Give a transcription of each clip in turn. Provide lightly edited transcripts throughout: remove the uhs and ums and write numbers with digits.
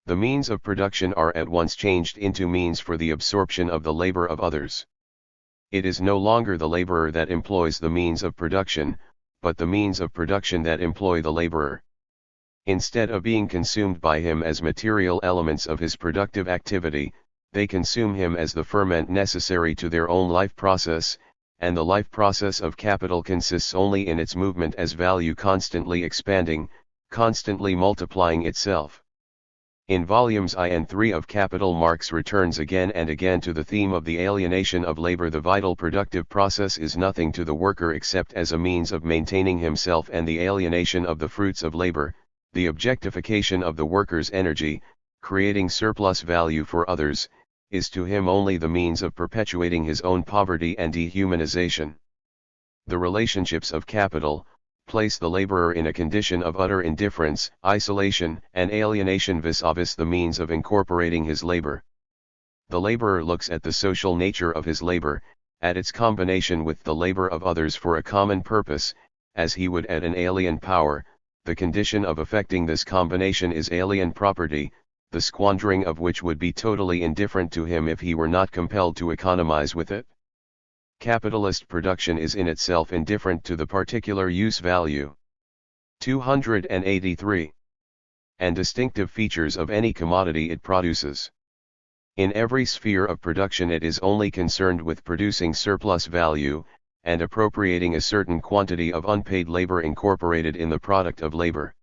the means of production are at once changed into means for the absorption of the labor of others. It is no longer the laborer that employs the means of production, but the means of production that employ the laborer. Instead of being consumed by him as material elements of his productive activity, they consume him as the ferment necessary to their own life process, and the life process of capital consists only in its movement as value constantly expanding, constantly multiplying itself. In volumes I and III of Capital, Marx returns again and again to the theme of the alienation of labor. The vital productive process is nothing to the worker except as a means of maintaining himself, and the alienation of the fruits of labor, the objectification of the worker's energy, creating surplus value for others, is to him only the means of perpetuating his own poverty and dehumanization. The relationships of capital place the laborer in a condition of utter indifference, isolation, and alienation vis-a-vis the means of incorporating his labor. The laborer looks at the social nature of his labor, at its combination with the labor of others for a common purpose, as he would at an alien power. The condition of effecting this combination is alien property, the squandering of which would be totally indifferent to him if he were not compelled to economize with it. Capitalist production is in itself indifferent to the particular use value. 283. And distinctive features of any commodity it produces. In every sphere of production it is only concerned with producing surplus value, and appropriating a certain quantity of unpaid labor incorporated in the product of labor.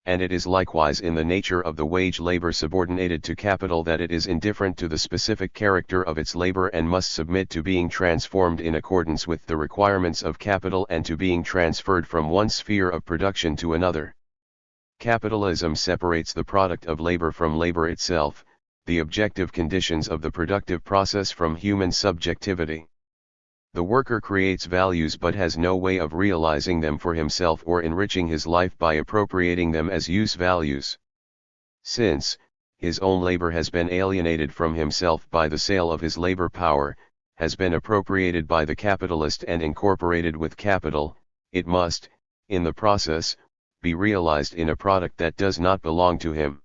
And it is likewise in the nature of the wage labor subordinated to capital that it is indifferent to the specific character of its labor, and must submit to being transformed in accordance with the requirements of capital and to being transferred from one sphere of production to another. Capitalism separates the product of labor from labor itself, the objective conditions of the productive process from human subjectivity. The worker creates values but has no way of realizing them for himself or enriching his life by appropriating them as use values. Since his own labor has been alienated from himself by the sale of his labor power, has been appropriated by the capitalist and incorporated with capital, it must, in the process, be realized in a product that does not belong to him.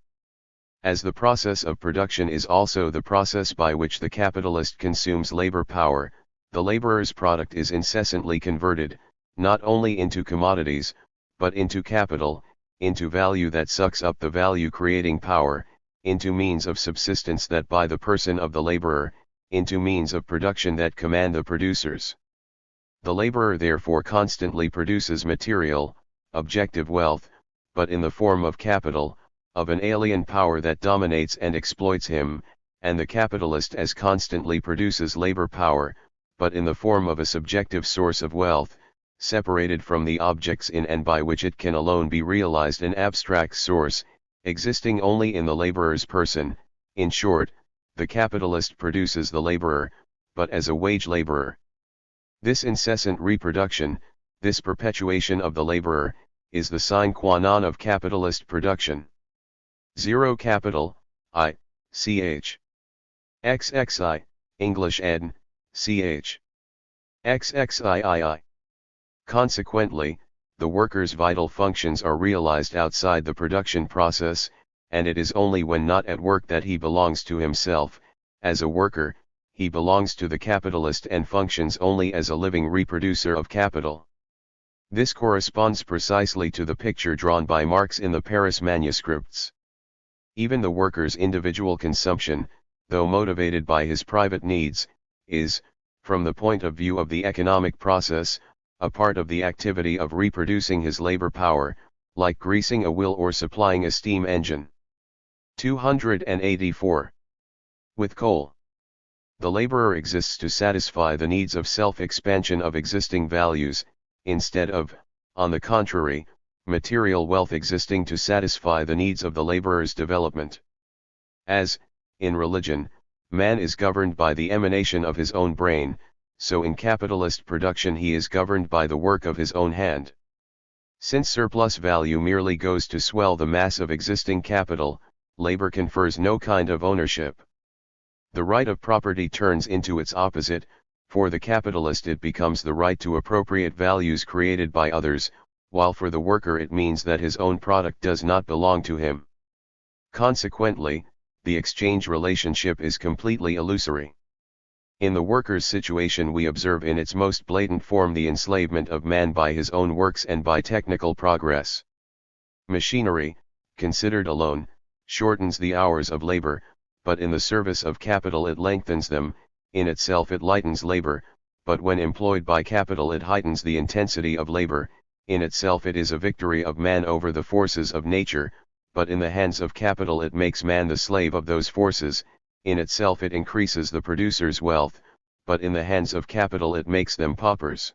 As the process of production is also the process by which the capitalist consumes labor power, the laborer's product is incessantly converted, not only into commodities, but into capital, into value that sucks up the value-creating power, into means of subsistence that buy the person of the laborer, into means of production that command the producers. The laborer therefore constantly produces material, objective wealth, but in the form of capital, of an alien power that dominates and exploits him, and the capitalist as constantly produces labor power, but in the form of a subjective source of wealth, separated from the objects in and by which it can alone be realized, an abstract source, existing only in the laborer's person. In short, the capitalist produces the laborer, but as a wage laborer. This incessant reproduction, this perpetuation of the laborer, is the sine qua non of capitalist production. 0 capital, I, ch. XXI, English ed. ch. XXIII. Consequently, the worker's vital functions are realized outside the production process, and it is only when not at work that he belongs to himself. As a worker, he belongs to the capitalist and functions only as a living reproducer of capital. This corresponds precisely to the picture drawn by Marx in the Paris manuscripts. Even the worker's individual consumption, though motivated by his private needs, is, from the point of view of the economic process, a part of the activity of reproducing his labor power, like greasing a wheel or supplying a steam engine. 284. With coal. The laborer exists to satisfy the needs of self-expansion of existing values, instead of, on the contrary, material wealth existing to satisfy the needs of the laborer's development. As, in religion, man is governed by the emanation of his own brain, so in capitalist production he is governed by the work of his own hand. Since surplus value merely goes to swell the mass of existing capital, labor confers no kind of ownership. The right of property turns into its opposite. For the capitalist it becomes the right to appropriate values created by others, while for the worker it means that his own product does not belong to him. Consequently, the exchange relationship is completely illusory. In the worker's situation we observe in its most blatant form the enslavement of man by his own works and by technical progress. Machinery, considered alone, shortens the hours of labor, but in the service of capital it lengthens them. In itself it lightens labor, but when employed by capital it heightens the intensity of labor. In itself it is a victory of man over the forces of nature, but in the hands of capital it makes man the slave of those forces. In itself it increases the producer's wealth, but in the hands of capital it makes them paupers.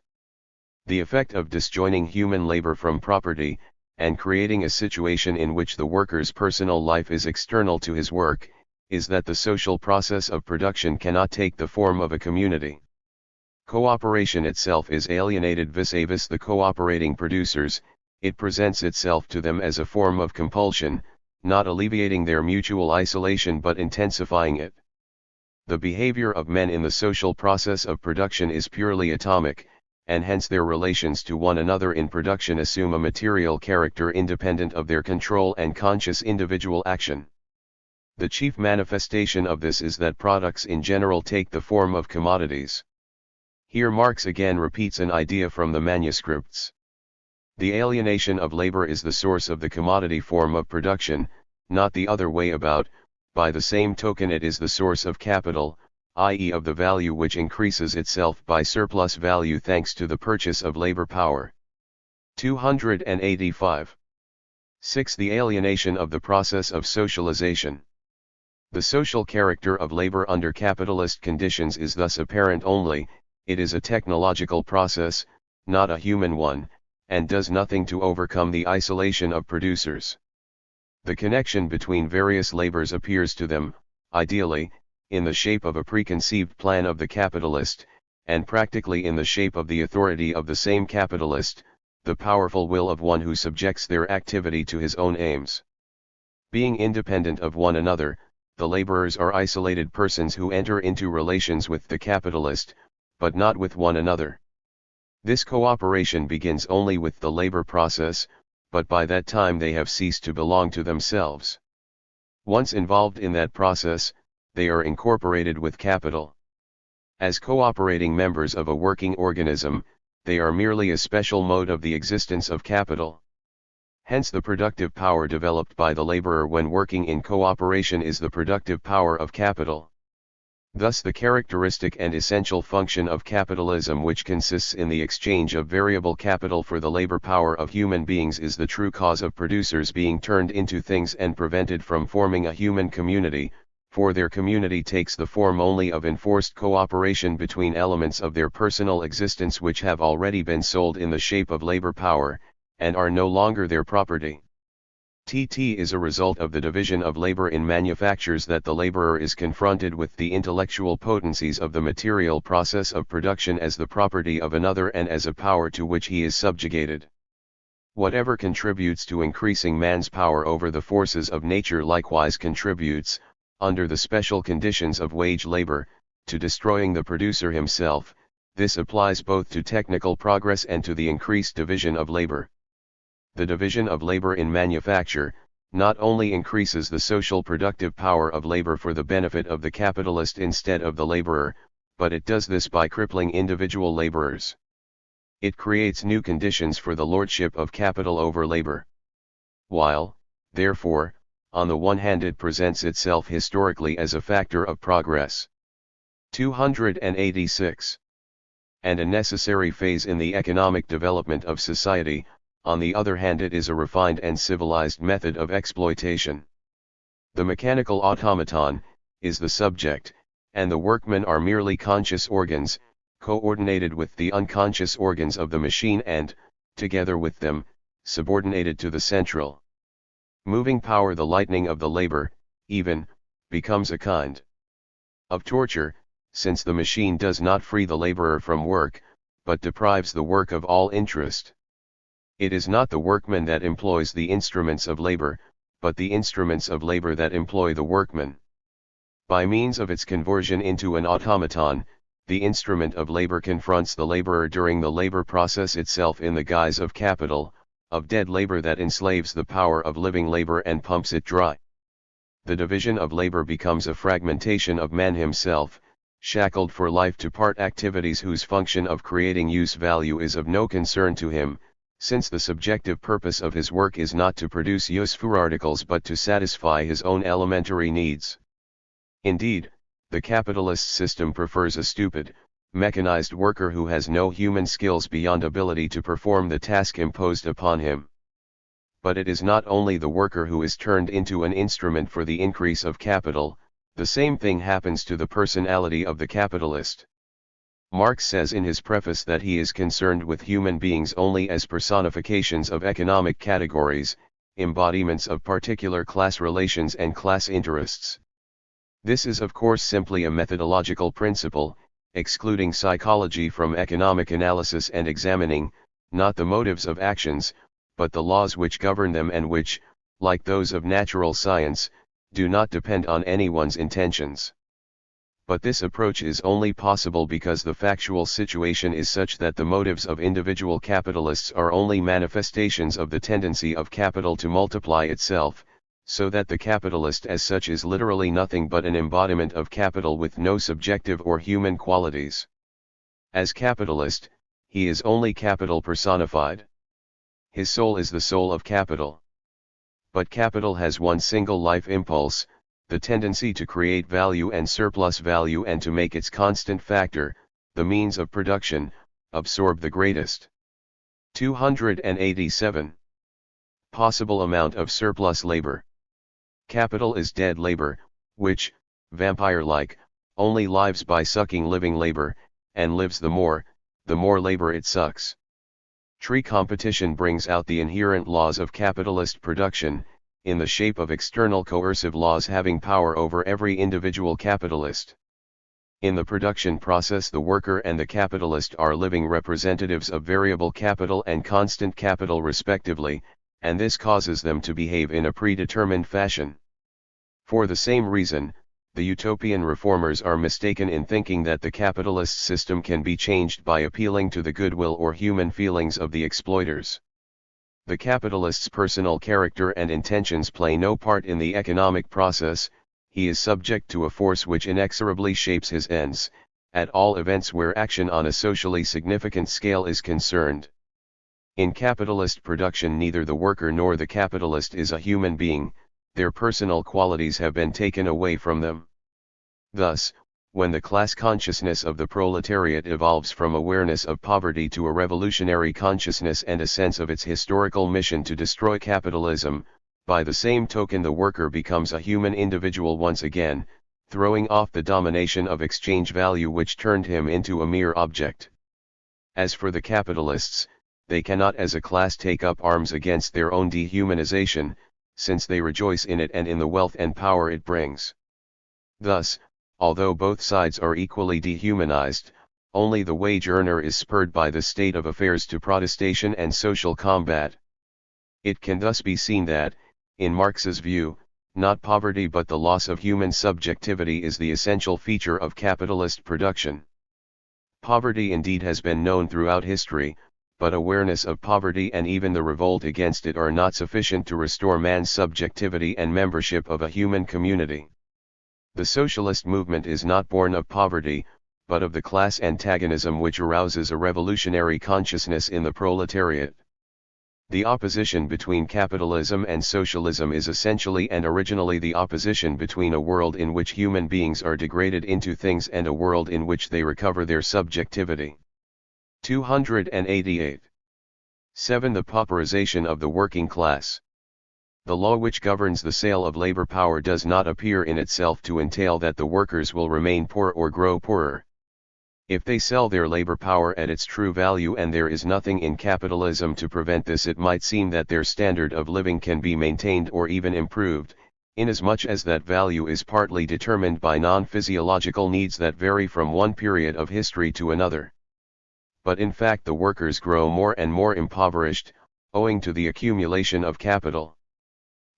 The effect of disjoining human labor from property, and creating a situation in which the worker's personal life is external to his work, is that the social process of production cannot take the form of a community. Cooperation itself is alienated vis-a-vis the cooperating producers. It presents itself to them as a form of compulsion, not alleviating their mutual isolation but intensifying it. The behavior of men in the social process of production is purely atomic, and hence their relations to one another in production assume a material character independent of their control and conscious individual action. The chief manifestation of this is that products in general take the form of commodities. Here Marx again repeats an idea from the manuscripts. The alienation of labor is the source of the commodity form of production, not the other way about. By the same token it is the source of capital, i.e. of the value which increases itself by surplus value thanks to the purchase of labor power. 285. 6. The alienation of the process of socialization. The social character of labor under capitalist conditions is thus apparent only. It is a technological process, not a human one, and does nothing to overcome the isolation of producers. The connection between various labors appears to them, ideally, in the shape of a preconceived plan of the capitalist, and practically in the shape of the authority of the same capitalist, the powerful will of one who subjects their activity to his own aims. Being independent of one another, the laborers are isolated persons who enter into relations with the capitalist, but not with one another. This cooperation begins only with the labor process, but by that time they have ceased to belong to themselves. Once involved in that process, they are incorporated with capital. As cooperating members of a working organism, they are merely a special mode of the existence of capital. Hence the productive power developed by the laborer when working in cooperation is the productive power of capital. Thus the characteristic and essential function of capitalism, which consists in the exchange of variable capital for the labor power of human beings, is the true cause of producers being turned into things and prevented from forming a human community, for their community takes the form only of enforced cooperation between elements of their personal existence which have already been sold in the shape of labor power, and are no longer their property. TT is a result of the division of labor in manufactures that the laborer is confronted with the intellectual potencies of the material process of production as the property of another and as a power to which he is subjugated. Whatever contributes to increasing man's power over the forces of nature likewise contributes, under the special conditions of wage labor, to destroying the producer himself. This applies both to technical progress and to the increased division of labor. The division of labor in manufacture, not only increases the social productive power of labor for the benefit of the capitalist instead of the laborer, but it does this by crippling individual laborers. It creates new conditions for the lordship of capital over labor. While, therefore, on the one hand it presents itself historically as a factor of progress. 286. And a necessary phase in the economic development of society, on the other hand it is a refined and civilized method of exploitation. The mechanical automaton is the subject, and the workmen are merely conscious organs, coordinated with the unconscious organs of the machine and, together with them, subordinated to the central moving power. The lightening of the labor, even, becomes a kind of torture, since the machine does not free the laborer from work, but deprives the work of all interest. It is not the workman that employs the instruments of labor, but the instruments of labor that employ the workman. By means of its conversion into an automaton, the instrument of labor confronts the laborer during the labor process itself in the guise of capital, of dead labor that enslaves the power of living labor and pumps it dry. the division of labor becomes a fragmentation of man himself, shackled for life to part activities whose function of creating use value is of no concern to him, since the subjective purpose of his work is not to produce useful articles but to satisfy his own elementary needs. Indeed, the capitalist system prefers a stupid, mechanized worker who has no human skills beyond ability to perform the task imposed upon him. But it is not only the worker who is turned into an instrument for the increase of capital, the same thing happens to the personality of the capitalist. Marx says in his preface that he is concerned with human beings only as personifications of economic categories, embodiments of particular class relations and class interests. This is of course simply a methodological principle, excluding psychology from economic analysis and examining, not the motives of actions, but the laws which govern them and which, like those of natural science, do not depend on anyone's intentions. But this approach is only possible because the factual situation is such that the motives of individual capitalists are only manifestations of the tendency of capital to multiply itself, so that the capitalist as such is literally nothing but an embodiment of capital with no subjective or human qualities. As capitalist, he is only capital personified. His soul is the soul of capital. But capital has one single life impulse, the tendency to create value and surplus value and to make its constant factor, the means of production, absorb the greatest. 287. Possible amount of surplus labor. Capital is dead labor, which, vampire-like, only lives by sucking living labor, and lives the more labor it sucks. Tree competition brings out the inherent laws of capitalist production, in the shape of external coercive laws having power over every individual capitalist. In the production process, the worker and the capitalist are living representatives of variable capital and constant capital respectively, and this causes them to behave in a predetermined fashion. For the same reason, the utopian reformers are mistaken in thinking that the capitalist system can be changed by appealing to the goodwill or human feelings of the exploiters. The capitalist's personal character and intentions play no part in the economic process, he is subject to a force which inexorably shapes his ends, at all events where action on a socially significant scale is concerned. In capitalist production neither the worker nor the capitalist is a human being, their personal qualities have been taken away from them. Thus, when the class consciousness of the proletariat evolves from awareness of poverty to a revolutionary consciousness and a sense of its historical mission to destroy capitalism, by the same token the worker becomes a human individual once again, throwing off the domination of exchange value which turned him into a mere object. As for the capitalists, they cannot as a class take up arms against their own dehumanization, since they rejoice in it and in the wealth and power it brings. Thus, although both sides are equally dehumanized, only the wage earner is spurred by the state of affairs to protestation and social combat. It can thus be seen that, in Marx's view, not poverty but the loss of human subjectivity is the essential feature of capitalist production. Poverty indeed has been known throughout history, but awareness of poverty and even the revolt against it are not sufficient to restore man's subjectivity and membership of a human community. The socialist movement is not born of poverty, but of the class antagonism which arouses a revolutionary consciousness in the proletariat. The opposition between capitalism and socialism is essentially and originally the opposition between a world in which human beings are degraded into things and a world in which they recover their subjectivity. 288. 7. The pauperization of the working class. The law which governs the sale of labor power does not appear in itself to entail that the workers will remain poor or grow poorer. If they sell their labor power at its true value and there is nothing in capitalism to prevent this, it might seem that their standard of living can be maintained or even improved, inasmuch as that value is partly determined by non-physiological needs that vary from one period of history to another. But in fact the workers grow more and more impoverished, owing to the accumulation of capital.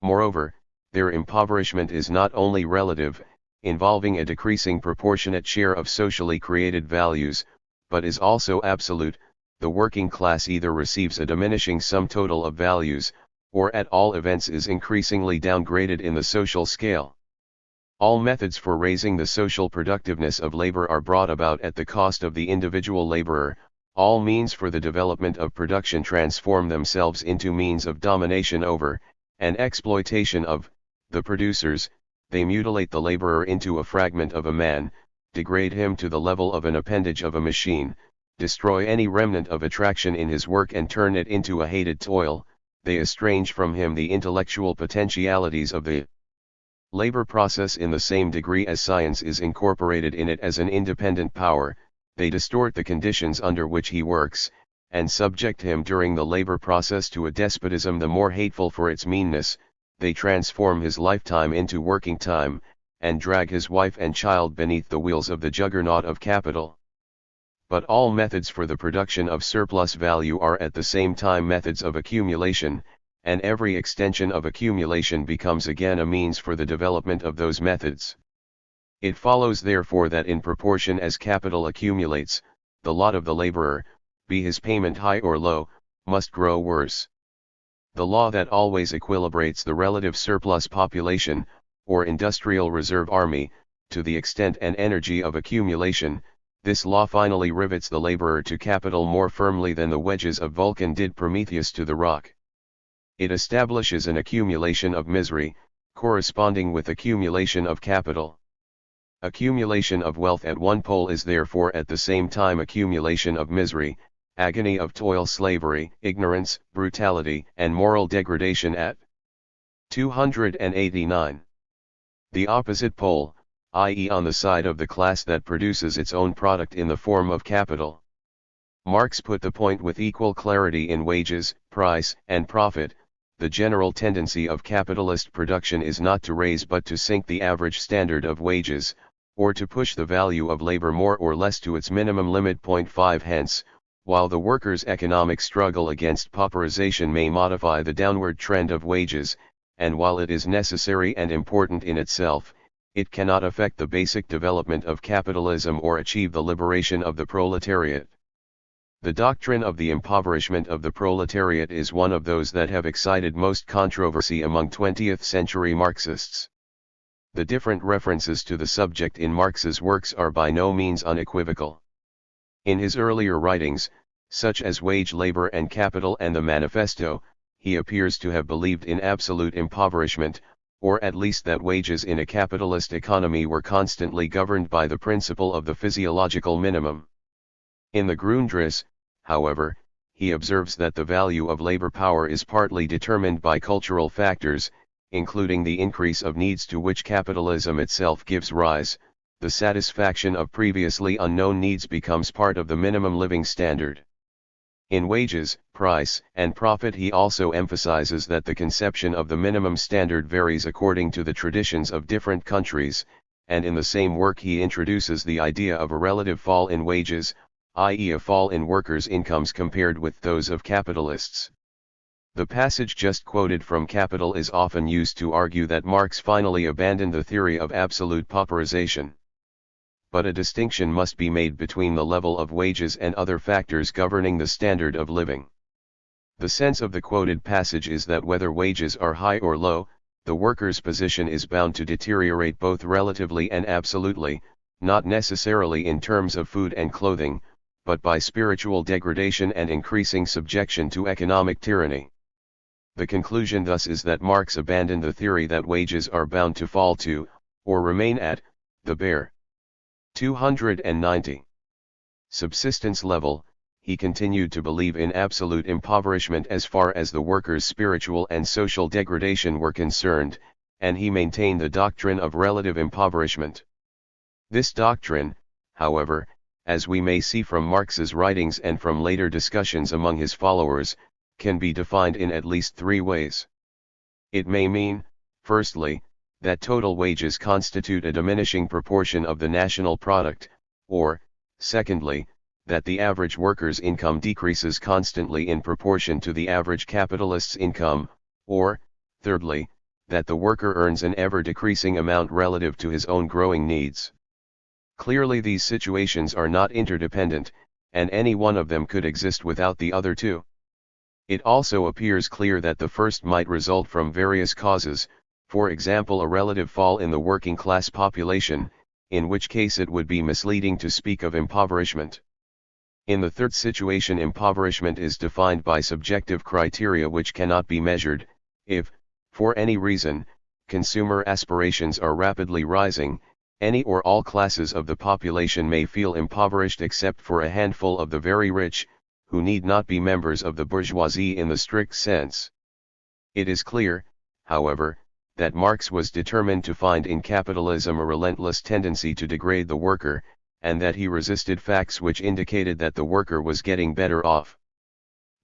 Moreover, their impoverishment is not only relative, involving a decreasing proportionate share of socially created values, but is also absolute. The working class either receives a diminishing sum total of values, or at all events is increasingly downgraded in the social scale. All methods for raising the social productiveness of labor are brought about at the cost of the individual laborer. All means for the development of production transform themselves into means of domination over, and exploitation of, the producers. They mutilate the laborer into a fragment of a man, degrade him to the level of an appendage of a machine, destroy any remnant of attraction in his work and turn it into a hated toil. They estrange from him the intellectual potentialities of the labor process in the same degree as science is incorporated in it as an independent power. They distort the conditions under which he works, and subject him during the labor process to a despotism the more hateful for its meanness. They transform his lifetime into working time, and drag his wife and child beneath the wheels of the juggernaut of capital. But all methods for the production of surplus value are at the same time methods of accumulation, and every extension of accumulation becomes again a means for the development of those methods. It follows therefore that in proportion as capital accumulates, the lot of the laborer, be his payment high or low, must grow worse. The law that always equilibrates the relative surplus population, or industrial reserve army, to the extent and energy of accumulation, this law finally rivets the laborer to capital more firmly than the wedges of Vulcan did Prometheus to the rock. It establishes an accumulation of misery, corresponding with accumulation of capital. Accumulation of wealth at one pole is therefore at the same time accumulation of misery, agony of toil, slavery, ignorance, brutality, and moral degradation at 289. The opposite pole, i.e. on the side of the class that produces its own product in the form of capital. Marx put the point with equal clarity in Wages, Price, and Profit. The general tendency of capitalist production is not to raise but to sink the average standard of wages, or to push the value of labor more or less to its minimum limit. 5 Hence, while the workers' economic struggle against pauperization may modify the downward trend of wages, and while it is necessary and important in itself, it cannot affect the basic development of capitalism or achieve the liberation of the proletariat. The doctrine of the impoverishment of the proletariat is one of those that have excited most controversy among 20th-century Marxists. The different references to the subject in Marx's works are by no means unequivocal. In his earlier writings, such as Wage Labor and Capital and the Manifesto, he appears to have believed in absolute impoverishment, or at least that wages in a capitalist economy were constantly governed by the principle of the physiological minimum. In the Grundriss, however, he observes that the value of labor power is partly determined by cultural factors, including the increase of needs to which capitalism itself gives rise. The satisfaction of previously unknown needs becomes part of the minimum living standard. In Wages, Price, and Profit he also emphasizes that the conception of the minimum standard varies according to the traditions of different countries, and in the same work he introduces the idea of a relative fall in wages, i.e. a fall in workers' incomes compared with those of capitalists. The passage just quoted from Capital is often used to argue that Marx finally abandoned the theory of absolute pauperization. But a distinction must be made between the level of wages and other factors governing the standard of living. The sense of the quoted passage is that whether wages are high or low, the worker's position is bound to deteriorate both relatively and absolutely, not necessarily in terms of food and clothing, but by spiritual degradation and increasing subjection to economic tyranny. The conclusion thus is that Marx abandoned the theory that wages are bound to fall to, or remain at, the bare 290 subsistence level. He continued to believe in absolute impoverishment as far as the workers' spiritual and social degradation were concerned, and he maintained the doctrine of relative impoverishment. This doctrine, however, as we may see from Marx's writings and from later discussions among his followers, can be defined in at least 3 ways. It may mean, firstly, that total wages constitute a diminishing proportion of the national product, or, secondly, that the average worker's income decreases constantly in proportion to the average capitalist's income, or, thirdly, that the worker earns an ever-decreasing amount relative to his own growing needs. Clearly these situations are not interdependent, and any one of them could exist without the other two. It also appears clear that the first might result from various causes, For example, a relative fall in the working class population, in which case it would be misleading to speak of impoverishment. In the third situation, impoverishment is defined by subjective criteria which cannot be measured. If, for any reason, consumer aspirations are rapidly rising, any or all classes of the population may feel impoverished except for a handful of the very rich, who need not be members of the bourgeoisie in the strict sense. It is clear, however, that Marx was determined to find in capitalism a relentless tendency to degrade the worker, and that he resisted facts which indicated that the worker was getting better off.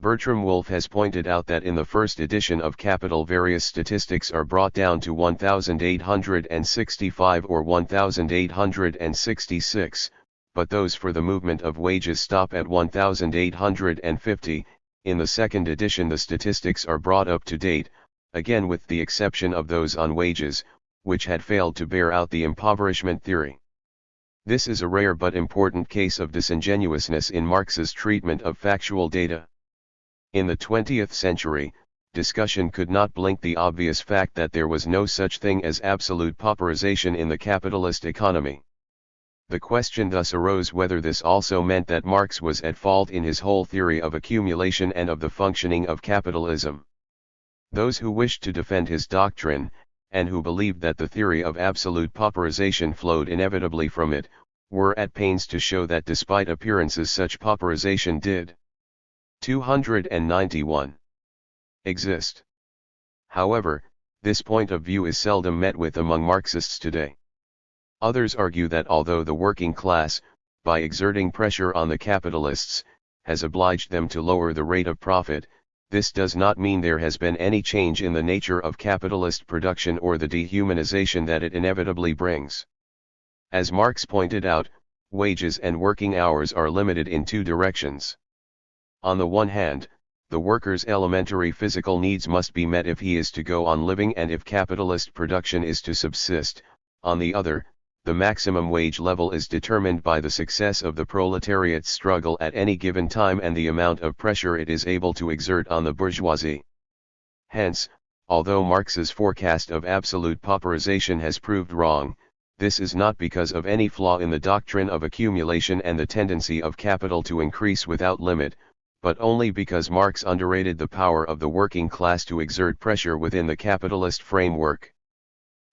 Bertram Wolfe has pointed out that in the first edition of Capital various statistics are brought down to 1865 or 1866, but those for the movement of wages stop at 1850. In the second edition the statistics are brought up to date, again with the exception of those on wages, which had failed to bear out the impoverishment theory. This is a rare but important case of disingenuousness in Marx's treatment of factual data. In the 20th century, discussion could not blink the obvious fact that there was no such thing as absolute pauperization in the capitalist economy. The question thus arose whether this also meant that Marx was at fault in his whole theory of accumulation and of the functioning of capitalism. Those who wished to defend his doctrine, and who believed that the theory of absolute pauperization flowed inevitably from it, were at pains to show that despite appearances such pauperization did 291 exist. However, this point of view is seldom met with among Marxists today. Others argue that although the working class, by exerting pressure on the capitalists, has obliged them to lower the rate of profit, this does not mean there has been any change in the nature of capitalist production or the dehumanization that it inevitably brings. As Marx pointed out, wages and working hours are limited in two directions. On the one hand, the worker's elementary physical needs must be met if he is to go on living and if capitalist production is to subsist. On the other, the maximum wage level is determined by the success of the proletariat's struggle at any given time and the amount of pressure it is able to exert on the bourgeoisie. Hence, although Marx's forecast of absolute pauperization has proved wrong, this is not because of any flaw in the doctrine of accumulation and the tendency of capital to increase without limit, but only because Marx underrated the power of the working class to exert pressure within the capitalist framework.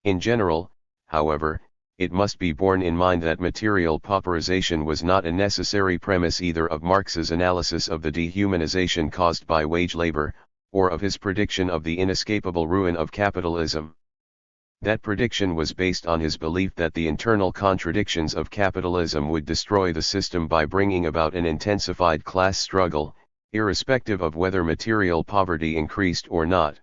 In general, however, it must be borne in mind that material pauperization was not a necessary premise either of Marx's analysis of the dehumanization caused by wage labor, or of his prediction of the inescapable ruin of capitalism. That prediction was based on his belief that the internal contradictions of capitalism would destroy the system by bringing about an intensified class struggle, irrespective of whether material poverty increased or not.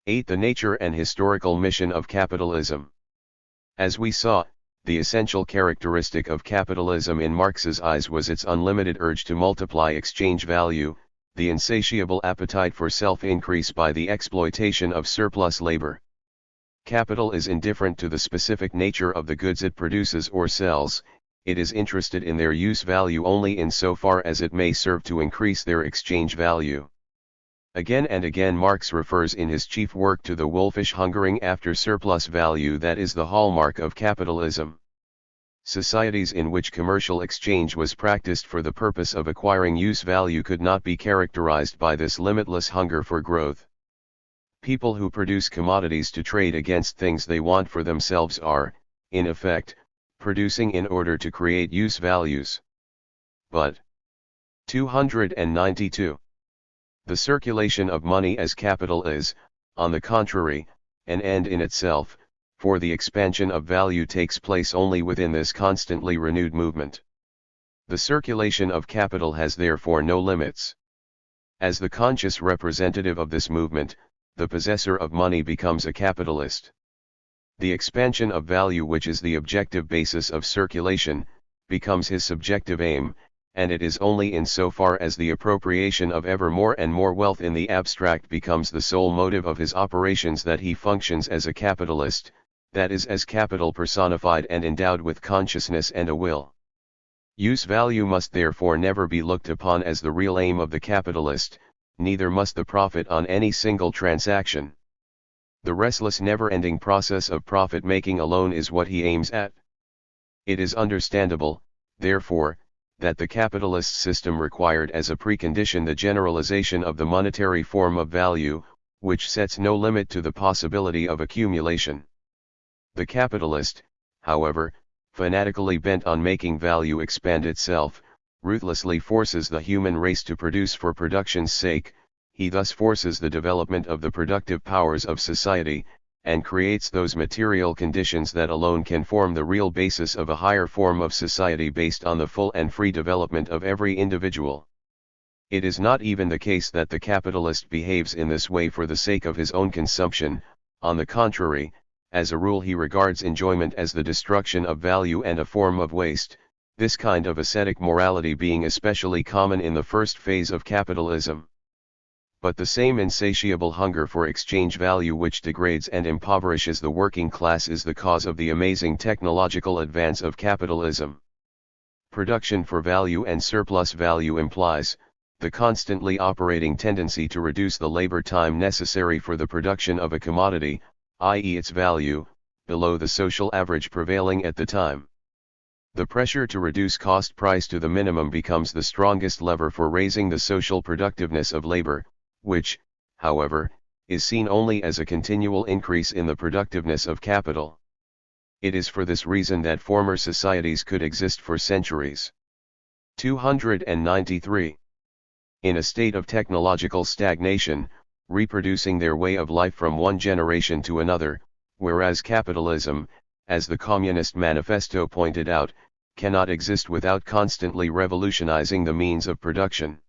8. The nature and historical mission of capitalism. As we saw, the essential characteristic of capitalism in Marx's eyes was its unlimited urge to multiply exchange value, the insatiable appetite for self-increase by the exploitation of surplus labor. Capital is indifferent to the specific nature of the goods it produces or sells, it is interested in their use value only insofar as it may serve to increase their exchange value. Again and again Marx refers in his chief work to the wolfish hungering after surplus value that is the hallmark of capitalism. Societies in which commercial exchange was practiced for the purpose of acquiring use value could not be characterized by this limitless hunger for growth. People who produce commodities to trade against things they want for themselves are, in effect, producing in order to create use values. But 292. The circulation of money as capital is, on the contrary, an end in itself, for the expansion of value takes place only within this constantly renewed movement. The circulation of capital has therefore no limits. As the conscious representative of this movement, the possessor of money becomes a capitalist. The expansion of value, which is the objective basis of circulation, becomes his subjective aim, and it is only in so far as the appropriation of ever more and more wealth in the abstract becomes the sole motive of his operations that he functions as a capitalist, that is, as capital personified and endowed with consciousness and a will. Use value must therefore never be looked upon as the real aim of the capitalist, neither must the profit on any single transaction. The restless never-ending process of profit-making alone is what he aims at. It is understandable, therefore, that the capitalist system required as a precondition the generalization of the monetary form of value, which sets no limit to the possibility of accumulation. The capitalist, however, fanatically bent on making value expand itself, ruthlessly forces the human race to produce for production's sake. He thus forces the development of the productive powers of society, and creates those material conditions that alone can form the real basis of a higher form of society based on the full and free development of every individual. It is not even the case that the capitalist behaves in this way for the sake of his own consumption. On the contrary, as a rule he regards enjoyment as the destruction of value and a form of waste, this kind of ascetic morality being especially common in the first phase of capitalism. But the same insatiable hunger for exchange value which degrades and impoverishes the working class is the cause of the amazing technological advance of capitalism. Production for value and surplus value implies the constantly operating tendency to reduce the labor time necessary for the production of a commodity, i.e. its value, below the social average prevailing at the time. The pressure to reduce cost price to the minimum becomes the strongest lever for raising the social productiveness of labor, which, however, is seen only as a continual increase in the productiveness of capital. It is for this reason that former societies could exist for centuries. 293. In a state of technological stagnation, reproducing their way of life from one generation to another, whereas capitalism, as the Communist Manifesto pointed out, cannot exist without constantly revolutionizing the means of production.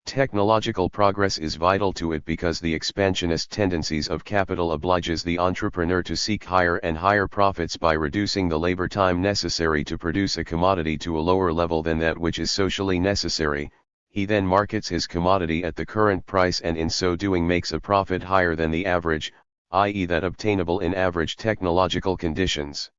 Technological progress is vital to it because the expansionist tendencies of capital obliges the entrepreneur to seek higher and higher profits by reducing the labor time necessary to produce a commodity to a lower level than that which is socially necessary. He then markets his commodity at the current price and in so doing makes a profit higher than the average, i.e. that obtainable in average technological conditions.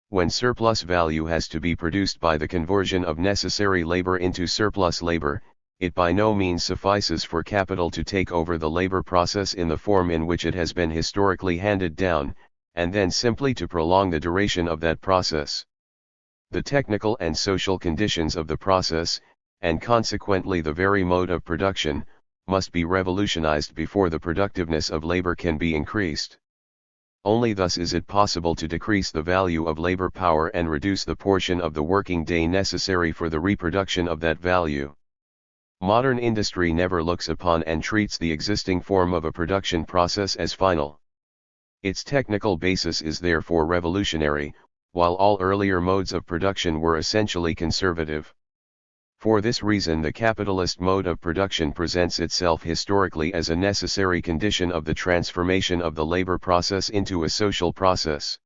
When surplus value has to be produced by the conversion of necessary labor into surplus labor, it by no means suffices for capital to take over the labor process in the form in which it has been historically handed down, and then simply to prolong the duration of that process. The technical and social conditions of the process, and consequently the very mode of production, must be revolutionized before the productiveness of labor can be increased. Only thus is it possible to decrease the value of labor power and reduce the portion of the working day necessary for the reproduction of that value. Modern industry never looks upon and treats the existing form of a production process as final. Its technical basis is therefore revolutionary, while all earlier modes of production were essentially conservative. For this reason the capitalist mode of production presents itself historically as a necessary condition of the transformation of the labor process into a social process.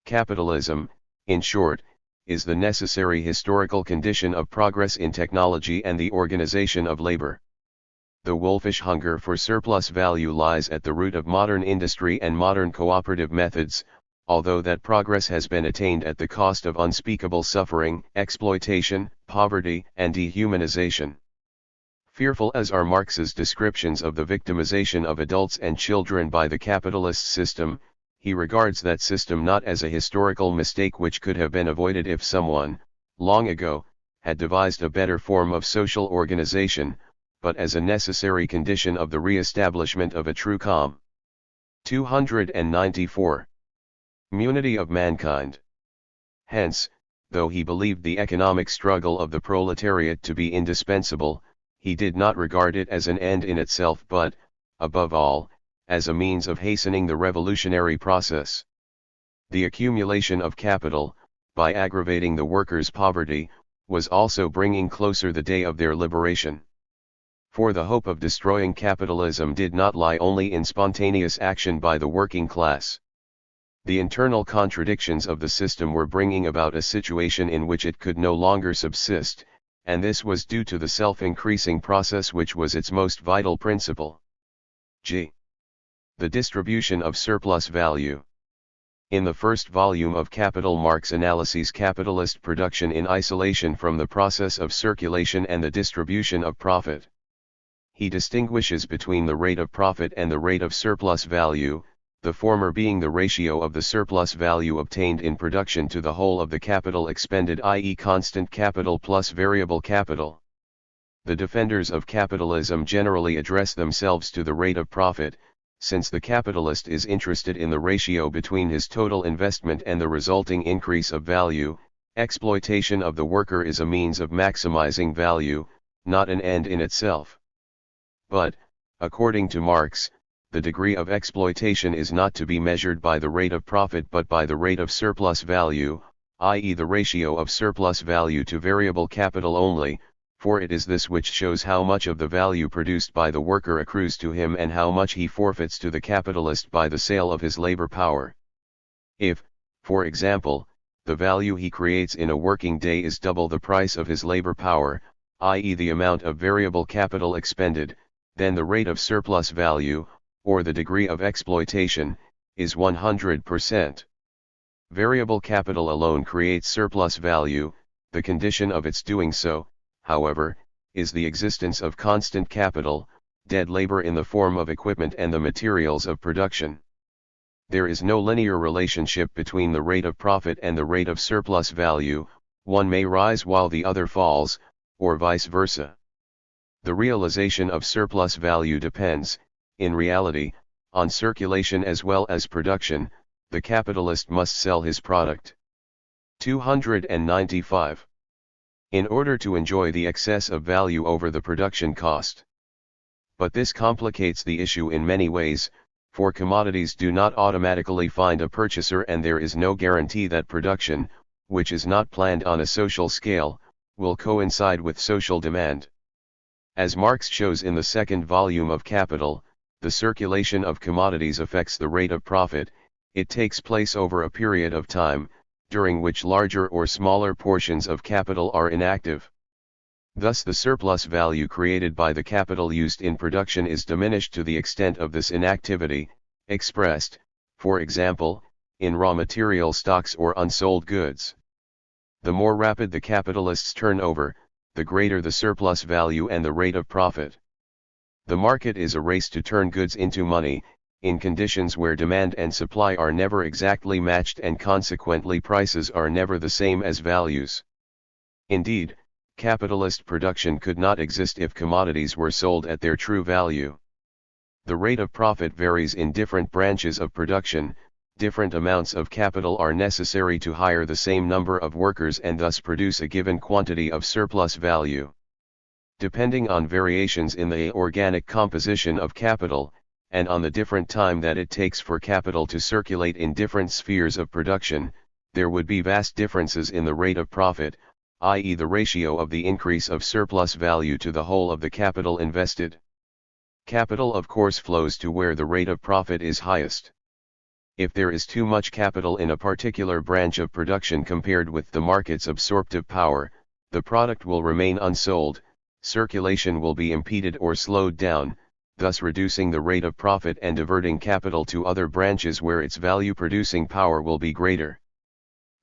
Capitalism, in short, is the necessary historical condition of progress in technology and the organization of labor. The wolfish hunger for surplus value lies at the root of modern industry and modern cooperative methods, although that progress has been attained at the cost of unspeakable suffering, exploitation, poverty, and dehumanization. Fearful as are Marx's descriptions of the victimization of adults and children by the capitalist system, he regards that system not as a historical mistake which could have been avoided if someone, long ago, had devised a better form of social organization, but as a necessary condition of the re-establishment of a true calm. 294. Unity of mankind. Hence, though he believed the economic struggle of the proletariat to be indispensable, he did not regard it as an end in itself but, above all, as a means of hastening the revolutionary process. The accumulation of capital, by aggravating the workers' poverty, was also bringing closer the day of their liberation. For the hope of destroying capitalism did not lie only in spontaneous action by the working class. The internal contradictions of the system were bringing about a situation in which it could no longer subsist, and this was due to the self-increasing process which was its most vital principle. G. The distribution of surplus value. In the first volume of Capital, Marx analyses capitalist production in isolation from the process of circulation and the distribution of profit. he distinguishes between the rate of profit and the rate of surplus value, the former being the ratio of the surplus value obtained in production to the whole of the capital expended, i.e. constant capital plus variable capital. The defenders of capitalism generally address themselves to the rate of profit, since the capitalist is interested in the ratio between his total investment and the resulting increase of value. Exploitation of the worker is a means of maximizing value, not an end in itself. But, according to Marx, the degree of exploitation is not to be measured by the rate of profit but by the rate of surplus value, i.e. the ratio of surplus value to variable capital only, for it is this which shows how much of the value produced by the worker accrues to him and how much he forfeits to the capitalist by the sale of his labor power. If, for example, the value he creates in a working day is double the price of his labor power, i.e. the amount of variable capital expended, then the rate of surplus value, or the degree of exploitation, is 100%. Variable capital alone creates surplus value. The condition of its doing so, however, is the existence of constant capital, dead labor in the form of equipment and the materials of production. There is no linear relationship between the rate of profit and the rate of surplus value, one may rise while the other falls, or vice versa. The realization of surplus value depends, in reality, on circulation as well as production. The capitalist must sell his product. 295. In order to enjoy the excess of value over the production cost. But this complicates the issue in many ways, for commodities do not automatically find a purchaser and there is no guarantee that production, which is not planned on a social scale, will coincide with social demand. As Marx shows in the second volume of Capital, the circulation of commodities affects the rate of profit. It takes place over a period of time, during which larger or smaller portions of capital are inactive. Thus the surplus value created by the capital used in production is diminished to the extent of this inactivity, expressed, for example, in raw material stocks or unsold goods. The more rapid the capitalist's turnover, the greater the surplus value and the rate of profit. The market is a race to turn goods into money, in conditions where demand and supply are never exactly matched and consequently prices are never the same as values. Indeed, capitalist production could not exist if commodities were sold at their true value. The rate of profit varies in different branches of production. Different amounts of capital are necessary to hire the same number of workers and thus produce a given quantity of surplus value. Depending on variations in the organic composition of capital, and on the different time that it takes for capital to circulate in different spheres of production, there would be vast differences in the rate of profit, i.e. the ratio of the increase of surplus value to the whole of the capital invested. Capital of course flows to where the rate of profit is highest. If there is too much capital in a particular branch of production compared with the market's absorptive power, the product will remain unsold, circulation will be impeded or slowed down, thus reducing the rate of profit and diverting capital to other branches where its value-producing power will be greater.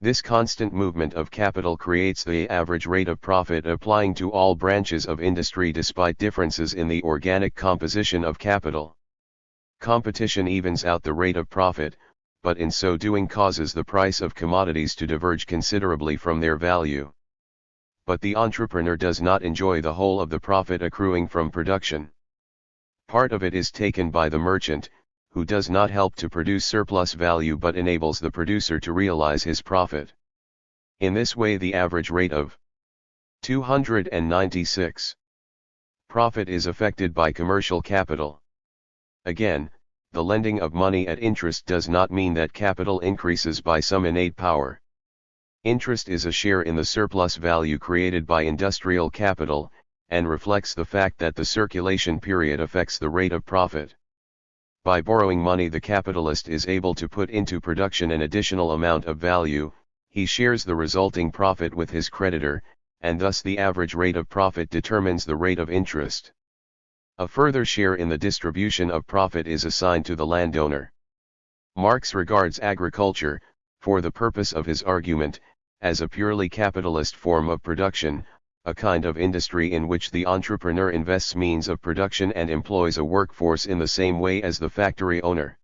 This constant movement of capital creates the average rate of profit applying to all branches of industry despite differences in the organic composition of capital. Competition evens out the rate of profit, but in so doing causes the price of commodities to diverge considerably from their value. But the entrepreneur does not enjoy the whole of the profit accruing from production. Part of it is taken by the merchant, who does not help to produce surplus value but enables the producer to realize his profit. In this way the average rate of 296 profit is affected by commercial capital. Again, the lending of money at interest does not mean that capital increases by some innate power. Interest is a share in the surplus value created by industrial capital, and reflects the fact that the circulation period affects the rate of profit. By borrowing money the capitalist is able to put into production an additional amount of value, he shares the resulting profit with his creditor, and thus the average rate of profit determines the rate of interest. A further share in the distribution of profit is assigned to the landowner. Marx regards agriculture, for the purpose of his argument, as a purely capitalist form of production, a kind of industry in which the entrepreneur invests means of production and employs a workforce in the same way as the factory owner.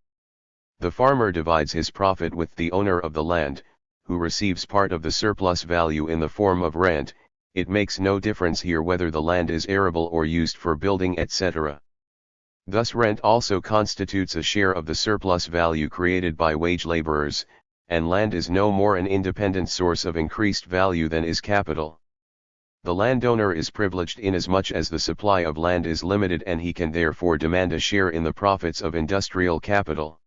The farmer divides his profit with the owner of the land, who receives part of the surplus value in the form of rent. It makes no difference here whether the land is arable or used for building, etc. Thus rent also constitutes a share of the surplus value created by wage laborers, and land is no more an independent source of increased value than is capital. The landowner is privileged inasmuch as the supply of land is limited, and he can therefore demand a share in the profits of industrial capital.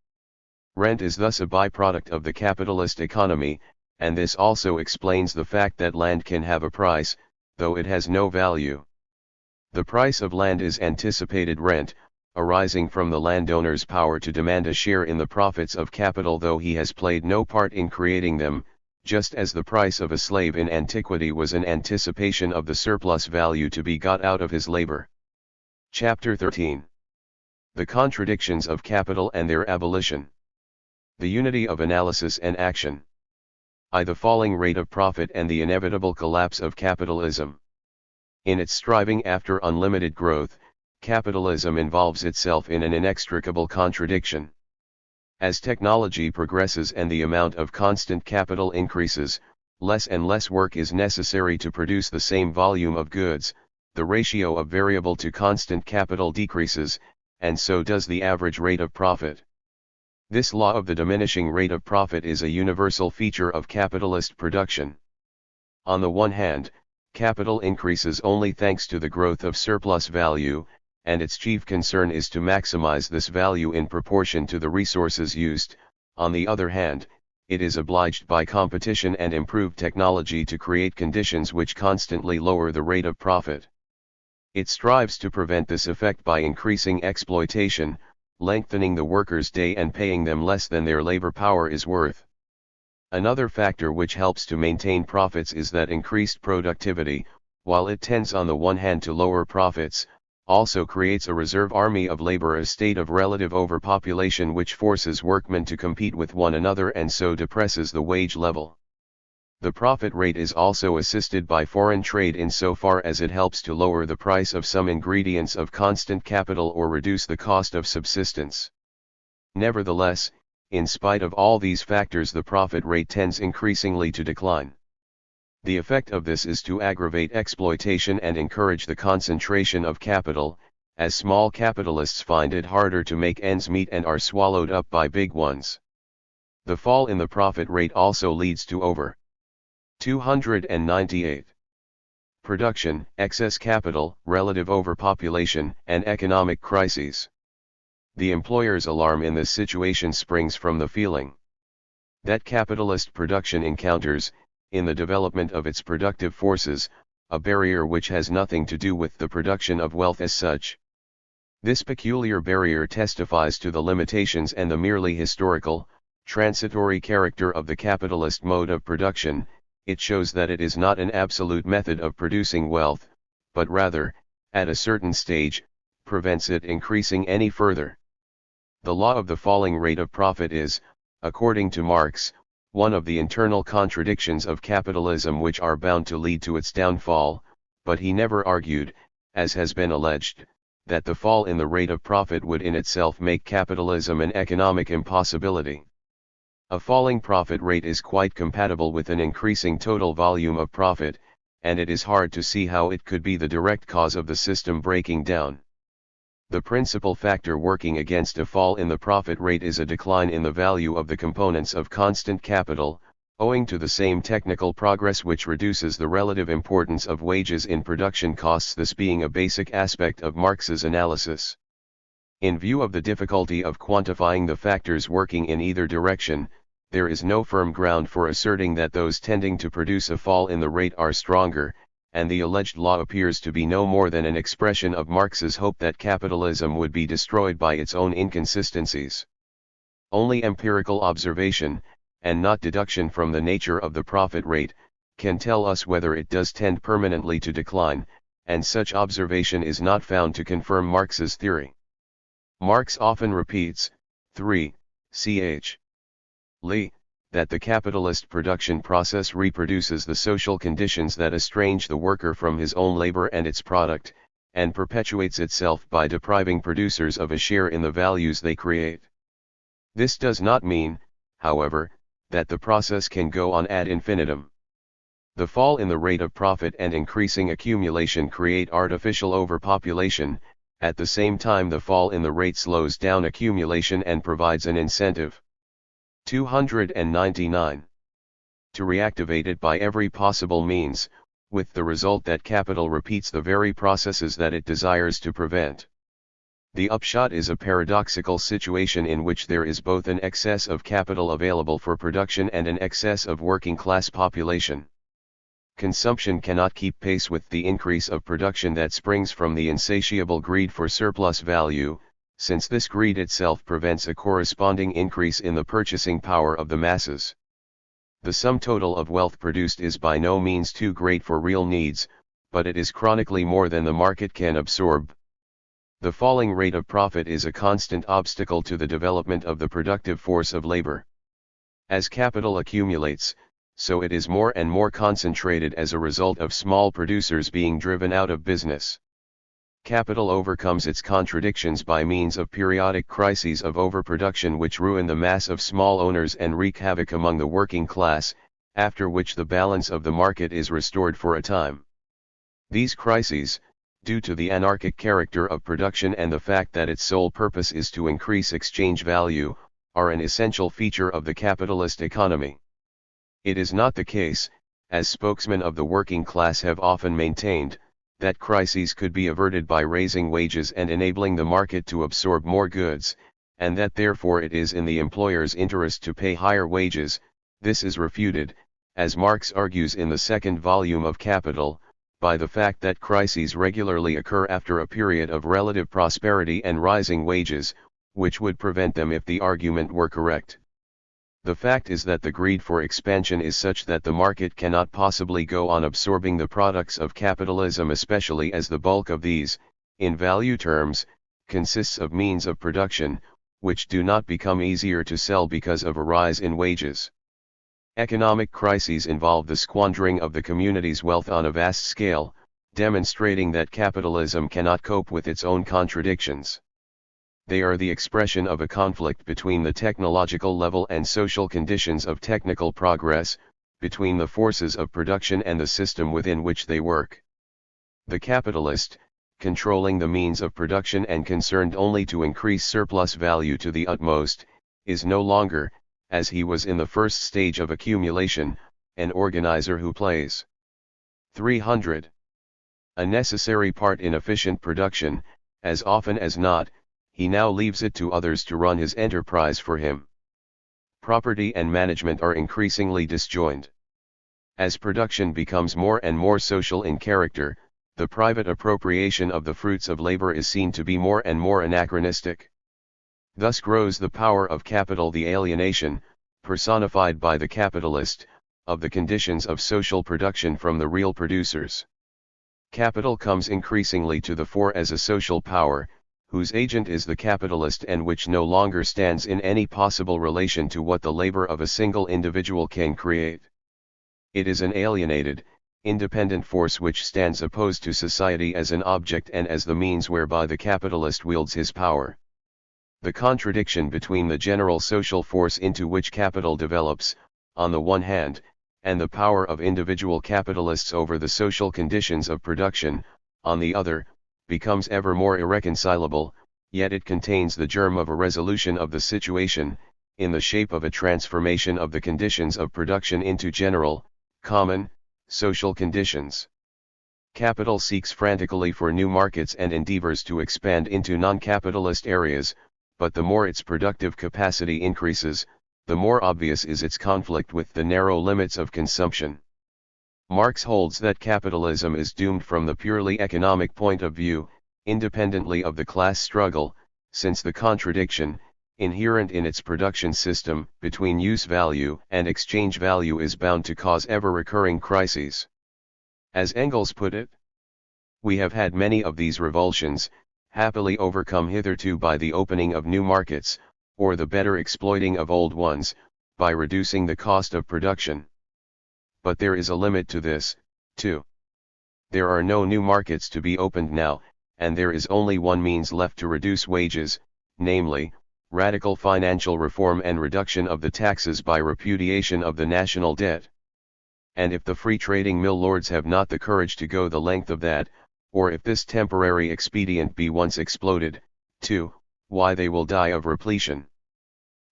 Rent is thus a byproduct of the capitalist economy, and this also explains the fact that land can have a price, though it has no value. The price of land is anticipated rent, arising from the landowner's power to demand a share in the profits of capital though he has played no part in creating them, just as the price of a slave in antiquity was an anticipation of the surplus value to be got out of his labor. Chapter 13. The contradictions of capital and their abolition. The unity of analysis and action. The falling rate of profit and the inevitable collapse of capitalism. In its striving after unlimited growth, capitalism involves itself in an inextricable contradiction. As technology progresses and the amount of constant capital increases, less and less work is necessary to produce the same volume of goods, the ratio of variable to constant capital decreases, and so does the average rate of profit. This law of the diminishing rate of profit is a universal feature of capitalist production. On the one hand, capital increases only thanks to the growth of surplus value, and its chief concern is to maximize this value in proportion to the resources used. On the other hand, it is obliged by competition and improved technology to create conditions which constantly lower the rate of profit. It strives to prevent this effect by increasing exploitation, lengthening the workers' day and paying them less than their labor power is worth. Another factor which helps to maintain profits is that increased productivity, while it tends on the one hand to lower profits, also creates a reserve army of labor, a state of relative overpopulation which forces workmen to compete with one another and so depresses the wage level. The profit rate is also assisted by foreign trade insofar as it helps to lower the price of some ingredients of constant capital or reduce the cost of subsistence. Nevertheless, in spite of all these factors, the profit rate tends increasingly to decline. The effect of this is to aggravate exploitation and encourage the concentration of capital, as small capitalists find it harder to make ends meet and are swallowed up by big ones. The fall in the profit rate also leads to over 298. Production, excess capital, relative overpopulation, and economic crises. The employer's alarm in this situation springs from the feeling that capitalist production encounters, in the development of its productive forces, a barrier which has nothing to do with the production of wealth as such. This peculiar barrier testifies to the limitations and the merely historical, transitory character of the capitalist mode of production. It shows that it is not an absolute method of producing wealth, but rather, at a certain stage, prevents it increasing any further. The law of the falling rate of profit is, according to Marx, one of the internal contradictions of capitalism which are bound to lead to its downfall, but he never argued, as has been alleged, that the fall in the rate of profit would in itself make capitalism an economic impossibility. A falling profit rate is quite compatible with an increasing total volume of profit, and it is hard to see how it could be the direct cause of the system breaking down. The principal factor working against a fall in the profit rate is a decline in the value of the components of constant capital, owing to the same technical progress which reduces the relative importance of wages in production costs, this being a basic aspect of Marx's analysis. In view of the difficulty of quantifying the factors working in either direction, there is no firm ground for asserting that those tending to produce a fall in the rate are stronger, and the alleged law appears to be no more than an expression of Marx's hope that capitalism would be destroyed by its own inconsistencies. Only empirical observation, and not deduction from the nature of the profit rate, can tell us whether it does tend permanently to decline, and such observation is not found to confirm Marx's theory. Marx often repeats, 3. Ch. Lee, that the capitalist production process reproduces the social conditions that estrange the worker from his own labor and its product, and perpetuates itself by depriving producers of a share in the values they create. This does not mean, however, that the process can go on ad infinitum. The fall in the rate of profit and increasing accumulation create artificial overpopulation. At the same time, the fall in the rate slows down accumulation and provides an incentive. 299. To reactivate it by every possible means, with the result that capital repeats the very processes that it desires to prevent. The upshot is a paradoxical situation in which there is both an excess of capital available for production and an excess of working class population. Consumption cannot keep pace with the increase of production that springs from the insatiable greed for surplus value, since this greed itself prevents a corresponding increase in the purchasing power of the masses. The sum total of wealth produced is by no means too great for real needs, but it is chronically more than the market can absorb. The falling rate of profit is a constant obstacle to the development of the productive force of labor. As capital accumulates, so it is more and more concentrated as a result of small producers being driven out of business. Capital overcomes its contradictions by means of periodic crises of overproduction which ruin the mass of small owners and wreak havoc among the working class, after which the balance of the market is restored for a time. These crises, due to the anarchic character of production and the fact that its sole purpose is to increase exchange value, are an essential feature of the capitalist economy. It is not the case, as spokesmen of the working class have often maintained, that crises could be averted by raising wages and enabling the market to absorb more goods, and that therefore it is in the employer's interest to pay higher wages. This is refuted, as Marx argues in the second volume of Capital, by the fact that crises regularly occur after a period of relative prosperity and rising wages, which would prevent them if the argument were correct. The fact is that the greed for expansion is such that the market cannot possibly go on absorbing the products of capitalism, especially as the bulk of these, in value terms, consists of means of production, which do not become easier to sell because of a rise in wages. Economic crises involve the squandering of the community's wealth on a vast scale, demonstrating that capitalism cannot cope with its own contradictions. They are the expression of a conflict between the technological level and social conditions of technical progress, between the forces of production and the system within which they work. The capitalist, controlling the means of production and concerned only to increase surplus value to the utmost, is no longer, as he was in the first stage of accumulation, an organizer who plays 300. A necessary part in efficient production. As often as not, he now leaves it to others to run his enterprise for him. Property and management are increasingly disjoined. As production becomes more and more social in character, the private appropriation of the fruits of labor is seen to be more and more anachronistic. Thus grows the power of capital, the alienation, personified by the capitalist, of the conditions of social production from the real producers. Capital comes increasingly to the fore as a social power, whose agent is the capitalist and which no longer stands in any possible relation to what the labor of a single individual can create. It is an alienated, independent force which stands opposed to society as an object and as the means whereby the capitalist wields his power. The contradiction between the general social force into which capital develops, on the one hand, and the power of individual capitalists over the social conditions of production, on the other, becomes ever more irreconcilable, yet it contains the germ of a resolution of the situation, in the shape of a transformation of the conditions of production into general, common, social conditions. Capital seeks frantically for new markets and endeavors to expand into non-capitalist areas, but the more its productive capacity increases, the more obvious is its conflict with the narrow limits of consumption. Marx holds that capitalism is doomed from the purely economic point of view, independently of the class struggle, since the contradiction, inherent in its production system, between use value and exchange value is bound to cause ever-recurring crises. As Engels put it, "We have had many of these revulsions, happily overcome hitherto by the opening of new markets, or the better exploiting of old ones, by reducing the cost of production. But there is a limit to this, too. There are no new markets to be opened now, and there is only one means left to reduce wages, namely, radical financial reform and reduction of the taxes by repudiation of the national debt. And if the free trading mill lords have not the courage to go the length of that, or if this temporary expedient be once exploded, too, why they will die of repletion.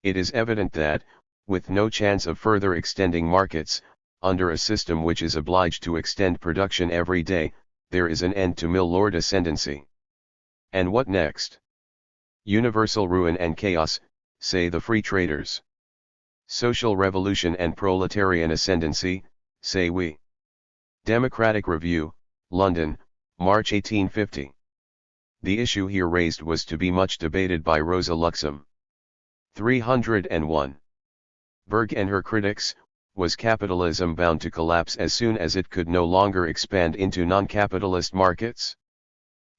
It is evident that, with no chance of further extending markets, under a system which is obliged to extend production every day, there is an end to mill lord ascendancy. And what next? Universal ruin and chaos, say the free traders. Social revolution and proletarian ascendancy, say we. Democratic Review, London, March 1850. The issue here raised was to be much debated by Rosa Luxem. 301. Berg and her critics, was capitalism bound to collapse as soon as it could no longer expand into non-capitalist markets?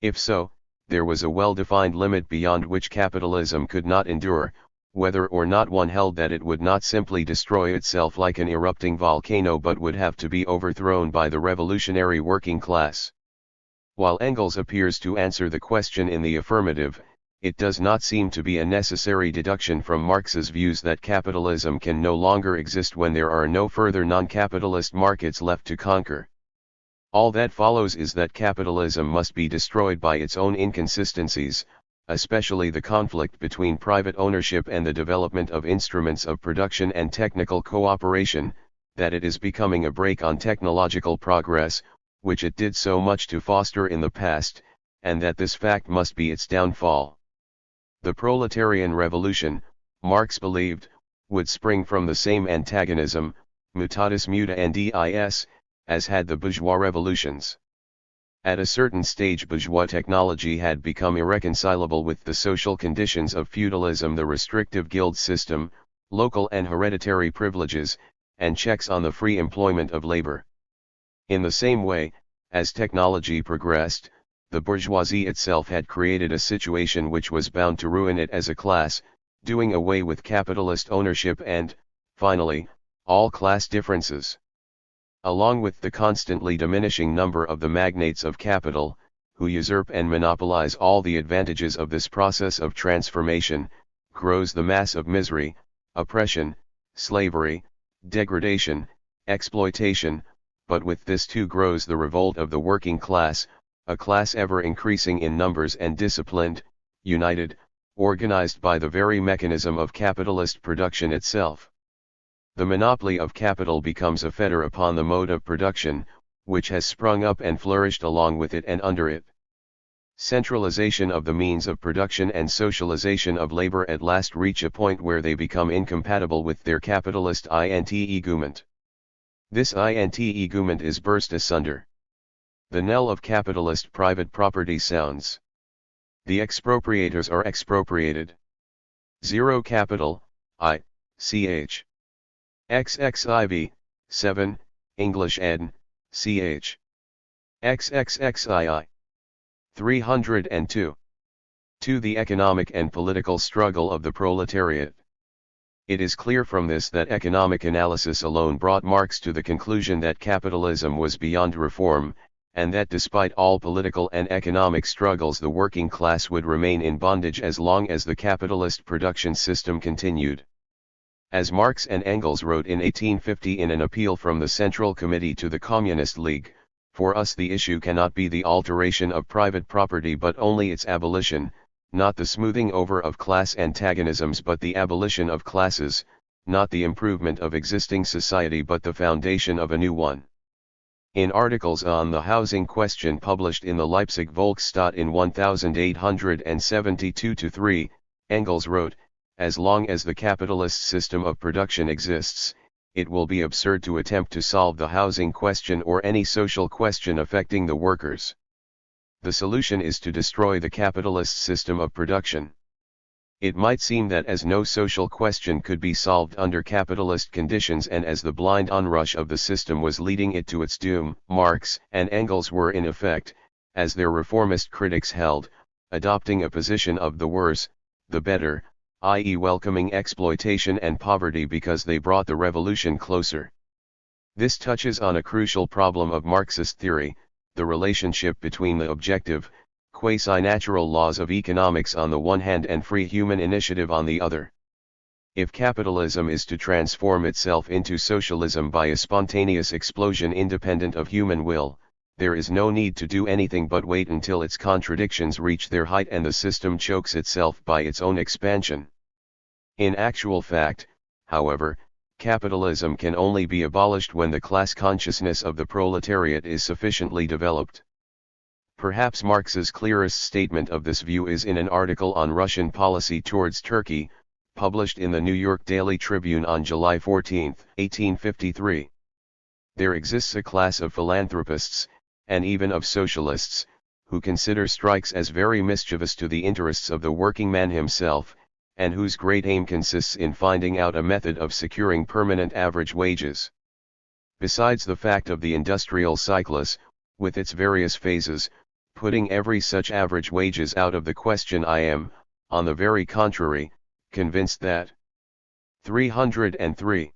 If so, there was a well-defined limit beyond which capitalism could not endure, whether or not one held that it would not simply destroy itself like an erupting volcano but would have to be overthrown by the revolutionary working class. While Engels appears to answer the question in the affirmative, it does not seem to be a necessary deduction from Marx's views that capitalism can no longer exist when there are no further non-capitalist markets left to conquer. All that follows is that capitalism must be destroyed by its own inconsistencies, especially the conflict between private ownership and the development of instruments of production and technical cooperation, that it is becoming a brake on technological progress, which it did so much to foster in the past, and that this fact must be its downfall. The proletarian revolution, Marx believed, would spring from the same antagonism, mutatis mutandis, as had the bourgeois revolutions. At a certain stage bourgeois technology had become irreconcilable with the social conditions of feudalism, the restrictive guild system, local and hereditary privileges, and checks on the free employment of labor. In the same way, as technology progressed, the bourgeoisie itself had created a situation which was bound to ruin it as a class, doing away with capitalist ownership and, finally, all class differences. Along with the constantly diminishing number of the magnates of capital, who usurp and monopolize all the advantages of this process of transformation, grows the mass of misery, oppression, slavery, degradation, exploitation, but with this too grows the revolt of the working class, a class ever increasing in numbers and disciplined, united, organized by the very mechanism of capitalist production itself. The monopoly of capital becomes a fetter upon the mode of production, which has sprung up and flourished along with it and under it. Centralization of the means of production and socialization of labor at last reach a point where they become incompatible with their capitalist int-egument. This int-egument is burst asunder. The knell of capitalist private property sounds. The expropriators are expropriated. Zero capital, I, ch. XXIV, 7, English ed., ch. XXXII. 302. 2. The economic and political struggle of the proletariat. It is clear from this that economic analysis alone brought Marx to the conclusion that capitalism was beyond reform, and that despite all political and economic struggles the working class would remain in bondage as long as the capitalist production system continued. As Marx and Engels wrote in 1850 in an appeal from the Central Committee to the Communist League, for us the issue cannot be the alteration of private property but only its abolition, not the smoothing over of class antagonisms but the abolition of classes, not the improvement of existing society but the foundation of a new one. In articles on the housing question published in the Leipzig Volksstadt in 1872-3, Engels wrote, "As long as the capitalist system of production exists, it will be absurd to attempt to solve the housing question or any social question affecting the workers. The solution is to destroy the capitalist system of production." It might seem that as no social question could be solved under capitalist conditions and as the blind onrush of the system was leading it to its doom, Marx and Engels were in effect, as their reformist critics held, adopting a position of the worse, the better, i.e. welcoming exploitation and poverty because they brought the revolution closer. This touches on a crucial problem of Marxist theory, the relationship between the objective, quasi-natural laws of economics on the one hand and free human initiative on the other. If capitalism is to transform itself into socialism by a spontaneous explosion independent of human will, there is no need to do anything but wait until its contradictions reach their height and the system chokes itself by its own expansion. In actual fact, however, capitalism can only be abolished when the class consciousness of the proletariat is sufficiently developed. Perhaps Marx's clearest statement of this view is in an article on Russian policy towards Turkey, published in the New York Daily Tribune on July 14, 1853. There exists a class of philanthropists, and even of socialists, who consider strikes as very mischievous to the interests of the working man himself, and whose great aim consists in finding out a method of securing permanent average wages. Besides the fact of the industrial cyclus, with its various phases, putting every such average wages out of the question, I am, on the very contrary, convinced that 303.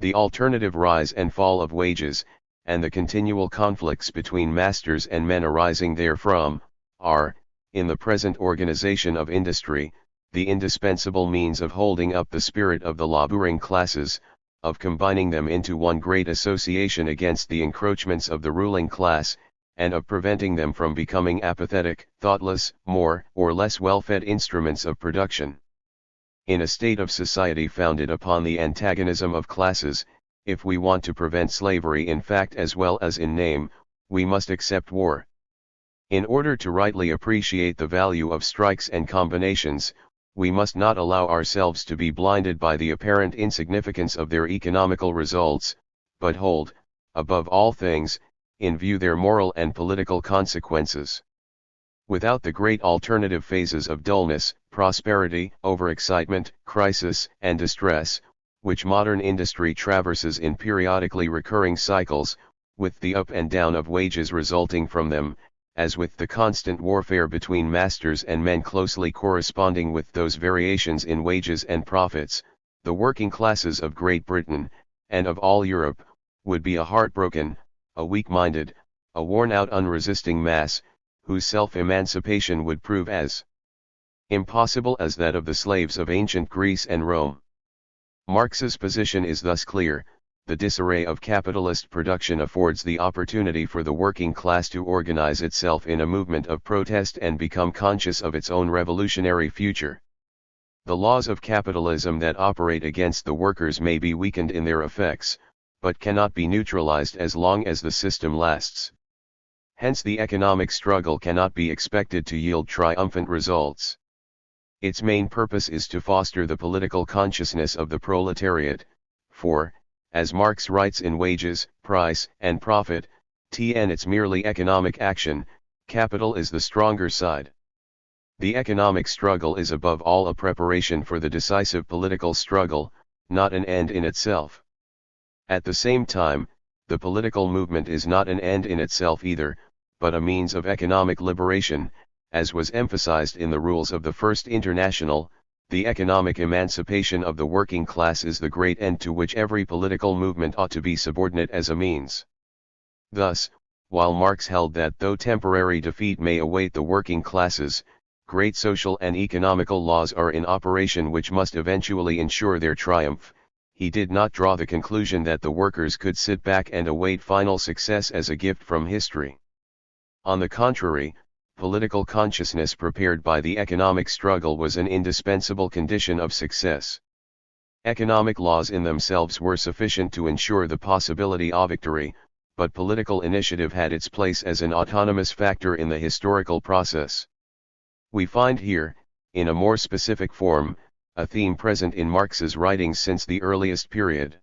The alternative rise and fall of wages, and the continual conflicts between masters and men arising therefrom, are, in the present organization of industry, the indispensable means of holding up the spirit of the laboring classes, of combining them into one great association against the encroachments of the ruling class, and of preventing them from becoming apathetic, thoughtless, more or less well-fed instruments of production. In a state of society founded upon the antagonism of classes, if we want to prevent slavery in fact as well as in name, we must accept war. In order to rightly appreciate the value of strikes and combinations, we must not allow ourselves to be blinded by the apparent insignificance of their economical results, but hold, above all things, in view their moral and political consequences. Without the great alternative phases of dullness, prosperity, overexcitement, crisis, and distress, which modern industry traverses in periodically recurring cycles, with the up and down of wages resulting from them, as with the constant warfare between masters and men closely corresponding with those variations in wages and profits, the working classes of Great Britain, and of all Europe, would be a heartbroken, a weak-minded, a worn-out unresisting mass, whose self-emancipation would prove as impossible as that of the slaves of ancient Greece and Rome. Marx's position is thus clear: the disarray of capitalist production affords the opportunity for the working class to organize itself in a movement of protest and become conscious of its own revolutionary future. The laws of capitalism that operate against the workers may be weakened in their effects, but cannot be neutralized as long as the system lasts. Hence the economic struggle cannot be expected to yield triumphant results. Its main purpose is to foster the political consciousness of the proletariat, for, as Marx writes in Wages, Price, and Profit, in its merely economic action, capital is the stronger side. The economic struggle is above all a preparation for the decisive political struggle, not an end in itself. At the same time, the political movement is not an end in itself either, but a means of economic liberation, as was emphasized in the rules of the First International. The economic emancipation of the working class is the great end to which every political movement ought to be subordinate as a means. Thus, while Marx held that though temporary defeat may await the working classes, great social and economical laws are in operation which must eventually ensure their triumph, he did not draw the conclusion that the workers could sit back and await final success as a gift from history. On the contrary, political consciousness prepared by the economic struggle was an indispensable condition of success. Economic laws in themselves were sufficient to ensure the possibility of victory, but political initiative had its place as an autonomous factor in the historical process. We find here, in a more specific form, a theme present in Marx's writings since the earliest period.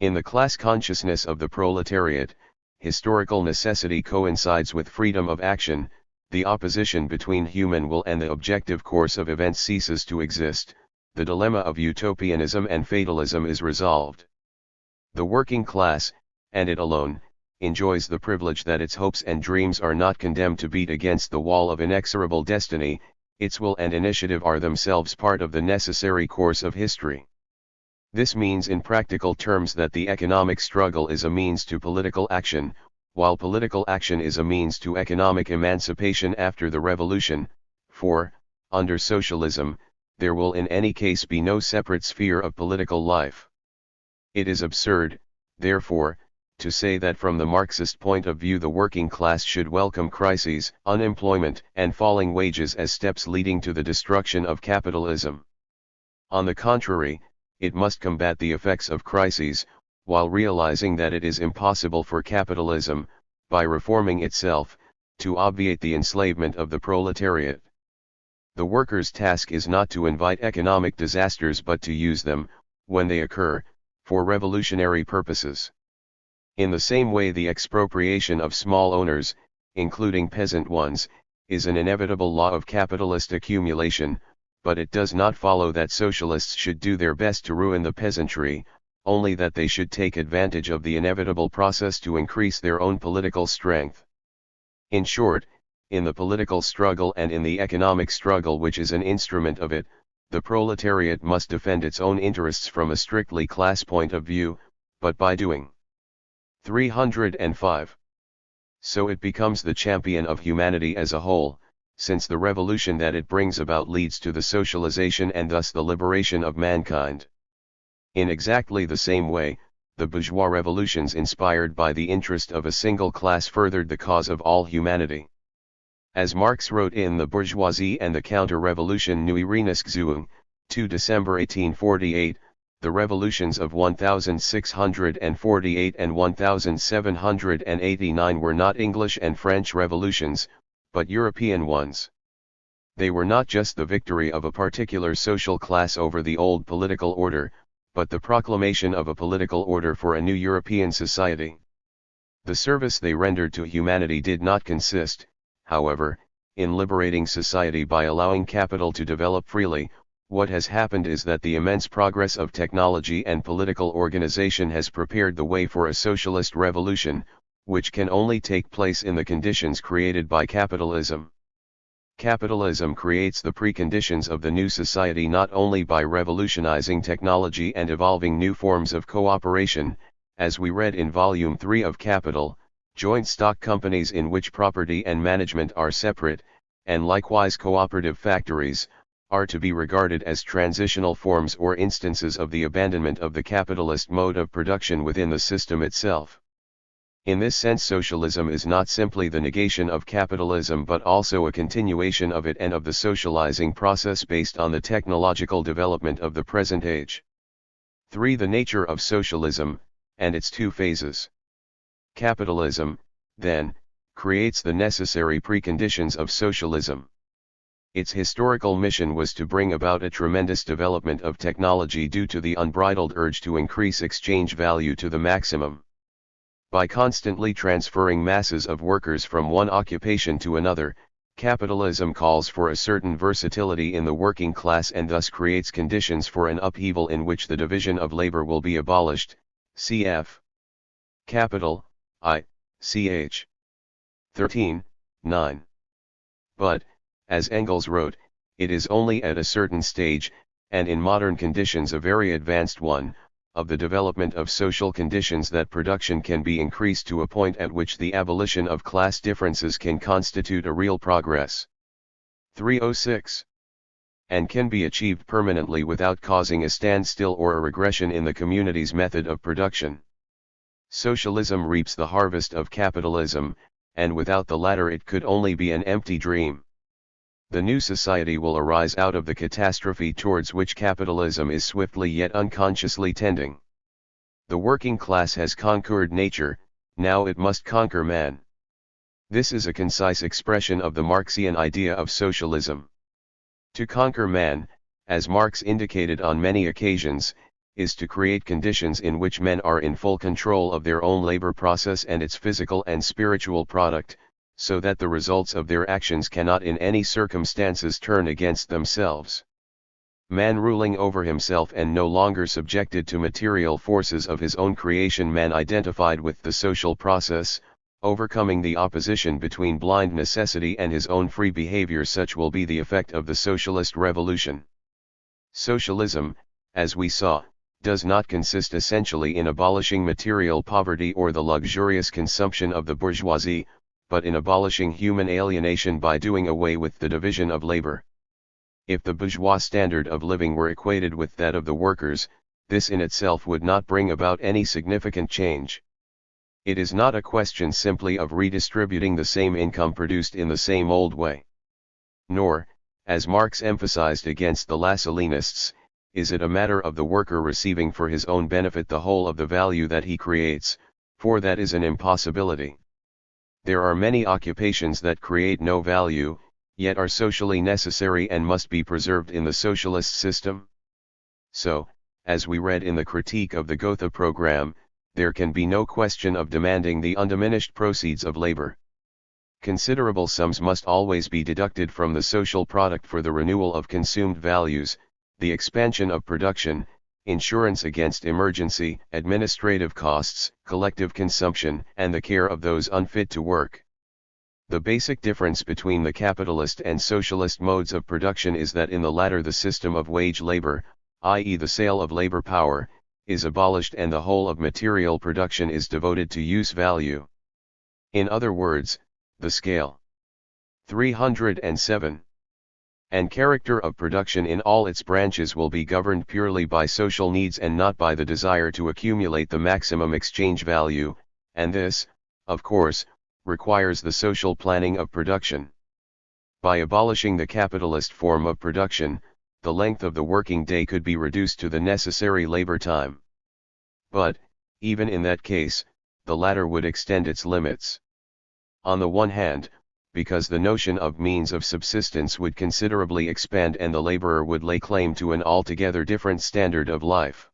In the class consciousness of the proletariat, historical necessity coincides with freedom of action. The opposition between human will and the objective course of events ceases to exist, the dilemma of utopianism and fatalism is resolved. The working class, and it alone, enjoys the privilege that its hopes and dreams are not condemned to beat against the wall of inexorable destiny, Its will and initiative are themselves part of the necessary course of history. This means in practical terms that the economic struggle is a means to political action, while political action is a means to economic emancipation after the revolution, for, under socialism, there will in any case be no separate sphere of political life. It is absurd, therefore, to say that from the Marxist point of view the working class should welcome crises, unemployment, and falling wages as steps leading to the destruction of capitalism. On the contrary, it must combat the effects of crises, while realizing that it is impossible for capitalism, by reforming itself, to obviate the enslavement of the proletariat. The worker's task is not to invite economic disasters but to use them, when they occur, for revolutionary purposes. In the same way the expropriation of small owners, including peasant ones, is an inevitable law of capitalist accumulation, but it does not follow that socialists should do their best to ruin the peasantry, only that they should take advantage of the inevitable process to increase their own political strength. In short, in the political struggle and in the economic struggle which is an instrument of it, the proletariat must defend its own interests from a strictly class point of view, but by doing 305. So it becomes the champion of humanity as a whole, since the revolution that it brings about leads to the socialization and thus the liberation of mankind. In exactly the same way, the bourgeois revolutions inspired by the interest of a single class furthered the cause of all humanity. As Marx wrote in The Bourgeoisie and the Counter-Revolution Neue Renunzigung, 2 December 1848, the revolutions of 1648 and 1789 were not English and French revolutions, but European ones. They were not just the victory of a particular social class over the old political order, but the proclamation of a political order for a new European society. The service they rendered to humanity did not consist, however, in liberating society by allowing capital to develop freely. What has happened is that the immense progress of technology and political organization has prepared the way for a socialist revolution, which can only take place in the conditions created by capitalism. Capitalism creates the preconditions of the new society not only by revolutionizing technology and evolving new forms of cooperation, as we read in Volume 3 of Capital, joint stock companies in which property and management are separate, and likewise cooperative factories, are to be regarded as transitional forms or instances of the abandonment of the capitalist mode of production within the system itself. In this sense socialism is not simply the negation of capitalism but also a continuation of it and of the socializing process based on the technological development of the present age. 3. The nature of socialism, and its two phases. Capitalism, then, creates the necessary preconditions of socialism. Its historical mission was to bring about a tremendous development of technology due to the unbridled urge to increase exchange value to the maximum. By constantly transferring masses of workers from one occupation to another, capitalism calls for a certain versatility in the working class and thus creates conditions for an upheaval in which the division of labor will be abolished, cf. Capital, I, ch. 13, 9. But, as Engels wrote, it is only at a certain stage, and in modern conditions a very advanced one, of the development of social conditions that production can be increased to a point at which the abolition of class differences can constitute a real progress. 306. And can be achieved permanently without causing a standstill or a regression in the community's method of production. Socialism reaps the harvest of capitalism, and without the latter it could only be an empty dream. The new society will arise out of the catastrophe towards which capitalism is swiftly yet unconsciously tending. The working class has conquered nature, now it must conquer man. This is a concise expression of the Marxian idea of socialism. To conquer man, as Marx indicated on many occasions, is to create conditions in which men are in full control of their own labor process and its physical and spiritual product, so that the results of their actions cannot in any circumstances turn against themselves. Man ruling over himself and no longer subjected to material forces of his own creation, man identified with the social process, Overcoming the opposition between blind necessity and his own free behavior, such will be the effect of the socialist revolution. Socialism, as we saw, does not consist essentially in abolishing material poverty or the luxurious consumption of the bourgeoisie, but in abolishing human alienation by doing away with the division of labor. If the bourgeois standard of living were equated with that of the workers, this in itself would not bring about any significant change. It is not a question simply of redistributing the same income produced in the same old way. Nor, as Marx emphasized against the Lassalleanists, is it a matter of the worker receiving for his own benefit the whole of the value that he creates, for that is an impossibility. There are many occupations that create no value, yet are socially necessary and must be preserved in the socialist system. So, as we read in the critique of the Gotha program, there can be no question of demanding the undiminished proceeds of labor. Considerable sums must always be deducted from the social product for the renewal of consumed values, the expansion of production, insurance against emergency, administrative costs, collective consumption, and the care of those unfit to work. The basic difference between the capitalist and socialist modes of production is that in the latter the system of wage labor, i.e. the sale of labor power, is abolished and the whole of material production is devoted to use value. In other words, the scale 307 and character of production in all its branches will be governed purely by social needs and not by the desire to accumulate the maximum exchange value, and this, of course, requires the social planning of production. By abolishing the capitalist form of production, the length of the working day could be reduced to the necessary labor time. But, even in that case, the latter would extend its limits. On the one hand, because the notion of means of subsistence would considerably expand and the laborer would lay claim to an altogether different standard of life.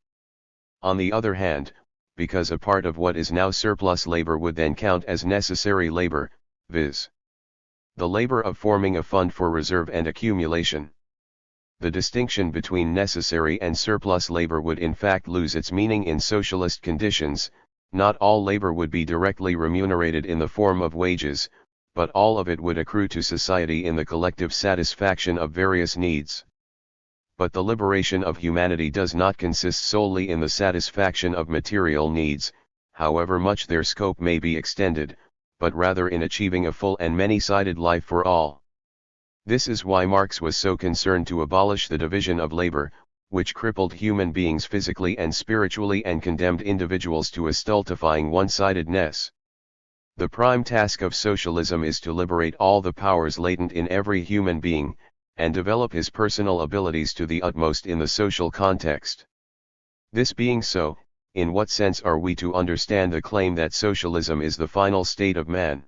On the other hand, because a part of what is now surplus labor would then count as necessary labor, viz. the labor of forming a fund for reserve and accumulation. The distinction between necessary and surplus labor would in fact lose its meaning in socialist conditions. Not all labor would be directly remunerated in the form of wages, but all of it would accrue to society in the collective satisfaction of various needs. But the liberation of humanity does not consist solely in the satisfaction of material needs, however much their scope may be extended, but rather in achieving a full and many-sided life for all. This is why Marx was so concerned to abolish the division of labor, which crippled human beings physically and spiritually and condemned individuals to a stultifying one-sidedness. The prime task of socialism is to liberate all the powers latent in every human being, and develop his personal abilities to the utmost in the social context. This being so, in what sense are we to understand the claim that socialism is the final state of man?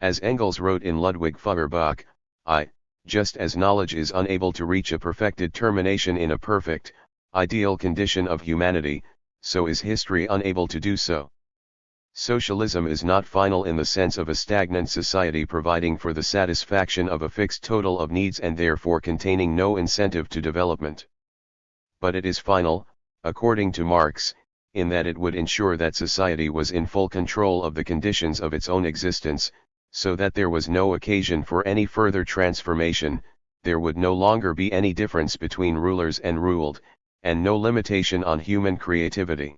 As Engels wrote in Ludwig Feuerbach, just as knowledge is unable to reach a perfected termination in a perfect, ideal condition of humanity, so is history unable to do so. Socialism is not final in the sense of a stagnant society providing for the satisfaction of a fixed total of needs and therefore containing no incentive to development. But it is final, according to Marx, in that it would ensure that society was in full control of the conditions of its own existence, so that there was no occasion for any further transformation, there would no longer be any difference between rulers and ruled, and no limitation on human creativity.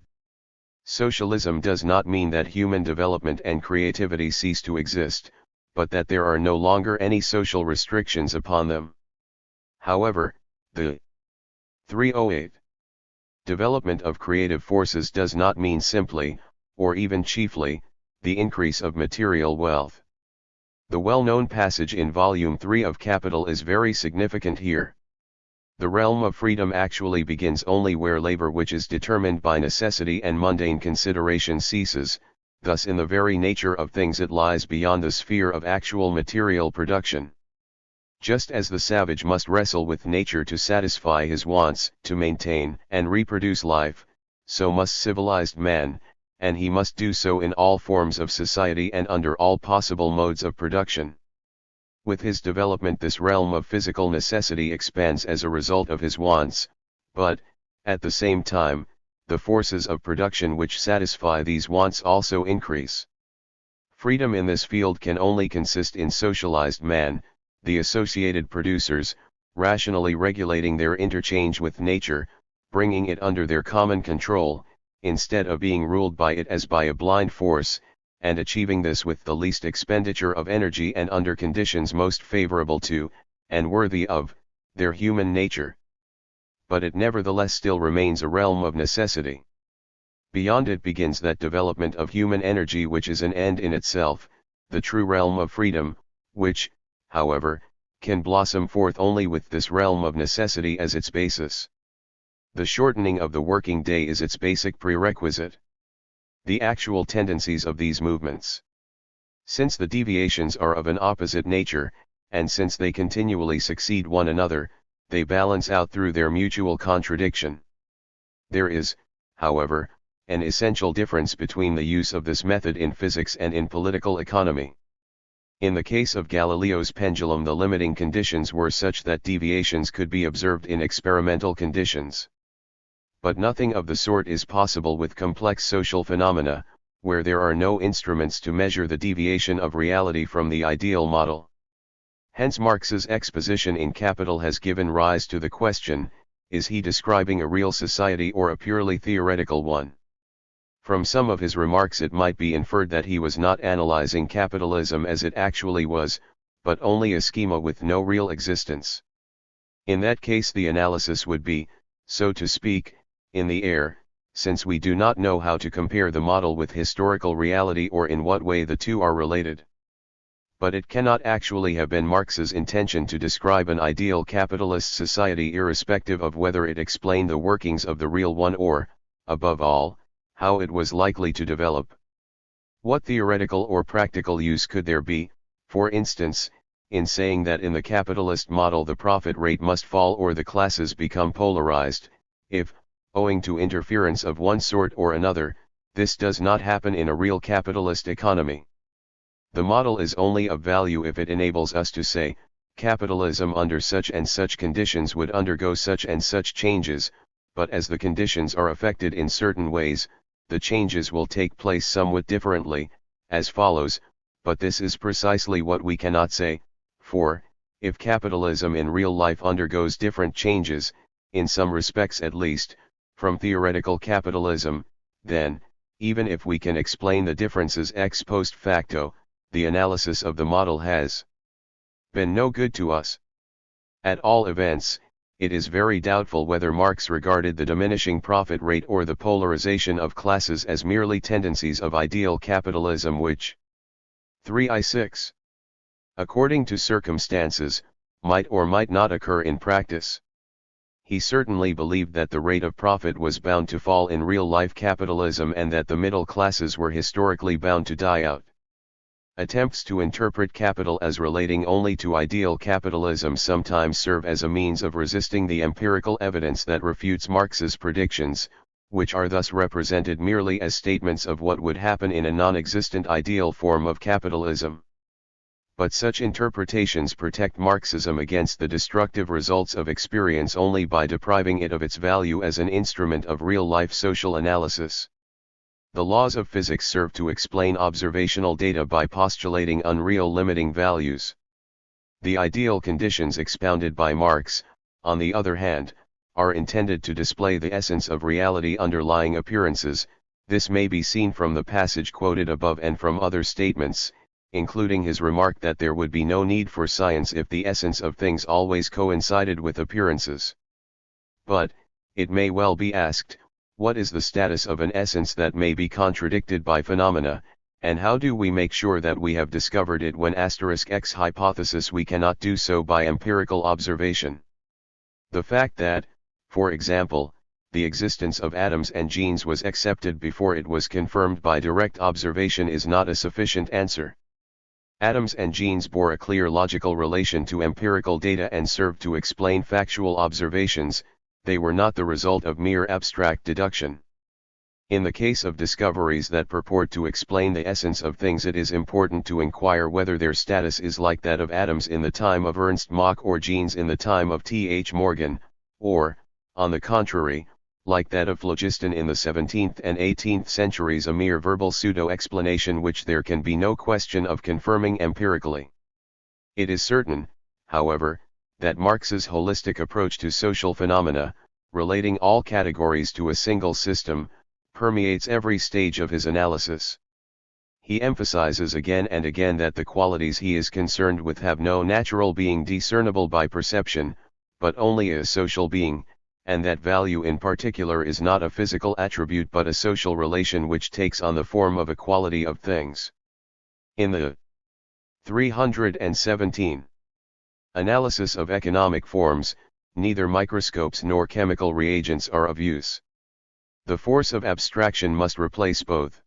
Socialism does not mean that human development and creativity cease to exist, but that there are no longer any social restrictions upon them. However, the 308 development of creative forces does not mean simply, or even chiefly, the increase of material wealth. The well-known passage in Volume 3 of Capital is very significant here. The realm of freedom actually begins only where labor which is determined by necessity and mundane consideration ceases, thus in the very nature of things it lies beyond the sphere of actual material production. Just as the savage must wrestle with nature to satisfy his wants, to maintain and reproduce life, so must civilized man, and he must do so in all forms of society and under all possible modes of production. With his development this realm of physical necessity expands as a result of his wants, but, at the same time, the forces of production which satisfy these wants also increase. Freedom in this field can only consist in socialized man, the associated producers, rationally regulating their interchange with nature, bringing it under their common control, instead of being ruled by it as by a blind force, and achieving this with the least expenditure of energy and under conditions most favorable to, and worthy of, their human nature. But it nevertheless still remains a realm of necessity. Beyond it begins that development of human energy which is an end in itself, the true realm of freedom, which, however, can blossom forth only with this realm of necessity as its basis. The shortening of the working day is its basic prerequisite. The actual tendencies of these movements. Since the deviations are of an opposite nature, and since they continually succeed one another, they balance out through their mutual contradiction. There is, however, an essential difference between the use of this method in physics and in political economy. In the case of Galileo's pendulum, the limiting conditions were such that deviations could be observed in experimental conditions. But nothing of the sort is possible with complex social phenomena, where there are no instruments to measure the deviation of reality from the ideal model. Hence Marx's exposition in Capital has given rise to the question, is he describing a real society or a purely theoretical one? From some of his remarks it might be inferred that he was not analyzing capitalism as it actually was, but only a schema with no real existence. In that case the analysis would be, so to speak, in the air, since we do not know how to compare the model with historical reality or in what way the two are related. But it cannot actually have been Marx's intention to describe an ideal capitalist society irrespective of whether it explained the workings of the real one or, above all, how it was likely to develop. What theoretical or practical use could there be, for instance, in saying that in the capitalist model the profit rate must fall or the classes become polarized, if, owing to interference of one sort or another, this does not happen in a real capitalist economy? The model is only of value if it enables us to say, capitalism under such and such conditions would undergo such and such changes, but as the conditions are affected in certain ways, the changes will take place somewhat differently, as follows, but this is precisely what we cannot say, for, if capitalism in real life undergoes different changes, in some respects at least, from theoretical capitalism, then, even if we can explain the differences ex post facto, the analysis of the model has been no good to us. At all events, it is very doubtful whether Marx regarded the diminishing profit rate or the polarization of classes as merely tendencies of ideal capitalism which 3i6, according to circumstances, might or might not occur in practice. He certainly believed that the rate of profit was bound to fall in real-life capitalism and that the middle classes were historically bound to die out. Attempts to interpret capital as relating only to ideal capitalism sometimes serve as a means of resisting the empirical evidence that refutes Marx's predictions, which are thus represented merely as statements of what would happen in a non-existent ideal form of capitalism. But such interpretations protect Marxism against the destructive results of experience only by depriving it of its value as an instrument of real-life social analysis. The laws of physics serve to explain observational data by postulating unreal limiting values. The ideal conditions expounded by Marx, on the other hand, are intended to display the essence of reality underlying appearances. This may be seen from the passage quoted above and from other statements, including his remark that there would be no need for science if the essence of things always coincided with appearances. But, it may well be asked, what is the status of an essence that may be contradicted by phenomena, and how do we make sure that we have discovered it when *x hypothesis we cannot do so by empirical observation? The fact that, for example, the existence of atoms and genes was accepted before it was confirmed by direct observation is not a sufficient answer. Atoms and genes bore a clear logical relation to empirical data and served to explain factual observations. They were not the result of mere abstract deduction. In the case of discoveries that purport to explain the essence of things, it is important to inquire whether their status is like that of atoms in the time of Ernst Mach or genes in the time of Th. Morgan, or, on the contrary, like that of phlogiston in the 17th and 18th centuries, a mere verbal pseudo-explanation which there can be no question of confirming empirically. It is certain, however, that Marx's holistic approach to social phenomena, relating all categories to a single system, permeates every stage of his analysis. He emphasizes again and again that the qualities he is concerned with have no natural being discernible by perception, but only a social being, and that value in particular is not a physical attribute but a social relation which takes on the form of a quality of things. In the 317 Analysis of economic forms, neither microscopes nor chemical reagents are of use. The force of abstraction must replace both.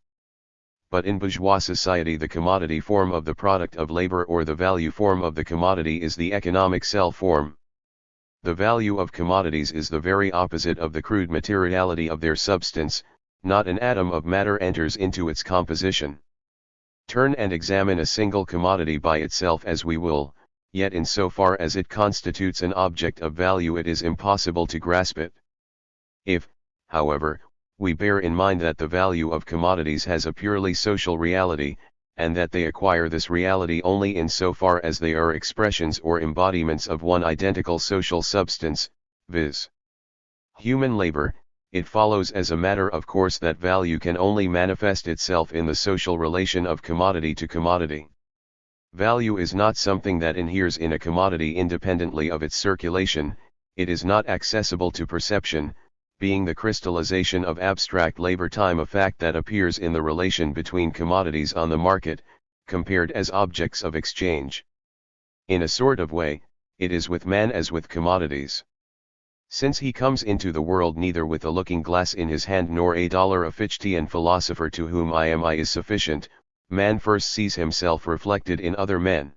But in bourgeois society the commodity form of the product of labor or the value form of the commodity is the economic cell form. The value of commodities is the very opposite of the crude materiality of their substance, not an atom of matter enters into its composition. Turn and examine a single commodity by itself as we will, yet in so far as it constitutes an object of value it is impossible to grasp it. If, however, we bear in mind that the value of commodities has a purely social reality, and that they acquire this reality only in so far as they are expressions or embodiments of one identical social substance, viz. human labor, it follows as a matter of course that value can only manifest itself in the social relation of commodity to commodity. Value is not something that inheres in a commodity independently of its circulation, it is not accessible to perception, being the crystallization of abstract labor time, a fact that appears in the relation between commodities on the market, compared as objects of exchange. In a sort of way, it is with man as with commodities. Since he comes into the world neither with a looking glass in his hand nor a dollar, a Fichtian philosopher to whom I is sufficient, man first sees himself reflected in other men.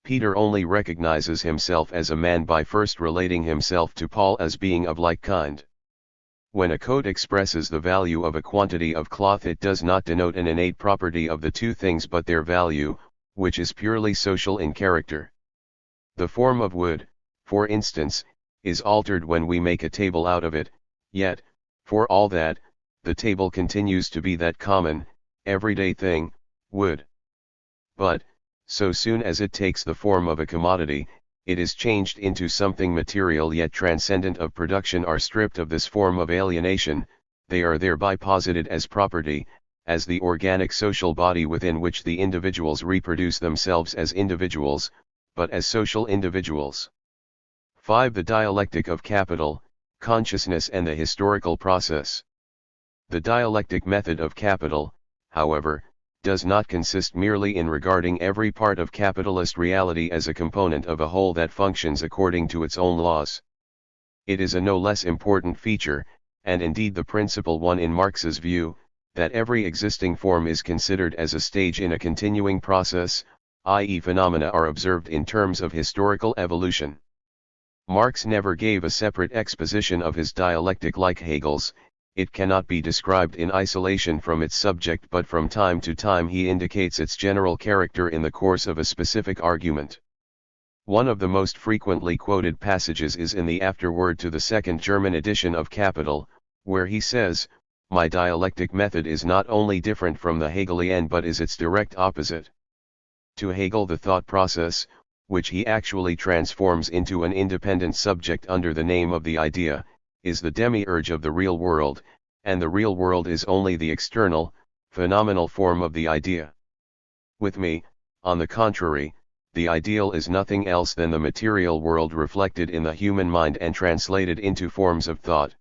Peter only recognizes himself as a man by first relating himself to Paul as being of like kind. When a coat expresses the value of a quantity of cloth, it does not denote an innate property of the two things but their value, which is purely social in character. The form of wood, for instance, is altered when we make a table out of it, yet, for all that, the table continues to be that common, everyday thing, wood. But, so soon as it takes the form of a commodity, it is changed into something material yet transcendent of production, are stripped of this form of alienation, they are thereby posited as property, as the organic social body within which the individuals reproduce themselves as individuals, but as social individuals. 5. The dialectic of capital, consciousness and the historical process. The dialectic method of capital, however, does not consist merely in regarding every part of capitalist reality as a component of a whole that functions according to its own laws. It is a no less important feature, and indeed the principal one in Marx's view, that every existing form is considered as a stage in a continuing process, i.e. phenomena are observed in terms of historical evolution. Marx never gave a separate exposition of his dialectic like Hegel's. It cannot be described in isolation from its subject, but from time to time he indicates its general character in the course of a specific argument. One of the most frequently quoted passages is in the afterword to the second German edition of Capital, where he says, "My dialectic method is not only different from the Hegelian but is its direct opposite." To Hegel the thought process, which he actually transforms into an independent subject under the name of the idea, is the demiurge of the real world, and the real world is only the external, phenomenal form of the idea. With me, on the contrary, the ideal is nothing else than the material world reflected in the human mind and translated into forms of thought.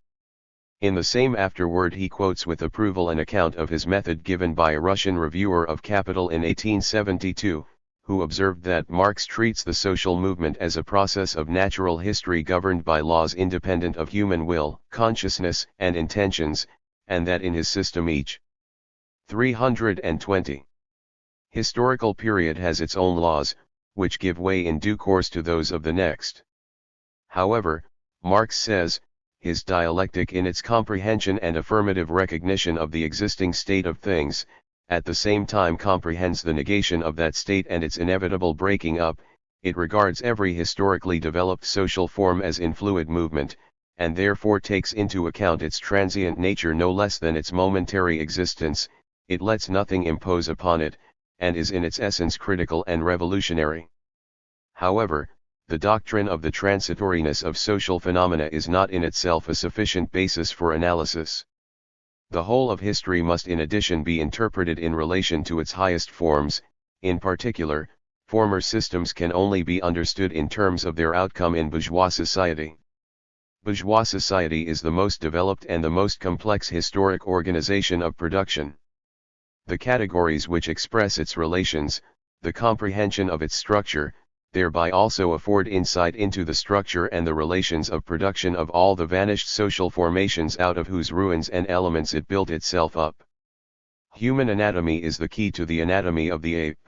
In the same afterword he quotes with approval an account of his method given by a Russian reviewer of Capital in 1872, who observed that Marx treats the social movement as a process of natural history governed by laws independent of human will, consciousness, and intentions, and that in his system each 320 historical period has its own laws, which give way in due course to those of the next. However, Marx says, his dialectic in its comprehension and affirmative recognition of the existing state of things, at the same time comprehends the negation of that state and its inevitable breaking up. It regards every historically developed social form as in fluid movement, and therefore takes into account its transient nature no less than its momentary existence. It lets nothing impose upon it, and is in its essence critical and revolutionary. However, the doctrine of the transitoriness of social phenomena is not in itself a sufficient basis for analysis. The whole of history must in addition be interpreted in relation to its highest forms. In particular, former systems can only be understood in terms of their outcome in bourgeois society. Bourgeois society is the most developed and the most complex historic organization of production. The categories which express its relations, the comprehension of its structure, thereby also afford insight into the structure and the relations of production of all the vanished social formations out of whose ruins and elements it built itself up. Human anatomy is the key to the anatomy of the ape.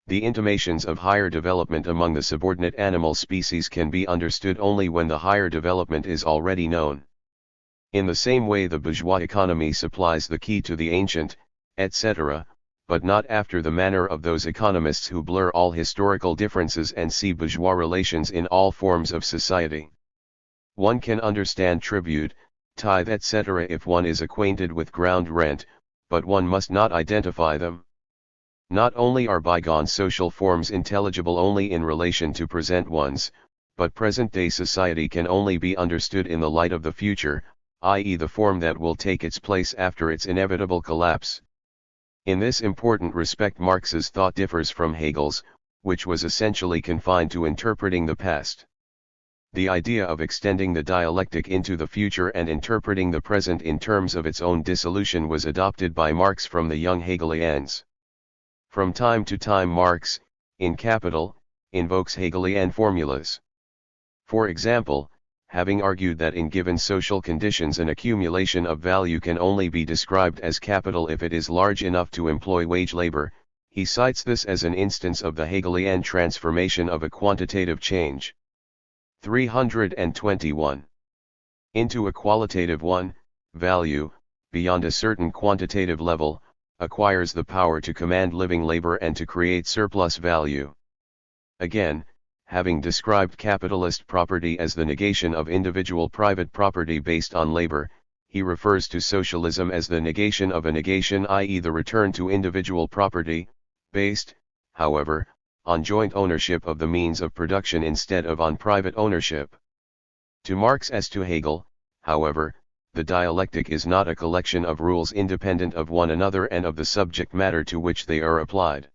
The intimations of higher development among the subordinate animal species can be understood only when the higher development is already known. In the same way the bourgeois economy supplies the key to the ancient, etc., but not after the manner of those economists who blur all historical differences and see bourgeois relations in all forms of society. One can understand tribute, tithe, etc. if one is acquainted with ground rent, but one must not identify them. Not only are bygone social forms intelligible only in relation to present ones, but present-day society can only be understood in the light of the future, i.e. the form that will take its place after its inevitable collapse. In this important respect Marx's thought differs from Hegel's, which was essentially confined to interpreting the past. The idea of extending the dialectic into the future and interpreting the present in terms of its own dissolution was adopted by Marx from the young Hegelians. From time to time Marx, in Capital, invokes Hegelian formulas. For example, having argued that in given social conditions an accumulation of value can only be described as capital if it is large enough to employ wage labor, he cites this as an instance of the Hegelian transformation of a quantitative change. 321. Into a qualitative one, value, beyond a certain quantitative level, acquires the power to command living labor and to create surplus value. Again, having described capitalist property as the negation of individual private property based on labor, he refers to socialism as the negation of a negation, i.e. the return to individual property, based, however, on joint ownership of the means of production instead of on private ownership. To Marx as to Hegel, however, the dialectic is not a collection of rules independent of one another and of the subject matter to which they are applied.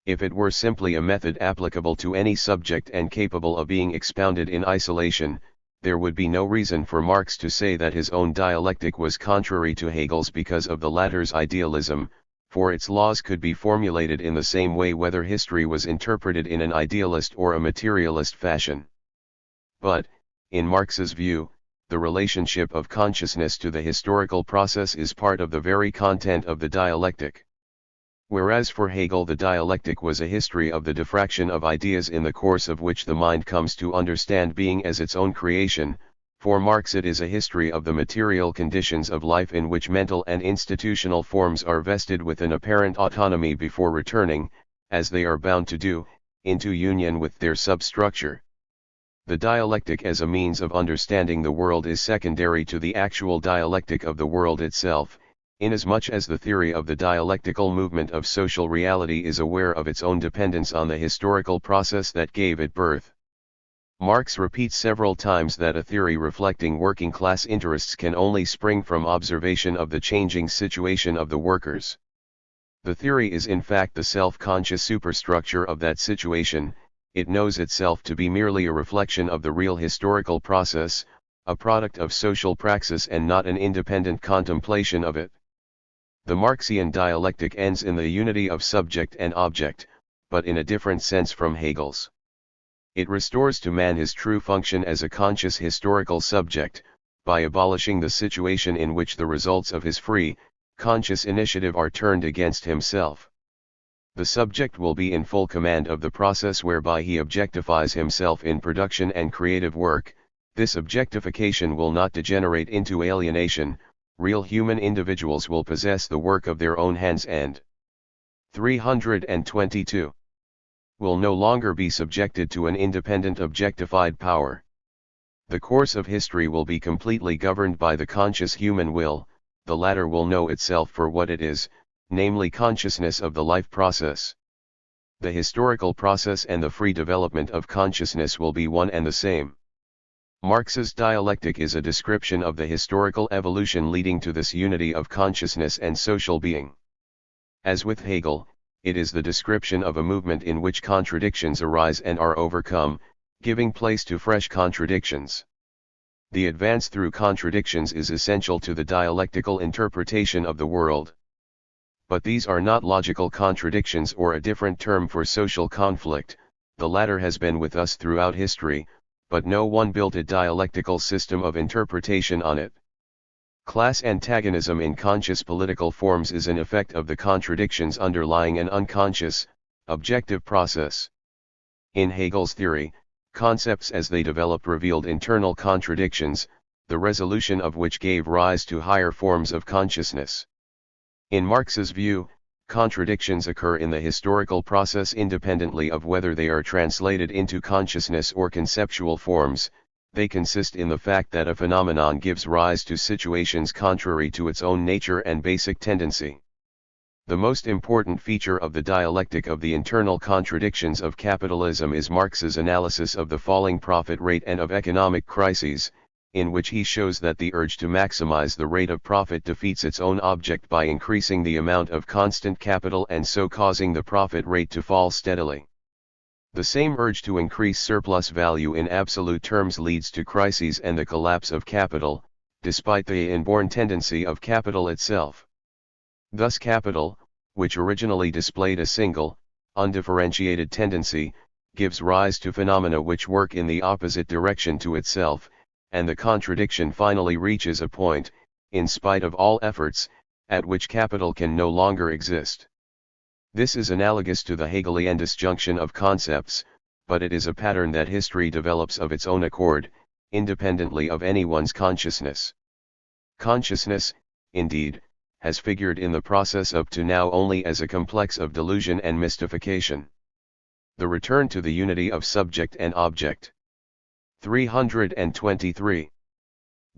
If it were simply a method applicable to any subject and capable of being expounded in isolation, there would be no reason for Marx to say that his own dialectic was contrary to Hegel's because of the latter's idealism, for its laws could be formulated in the same way whether history was interpreted in an idealist or a materialist fashion. But, in Marx's view, the relationship of consciousness to the historical process is part of the very content of the dialectic. Whereas for Hegel the dialectic was a history of the diffraction of ideas in the course of which the mind comes to understand being as its own creation, for Marx it is a history of the material conditions of life in which mental and institutional forms are vested with an apparent autonomy before returning, as they are bound to do, into union with their substructure. The dialectic as a means of understanding the world is secondary to the actual dialectic of the world itself, inasmuch as the theory of the dialectical movement of social reality is aware of its own dependence on the historical process that gave it birth. Marx repeats several times that a theory reflecting working-class interests can only spring from observation of the changing situation of the workers. The theory is in fact the self-conscious superstructure of that situation. It knows itself to be merely a reflection of the real historical process, a product of social praxis and not an independent contemplation of it. The Marxian dialectic ends in the unity of subject and object, but in a different sense from Hegel's. It restores to man his true function as a conscious historical subject, by abolishing the situation in which the results of his free, conscious initiative are turned against himself. The subject will be in full command of the process whereby he objectifies himself in production and creative work. This objectification will not degenerate into alienation. Real human individuals will possess the work of their own hands and 322. Will no longer be subjected to an independent objectified power. The course of history will be completely governed by the conscious human will, the latter will know itself for what it is, namely consciousness of the life process. The historical process and the free development of consciousness will be one and the same. Marx's dialectic is a description of the historical evolution leading to this unity of consciousness and social being. As with Hegel, it is the description of a movement in which contradictions arise and are overcome, giving place to fresh contradictions. The advance through contradictions is essential to the dialectical interpretation of the world. But these are not logical contradictions or a different term for social conflict, the latter has been with us throughout history, but no one built a dialectical system of interpretation on it. Class antagonism in conscious political forms is an effect of the contradictions underlying an unconscious, objective process. In Hegel's theory, concepts as they developed revealed internal contradictions, the resolution of which gave rise to higher forms of consciousness. In Marx's view, contradictions occur in the historical process independently of whether they are translated into consciousness or conceptual forms. They consist in the fact that a phenomenon gives rise to situations contrary to its own nature and basic tendency. The most important feature of the dialectic of the internal contradictions of capitalism is Marx's analysis of the falling profit rate and of economic crises, in which he shows that the urge to maximize the rate of profit defeats its own object by increasing the amount of constant capital and so causing the profit rate to fall steadily. The same urge to increase surplus value in absolute terms leads to crises and the collapse of capital, despite the inborn tendency of capital itself. Thus capital, which originally displayed a single, undifferentiated tendency, gives rise to phenomena which work in the opposite direction to itself, and the contradiction finally reaches a point, in spite of all efforts, at which capital can no longer exist. This is analogous to the Hegelian disjunction of concepts, but it is a pattern that history develops of its own accord, independently of anyone's consciousness. Consciousness, indeed, has figured in the process up to now only as a complex of delusion and mystification. The return to the unity of subject and object. 323.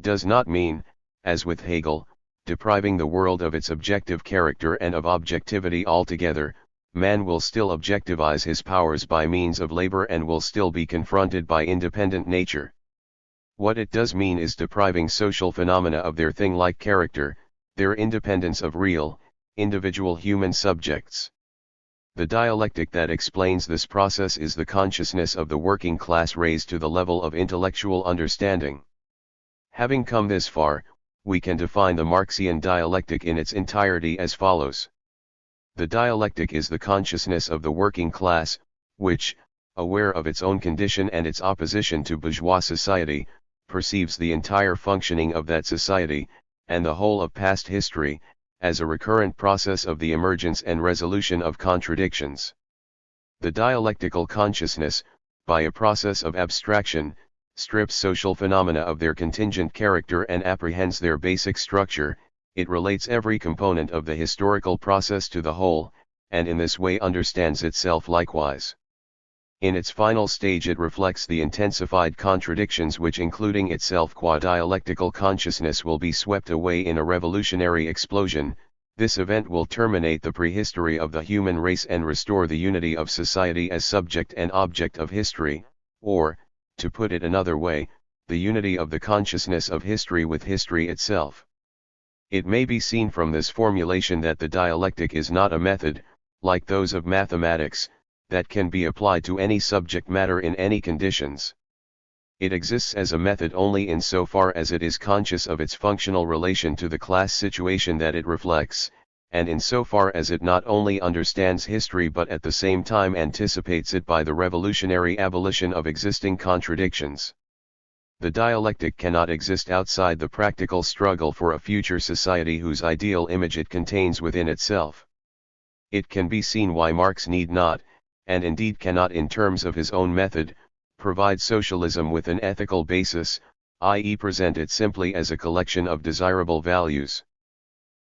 Does not mean, as with Hegel, depriving the world of its objective character and of objectivity altogether. Man will still objectivize his powers by means of labor and will still be confronted by independent nature. What it does mean is depriving social phenomena of their thing-like character, their independence of real, individual human subjects. The dialectic that explains this process is the consciousness of the working class raised to the level of intellectual understanding. Having come this far, we can define the Marxian dialectic in its entirety as follows. The dialectic is the consciousness of the working class, which, aware of its own condition and its opposition to bourgeois society, perceives the entire functioning of that society, and the whole of past history, as a recurrent process of the emergence and resolution of contradictions. The dialectical consciousness, by a process of abstraction, strips social phenomena of their contingent character and apprehends their basic structure. It relates every component of the historical process to the whole, and in this way understands itself likewise. In its final stage it reflects the intensified contradictions which, including itself qua dialectical consciousness, will be swept away in a revolutionary explosion. This event will terminate the prehistory of the human race and restore the unity of society as subject and object of history, or, to put it another way, the unity of the consciousness of history with history itself. It may be seen from this formulation that the dialectic is not a method, like those of mathematics, that can be applied to any subject matter in any conditions. It exists as a method only in so far as it is conscious of its functional relation to the class situation that it reflects, and in so far as it not only understands history but at the same time anticipates it by the revolutionary abolition of existing contradictions. The dialectic cannot exist outside the practical struggle for a future society whose ideal image it contains within itself. It can be seen why Marx need not, and indeed cannot in terms of his own method, provide socialism with an ethical basis, i.e. present it simply as a collection of desirable values.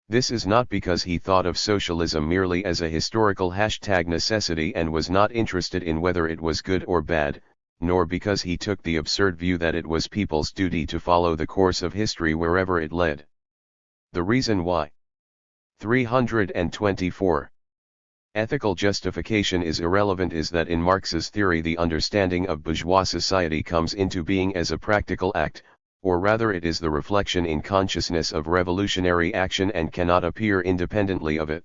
This is not because he thought of socialism merely as a historical #necessity and was not interested in whether it was good or bad, nor because he took the absurd view that it was people's duty to follow the course of history wherever it led. The reason why. 324. Ethical justification is irrelevant is that in Marx's theory the understanding of bourgeois society comes into being as a practical act, or rather it is the reflection in consciousness of revolutionary action and cannot appear independently of it.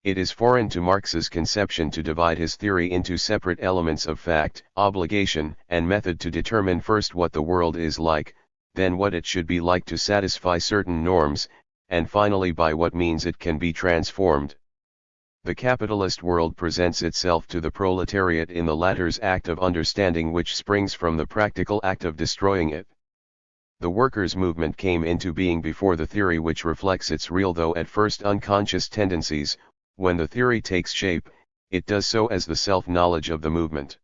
It is foreign to Marx's conception to divide his theory into separate elements of fact, obligation, and method to determine first what the world is like, then what it should be like to satisfy certain norms, and finally by what means it can be transformed. The capitalist world presents itself to the proletariat in the latter's act of understanding which springs from the practical act of destroying it. The workers' movement came into being before the theory which reflects its real though at first unconscious tendencies. When the theory takes shape, it does so as the self-knowledge of the movement.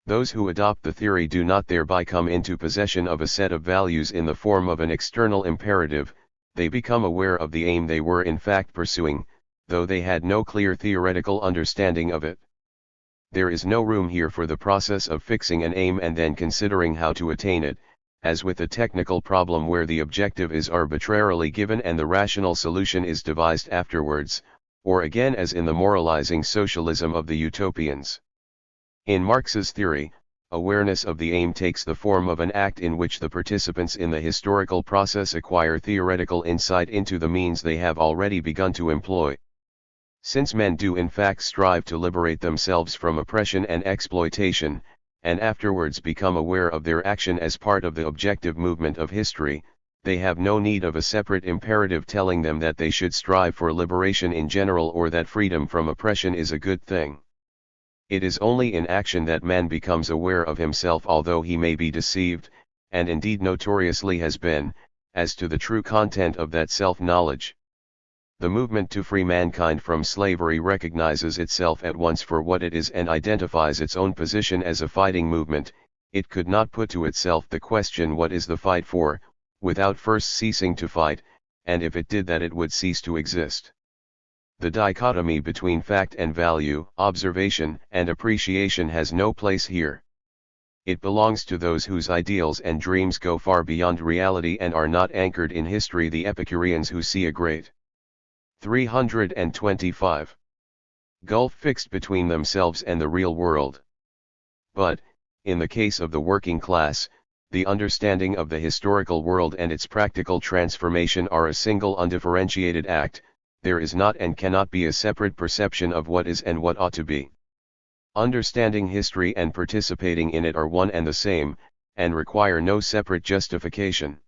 Those who adopt the theory do not thereby come into possession of a set of values in the form of an external imperative, they become aware of the aim they were in fact pursuing, though they had no clear theoretical understanding of it. There is no room here for the process of fixing an aim and then considering how to attain it, as with a technical problem where the objective is arbitrarily given and the rational solution is devised afterwards, or again as in the moralizing socialism of the utopians. In Marx's theory, awareness of the aim takes the form of an act in which the participants in the historical process acquire theoretical insight into the means they have already begun to employ. Since men do in fact strive to liberate themselves from oppression and exploitation, and afterwards become aware of their action as part of the objective movement of history, they have no need of a separate imperative telling them that they should strive for liberation in general or that freedom from oppression is a good thing. It is only in action that man becomes aware of himself, although he may be deceived, and indeed notoriously has been, as to the true content of that self-knowledge. The movement to free mankind from slavery recognizes itself at once for what it is and identifies its own position as a fighting movement. It could not put to itself the question what is the fight for, without first ceasing to fight, and if it did that it would cease to exist. The dichotomy between fact and value, observation and appreciation has no place here. It belongs to those whose ideals and dreams go far beyond reality and are not anchored in history, the Epicureans who see a great 325. Gulf fixed between themselves and the real world. But, in the case of the working class, the understanding of the historical world and its practical transformation are a single undifferentiated act. There is not and cannot be a separate perception of what is and what ought to be. Understanding history and participating in it are one and the same, and require no separate justification.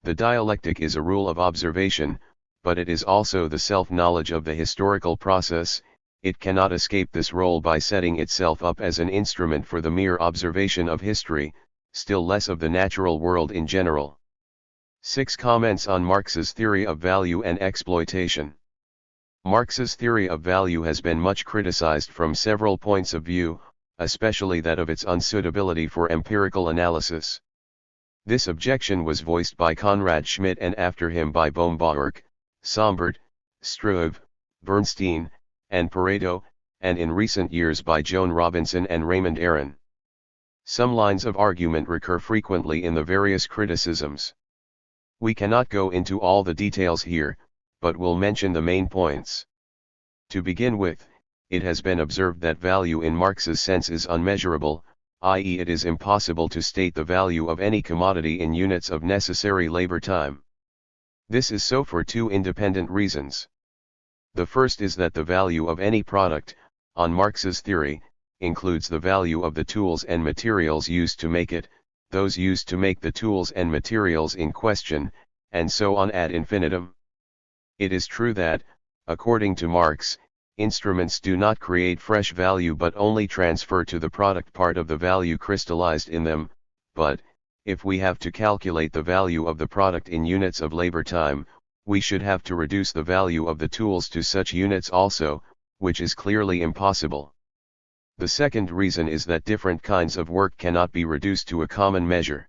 The dialectic is a rule of observation, but it is also the self-knowledge of the historical process. It cannot escape this role by setting itself up as an instrument for the mere observation of history, still less of the natural world in general. 6 Comments on Marx's theory of value and exploitation. Marx's theory of value has been much criticized from several points of view, especially that of its unsuitability for empirical analysis. This objection was voiced by Conrad Schmidt and after him by Bohm-Bawerk, Sombart, Struve, Bernstein, and Pareto, and in recent years by Joan Robinson and Raymond Aron. Some lines of argument recur frequently in the various criticisms. We cannot go into all the details here, but will mention the main points. To begin with, it has been observed that value in Marx's sense is unmeasurable, i.e. it is impossible to state the value of any commodity in units of necessary labor time. This is so for 2 independent reasons. The first is that the value of any product, on Marx's theory, includes the value of the tools and materials used to make it, those used to make the tools and materials in question, and so on ad infinitum. It is true that, according to Marx, instruments do not create fresh value but only transfer to the product part of the value crystallized in them, but, if we have to calculate the value of the product in units of labor time, we should have to reduce the value of the tools to such units also, which is clearly impossible. The second reason is that different kinds of work cannot be reduced to a common measure.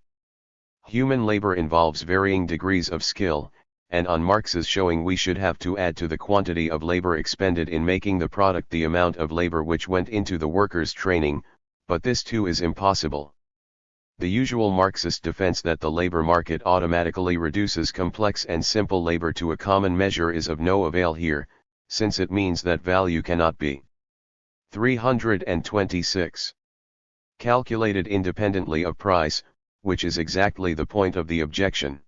Human labor involves varying degrees of skill, and on Marx's showing we should have to add to the quantity of labor expended in making the product the amount of labor which went into the worker's training, But this too is impossible. The usual Marxist defense that the labor market automatically reduces complex and simple labor to a common measure is of no avail here, since it means that value cannot be 326 calculated independently of price, which is exactly the point of the objection.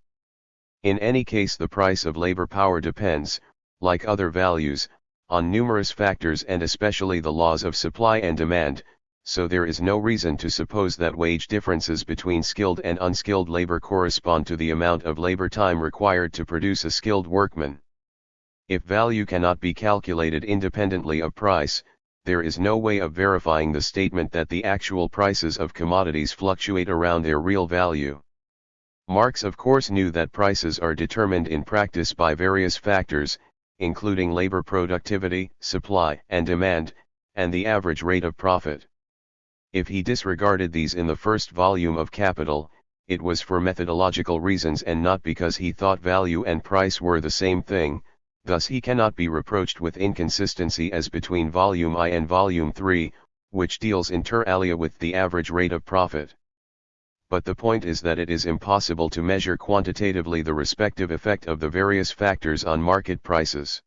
In any case, the price of labor power depends, like other values, on numerous factors and especially the laws of supply and demand, so there is no reason to suppose that wage differences between skilled and unskilled labor correspond to the amount of labor time required to produce a skilled workman. If value cannot be calculated independently of price, there is no way of verifying the statement that the actual prices of commodities fluctuate around their real value. Marx of course knew that prices are determined in practice by various factors, including labor productivity, supply and demand, and the average rate of profit. If he disregarded these in the first volume of Capital, it was for methodological reasons and not because he thought value and price were the same thing. Thus he cannot be reproached with inconsistency as between Volume I and Volume III, which deals inter alia with the average rate of profit. But the point is that it is impossible to measure quantitatively the respective effect of the various factors on market prices.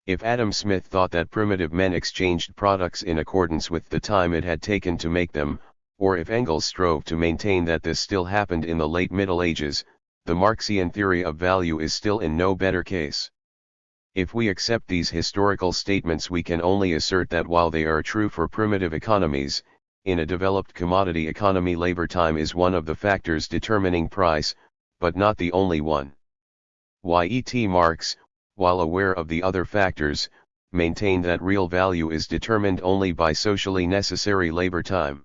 If Adam Smith thought that primitive men exchanged products in accordance with the time it had taken to make them, or if Engels strove to maintain that this still happened in the late Middle Ages, the Marxian theory of value is still in no better case. If we accept these historical statements, we can only assert that while they are true for primitive economies, in a developed commodity economy labor time is one of the factors determining price, but not the only one. Y.E.T. Marx, while aware of the other factors, maintained that real value is determined only by socially necessary labor time.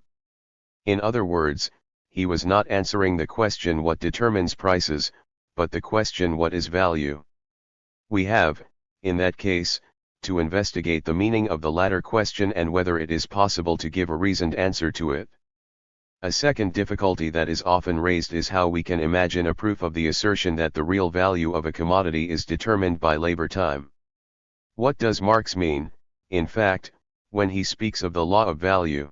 In other words, he was not answering the question what determines prices, but the question what is value. We have, in that case, to investigate the meaning of the latter question and whether it is possible to give a reasoned answer to it. A second difficulty that is often raised is how we can imagine a proof of the assertion that the real value of a commodity is determined by labor time. What does Marx mean, in fact, when he speaks of the law of value?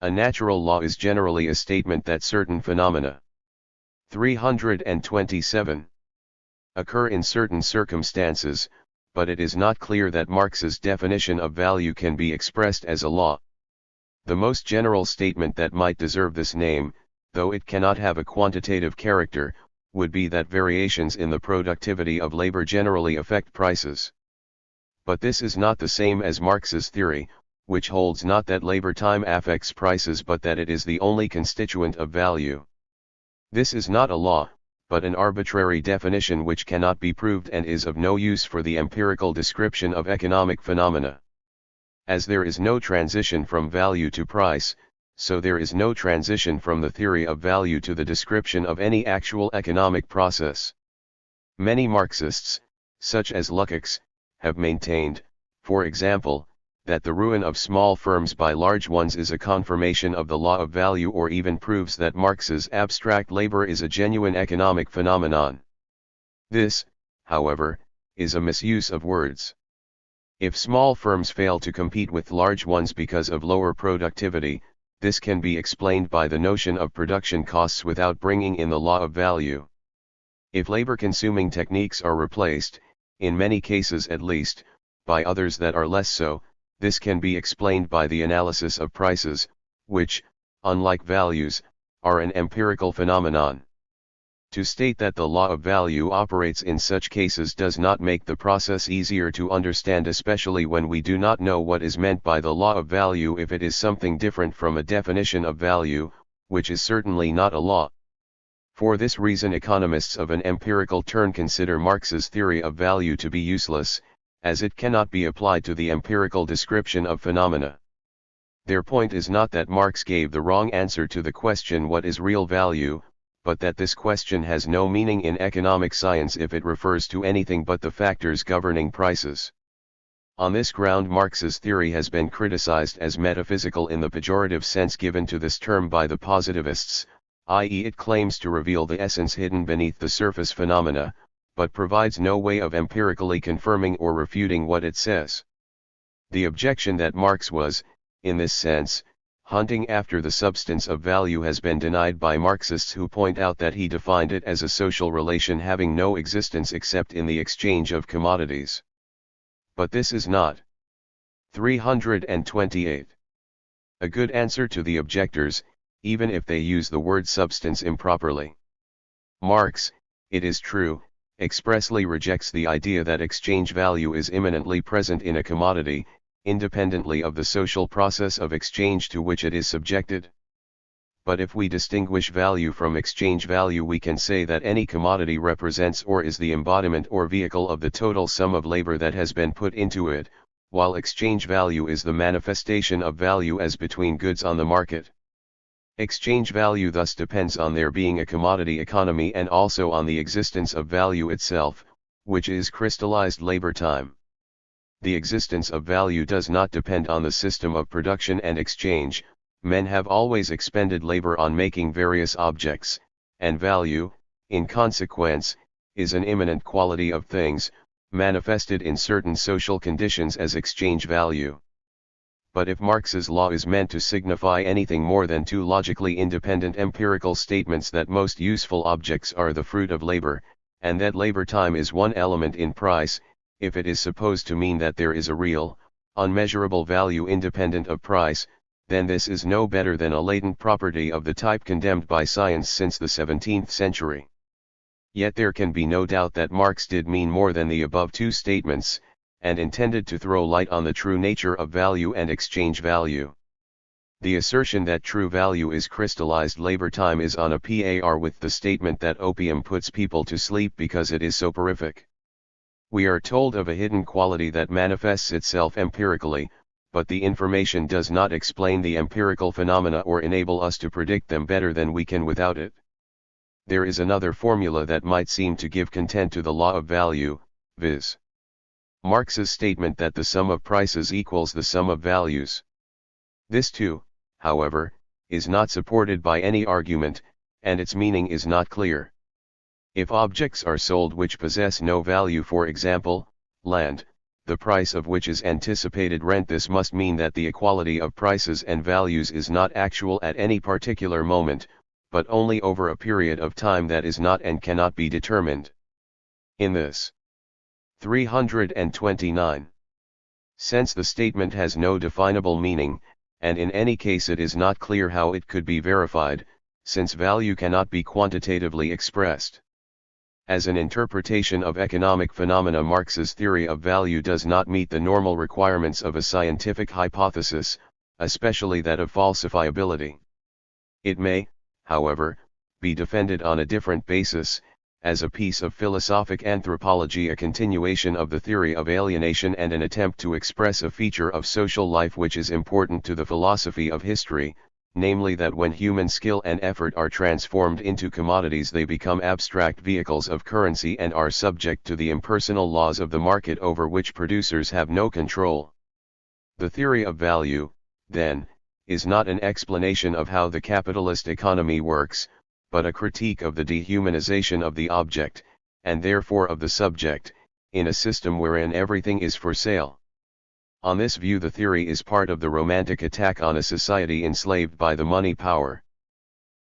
A natural law is generally a statement that certain phenomena 327 occur in certain circumstances, but it is not clear that Marx's definition of value can be expressed as a law. The most general statement that might deserve this name, though it cannot have a quantitative character, would be that variations in the productivity of labor generally affect prices. But this is not the same as Marx's theory, which holds not that labor time affects prices but that it is the only constituent of value. This is not a law, but an arbitrary definition which cannot be proved and is of no use for the empirical description of economic phenomena. As there is no transition from value to price, so there is no transition from the theory of value to the description of any actual economic process. Many Marxists, such as Leszek, have maintained, for example, that the ruin of small firms by large ones is a confirmation of the law of value or even proves that Marx's abstract labor is a genuine economic phenomenon. This, however, is a misuse of words. If small firms fail to compete with large ones because of lower productivity, this can be explained by the notion of production costs without bringing in the law of value. If labor-consuming techniques are replaced, in many cases at least, by others that are less so, this can be explained by the analysis of prices, which, unlike values, are an empirical phenomenon. To state that the law of value operates in such cases does not make the process easier to understand, especially when we do not know what is meant by the law of value if it is something different from a definition of value, which is certainly not a law. For this reason economists of an empirical turn consider Marx's theory of value to be useless, as it cannot be applied to the empirical description of phenomena. Their point is not that Marx gave the wrong answer to the question what is real value, but that this question has no meaning in economic science if it refers to anything but the factors governing prices. On this ground Marx's theory has been criticized as metaphysical in the pejorative sense given to this term by the positivists, i.e. it claims to reveal the essence hidden beneath the surface phenomena, but provides no way of empirically confirming or refuting what it says. The objection that Marx was, in this sense, hunting after the substance of value has been denied by Marxists who point out that he defined it as a social relation having no existence except in the exchange of commodities. But this is not 328. A good answer to the objectors, even if they use the word substance improperly. Marx, it is true, expressly rejects the idea that exchange value is immanently present in a commodity, independently of the social process of exchange to which it is subjected. But if we distinguish value from exchange value, we can say that any commodity represents or is the embodiment or vehicle of the total sum of labor that has been put into it, while exchange value is the manifestation of value as between goods on the market. Exchange value thus depends on there being a commodity economy and also on the existence of value itself, which is crystallized labor time. The existence of value does not depend on the system of production and exchange. Men have always expended labor on making various objects, and value, in consequence, is an immanent quality of things, manifested in certain social conditions as exchange value. But if Marx's law is meant to signify anything more than two logically independent empirical statements that most useful objects are the fruit of labor, and that labor time is one element in price, if it is supposed to mean that there is a real, unmeasurable value independent of price, then this is no better than a latent property of the type condemned by science since the 17th century. Yet there can be no doubt that Marx did mean more than the above two statements, and intended to throw light on the true nature of value and exchange value. The assertion that true value is crystallized labor time is on a par with the statement that opium puts people to sleep because it is soporific. We are told of a hidden quality that manifests itself empirically, but the information does not explain the empirical phenomena or enable us to predict them better than we can without it. There is another formula that might seem to give content to the law of value, viz. Marx's statement that the sum of prices equals the sum of values. This too, however, is not supported by any argument, and its meaning is not clear. If objects are sold which possess no value, for example, land, the price of which is anticipated rent, this must mean that the equality of prices and values is not actual at any particular moment, but only over a period of time that is not and cannot be determined. In this 329 sense, the statement has no definable meaning, and in any case it is not clear how it could be verified, since value cannot be quantitatively expressed. As an interpretation of economic phenomena, Marx's theory of value does not meet the normal requirements of a scientific hypothesis, especially that of falsifiability. It may, however, be defended on a different basis, as a piece of philosophic anthropology, a continuation of the theory of alienation and an attempt to express a feature of social life which is important to the philosophy of history, namely that when human skill and effort are transformed into commodities they become abstract vehicles of currency and are subject to the impersonal laws of the market over which producers have no control. The theory of value, then, is not an explanation of how the capitalist economy works, but a critique of the dehumanization of the object, and therefore of the subject, in a system wherein everything is for sale. On this view, the theory is part of the romantic attack on a society enslaved by the money power.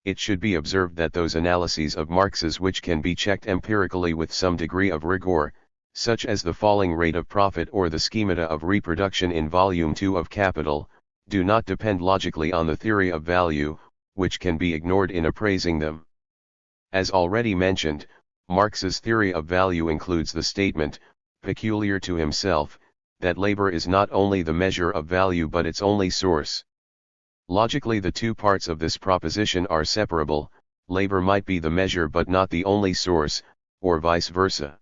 It should be observed that those analyses of Marx's which can be checked empirically with some degree of rigor, such as the falling rate of profit or the schemata of reproduction in Volume 2 of Capital, do not depend logically on the theory of value, which can be ignored in appraising them. As already mentioned, Marx's theory of value includes the statement, peculiar to himself, that labor is not only the measure of value but its only source. Logically, the two parts of this proposition are separable. Labor might be the measure but not the only source, or vice versa.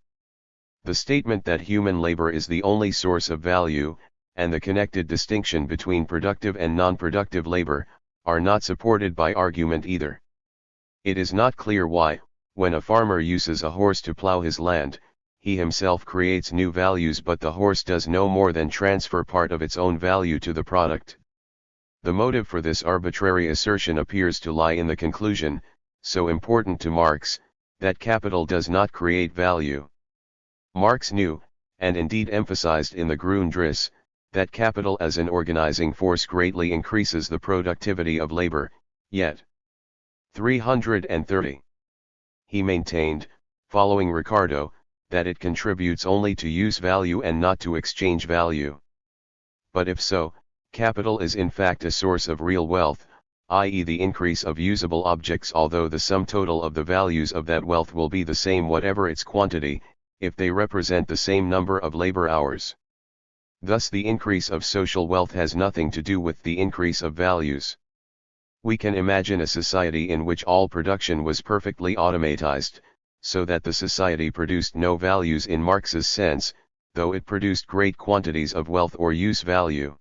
The statement that human labor is the only source of value, and the connected distinction between productive and non-productive labor, are not supported by argument either. It is not clear why, when a farmer uses a horse to plow his land, he himself creates new values but the horse does no more than transfer part of its own value to the product. The motive for this arbitrary assertion appears to lie in the conclusion, so important to Marx, that capital does not create value. Marx knew, and indeed emphasized in the Grundrisse, that capital as an organizing force greatly increases the productivity of labor, yet. 330. He maintained, following Ricardo, that it contributes only to use value and not to exchange value. But if so, capital is in fact a source of real wealth, i.e. the increase of usable objects, although the sum total of the values of that wealth will be the same whatever its quantity, if they represent the same number of labor hours. Thus the increase of social wealth has nothing to do with the increase of values. We can imagine a society in which all production was perfectly automatized, so that the society produced no values in Marx's sense, though it produced great quantities of wealth or use value.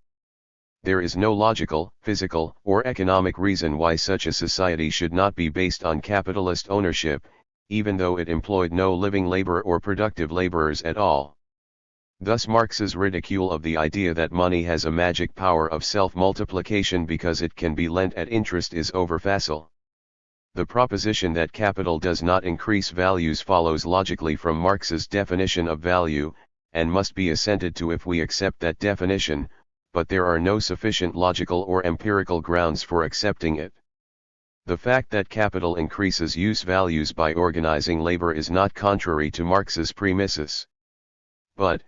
There is no logical, physical, or economic reason why such a society should not be based on capitalist ownership, even though it employed no living labor or productive laborers at all. Thus Marx's ridicule of the idea that money has a magic power of self-multiplication because it can be lent at interest is overfacile. The proposition that capital does not increase values follows logically from Marx's definition of value, and must be assented to if we accept that definition, but there are no sufficient logical or empirical grounds for accepting it. The fact that capital increases use values by organizing labor is not contrary to Marx's premises. But,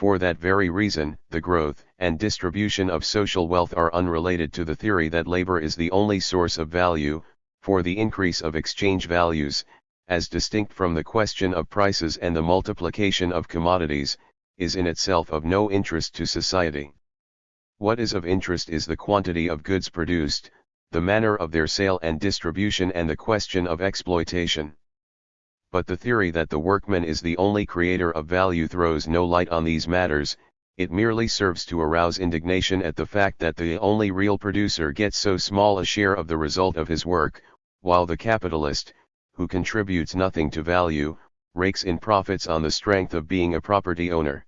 for that very reason, the growth and distribution of social wealth are unrelated to the theory that labor is the only source of value, for the increase of exchange values, as distinct from the question of prices and the multiplication of commodities, is in itself of no interest to society. What is of interest is the quantity of goods produced, the manner of their sale and distribution, and the question of exploitation. But the theory that the workman is the only creator of value throws no light on these matters. It merely serves to arouse indignation at the fact that the only real producer gets so small a share of the result of his work, while the capitalist, who contributes nothing to value, rakes in profits on the strength of being a property owner.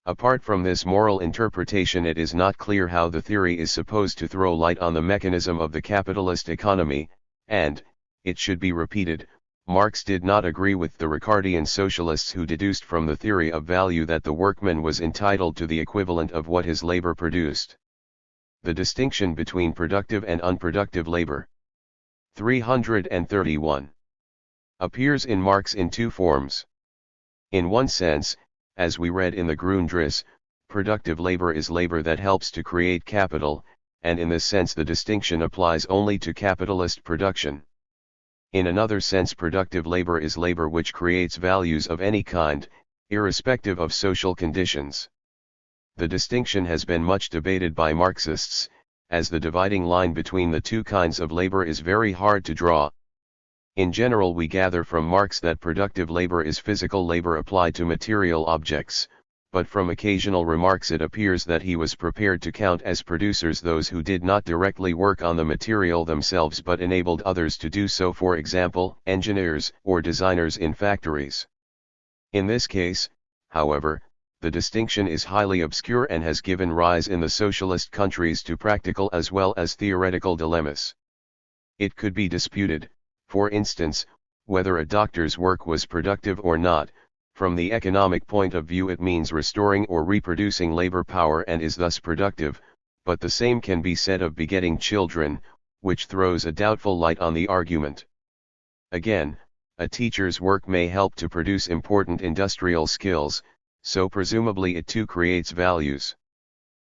Apart from this moral interpretation, it is not clear how the theory is supposed to throw light on the mechanism of the capitalist economy, and, it should be repeated, Marx did not agree with the Ricardian socialists who deduced from the theory of value that the workman was entitled to the equivalent of what his labor produced. The distinction between productive and unproductive labor. 331. Appears in Marx in two forms. In one sense, as we read in the Grundriss, productive labor is labor that helps to create capital, and in this sense the distinction applies only to capitalist production. In another sense, productive labor is labor which creates values of any kind, irrespective of social conditions. The distinction has been much debated by Marxists, as the dividing line between the two kinds of labor is very hard to draw. In general, we gather from Marx that productive labor is physical labor applied to material objects, but from occasional remarks it appears that he was prepared to count as producers those who did not directly work on the material themselves but enabled others to do so, for example, engineers or designers in factories. In this case, however, the distinction is highly obscure and has given rise in the socialist countries to practical as well as theoretical dilemmas. It could be disputed, for instance, whether a doctor's work was productive or not. From the economic point of view, it means restoring or reproducing labor power and is thus productive, but the same can be said of begetting children, which throws a doubtful light on the argument. Again, a teacher's work may help to produce important industrial skills, so presumably it too creates values.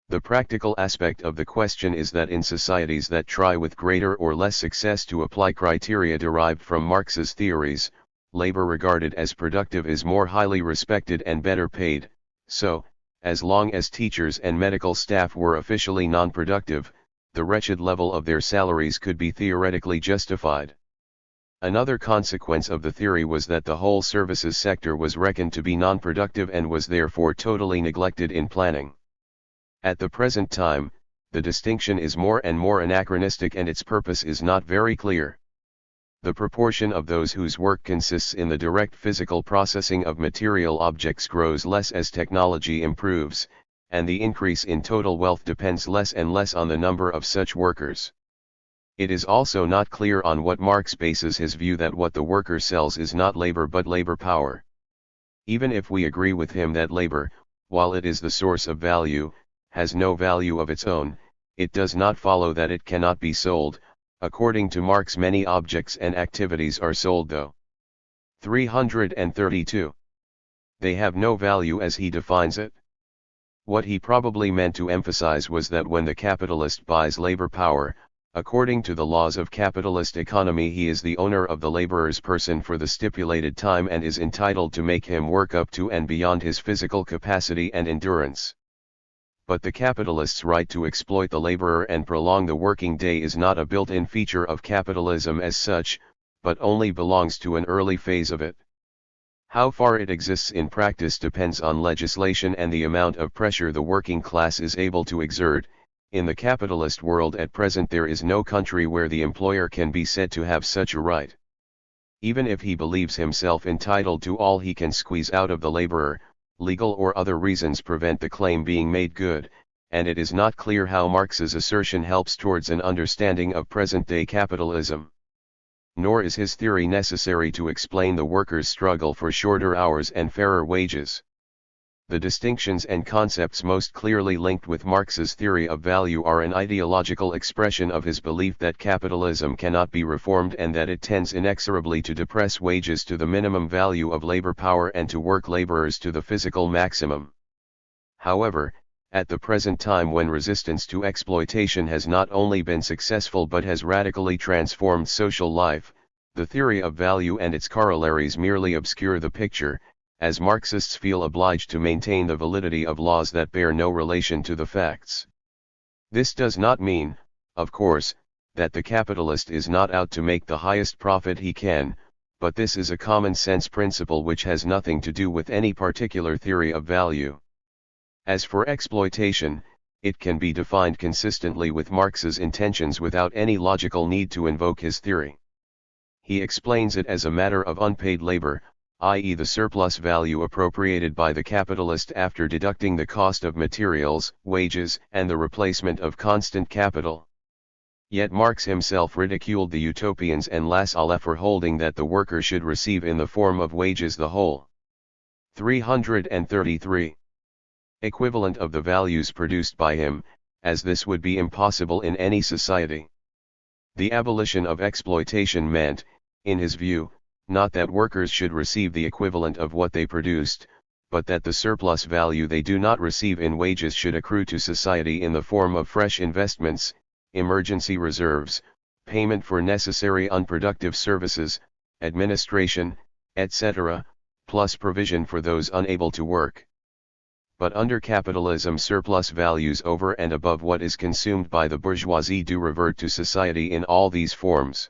The practical aspect of the question is that in societies that try with greater or less success to apply criteria derived from Marx's theories, labor regarded as productive is more highly respected and better paid, so, as long as teachers and medical staff were officially non-productive, the wretched level of their salaries could be theoretically justified. Another consequence of the theory was that the whole services sector was reckoned to be non-productive and was therefore totally neglected in planning. At the present time, the distinction is more and more anachronistic and its purpose is not very clear. The proportion of those whose work consists in the direct physical processing of material objects grows less as technology improves, and the increase in total wealth depends less and less on the number of such workers. It is also not clear on what Marx bases his view that what the worker sells is not labor but labor power. Even if we agree with him that labor, while it is the source of value, has no value of its own, it does not follow that it cannot be sold. According to Marx, many objects and activities are sold though. 332. They have no value as he defines it. What he probably meant to emphasize was that when the capitalist buys labor power, according to the laws of capitalist economy, he is the owner of the laborer's person for the stipulated time and is entitled to make him work up to and beyond his physical capacity and endurance. But the capitalist's right to exploit the laborer and prolong the working day is not a built-in feature of capitalism as such, but only belongs to an early phase of it. How far it exists in practice depends on legislation and the amount of pressure the working class is able to exert. In the capitalist world at present, there is no country where the employer can be said to have such a right. Even if he believes himself entitled to all he can squeeze out of the laborer, legal or other reasons prevent the claim being made good, and it is not clear how Marx's assertion helps towards an understanding of present-day capitalism. Nor is his theory necessary to explain the workers' struggle for shorter hours and fairer wages. The distinctions and concepts most clearly linked with Marx's theory of value are an ideological expression of his belief that capitalism cannot be reformed and that it tends inexorably to depress wages to the minimum value of labor power and to work laborers to the physical maximum. However, at the present time, when resistance to exploitation has not only been successful but has radically transformed social life, the theory of value and its corollaries merely obscure the picture, as Marxists feel obliged to maintain the validity of laws that bear no relation to the facts. This does not mean, of course, that the capitalist is not out to make the highest profit he can, but this is a common sense principle which has nothing to do with any particular theory of value. As for exploitation, it can be defined consistently with Marx's intentions without any logical need to invoke his theory. He explains it as a matter of unpaid labor, i.e. the surplus value appropriated by the capitalist after deducting the cost of materials, wages, and the replacement of constant capital. Yet Marx himself ridiculed the utopians and Lassalle for holding that the worker should receive in the form of wages the whole 333 equivalent of the values produced by him, as this would be impossible in any society. The abolition of exploitation meant, in his view, not that workers should receive the equivalent of what they produced, but that the surplus value they do not receive in wages should accrue to society in the form of fresh investments, emergency reserves, payment for necessary unproductive services, administration, etc., plus provision for those unable to work. But under capitalism, surplus values over and above what is consumed by the bourgeoisie do revert to society in all these forms.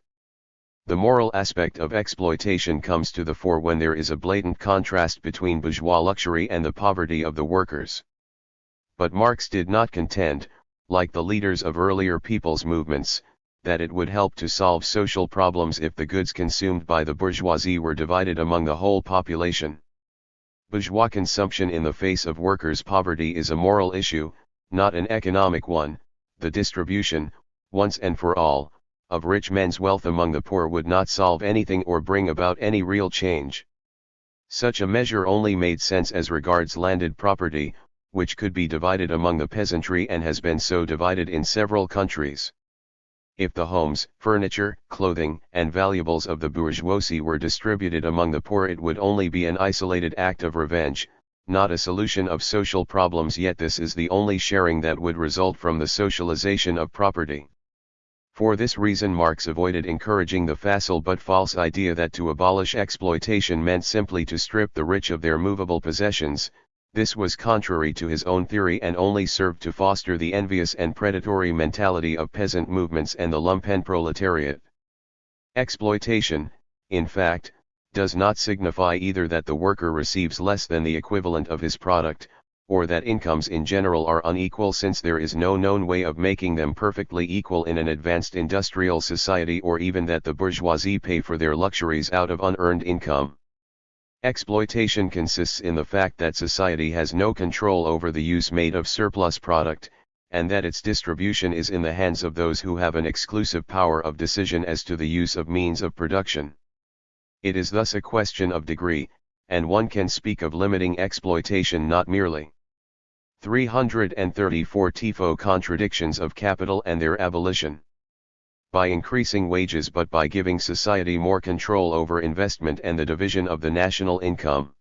The moral aspect of exploitation comes to the fore when there is a blatant contrast between bourgeois luxury and the poverty of the workers. But Marx did not contend, like the leaders of earlier people's movements, that it would help to solve social problems if the goods consumed by the bourgeoisie were divided among the whole population. Bourgeois consumption in the face of workers' poverty is a moral issue, not an economic one. The distribution, once and for all, of rich men's wealth among the poor would not solve anything or bring about any real change. Such a measure only made sense as regards landed property, which could be divided among the peasantry and has been so divided in several countries. If the homes, furniture, clothing, and valuables of the bourgeoisie were distributed among the poor, it would only be an isolated act of revenge, not a solution of social problems. Yet this is the only sharing that would result from the socialization of property. For this reason Marx avoided encouraging the facile but false idea that to abolish exploitation meant simply to strip the rich of their movable possessions. This was contrary to his own theory and only served to foster the envious and predatory mentality of peasant movements and the lumpen proletariat. Exploitation, in fact, does not signify either that the worker receives less than the equivalent of his product, or that incomes in general are unequal, since there is no known way of making them perfectly equal in an advanced industrial society, or even that the bourgeoisie pay for their luxuries out of unearned income. Exploitation consists in the fact that society has no control over the use made of surplus product, and that its distribution is in the hands of those who have an exclusive power of decision as to the use of means of production. It is thus a question of degree, and one can speak of limiting exploitation not merely 334 TIFO Contradictions of Capital and Their Abolition. By increasing wages but by giving society more control over investment and the division of the national income.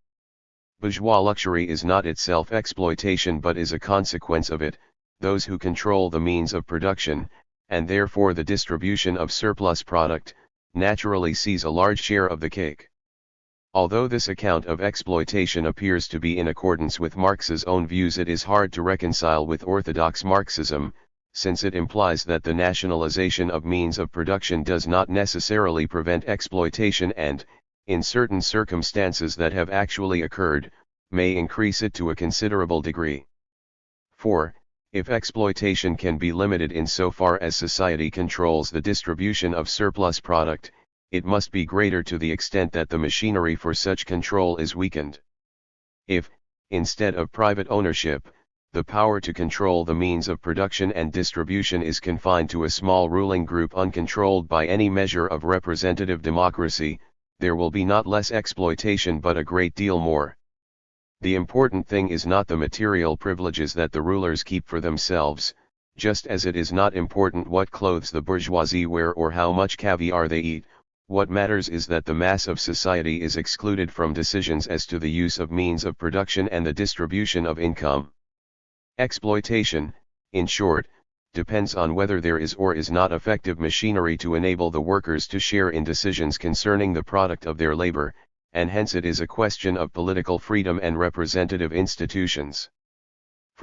Bourgeois luxury is not itself exploitation but is a consequence of it. Those who control the means of production, and therefore the distribution of surplus product, naturally seize a large share of the cake. Although this account of exploitation appears to be in accordance with Marx's own views, it is hard to reconcile with orthodox Marxism, since it implies that the nationalization of means of production does not necessarily prevent exploitation and, in certain circumstances that have actually occurred, may increase it to a considerable degree. For, if exploitation can be limited insofar as society controls the distribution of surplus product, it must be greater to the extent that the machinery for such control is weakened. If, instead of private ownership, the power to control the means of production and distribution is confined to a small ruling group uncontrolled by any measure of representative democracy, there will be not less exploitation but a great deal more. The important thing is not the material privileges that the rulers keep for themselves, just as it is not important what clothes the bourgeoisie wear or how much caviar they eat. What matters is that the mass of society is excluded from decisions as to the use of means of production and the distribution of income. Exploitation, in short, depends on whether there is or is not effective machinery to enable the workers to share in decisions concerning the product of their labor, and hence it is a question of political freedom and representative institutions.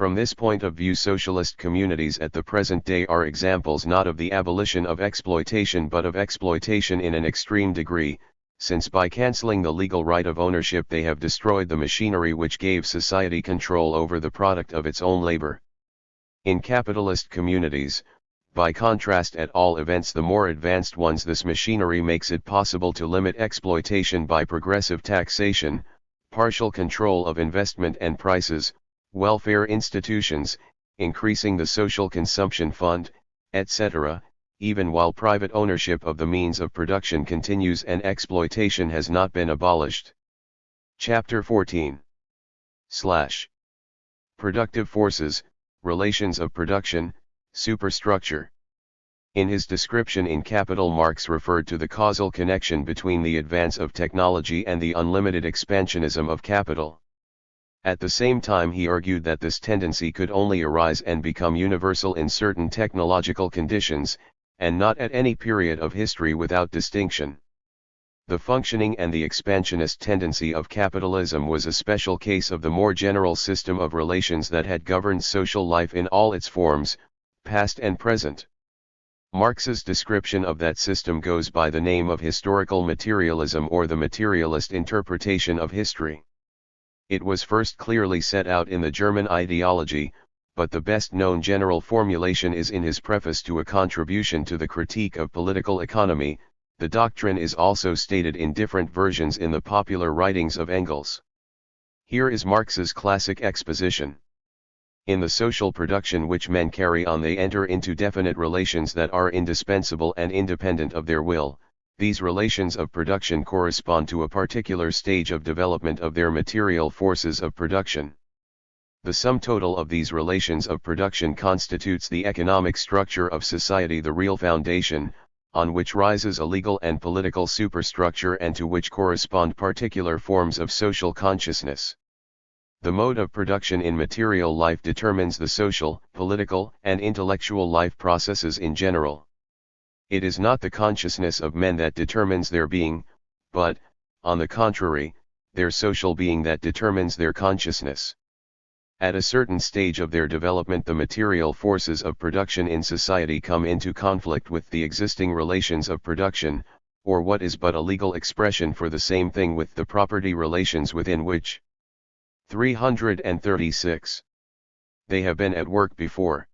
From this point of view, socialist communities at the present day are examples not of the abolition of exploitation but of exploitation in an extreme degree, since by cancelling the legal right of ownership they have destroyed the machinery which gave society control over the product of its own labor. In capitalist communities, by contrast at all events the more advanced ones, this machinery makes it possible to limit exploitation by progressive taxation, partial control of investment and prices, welfare institutions, increasing the social consumption fund, etc., even while private ownership of the means of production continues and exploitation has not been abolished. Chapter 14. Productive forces, relations of production, superstructure. In his description in Capital, Marx referred to the causal connection between the advance of technology and the unlimited expansionism of capital. At the same time he argued that this tendency could only arise and become universal in certain technological conditions, and not at any period of history without distinction. The functioning and the expansionist tendency of capitalism was a special case of the more general system of relations that had governed social life in all its forms, past and present. Marx's description of that system goes by the name of historical materialism or the materialist interpretation of history. It was first clearly set out in the German ideology, but the best-known general formulation is in his preface to a contribution to the critique of political economy. The doctrine is also stated in different versions in the popular writings of Engels. Here is Marx's classic exposition. In the social production which men carry on they enter into definite relations that are indispensable and independent of their will. These relations of production correspond to a particular stage of development of their material forces of production. The sum total of these relations of production constitutes the economic structure of society, the real foundation, on which rises a legal and political superstructure and to which correspond particular forms of social consciousness. The mode of production in material life determines the social, political, and intellectual life processes in general. It is not the consciousness of men that determines their being, but, on the contrary, their social being that determines their consciousness. At a certain stage of their development the material forces of production in society come into conflict with the existing relations of production, or what is but a legal expression for the same thing with the property relations within which. 336. They have been at work before.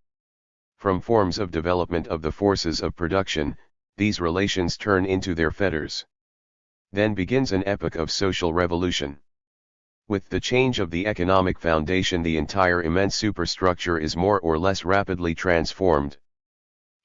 From forms of development of the forces of production, these relations turn into their fetters. Then begins an epoch of social revolution. With the change of the economic foundation the entire immense superstructure is more or less rapidly transformed.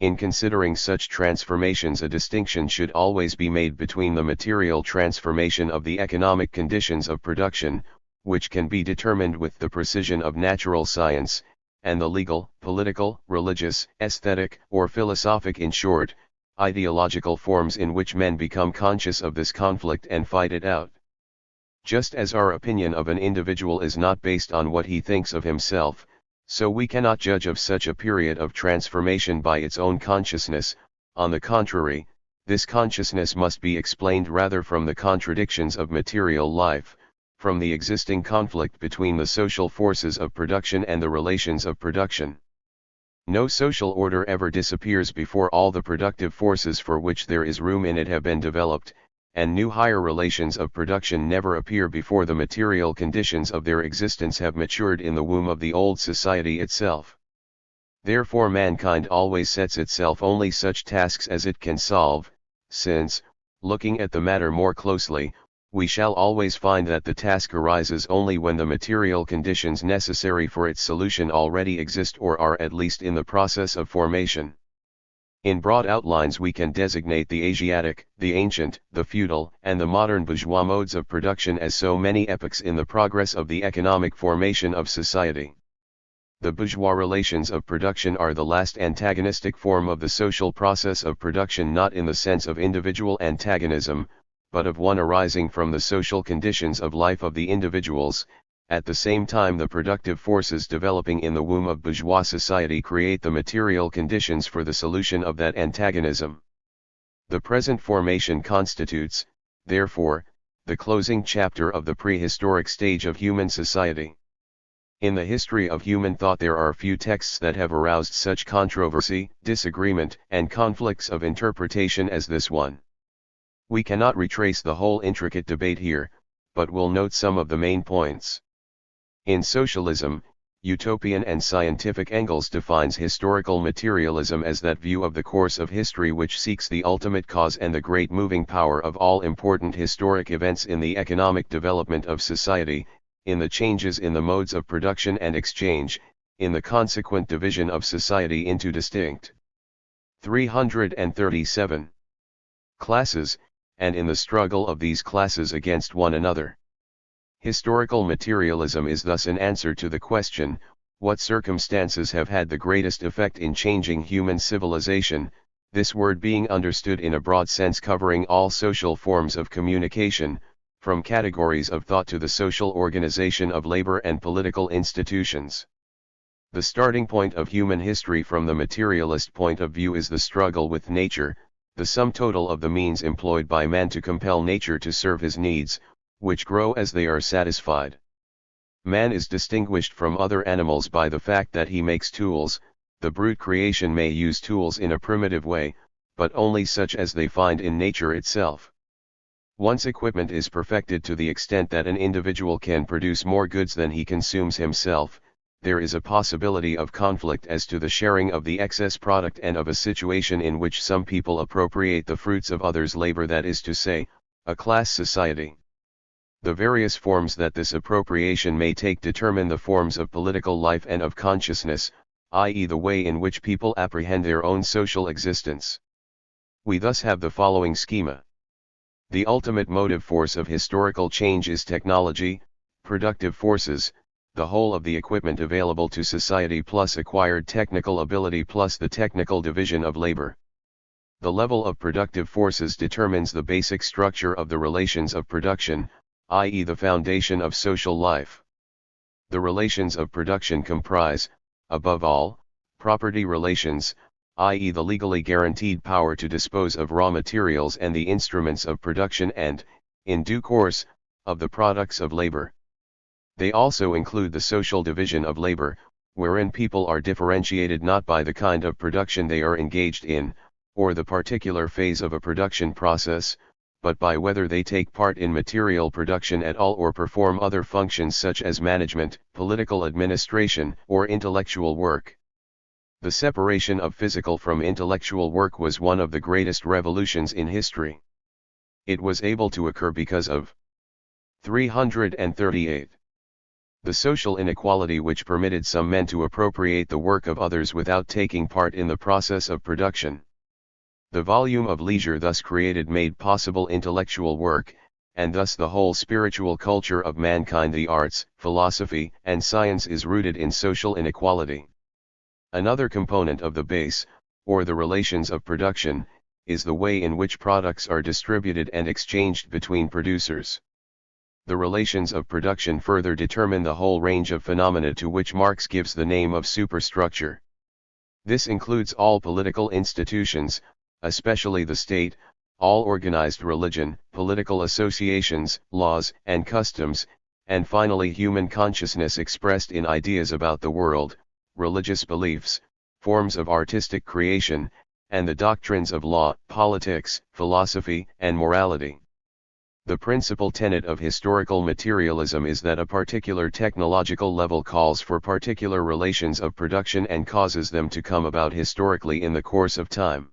In considering such transformations a distinction should always be made between the material transformation of the economic conditions of production, which can be determined with the precision of natural science, and the legal, political, religious, aesthetic, or philosophic, in short, ideological forms in which men become conscious of this conflict and fight it out. Just as our opinion of an individual is not based on what he thinks of himself, so we cannot judge of such a period of transformation by its own consciousness. On the contrary, this consciousness must be explained rather from the contradictions of material life, from the existing conflict between the social forces of production and the relations of production. No social order ever disappears before all the productive forces for which there is room in it have been developed, and new higher relations of production never appear before the material conditions of their existence have matured in the womb of the old society itself. Therefore mankind always sets itself only such tasks as it can solve, since, looking at the matter more closely, we shall always find that the task arises only when the material conditions necessary for its solution already exist or are at least in the process of formation. In broad outlines we can designate the Asiatic, the ancient, the feudal, and the modern bourgeois modes of production as so many epochs in the progress of the economic formation of society. The bourgeois relations of production are the last antagonistic form of the social process of production, not in the sense of individual antagonism, but of one arising from the social conditions of life of the individuals. At the same time, the productive forces developing in the womb of bourgeois society create the material conditions for the solution of that antagonism. The present formation constitutes, therefore, the closing chapter of the prehistoric stage of human society. In the history of human thought there are few texts that have aroused such controversy, disagreement, and conflicts of interpretation as this one. We cannot retrace the whole intricate debate here, but will note some of the main points. In socialism, utopian and scientific Engels defines historical materialism as that view of the course of history which seeks the ultimate cause and the great moving power of all important historic events in the economic development of society, in the changes in the modes of production and exchange, in the consequent division of society into distinct 337 classes, and in the struggle of these classes against one another. Historical materialism is thus an answer to the question, what circumstances have had the greatest effect in changing human civilization, this word being understood in a broad sense covering all social forms of communication, from categories of thought to the social organization of labor and political institutions. The starting point of human history from the materialist point of view is the struggle with nature, the sum total of the means employed by man to compel nature to serve his needs, which grow as they are satisfied. Man is distinguished from other animals by the fact that he makes tools. The brute creation may use tools in a primitive way, but only such as they find in nature itself. Once equipment is perfected to the extent that an individual can produce more goods than he consumes himself, there is a possibility of conflict as to the sharing of the excess product and of a situation in which some people appropriate the fruits of others' labor, that is to say, a class society. The various forms that this appropriation may take determine the forms of political life and of consciousness, i.e. the way in which people apprehend their own social existence. We thus have the following schema. The ultimate motive force of historical change is technology, productive forces, the whole of the equipment available to society plus acquired technical ability plus the technical division of labor. The level of productive forces determines the basic structure of the relations of production, i.e. the foundation of social life. The relations of production comprise, above all, property relations, i.e. the legally guaranteed power to dispose of raw materials and the instruments of production and, in due course, of the products of labor. They also include the social division of labor, wherein people are differentiated not by the kind of production they are engaged in, or the particular phase of a production process, but by whether they take part in material production at all or perform other functions such as management, political administration, or intellectual work. The separation of physical from intellectual work was one of the greatest revolutions in history. It was able to occur because of 338. The social inequality which permitted some men to appropriate the work of others without taking part in the process of production. The volume of leisure thus created made possible intellectual work, and thus the whole spiritual culture of mankind, the arts, philosophy, and science, is rooted in social inequality. Another component of the base, or the relations of production, is the way in which products are distributed and exchanged between producers. The relations of production further determine the whole range of phenomena to which Marx gives the name of superstructure. This includes all political institutions, especially the state, all organized religion, political associations, laws, and customs, and finally human consciousness expressed in ideas about the world, religious beliefs, forms of artistic creation, and the doctrines of law, politics, philosophy, and morality. The principal tenet of historical materialism is that a particular technological level calls for particular relations of production and causes them to come about historically in the course of time.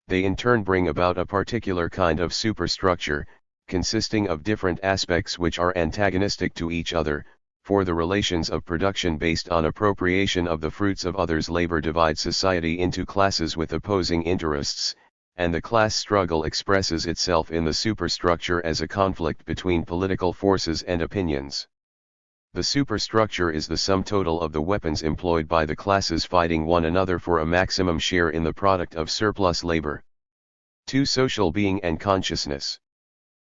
They in turn bring about a particular kind of superstructure, consisting of different aspects which are antagonistic to each other, for the relations of production based on appropriation of the fruits of others' labor divide society into classes with opposing interests, and the class struggle expresses itself in the superstructure as a conflict between political forces and opinions. The superstructure is the sum total of the weapons employed by the classes fighting one another for a maximum share in the product of surplus labor. 2. Social being and consciousness.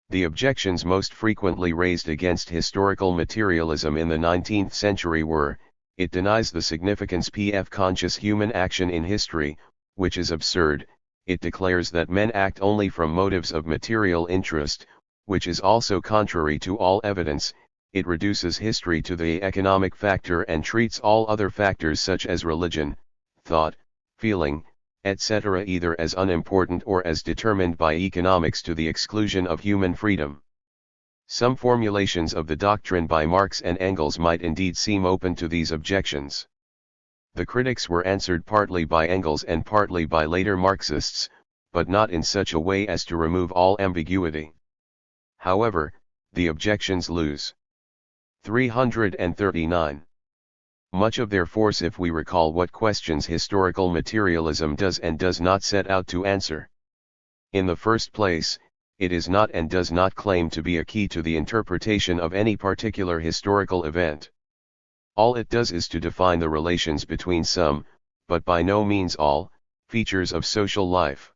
The objections most frequently raised against historical materialism in the 19th century were, it denies the significance of conscious human action in history, which is absurd. It declares that men act only from motives of material interest, which is also contrary to all evidence. It reduces history to the economic factor and treats all other factors such as religion, thought, feeling, etc. either as unimportant or as determined by economics to the exclusion of human freedom. Some formulations of the doctrine by Marx and Engels might indeed seem open to these objections. The critics were answered partly by Engels and partly by later Marxists, but not in such a way as to remove all ambiguity. However, the objections lose. 339. Much of their force if we recall what questions historical materialism does and does not set out to answer. In the first place, it is not and does not claim to be a key to the interpretation of any particular historical event. All it does is to define the relations between some, but by no means all, features of social life.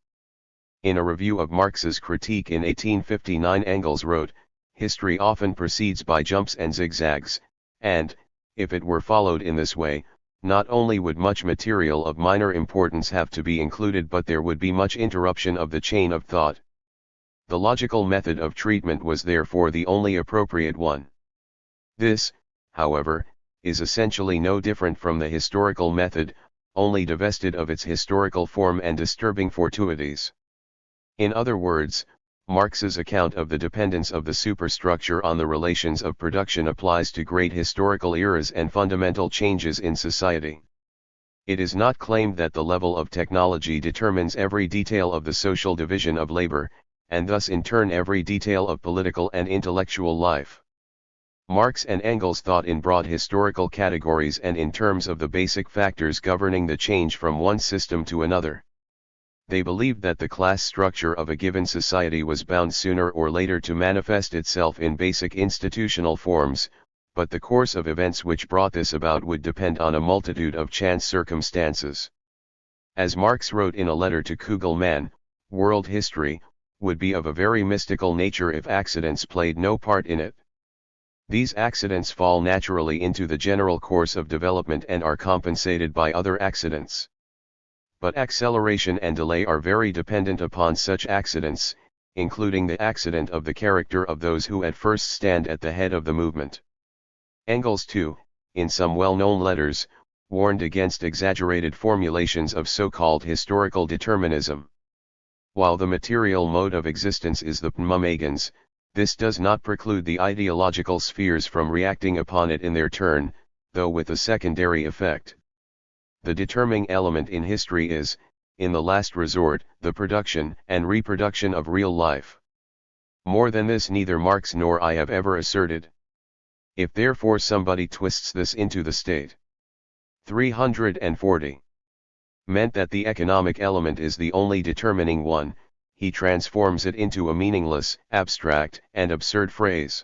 In a review of Marx's critique in 1859, Engels wrote, "History often proceeds by jumps and zigzags, and, if it were followed in this way, not only would much material of minor importance have to be included, but there would be much interruption of the chain of thought. The logical method of treatment was therefore the only appropriate one. This, however, is essentially no different from the historical method, only divested of its historical form and disturbing fortuities." In other words, Marx's account of the dependence of the superstructure on the relations of production applies to great historical eras and fundamental changes in society. It is not claimed that the level of technology determines every detail of the social division of labor, and thus in turn every detail of political and intellectual life. Marx and Engels thought in broad historical categories and in terms of the basic factors governing the change from one system to another. They believed that the class structure of a given society was bound sooner or later to manifest itself in basic institutional forms, but the course of events which brought this about would depend on a multitude of chance circumstances. As Marx wrote in a letter to Kugelmann, world history would be of a very mystical nature if accidents played no part in it. These accidents fall naturally into the general course of development and are compensated by other accidents. But acceleration and delay are very dependent upon such accidents, including the accident of the character of those who at first stand at the head of the movement. Engels too, in some well-known letters, warned against exaggerated formulations of so-called historical determinism. While the material mode of existence is the pneumagens, this does not preclude the ideological spheres from reacting upon it in their turn, though with a secondary effect. The determining element in history is, in the last resort, the production and reproduction of real life. More than this neither Marx nor I have ever asserted. If therefore somebody twists this into the state 340 meant that the economic element is the only determining one, he transforms it into a meaningless, abstract, and absurd phrase.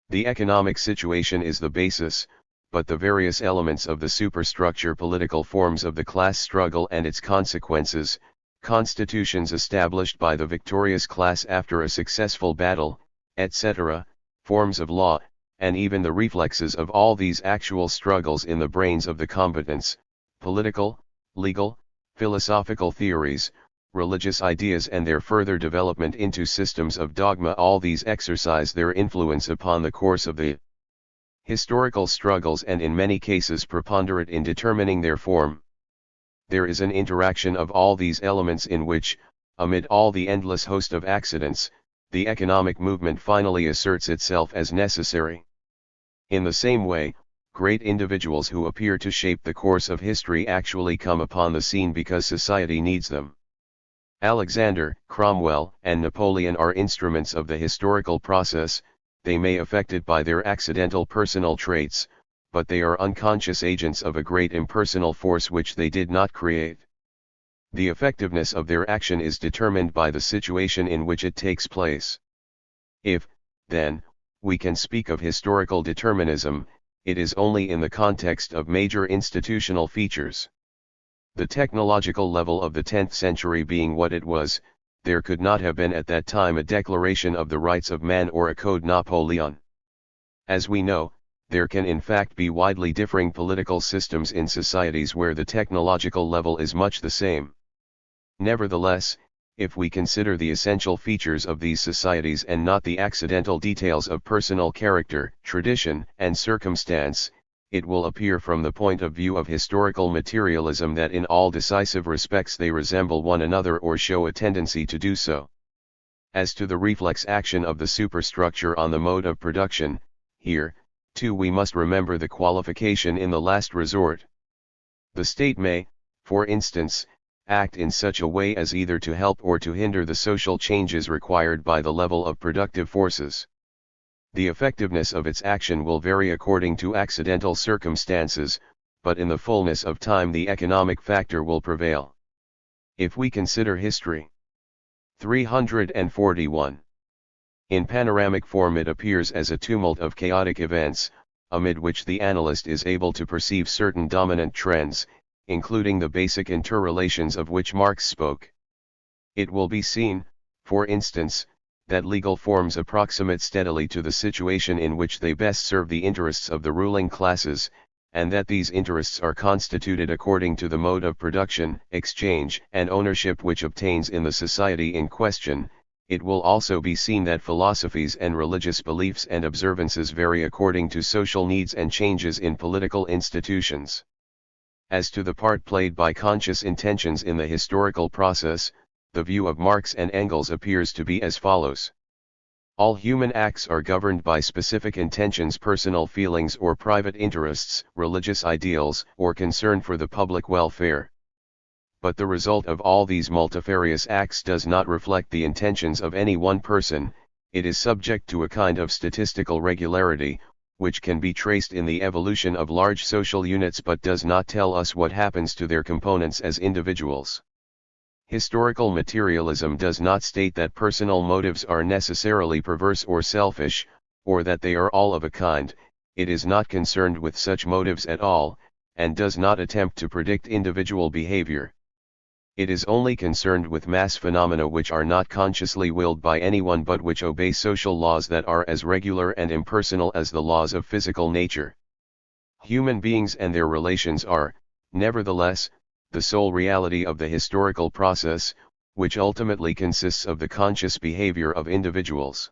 The economic situation is the basis, but the various elements of the superstructure, political forms of the class struggle and its consequences, constitutions established by the victorious class after a successful battle, etc., forms of law, and even the reflexes of all these actual struggles in the brains of the combatants, political, legal, philosophical theories, religious ideas and their further development into systems of dogma, all these exercise their influence upon the course of the historical struggles and in many cases preponderate in determining their form. There is an interaction of all these elements in which, amid all the endless host of accidents, the economic movement finally asserts itself as necessary. In the same way, great individuals who appear to shape the course of history actually come upon the scene because society needs them. Alexander, Cromwell, and Napoleon are instruments of the historical process. They may affect it by their accidental personal traits, but they are unconscious agents of a great impersonal force which they did not create. The effectiveness of their action is determined by the situation in which it takes place. If, then, we can speak of historical determinism, it is only in the context of major institutional features. The technological level of the 10th century being what it was, there could not have been at that time a Declaration of the Rights of Man or a Code Napoleon. As we know, there can in fact be widely differing political systems in societies where the technological level is much the same. Nevertheless, if we consider the essential features of these societies and not the accidental details of personal character, tradition, and circumstance, it will appear from the point of view of historical materialism that in all decisive respects they resemble one another or show a tendency to do so. As to the reflex action of the superstructure on the mode of production, here, too, we must remember the qualification in the last resort. The state may, for instance, act in such a way as either to help or to hinder the social changes required by the level of productive forces. The effectiveness of its action will vary according to accidental circumstances, but in the fullness of time the economic factor will prevail. If we consider history. 341. In panoramic form it appears as a tumult of chaotic events, amid which the analyst is able to perceive certain dominant trends, including the basic interrelations of which Marx spoke. It will be seen, for instance, that legal forms approximate steadily to the situation in which they best serve the interests of the ruling classes, and that these interests are constituted according to the mode of production, exchange, and ownership which obtains in the society in question. It will also be seen that philosophies and religious beliefs and observances vary according to social needs and changes in political institutions. As to the part played by conscious intentions in the historical process, the view of Marx and Engels appears to be as follows. All human acts are governed by specific intentions, personal feelings or private interests, religious ideals, or concern for the public welfare. But the result of all these multifarious acts does not reflect the intentions of any one person. It is subject to a kind of statistical regularity, which can be traced in the evolution of large social units but does not tell us what happens to their components as individuals. Historical materialism does not state that personal motives are necessarily perverse or selfish, or that they are all of a kind. It is not concerned with such motives at all, and does not attempt to predict individual behavior. It is only concerned with mass phenomena which are not consciously willed by anyone but which obey social laws that are as regular and impersonal as the laws of physical nature. Human beings and their relations are, nevertheless, the sole reality of the historical process, which ultimately consists of the conscious behavior of individuals.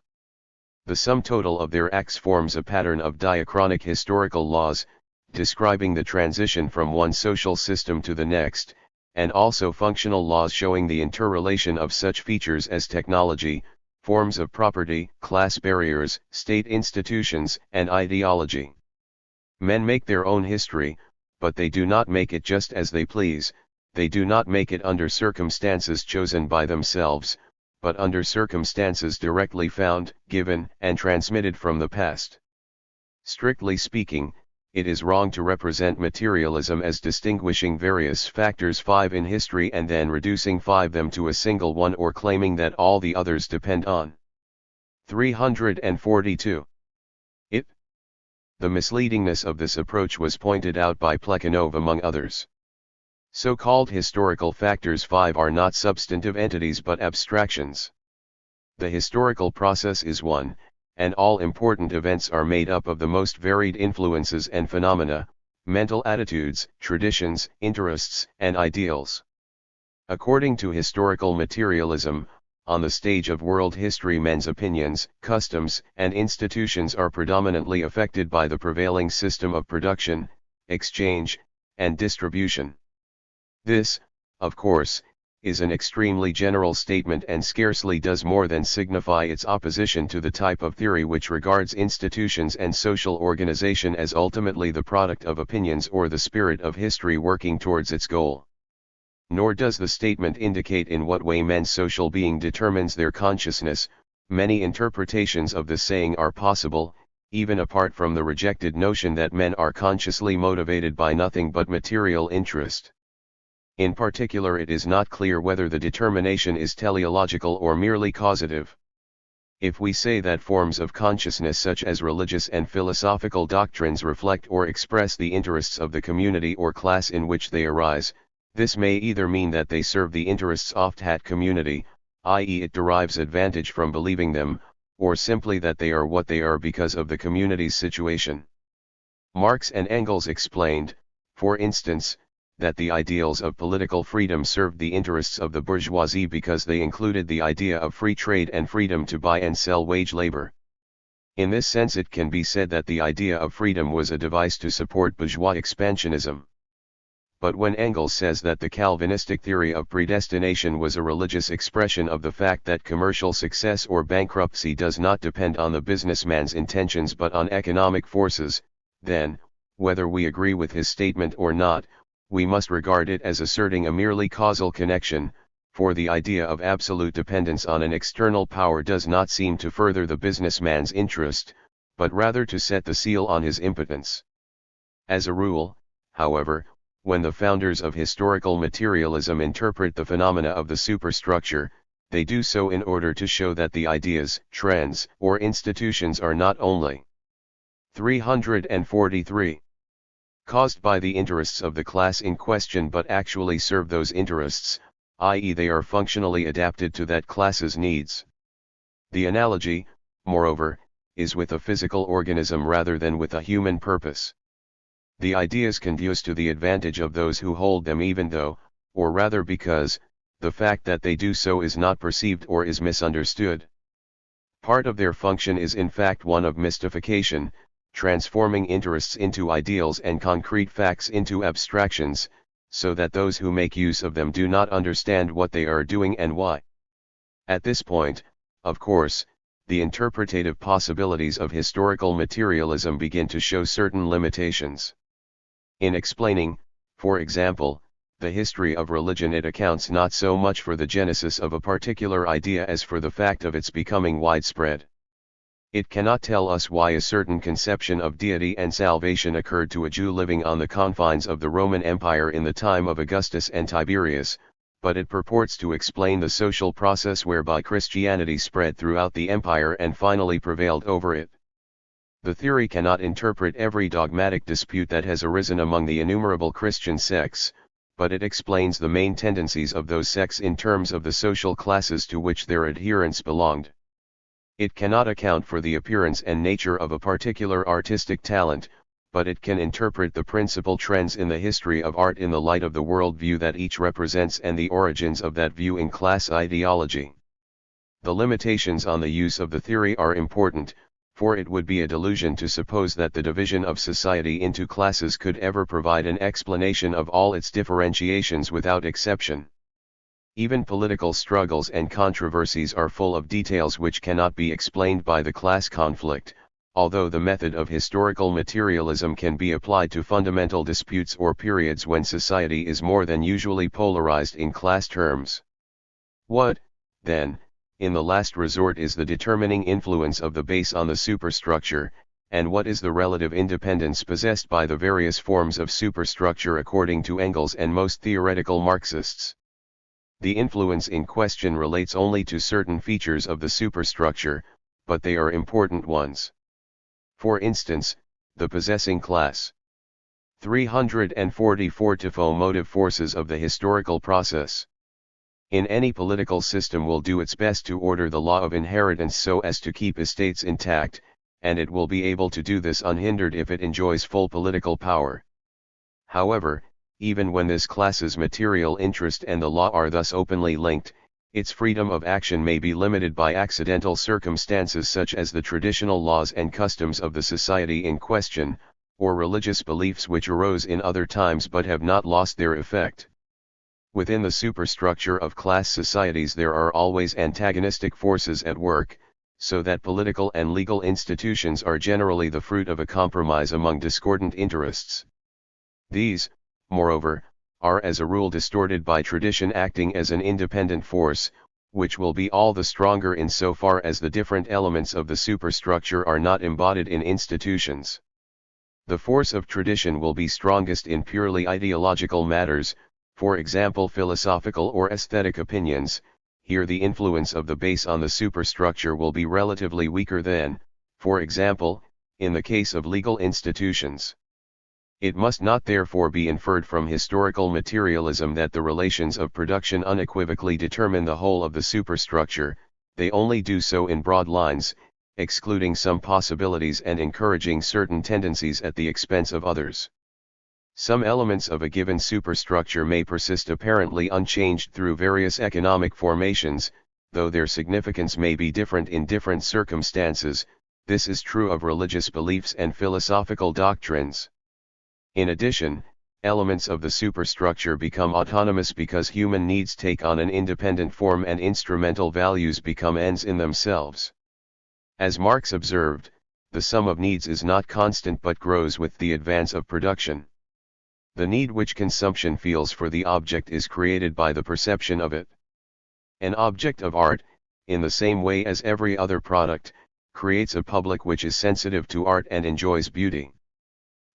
The sum total of their acts forms a pattern of diachronic historical laws, describing the transition from one social system to the next, and also functional laws showing the interrelation of such features as technology, forms of property, class barriers, state institutions, and ideology. Men make their own history, but they do not make it just as they please. They do not make it under circumstances chosen by themselves, but under circumstances directly found, given, and transmitted from the past. Strictly speaking, it is wrong to represent materialism as distinguishing various factors 5 in history and then reducing 5 them to a single one or claiming that all the others depend on. 342. The misleadingness of this approach was pointed out by Plekhanov among others. So-called historical factors 5 are not substantive entities but abstractions. The historical process is one, and all important events are made up of the most varied influences and phenomena, mental attitudes, traditions, interests, and ideals. According to historical materialism, on the stage of world history men's opinions, customs, and institutions are predominantly affected by the prevailing system of production, exchange, and distribution. This, of course, is an extremely general statement and scarcely does more than signify its opposition to the type of theory which regards institutions and social organization as ultimately the product of opinions or the spirit of history working towards its goal. Nor does the statement indicate in what way men's social being determines their consciousness. Many interpretations of this saying are possible, even apart from the rejected notion that men are consciously motivated by nothing but material interest. In particular, it is not clear whether the determination is teleological or merely causative. If we say that forms of consciousness such as religious and philosophical doctrines reflect or express the interests of the community or class in which they arise, this may either mean that they serve the interests of that community, i.e. it derives advantage from believing them, or simply that they are what they are because of the community's situation. Marx and Engels explained, for instance, that the ideals of political freedom served the interests of the bourgeoisie because they included the idea of free trade and freedom to buy and sell wage labor. In this sense, it can be said that the idea of freedom was a device to support bourgeois expansionism. But when Engels says that the Calvinistic theory of predestination was a religious expression of the fact that commercial success or bankruptcy does not depend on the businessman's intentions but on economic forces, then, whether we agree with his statement or not, we must regard it as asserting a merely causal connection, for the idea of absolute dependence on an external power does not seem to further the businessman's interest, but rather to set the seal on his impotence. As a rule, however, when the founders of historical materialism interpret the phenomena of the superstructure, they do so in order to show that the ideas, trends, or institutions are not only 343 caused by the interests of the class in question but actually serve those interests, i.e. they are functionally adapted to that class's needs. The analogy, moreover, is with a physical organism rather than with a human purpose. The ideas conduce to the advantage of those who hold them even though, or rather because, the fact that they do so is not perceived or is misunderstood. Part of their function is in fact one of mystification, transforming interests into ideals and concrete facts into abstractions, so that those who make use of them do not understand what they are doing and why. At this point, of course, the interpretative possibilities of historical materialism begin to show certain limitations. In explaining, for example, the history of religion, it accounts not so much for the genesis of a particular idea as for the fact of its becoming widespread. It cannot tell us why a certain conception of deity and salvation occurred to a Jew living on the confines of the Roman Empire in the time of Augustus and Tiberius, but it purports to explain the social process whereby Christianity spread throughout the empire and finally prevailed over it. The theory cannot interpret every dogmatic dispute that has arisen among the innumerable Christian sects, but it explains the main tendencies of those sects in terms of the social classes to which their adherents belonged. It cannot account for the appearance and nature of a particular artistic talent, but it can interpret the principal trends in the history of art in the light of the worldview that each represents and the origins of that view in class ideology. The limitations on the use of the theory are important, for it would be a delusion to suppose that the division of society into classes could ever provide an explanation of all its differentiations without exception. Even political struggles and controversies are full of details which cannot be explained by the class conflict, although the method of historical materialism can be applied to fundamental disputes or periods when society is more than usually polarized in class terms. What, then, in the last resort is the determining influence of the base on the superstructure, and what is the relative independence possessed by the various forms of superstructure according to Engels and most theoretical Marxists. The influence in question relates only to certain features of the superstructure, but they are important ones. For instance, the possessing class. 344 Tifo motive forces of the historical process. In any political system will do its best to order the law of inheritance so as to keep estates intact, and it will be able to do this unhindered if it enjoys full political power. However, even when this class's material interest and the law are thus openly linked, its freedom of action may be limited by accidental circumstances such as the traditional laws and customs of the society in question, or religious beliefs which arose in other times but have not lost their effect. Within the superstructure of class societies there are always antagonistic forces at work, so that political and legal institutions are generally the fruit of a compromise among discordant interests. These, moreover, are as a rule distorted by tradition acting as an independent force, which will be all the stronger in so far as the different elements of the superstructure are not embodied in institutions. The force of tradition will be strongest in purely ideological matters, for example philosophical or aesthetic opinions. Here the influence of the base on the superstructure will be relatively weaker than, for example, in the case of legal institutions. It must not therefore be inferred from historical materialism that the relations of production unequivocally determine the whole of the superstructure. They only do so in broad lines, excluding some possibilities and encouraging certain tendencies at the expense of others. Some elements of a given superstructure may persist apparently unchanged through various economic formations, though their significance may be different in different circumstances. This is true of religious beliefs and philosophical doctrines. In addition, elements of the superstructure become autonomous because human needs take on an independent form and instrumental values become ends in themselves. As Marx observed, the sum of needs is not constant but grows with the advance of production. The need which consumption feels for the object is created by the perception of it. An object of art, in the same way as every other product, creates a public which is sensitive to art and enjoys beauty.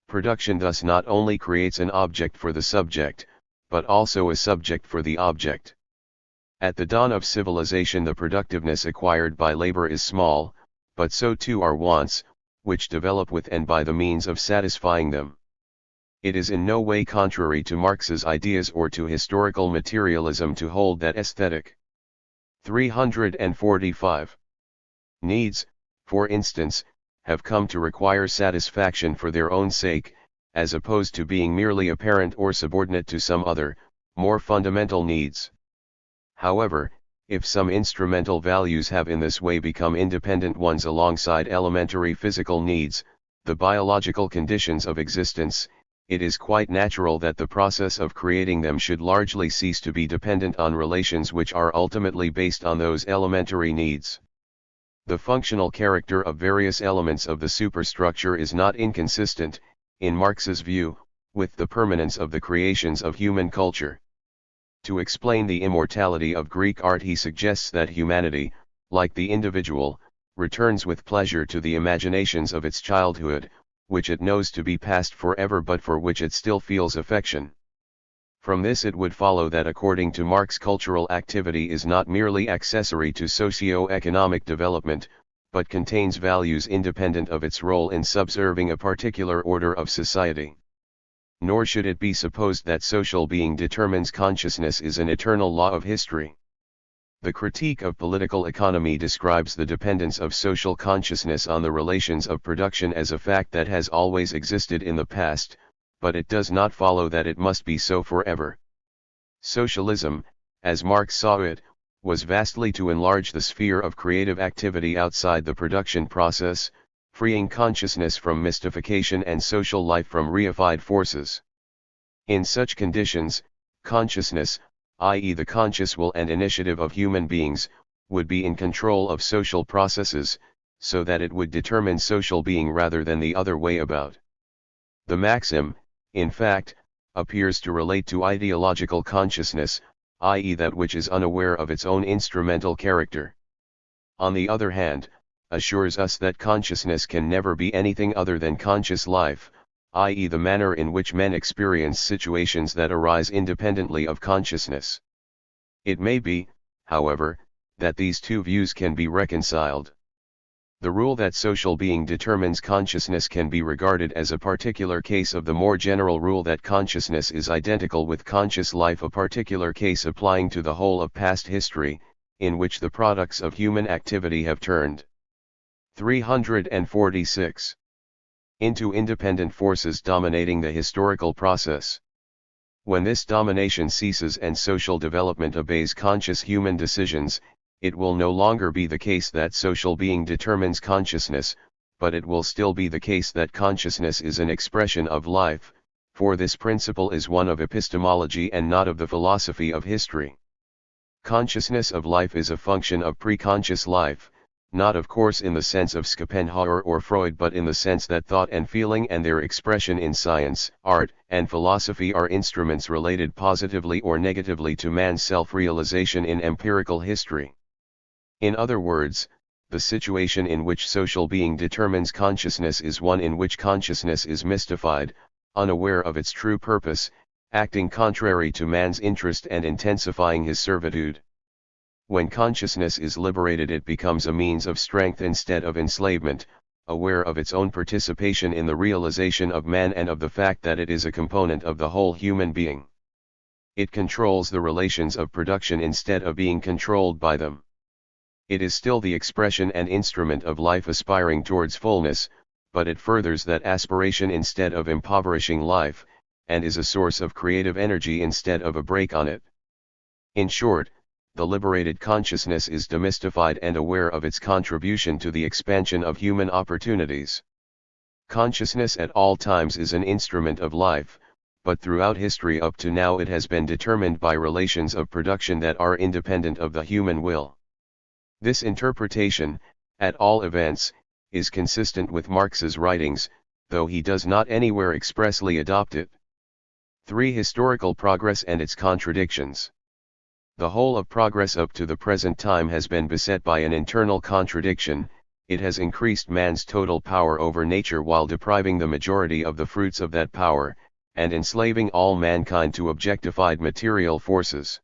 Production thus not only creates an object for the subject, but also a subject for the object. At the dawn of civilization the productiveness acquired by labor is small, but so too are wants, which develop with and by the means of satisfying them. It is in no way contrary to Marx's ideas or to historical materialism to hold that aesthetic. 345. Needs, for instance, have come to require satisfaction for their own sake, as opposed to being merely apparent or subordinate to some other, more fundamental needs. However, if some instrumental values have in this way become independent ones alongside elementary physical needs, the biological conditions of existence, it is quite natural that the process of creating them should largely cease to be dependent on relations which are ultimately based on those elementary needs. The functional character of various elements of the superstructure is not inconsistent, in Marx's view, with the permanence of the creations of human culture. To explain the immortality of Greek art he suggests that humanity, like the individual, returns with pleasure to the imaginations of its childhood, which it knows to be past forever but for which it still feels affection. From this it would follow that according to Marx cultural activity is not merely accessory to socio-economic development, but contains values independent of its role in subserving a particular order of society. Nor should it be supposed that social being determines consciousness is an eternal law of history. The critique of political economy describes the dependence of social consciousness on the relations of production as a fact that has always existed in the past, but it does not follow that it must be so forever. Socialism, as Marx saw it, was vastly to enlarge the sphere of creative activity outside the production process, freeing consciousness from mystification and social life from reified forces. In such conditions, consciousness, i.e. the conscious will and initiative of human beings, would be in control of social processes, so that it would determine social being rather than the other way about. The maxim, in fact, appears to relate to ideological consciousness, i.e. that which is unaware of its own instrumental character. On the other hand, assures us that consciousness can never be anything other than conscious life, i.e. the manner in which men experience situations that arise independently of consciousness. It may be, however, that these two views can be reconciled. The rule that social being determines consciousness can be regarded as a particular case of the more general rule that consciousness is identical with conscious life, a particular case applying to the whole of past history, in which the products of human activity have turned 346 into independent forces dominating the historical process. When this domination ceases and social development obeys conscious human decisions, it will no longer be the case that social being determines consciousness, but it will still be the case that consciousness is an expression of life, for this principle is one of epistemology and not of the philosophy of history. Consciousness of life is a function of preconscious life, not of course in the sense of Schopenhauer or Freud, but in the sense that thought and feeling and their expression in science, art, and philosophy are instruments related positively or negatively to man's self-realization in empirical history. In other words, the situation in which social being determines consciousness is one in which consciousness is mystified, unaware of its true purpose, acting contrary to man's interest and intensifying his servitude. When consciousness is liberated, it becomes a means of strength instead of enslavement, aware of its own participation in the realization of man and of the fact that it is a component of the whole human being. It controls the relations of production instead of being controlled by them. It is still the expression and instrument of life aspiring towards fullness, but it furthers that aspiration instead of impoverishing life, and is a source of creative energy instead of a brake on it. In short, the liberated consciousness is demystified and aware of its contribution to the expansion of human opportunities. Consciousness at all times is an instrument of life, but throughout history up to now it has been determined by relations of production that are independent of the human will. This interpretation, at all events, is consistent with Marx's writings, though he does not anywhere expressly adopt it. 3. Historical progress and its contradictions. The whole of progress up to the present time has been beset by an internal contradiction. It has increased man's total power over nature while depriving the majority of the fruits of that power, and enslaving all mankind to objectified material forces.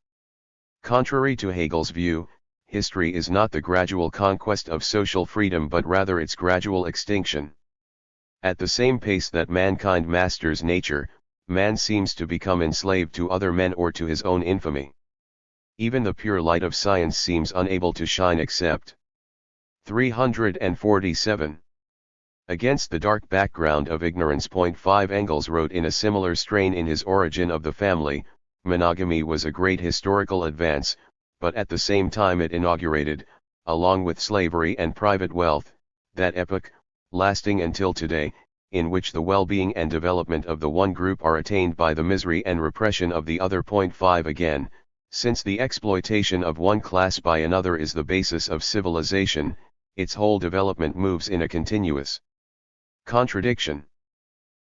Contrary to Hegel's view, history is not the gradual conquest of social freedom but rather its gradual extinction. At the same pace that mankind masters nature, man seems to become enslaved to other men or to his own infamy. Even the pure light of science seems unable to shine except 347. Against the dark background of ignorance. 5 Engels wrote in a similar strain in his Origin of the Family, monogamy was a great historical advance, but at the same time it inaugurated, along with slavery and private wealth, that epoch, lasting until today, in which the well-being and development of the one group are attained by the misery and repression of the other. 5 Again, since the exploitation of one class by another is the basis of civilization, its whole development moves in a continuous contradiction.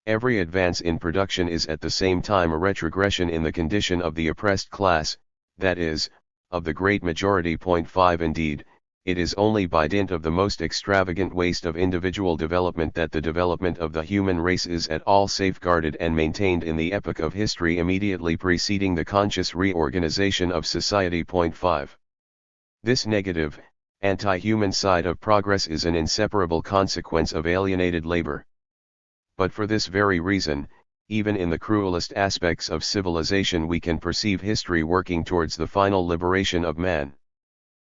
Every advance in production is at the same time a retrogression in the condition of the oppressed class, that is, of the great majority. 5 Indeed, it is only by dint of the most extravagant waste of individual development that the development of the human race is at all safeguarded and maintained in the epoch of history immediately preceding the conscious reorganization of society. 5 This negative, anti-human side of progress is an inseparable consequence of alienated labor. But for this very reason, even in the cruelest aspects of civilization we can perceive history working towards the final liberation of man.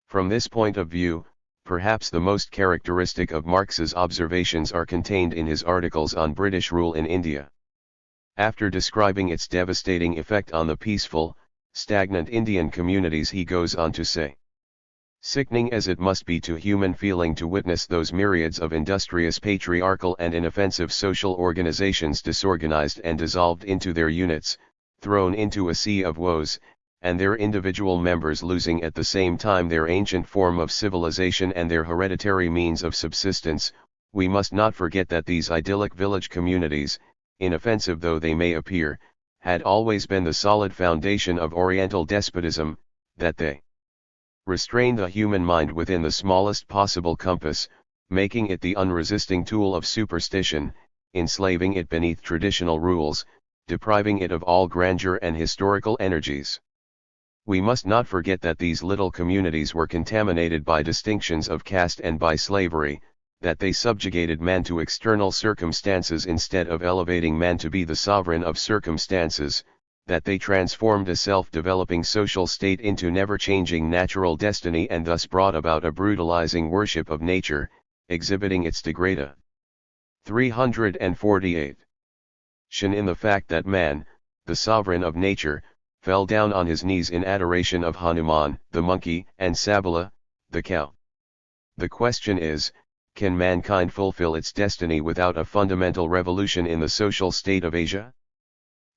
From this point of view, perhaps the most characteristic of Marx's observations are contained in his articles on British rule in India. After describing its devastating effect on the peaceful, stagnant Indian communities, he goes on to say, "Sickening as it must be to human feeling to witness those myriads of industrious patriarchal and inoffensive social organizations disorganized and dissolved into their units, thrown into a sea of woes, and their individual members losing at the same time their ancient form of civilization and their hereditary means of subsistence, we must not forget that these idyllic village communities, inoffensive though they may appear, had always been the solid foundation of Oriental despotism, that they restrain the human mind within the smallest possible compass, making it the unresisting tool of superstition, enslaving it beneath traditional rules, depriving it of all grandeur and historical energies. We must not forget that these little communities were contaminated by distinctions of caste and by slavery, that they subjugated man to external circumstances instead of elevating man to be the sovereign of circumstances, that they transformed a self-developing social state into never-changing natural destiny and thus brought about a brutalizing worship of nature, exhibiting its degrada. 348. Shin in the fact that man, the sovereign of nature, fell down on his knees in adoration of Hanuman, the monkey, and Sabala, the cow. The question is, can mankind fulfill its destiny without a fundamental revolution in the social state of Asia?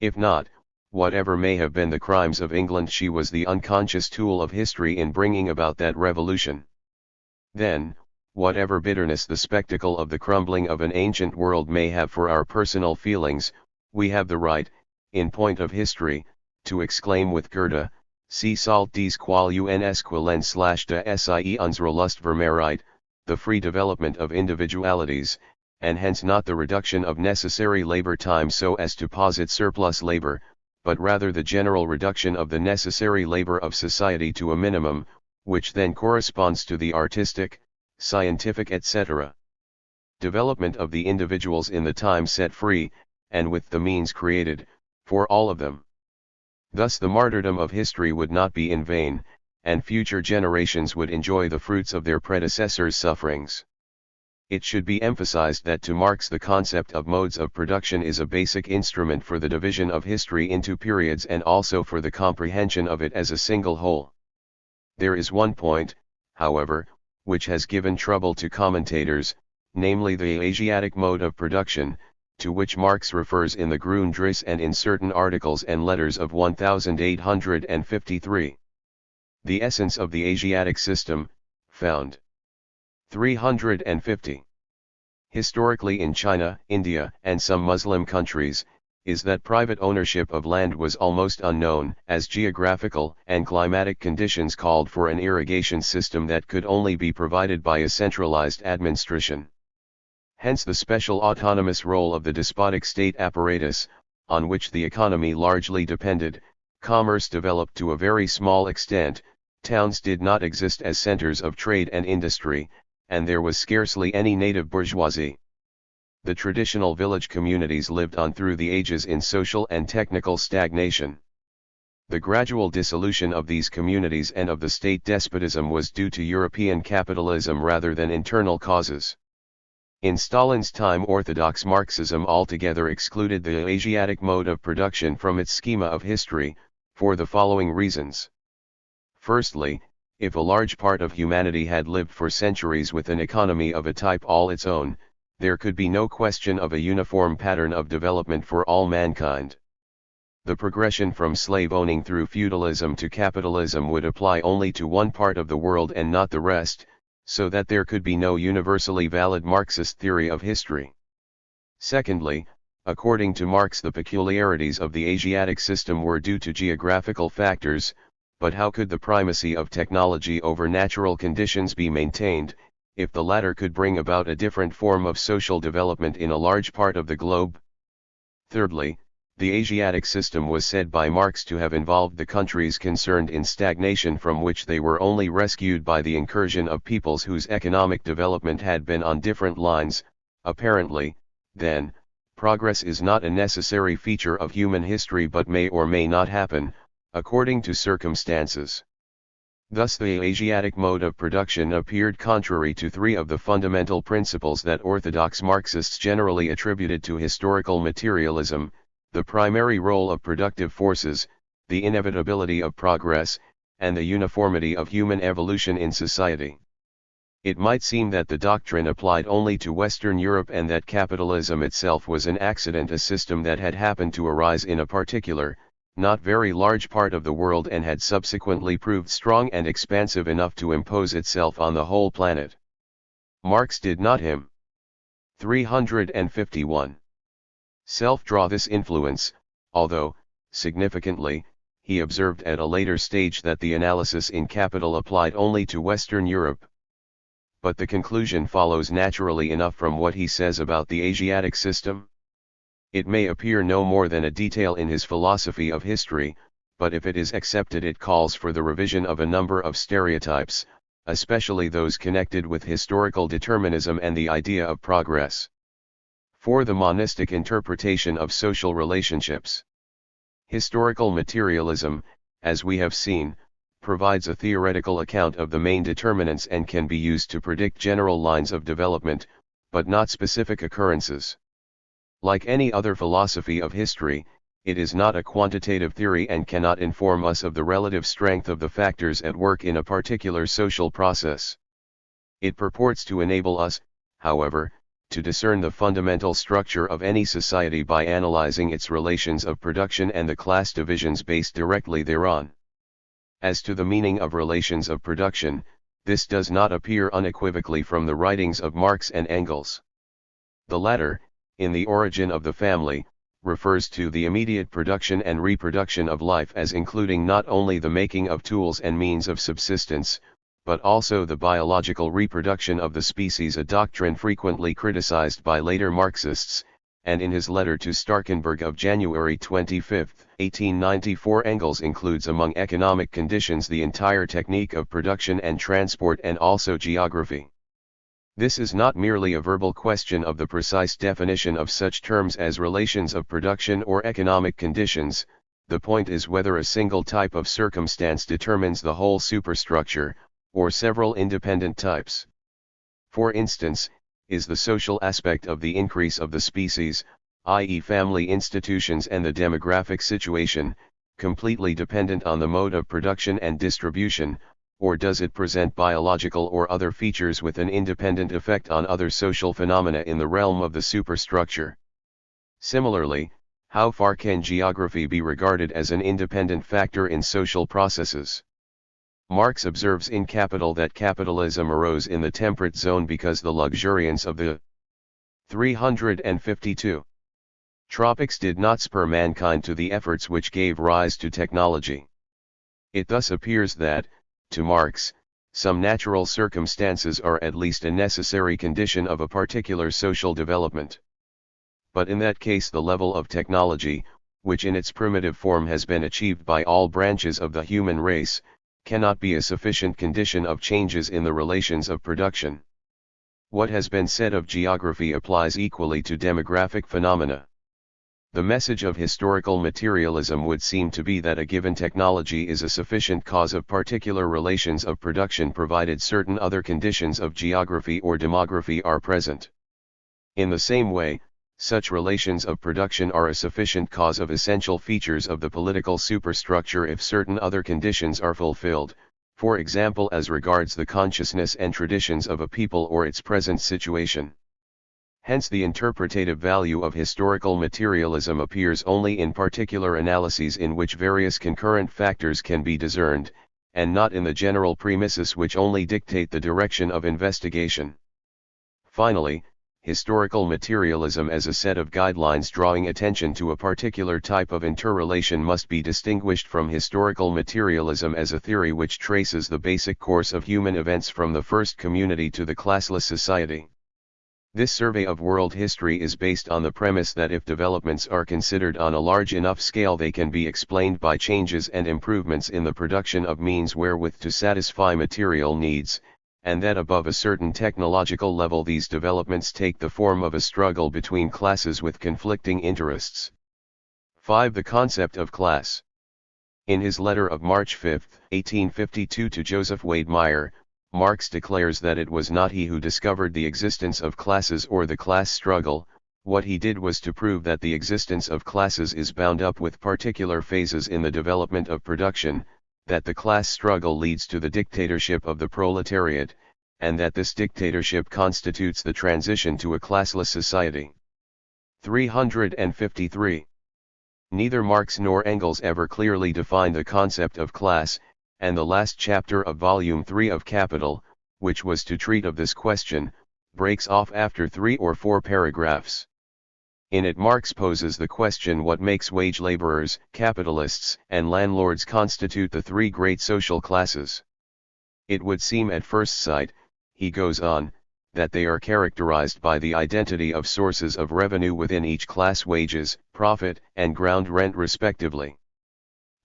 If not, whatever may have been the crimes of England, she was the unconscious tool of history in bringing about that revolution. Then, whatever bitterness the spectacle of the crumbling of an ancient world may have for our personal feelings, we have the right, in point of history, to exclaim with Goethe, "Sie salt dies qual uns quilens de sie unsere Lust vermehrt," the free development of individualities, and hence not the reduction of necessary labor time so as to posit surplus labor, but rather the general reduction of the necessary labor of society to a minimum, which then corresponds to the artistic, scientific etc. development of the individuals in the time set free, and with the means created, for all of them. Thus the martyrdom of history would not be in vain, and future generations would enjoy the fruits of their predecessors' sufferings. It should be emphasized that to Marx the concept of modes of production is a basic instrument for the division of history into periods and also for the comprehension of it as a single whole. There is one point, however, which has given trouble to commentators, namely the Asiatic mode of production, to which Marx refers in the Grundrisse and in certain articles and letters of 1853. The essence of the Asiatic system, found. 350. Historically in China, India, and some Muslim countries, is that private ownership of land was almost unknown, as geographical and climatic conditions called for an irrigation system that could only be provided by a centralized administration. Hence the special autonomous role of the despotic state apparatus, on which the economy largely depended. Commerce developed to a very small extent, towns did not exist as centers of trade and industry, and there was scarcely any native bourgeoisie. The traditional village communities lived on through the ages in social and technical stagnation. The gradual dissolution of these communities and of the state despotism was due to European capitalism rather than internal causes. In Stalin's time, orthodox Marxism altogether excluded the Asiatic mode of production from its schema of history, for the following reasons. Firstly, if a large part of humanity had lived for centuries with an economy of a type all its own, there could be no question of a uniform pattern of development for all mankind. The progression from slave owning through feudalism to capitalism would apply only to one part of the world and not the rest, so that there could be no universally valid Marxist theory of history. Secondly, according to Marx, the peculiarities of the Asiatic system were due to geographical factors, but how could the primacy of technology over natural conditions be maintained, if the latter could bring about a different form of social development in a large part of the globe? Thirdly, the Asiatic system was said by Marx to have involved the countries concerned in stagnation from which they were only rescued by the incursion of peoples whose economic development had been on different lines. Apparently, then, progress is not a necessary feature of human history but may or may not happen, according to circumstances. Thus the Asiatic mode of production appeared contrary to three of the fundamental principles that orthodox Marxists generally attributed to historical materialism: the primary role of productive forces, the inevitability of progress, and the uniformity of human evolution in society. It might seem that the doctrine applied only to Western Europe and that capitalism itself was an accident, a system that had happened to arise in a particular, not very large part of the world and had subsequently proved strong and expansive enough to impose itself on the whole planet. Marx did not him. 351. Self-draw this influence, although, significantly, he observed at a later stage that the analysis in Capital applied only to Western Europe. but the conclusion follows naturally enough from what he says about the Asiatic system. It may appear no more than a detail in his philosophy of history, but if it is accepted it calls for the revision of a number of stereotypes, especially those connected with historical determinism and the idea of progress. 4. The monistic interpretation of social relationships. Historical materialism, as we have seen, provides a theoretical account of the main determinants and can be used to predict general lines of development, but not specific occurrences. Like any other philosophy of history, it is not a quantitative theory and cannot inform us of the relative strength of the factors at work in a particular social process. It purports to enable us, however, to discern the fundamental structure of any society by analyzing its relations of production and the class divisions based directly thereon. As to the meaning of relations of production, this does not appear unequivocally from the writings of Marx and Engels. The latter, in The Origin of the Family, refers to the immediate production and reproduction of life as including not only the making of tools and means of subsistence, but also the biological reproduction of the species, a doctrine frequently criticized by later Marxists, and in his letter to Starkenberg of January 25, 1894, Engels includes among economic conditions the entire technique of production and transport and also geography. This is not merely a verbal question of the precise definition of such terms as relations of production or economic conditions, the point is whether a single type of circumstance determines the whole superstructure, or several independent types. For instance, is the social aspect of the increase of the species, i.e. family institutions and the demographic situation, completely dependent on the mode of production and distribution, or does it present biological or other features with an independent effect on other social phenomena in the realm of the superstructure? Similarly, how far can geography be regarded as an independent factor in social processes? Marx observes in Capital that capitalism arose in the temperate zone because the luxuriance of the 352 tropics did not spur mankind to the efforts which gave rise to technology. It thus appears that, to Marx, some natural circumstances are at least a necessary condition of a particular social development. But in that case the level of technology, which in its primitive form has been achieved by all branches of the human race, cannot be a sufficient condition of changes in the relations of production. What has been said of geography applies equally to demographic phenomena. The message of historical materialism would seem to be that a given technology is a sufficient cause of particular relations of production provided certain other conditions of geography or demography are present. In the same way, such relations of production are a sufficient cause of essential features of the political superstructure if certain other conditions are fulfilled, for example as regards the consciousness and traditions of a people or its present situation. Hence the interpretative value of historical materialism appears only in particular analyses in which various concurrent factors can be discerned, and not in the general premises which only dictate the direction of investigation. Finally, historical materialism as a set of guidelines drawing attention to a particular type of interrelation must be distinguished from historical materialism as a theory which traces the basic course of human events from the first community to the classless society. This survey of world history is based on the premise that if developments are considered on a large enough scale they can be explained by changes and improvements in the production of means wherewith to satisfy material needs, and that above a certain technological level these developments take the form of a struggle between classes with conflicting interests. 5. The concept of class. In his letter of March 5, 1852 to Joseph Wade Meyer, Marx declares that it was not he who discovered the existence of classes or the class struggle. What he did was to prove that the existence of classes is bound up with particular phases in the development of production, that the class struggle leads to the dictatorship of the proletariat, and that this dictatorship constitutes the transition to a classless society. 353. Neither Marx nor Engels ever clearly defined the concept of class, and the last chapter of Volume 3 of Capital, which was to treat of this question, breaks off after 3 or 4 paragraphs. In it Marx poses the question what makes wage laborers, capitalists, and landlords constitute the three great social classes. It would seem at first sight, he goes on, that they are characterized by the identity of sources of revenue within each class: wages, profit, and ground rent respectively.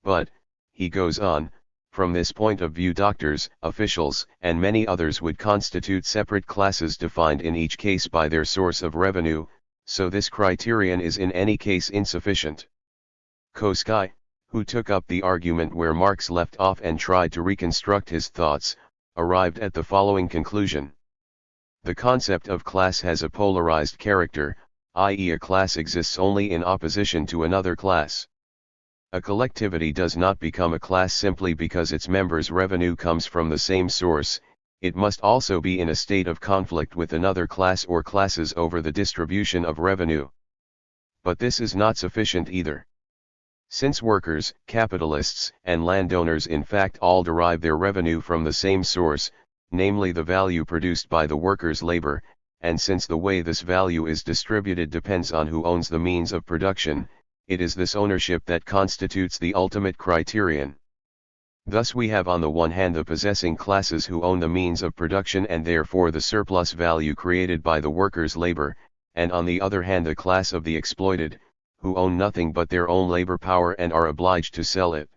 But, he goes on, from this point of view doctors, officials, and many others would constitute separate classes defined in each case by their source of revenue, so this criterion is in any case insufficient. Kolakowski, who took up the argument where Marx left off and tried to reconstruct his thoughts, arrived at the following conclusion. The concept of class has a polarized character, i.e. a class exists only in opposition to another class. A collectivity does not become a class simply because its members' revenue comes from the same source, it must also be in a state of conflict with another class or classes over the distribution of revenue. But this is not sufficient either. Since workers, capitalists, and landowners in fact all derive their revenue from the same source, namely the value produced by the workers' labor, and since the way this value is distributed depends on who owns the means of production, it is this ownership that constitutes the ultimate criterion. Thus we have on the one hand the possessing classes who own the means of production and therefore the surplus value created by the workers' labor, and on the other hand the class of the exploited, who own nothing but their own labor power and are obliged to sell it.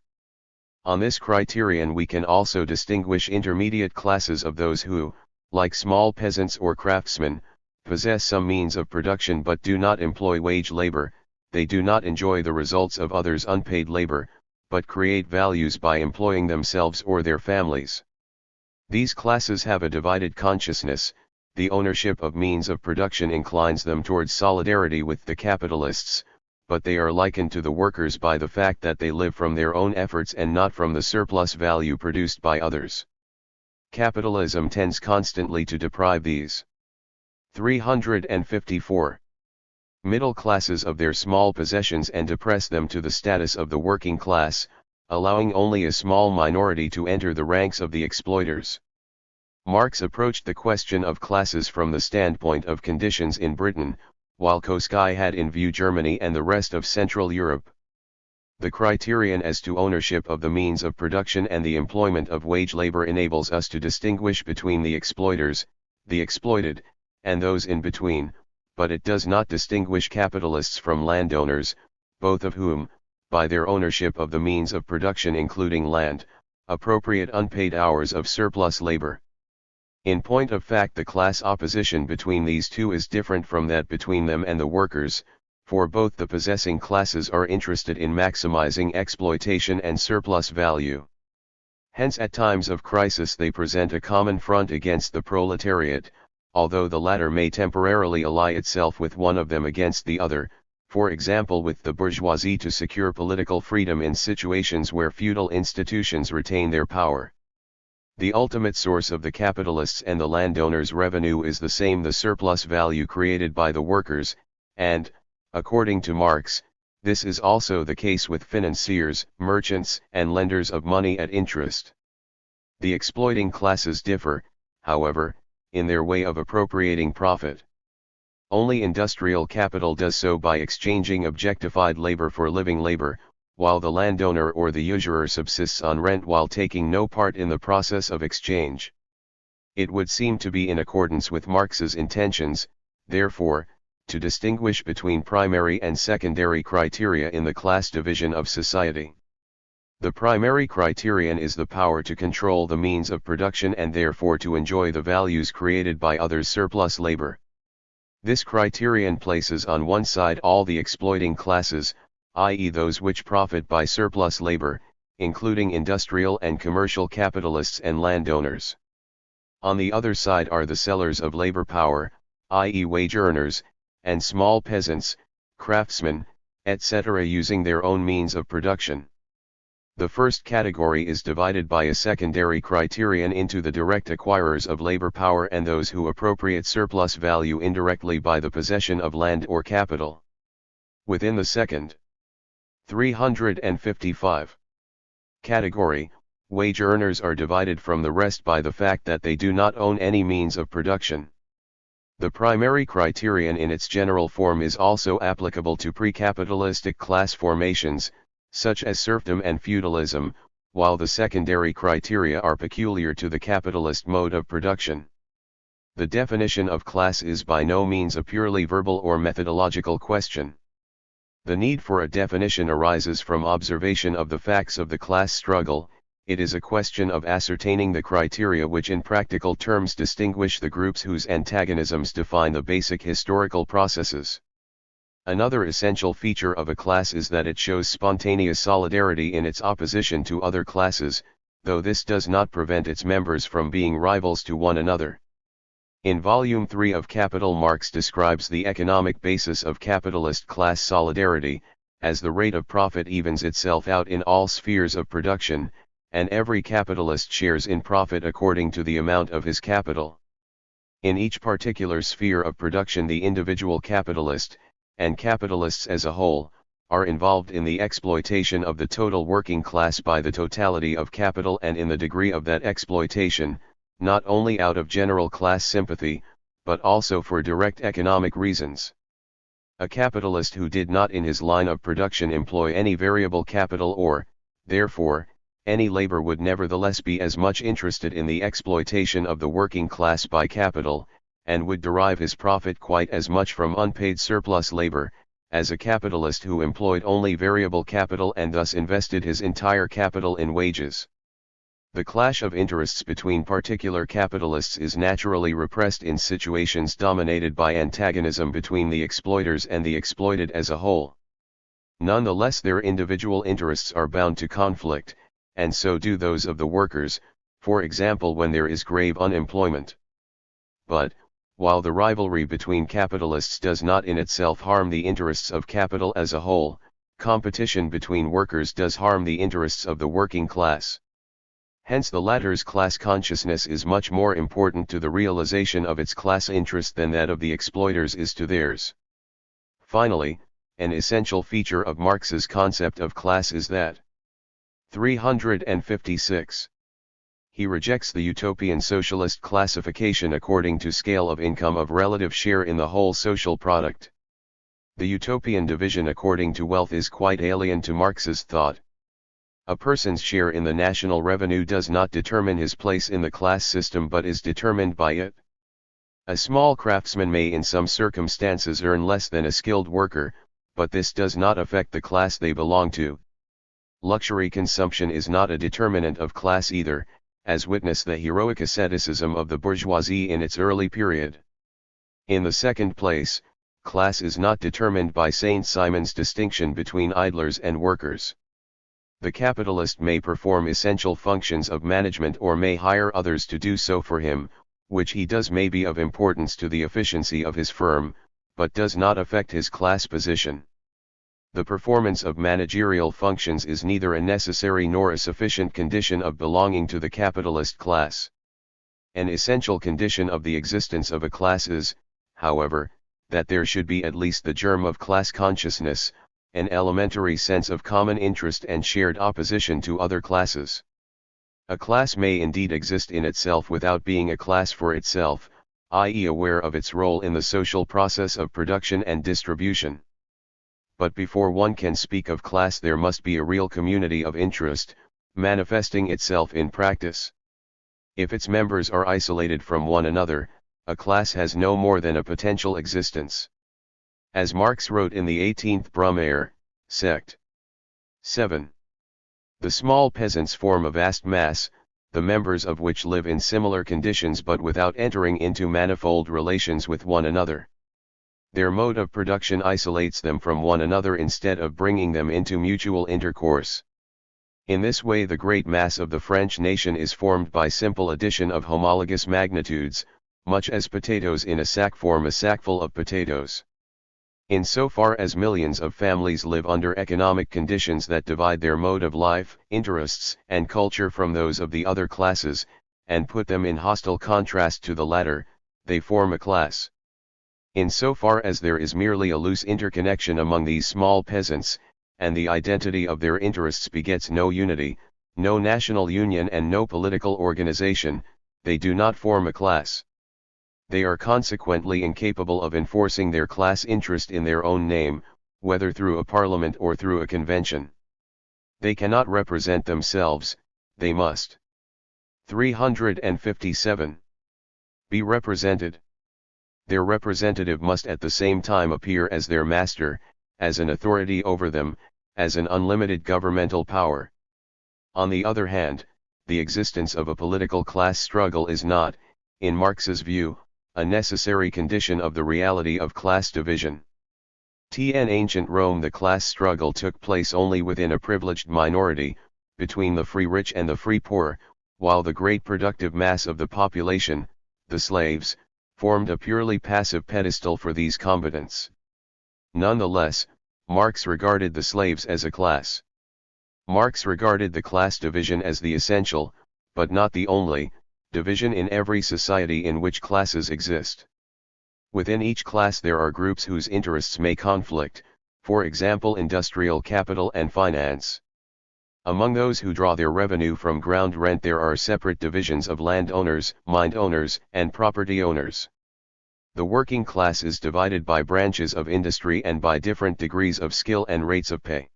On this criterion we can also distinguish intermediate classes of those who, like small peasants or craftsmen, possess some means of production but do not employ wage labor. They do not enjoy the results of others' unpaid labor, but create values by employing themselves or their families. These classes have a divided consciousness. The ownership of means of production inclines them towards solidarity with the capitalists, but they are likened to the workers by the fact that they live from their own efforts and not from the surplus value produced by others. Capitalism tends constantly to deprive these 354 middle classes of their small possessions and depress them to the status of the working class, allowing only a small minority to enter the ranks of the exploiters. Marx approached the question of classes from the standpoint of conditions in Britain, while Kolakowski had in view Germany and the rest of Central Europe. The criterion as to ownership of the means of production and the employment of wage labor enables us to distinguish between the exploiters, the exploited, and those in between, but it does not distinguish capitalists from landowners, both of whom, by their ownership of the means of production including land, appropriate unpaid hours of surplus labor. In point of fact the class opposition between these two is different from that between them and the workers, for both the possessing classes are interested in maximizing exploitation and surplus value. Hence at times of crisis they present a common front against the proletariat, although the latter may temporarily ally itself with one of them against the other, for example with the bourgeoisie to secure political freedom in situations where feudal institutions retain their power. The ultimate source of the capitalists' and the landowners' revenue is the same, the surplus value created by the workers, and, according to Marx, this is also the case with financiers, merchants, and lenders of money at interest. The exploiting classes differ, however, in their way of appropriating profit. Only industrial capital does so by exchanging objectified labor for living labor, while the landowner or the usurer subsists on rent while taking no part in the process of exchange. It would seem to be in accordance with Marx's intentions, therefore, to distinguish between primary and secondary criteria in the class division of society. The primary criterion is the power to control the means of production and therefore to enjoy the values created by others' surplus labor. This criterion places on one side all the exploiting classes, i.e. those which profit by surplus labor, including industrial and commercial capitalists and landowners. On the other side are the sellers of labor power, i.e. wage earners, and small peasants, craftsmen, etc. using their own means of production. The first category is divided by a secondary criterion into the direct acquirers of labor power and those who appropriate surplus value indirectly by the possession of land or capital. Within the second 355 category, wage earners are divided from the rest by the fact that they do not own any means of production. The primary criterion in its general form is also applicable to pre-capitalistic class formations, such as serfdom and feudalism, while the secondary criteria are peculiar to the capitalist mode of production. The definition of class is by no means a purely verbal or methodological question. The need for a definition arises from observation of the facts of the class struggle. It is a question of ascertaining the criteria which in practical terms distinguish the groups whose antagonisms define the basic historical processes. Another essential feature of a class is that it shows spontaneous solidarity in its opposition to other classes, though this does not prevent its members from being rivals to one another. In Volume 3 of Capital, Marx describes the economic basis of capitalist class solidarity, as the rate of profit evens itself out in all spheres of production, and every capitalist shares in profit according to the amount of his capital. In each particular sphere of production, the individual capitalist, and capitalists as a whole, are involved in the exploitation of the total working class by the totality of capital and in the degree of that exploitation, not only out of general class sympathy, but also for direct economic reasons. A capitalist who did not in his line of production employ any variable capital or, therefore, any labor would nevertheless be as much interested in the exploitation of the working class by capital, and would derive his profit quite as much from unpaid surplus labor, as a capitalist who employed only variable capital and thus invested his entire capital in wages. The clash of interests between particular capitalists is naturally repressed in situations dominated by antagonism between the exploiters and the exploited as a whole. Nonetheless, their individual interests are bound to conflict, and so do those of the workers, for example when there is grave unemployment. But, while the rivalry between capitalists does not in itself harm the interests of capital as a whole, competition between workers does harm the interests of the working class. Hence the latter's class consciousness is much more important to the realization of its class interest than that of the exploiters is to theirs. Finally, an essential feature of Marx's concept of class is that 356. He rejects the utopian socialist classification according to scale of income of relative share in the whole social product. The utopian division according to wealth is quite alien to Marx's thought. A person's share in the national revenue does not determine his place in the class system but is determined by it. A small craftsman may in some circumstances earn less than a skilled worker, but this does not affect the class they belong to. Luxury consumption is not a determinant of class either, as witness the heroic asceticism of the bourgeoisie in its early period. In the second place, class is not determined by Saint Simon's distinction between idlers and workers. The capitalist may perform essential functions of management or may hire others to do so for him, which he does may be of importance to the efficiency of his firm, but does not affect his class position. The performance of managerial functions is neither a necessary nor a sufficient condition of belonging to the capitalist class. An essential condition of the existence of a class is, however, that there should be at least the germ of class consciousness, an elementary sense of common interest and shared opposition to other classes. A class may indeed exist in itself without being a class for itself, i.e. aware of its role in the social process of production and distribution. But before one can speak of class there must be a real community of interest, manifesting itself in practice. If its members are isolated from one another, a class has no more than a potential existence. As Marx wrote in the 18th Brumaire, Sect. 7. The small peasants form a vast mass, the members of which live in similar conditions but without entering into manifold relations with one another. Their mode of production isolates them from one another instead of bringing them into mutual intercourse. In this way the great mass of the French nation is formed by simple addition of homologous magnitudes, much as potatoes in a sack form a sackful of potatoes. In so far as millions of families live under economic conditions that divide their mode of life, interests, and culture from those of the other classes, and put them in hostile contrast to the latter, they form a class. In so far as there is merely a loose interconnection among these small peasants, and the identity of their interests begets no unity, no national union and no political organization, they do not form a class. They are consequently incapable of enforcing their class interest in their own name, whether through a parliament or through a convention. They cannot represent themselves, they must. 357. be represented. Their representative must at the same time appear as their master, as an authority over them, as an unlimited governmental power. On the other hand, the existence of a political class struggle is not, in Marx's view, a necessary condition of the reality of class division. In ancient Rome the class struggle took place only within a privileged minority, between the free rich and the free poor, while the great productive mass of the population, the slaves, formed a purely passive pedestal for these combatants. Nonetheless, Marx regarded the slaves as a class. Marx regarded the class division as the essential, but not the only, division in every society in which classes exist. Within each class there are groups whose interests may conflict, for example industrial capital and finance. Among those who draw their revenue from ground rent there are separate divisions of landowners, mine owners, and property owners. The working class is divided by branches of industry and by different degrees of skill and rates of pay.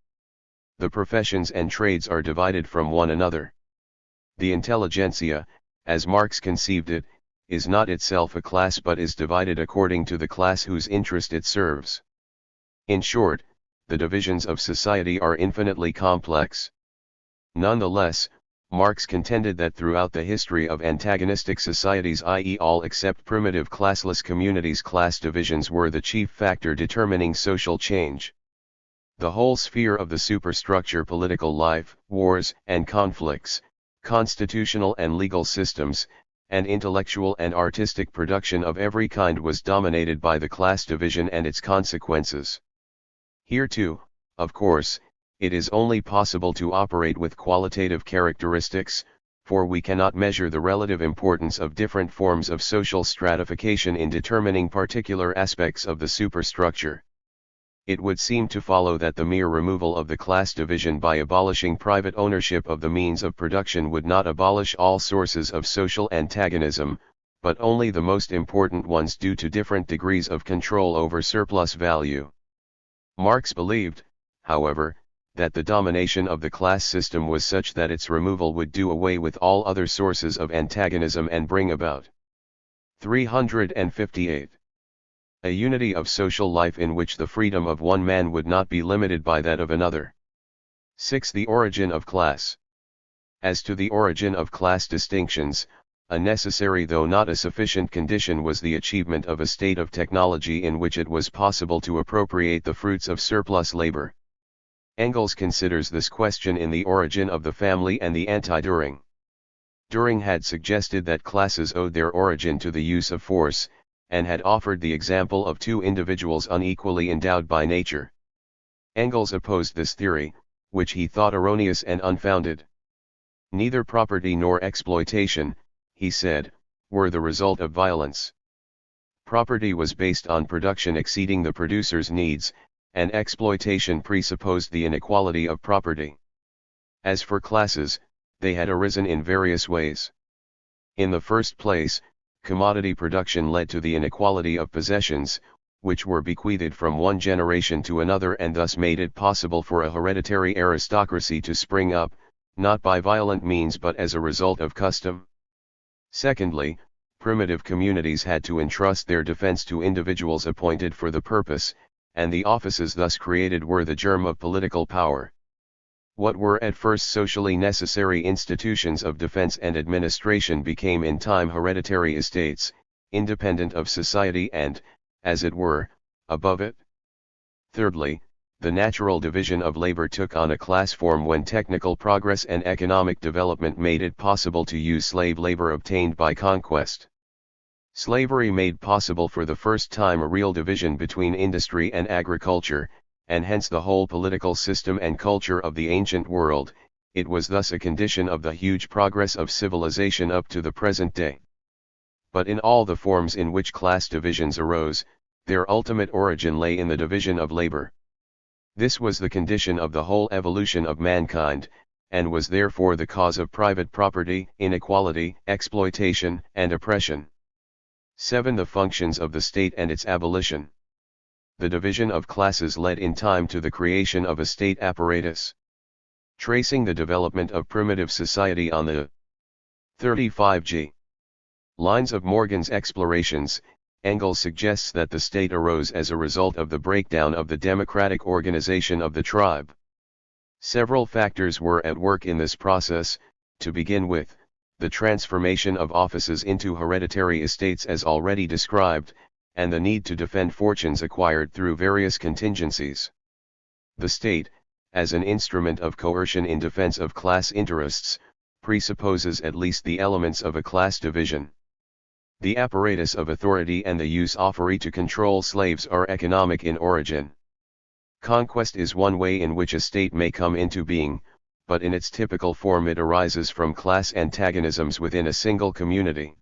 The professions and trades are divided from one another. The intelligentsia, as Marx conceived it, is not itself a class but is divided according to the class whose interest it serves. In short, the divisions of society are infinitely complex. Nonetheless, Marx contended that throughout the history of antagonistic societies, i.e. all except primitive classless communities, class divisions were the chief factor determining social change. The whole sphere of the superstructure, political life, wars and conflicts, constitutional and legal systems, and intellectual and artistic production of every kind was dominated by the class division and its consequences. Here too, of course, it is only possible to operate with qualitative characteristics, for we cannot measure the relative importance of different forms of social stratification in determining particular aspects of the superstructure. It would seem to follow that the mere removal of the class division by abolishing private ownership of the means of production would not abolish all sources of social antagonism, but only the most important ones due to different degrees of control over surplus value. Marx believed, however, that the domination of the class system was such that its removal would do away with all other sources of antagonism and bring about 358. A unity of social life in which the freedom of one man would not be limited by that of another. 6. The origin of class. As to the origin of class distinctions, a necessary though not a sufficient condition was the achievement of a state of technology in which it was possible to appropriate the fruits of surplus labor. Engels considers this question in The Origin of the Family and the Anti-Düring. Düring had suggested that classes owed their origin to the use of force, and had offered the example of two individuals unequally endowed by nature. Engels opposed this theory, which he thought erroneous and unfounded. Neither property nor exploitation, he said, were the result of violence. Property was based on production exceeding the producer's needs, and exploitation presupposed the inequality of property. As for classes, they had arisen in various ways. In the first place, commodity production led to the inequality of possessions, which were bequeathed from one generation to another and thus made it possible for a hereditary aristocracy to spring up, not by violent means but as a result of custom. Secondly, primitive communities had to entrust their defense to individuals appointed for the purpose, and the offices thus created were the germ of political power. What were at first socially necessary institutions of defense and administration became in time hereditary estates, independent of society and, as it were, above it. Thirdly, the natural division of labor took on a class form when technical progress and economic development made it possible to use slave labor obtained by conquest. Slavery made possible for the first time a real division between industry and agriculture, and hence the whole political system and culture of the ancient world. It was thus a condition of the huge progress of civilization up to the present day. But in all the forms in which class divisions arose, their ultimate origin lay in the division of labor. This was the condition of the whole evolution of mankind, and was therefore the cause of private property, inequality, exploitation, and oppression. 7. The functions of the state and its abolition. The division of classes led in time to the creation of a state apparatus. Tracing the development of primitive society on the 35g. Lines of Morgan's explorations, Engels suggests that the state arose as a result of the breakdown of the democratic organization of the tribe. Several factors were at work in this process. To begin with, the transformation of offices into hereditary estates as already described, and the need to defend fortunes acquired through various contingencies. The state, as an instrument of coercion in defense of class interests, presupposes at least the elements of a class division. The apparatus of authority and the usury to control slaves are economic in origin. Conquest is one way in which a state may come into being, but in its typical form it arises from class antagonisms within a single community.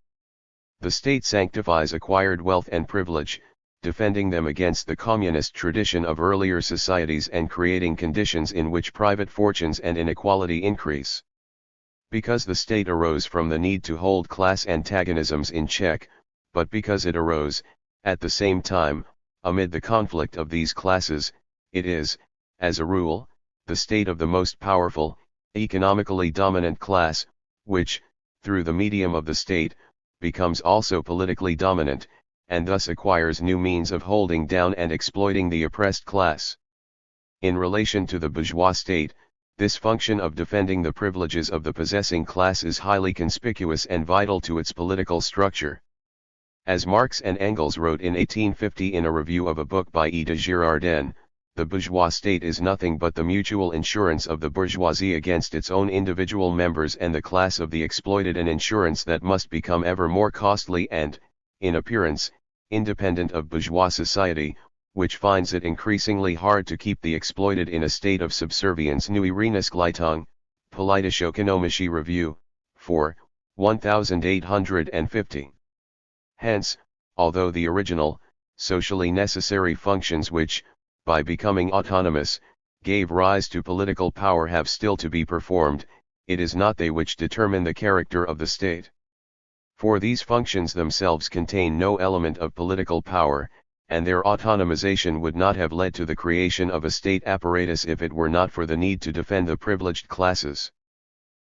The state sanctifies acquired wealth and privilege, defending them against the communist tradition of earlier societies and creating conditions in which private fortunes and inequality increase. Because the state arose from the need to hold class antagonisms in check, but because it arose, at the same time, amid the conflict of these classes, it is, as a rule, the state of the most powerful, economically dominant class, which, through the medium of the state, becomes also politically dominant, and thus acquires new means of holding down and exploiting the oppressed class. In relation to the bourgeois state, this function of defending the privileges of the possessing class is highly conspicuous and vital to its political structure. As Marx and Engels wrote in 1850 in a review of a book by E. de Girardin, the bourgeois state is nothing but the mutual insurance of the bourgeoisie against its own individual members and the class of the exploited, an insurance that must become ever more costly and, in appearance, independent of bourgeois society, which finds it increasingly hard to keep the exploited in a state of subservience. Neue Renasgleitung, Politische-ökonomische Review, 4, 1850. Hence, although the original, socially necessary functions which, by becoming autonomous, gave rise to political power have still to be performed, it is not they which determine the character of the state. For these functions themselves contain no element of political power, and their autonomization would not have led to the creation of a state apparatus if it were not for the need to defend the privileged classes.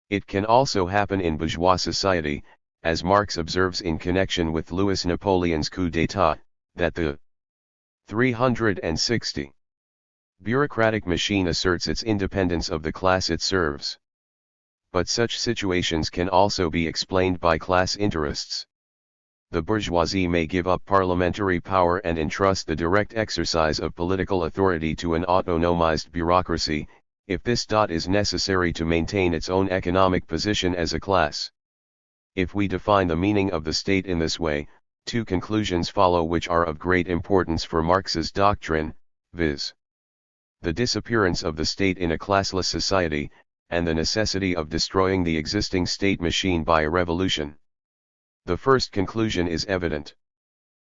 It can also happen in bourgeois society, as Marx observes in connection with Louis Napoleon's coup d'état, that the 360 bureaucratic machine asserts its independence of the class it serves. But such situations can also be explained by class interests. The bourgeoisie may give up parliamentary power and entrust the direct exercise of political authority to an autonomized bureaucracy, if this is necessary to maintain its own economic position as a class. If we define the meaning of the state in this way, two conclusions follow which are of great importance for Marx's doctrine, viz. The disappearance of the state in a classless society, and the necessity of destroying the existing state machine by a revolution. The first conclusion is evident.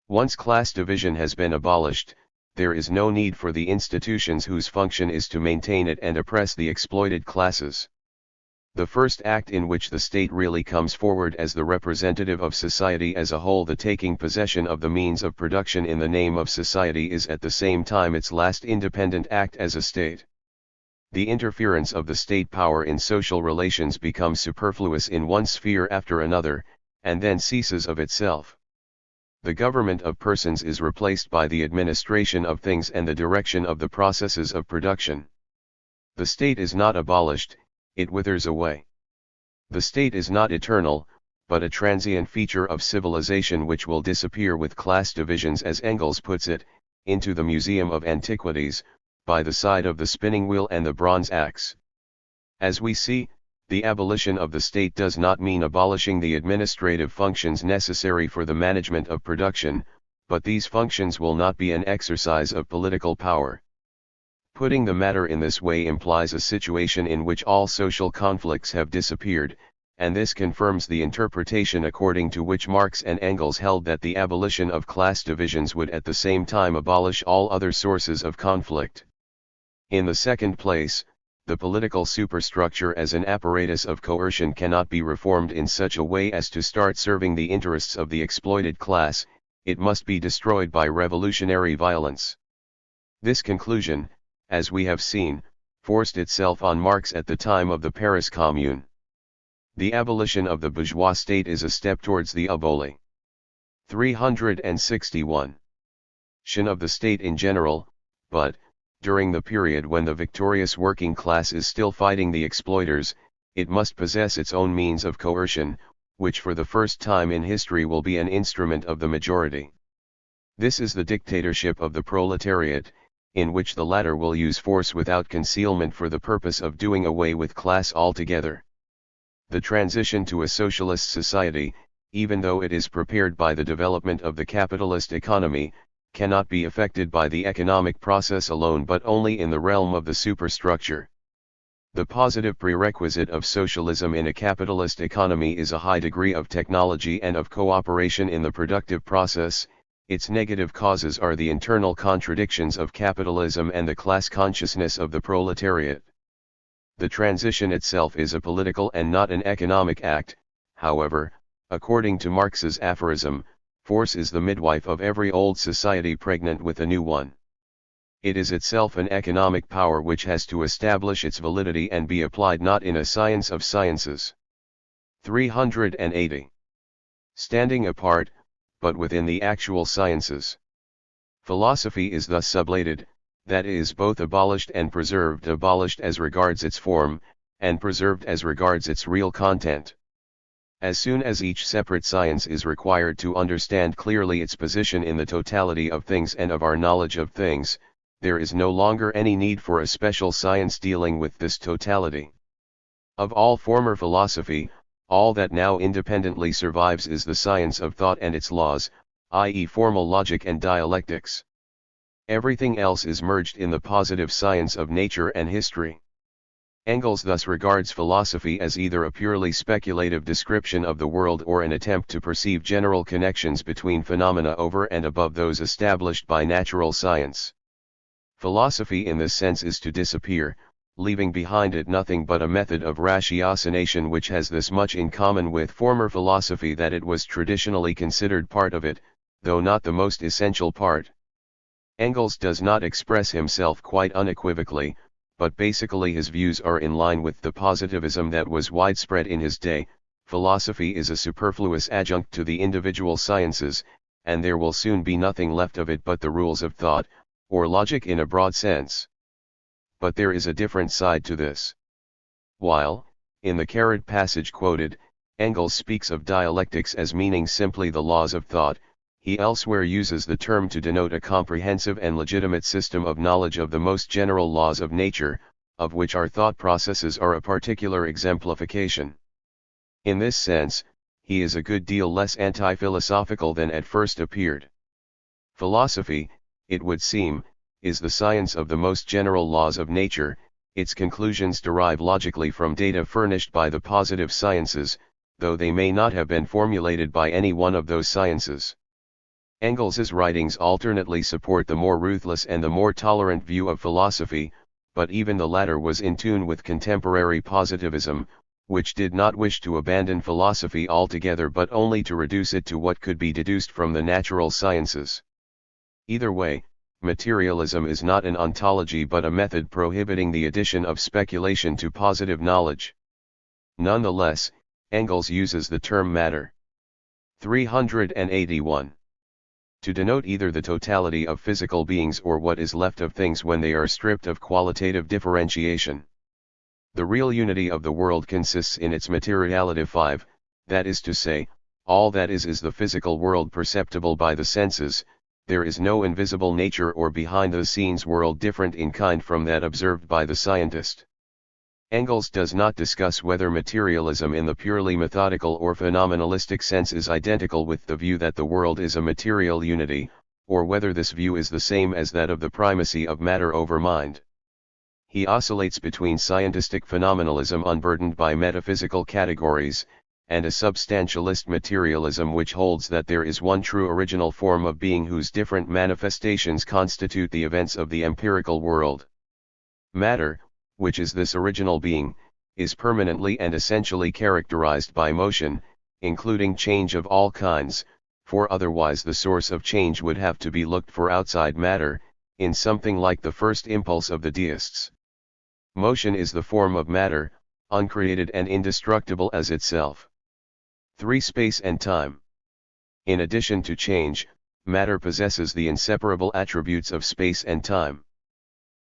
Once class division has been abolished, there is no need for the institutions whose function is to maintain it and oppress the exploited classes. The first act in which the state really comes forward as the representative of society as a whole, the taking possession of the means of production in the name of society, is at the same time its last independent act as a state. The interference of the state power in social relations becomes superfluous in one sphere after another, and then ceases of itself. The government of persons is replaced by the administration of things and the direction of the processes of production. The state is not abolished, it withers away. The state is not eternal, but a transient feature of civilization which will disappear with class divisions, as Engels puts it, into the museum of antiquities, by the side of the spinning wheel and the bronze axe. As we see, the abolition of the state does not mean abolishing the administrative functions necessary for the management of production, but these functions will not be an exercise of political power. Putting the matter in this way implies a situation in which all social conflicts have disappeared, and this confirms the interpretation according to which Marx and Engels held that the abolition of class divisions would at the same time abolish all other sources of conflict. In the second place, the political superstructure as an apparatus of coercion cannot be reformed in such a way as to start serving the interests of the exploited class, it must be destroyed by revolutionary violence. This conclusion, as we have seen, forced itself on Marx at the time of the Paris Commune. The abolition of the bourgeois state is a step towards the aboli. 361. Of the state in general, but, during the period when the victorious working class is still fighting the exploiters, it must possess its own means of coercion, which for the first time in history will be an instrument of the majority. This is the dictatorship of the proletariat, in which the latter will use force without concealment for the purpose of doing away with class altogether. The transition to a socialist society, even though it is prepared by the development of the capitalist economy, cannot be effected by the economic process alone but only in the realm of the superstructure. The positive prerequisite of socialism in a capitalist economy is a high degree of technology and of cooperation in the productive process. Its negative causes are the internal contradictions of capitalism and the class consciousness of the proletariat. The transition itself is a political and not an economic act. However, according to Marx's aphorism, force is the midwife of every old society pregnant with a new one. It is itself an economic power which has to establish its validity and be applied not in a science of sciences. 380. Standing apart, but within the actual sciences. Philosophy is thus sublated, that is both abolished and preserved, abolished as regards its form, and preserved as regards its real content. As soon as each separate science is required to understand clearly its position in the totality of things and of our knowledge of things, there is no longer any need for a special science dealing with this totality. Of all former philosophy, all that now independently survives is the science of thought and its laws, i.e. formal logic and dialectics. Everything else is merged in the positive science of nature and history. Engels thus regards philosophy as either a purely speculative description of the world or an attempt to perceive general connections between phenomena over and above those established by natural science. Philosophy in this sense is to disappear, leaving behind it nothing but a method of ratiocination which has this much in common with former philosophy, that it was traditionally considered part of it, though not the most essential part. Engels does not express himself quite unequivocally, but basically his views are in line with the positivism that was widespread in his day. Philosophy is a superfluous adjunct to the individual sciences, and there will soon be nothing left of it but the rules of thought, or logic in a broad sense. But there is a different side to this. While, in the Carrot passage quoted, Engels speaks of dialectics as meaning simply the laws of thought, he elsewhere uses the term to denote a comprehensive and legitimate system of knowledge of the most general laws of nature, of which our thought processes are a particular exemplification. In this sense, he is a good deal less anti-philosophical than at first appeared. Philosophy, it would seem, is the science of the most general laws of nature. Its conclusions derive logically from data furnished by the positive sciences, though they may not have been formulated by any one of those sciences. Engels's writings alternately support the more ruthless and the more tolerant view of philosophy, but even the latter was in tune with contemporary positivism, which did not wish to abandon philosophy altogether but only to reduce it to what could be deduced from the natural sciences. Either way, materialism is not an ontology but a method prohibiting the addition of speculation to positive knowledge. Nonetheless, Engels uses the term matter. 381. To denote either the totality of physical beings or what is left of things when they are stripped of qualitative differentiation. The real unity of the world consists in its materiality 5, that is to say, all that is the physical world perceptible by the senses. There is no invisible nature or behind-the-scenes world different in kind from that observed by the scientist. Engels does not discuss whether materialism in the purely methodical or phenomenalistic sense is identical with the view that the world is a material unity, or whether this view is the same as that of the primacy of matter over mind. He oscillates between scientistic phenomenalism unburdened by metaphysical categories, and a substantialist materialism which holds that there is one true original form of being whose different manifestations constitute the events of the empirical world. Matter, which is this original being, is permanently and essentially characterized by motion, including change of all kinds, for otherwise the source of change would have to be looked for outside matter, in something like the first impulse of the deists. Motion is the form of matter, uncreated and indestructible as itself. 3. Space and time. In addition to change, matter possesses the inseparable attributes of space and time.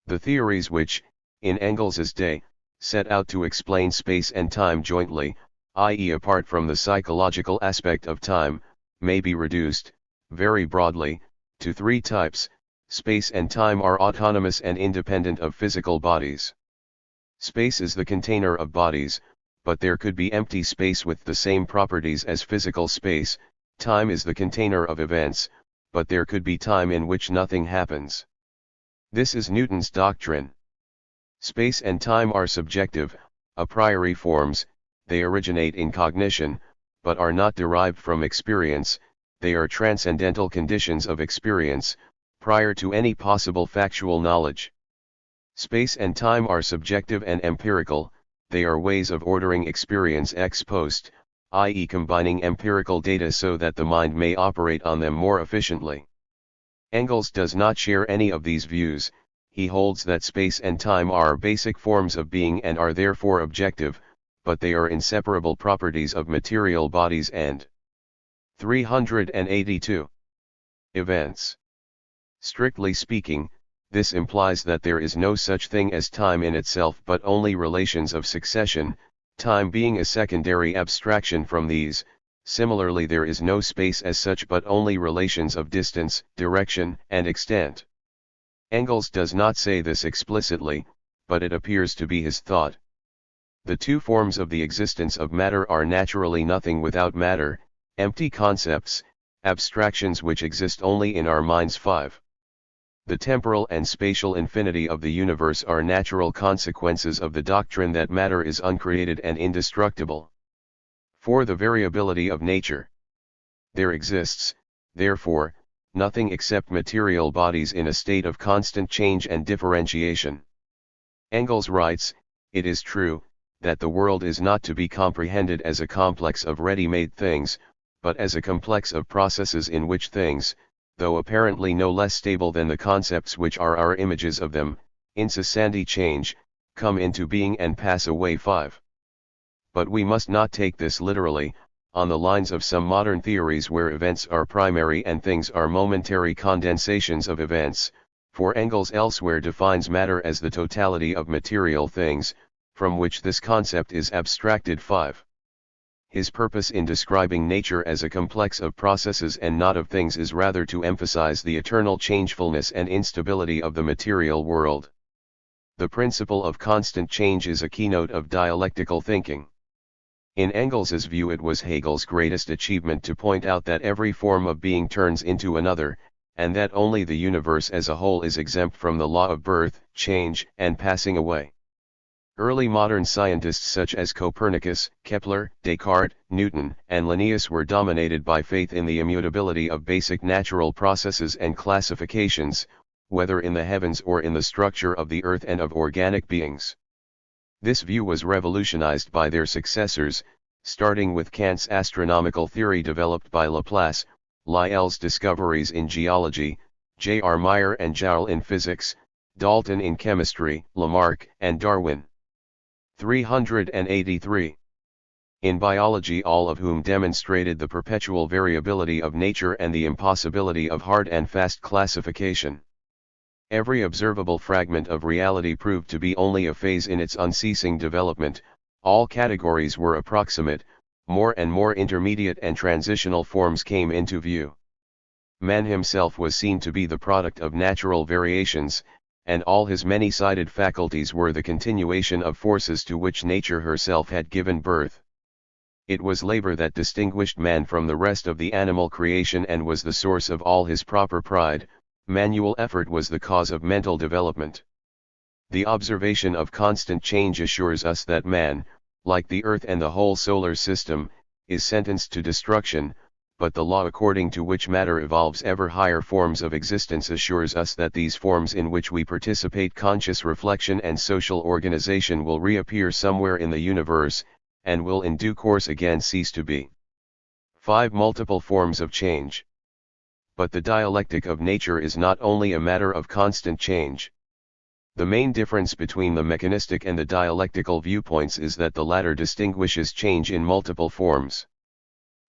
The theories which, in Engels's day, set out to explain space and time jointly, i.e. apart from the psychological aspect of time, may be reduced, very broadly, to 3 types. Space and time are autonomous and independent of physical bodies. Space is the container of bodies, but there could be empty space with the same properties as physical space. Time is the container of events, but there could be time in which nothing happens. This is Newton's doctrine. Space and time are subjective, a priori forms, they originate in cognition, but are not derived from experience, they are transcendental conditions of experience, prior to any possible factual knowledge. Space and time are subjective and empirical, they are ways of ordering experience ex post, i.e. combining empirical data so that the mind may operate on them more efficiently. Engels does not share any of these views. He holds that space and time are basic forms of being and are therefore objective, but they are inseparable properties of material bodies and 382. Events. Strictly speaking, this implies that there is no such thing as time in itself but only relations of succession, time being a secondary abstraction from these. Similarly, there is no space as such but only relations of distance, direction, and extent. Engels does not say this explicitly, but it appears to be his thought. The 2 forms of the existence of matter are naturally nothing without matter, empty concepts, abstractions which exist only in our minds. 5. The temporal and spatial infinity of the universe are natural consequences of the doctrine that matter is uncreated and indestructible. 4. The variability of nature. There exists, therefore, nothing except material bodies in a state of constant change and differentiation. Engels writes, "It is true, that the world is not to be comprehended as a complex of ready-made things, but as a complex of processes in which things, though apparently no less stable than the concepts which are our images of them, incessanti change, come into being and pass away." 5. But we must not take this literally, on the lines of some modern theories where events are primary and things are momentary condensations of events, for Engels elsewhere defines matter as the totality of material things, from which this concept is abstracted. 5. His purpose in describing nature as a complex of processes and not of things is rather to emphasize the eternal changefulness and instability of the material world. The principle of constant change is a keynote of dialectical thinking. In Engels's view, it was Hegel's greatest achievement to point out that every form of being turns into another, and that only the universe as a whole is exempt from the law of birth, change, and passing away. Early modern scientists such as Copernicus, Kepler, Descartes, Newton, and Linnaeus were dominated by faith in the immutability of basic natural processes and classifications, whether in the heavens or in the structure of the earth and of organic beings. This view was revolutionized by their successors, starting with Kant's astronomical theory developed by Laplace, Lyell's discoveries in geology, J.R. Meyer and Joule in physics, Dalton in chemistry, Lamarck and Darwin. 383. In biology, all of whom demonstrated the perpetual variability of nature and the impossibility of hard and fast classification. Every observable fragment of reality proved to be only a phase in its unceasing development. All categories were approximate, more and more intermediate and transitional forms came into view. Man himself was seen to be the product of natural variations, and all his many-sided faculties were the continuation of forces to which nature herself had given birth. It was labor that distinguished man from the rest of the animal creation and was the source of all his proper pride. Manual effort was the cause of mental development. The observation of constant change assures us that man, like the earth and the whole solar system, is sentenced to destruction, but the law according to which matter evolves ever higher forms of existence assures us that these forms in which we participate, conscious reflection and social organization, will reappear somewhere in the universe, and will in due course again cease to be. 5. Multiple forms of change. But the dialectic of nature is not only a matter of constant change. The main difference between the mechanistic and the dialectical viewpoints is that the latter distinguishes change in multiple forms.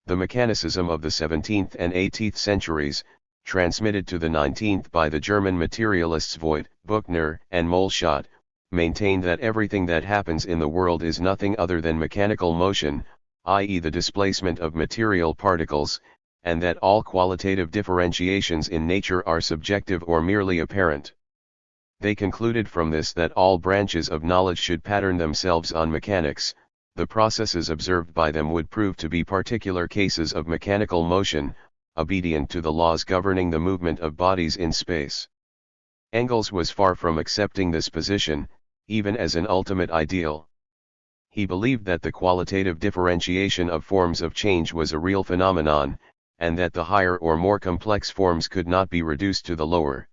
The mechanicism of the 17th and 18th centuries, transmitted to the 19th by the German materialists Voigt, Buchner, and Moleschott, maintained that everything that happens in the world is nothing other than mechanical motion, i.e. the displacement of material particles, and that all qualitative differentiations in nature are subjective or merely apparent. They concluded from this that all branches of knowledge should pattern themselves on mechanics. The processes observed by them would prove to be particular cases of mechanical motion, obedient to the laws governing the movement of bodies in space. Engels was far from accepting this position, even as an ultimate ideal. He believed that the qualitative differentiation of forms of change was a real phenomenon, and that the higher or more complex forms could not be reduced to the lower.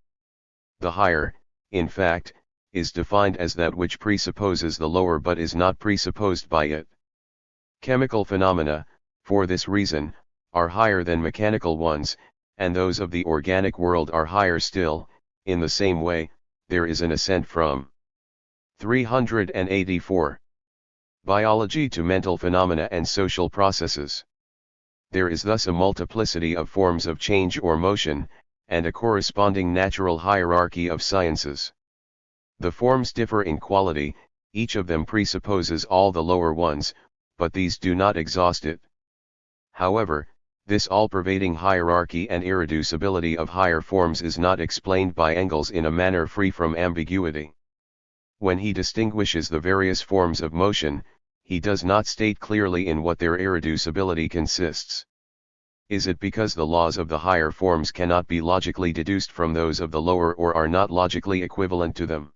The higher, in fact, is defined as that which presupposes the lower but is not presupposed by it. Chemical phenomena, for this reason, are higher than mechanical ones, and those of the organic world are higher still. In the same way, there is an ascent from 384. Biology to mental phenomena and social processes. There is thus a multiplicity of forms of change or motion, and a corresponding natural hierarchy of sciences. The forms differ in quality, each of them presupposes all the lower ones, but these do not exhaust it. However, this all-pervading hierarchy and irreducibility of higher forms is not explained by Engels in a manner free from ambiguity. When he distinguishes the various forms of motion, he does not state clearly in what their irreducibility consists. Is it because the laws of the higher forms cannot be logically deduced from those of the lower or are not logically equivalent to them?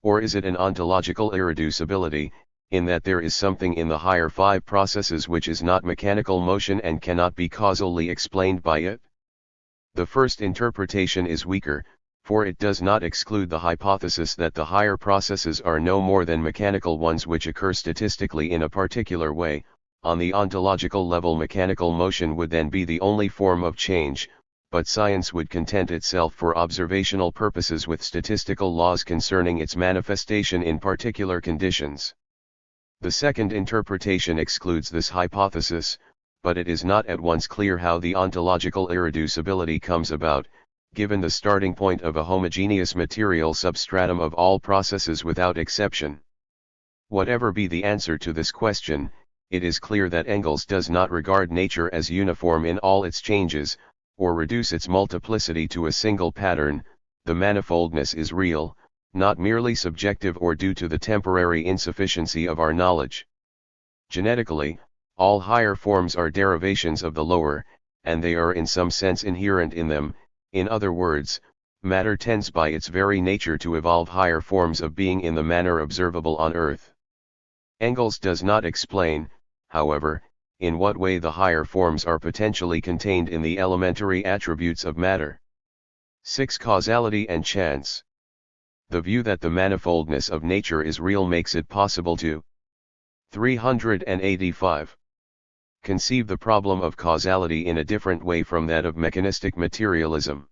Or is it an ontological irreducibility, in that there is something in the higher five processes which is not mechanical motion and cannot be causally explained by it? The first interpretation is weaker, for it does not exclude the hypothesis that the higher processes are no more than mechanical ones which occur statistically in a particular way. On the ontological level, mechanical motion would then be the only form of change, but science would content itself for observational purposes with statistical laws concerning its manifestation in particular conditions. The second interpretation excludes this hypothesis, but it is not at once clear how the ontological irreducibility comes about, given the starting point of a homogeneous material substratum of all processes without exception. Whatever be the answer to this question, it is clear that Engels does not regard nature as uniform in all its changes, or reduce its multiplicity to a single pattern. The manifoldness is real, not merely subjective or due to the temporary insufficiency of our knowledge. Genetically, all higher forms are derivations of the lower, and they are in some sense inherent in them. In other words, matter tends by its very nature to evolve higher forms of being in the manner observable on Earth. Engels does not explain, however, in what way the higher forms are potentially contained in the elementary attributes of matter. 6. Causality and chance. The view that the manifoldness of nature is real makes it possible to 385. Conceive the problem of causality in a different way from that of mechanistic materialism.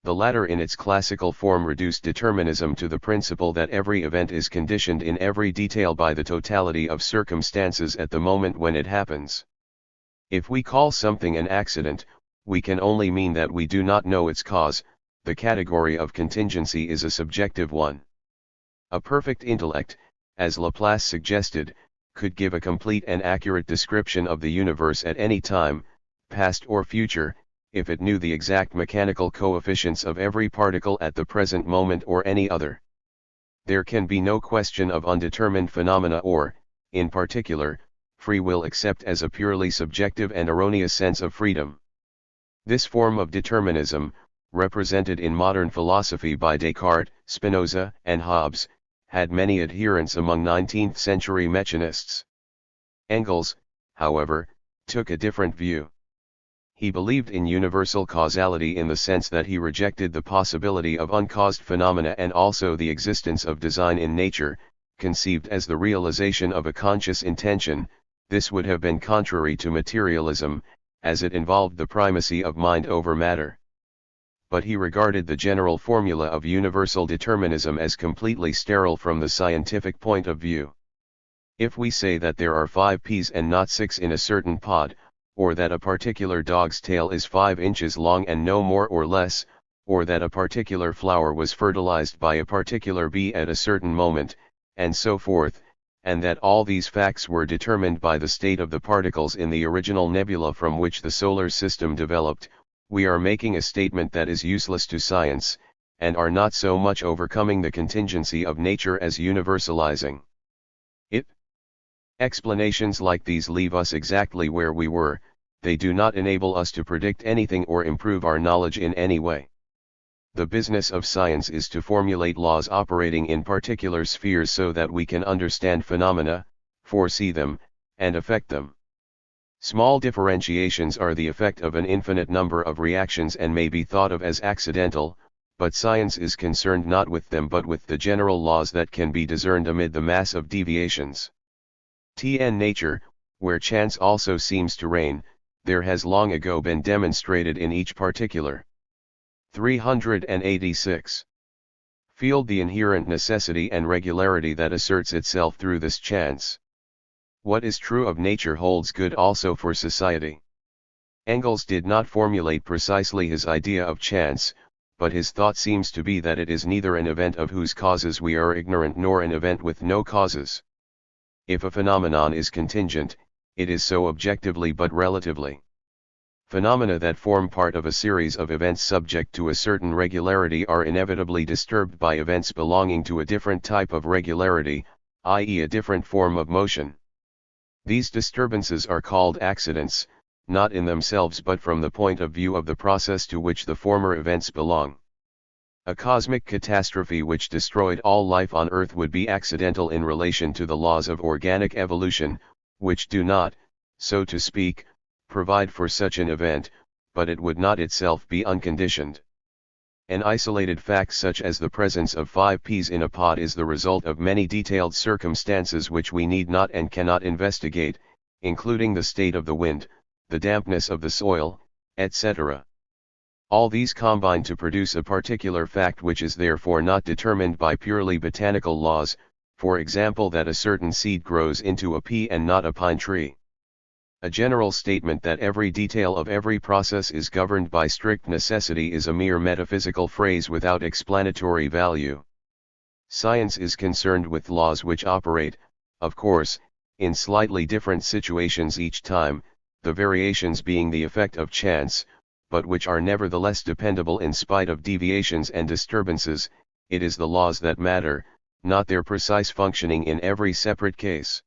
The latter in its classical form reduced determinism to the principle that every event is conditioned in every detail by the totality of circumstances at the moment when it happens. If we call something an accident, we can only mean that we do not know its cause. The category of contingency is a subjective one. A perfect intellect, as Laplace suggested, could give a complete and accurate description of the universe at any time, past or future, if it knew the exact mechanical coefficients of every particle at the present moment or any other. There can be no question of undetermined phenomena or, in particular, free will except as a purely subjective and erroneous sense of freedom. This form of determinism, represented in modern philosophy by Descartes, Spinoza, and Hobbes, had many adherents among 19th-century mechanists. Engels, however, took a different view. He believed in universal causality in the sense that he rejected the possibility of uncaused phenomena and also the existence of design in nature, conceived as the realization of a conscious intention. This would have been contrary to materialism, as it involved the primacy of mind over matter. but he regarded the general formula of universal determinism as completely sterile from the scientific point of view. If we say that there are 5 peas and not 6 in a certain pod, or that a particular dog's tail is 5 inches long and no more or less, or that a particular flower was fertilized by a particular bee at a certain moment, and so forth, and that all these facts were determined by the state of the particles in the original nebula from which the solar system developed, we are making a statement that is useless to science, and are not so much overcoming the contingency of nature as universalizing it. Explanations like these leave us exactly where we were. They do not enable us to predict anything or improve our knowledge in any way. The business of science is to formulate laws operating in particular spheres so that we can understand phenomena, foresee them, and affect them. Small differentiations are the effect of an infinite number of reactions and may be thought of as accidental, but science is concerned not with them but with the general laws that can be discerned amid the mass of deviations. In nature, where chance also seems to reign, there has long ago been demonstrated in each particular. 386. Field the inherent necessity and regularity that asserts itself through this chance. What is true of nature holds good also for society. Engels did not formulate precisely his idea of chance, but his thought seems to be that it is neither an event of whose causes we are ignorant nor an event with no causes. If a phenomenon is contingent, it is so objectively but relatively. Phenomena that form part of a series of events subject to a certain regularity are inevitably disturbed by events belonging to a different type of regularity, i.e. a different form of motion. These disturbances are called accidents, not in themselves but from the point of view of the process to which the former events belong. A cosmic catastrophe which destroyed all life on Earth would be accidental in relation to the laws of organic evolution, which do not, so to speak, provide for such an event, but it would not itself be unconditioned. An isolated fact such as the presence of 5 peas in a pod is the result of many detailed circumstances which we need not and cannot investigate, including the state of the wind, the dampness of the soil, etc. All these combine to produce a particular fact which is therefore not determined by purely botanical laws, for example that a certain seed grows into a pea and not a pine tree. A general statement that every detail of every process is governed by strict necessity is a mere metaphysical phrase without explanatory value. Science is concerned with laws which operate, of course, in slightly different situations each time, the variations being the effect of chance, but which are nevertheless dependable in spite of deviations and disturbances. It is the laws that matter, not their precise functioning in every separate case.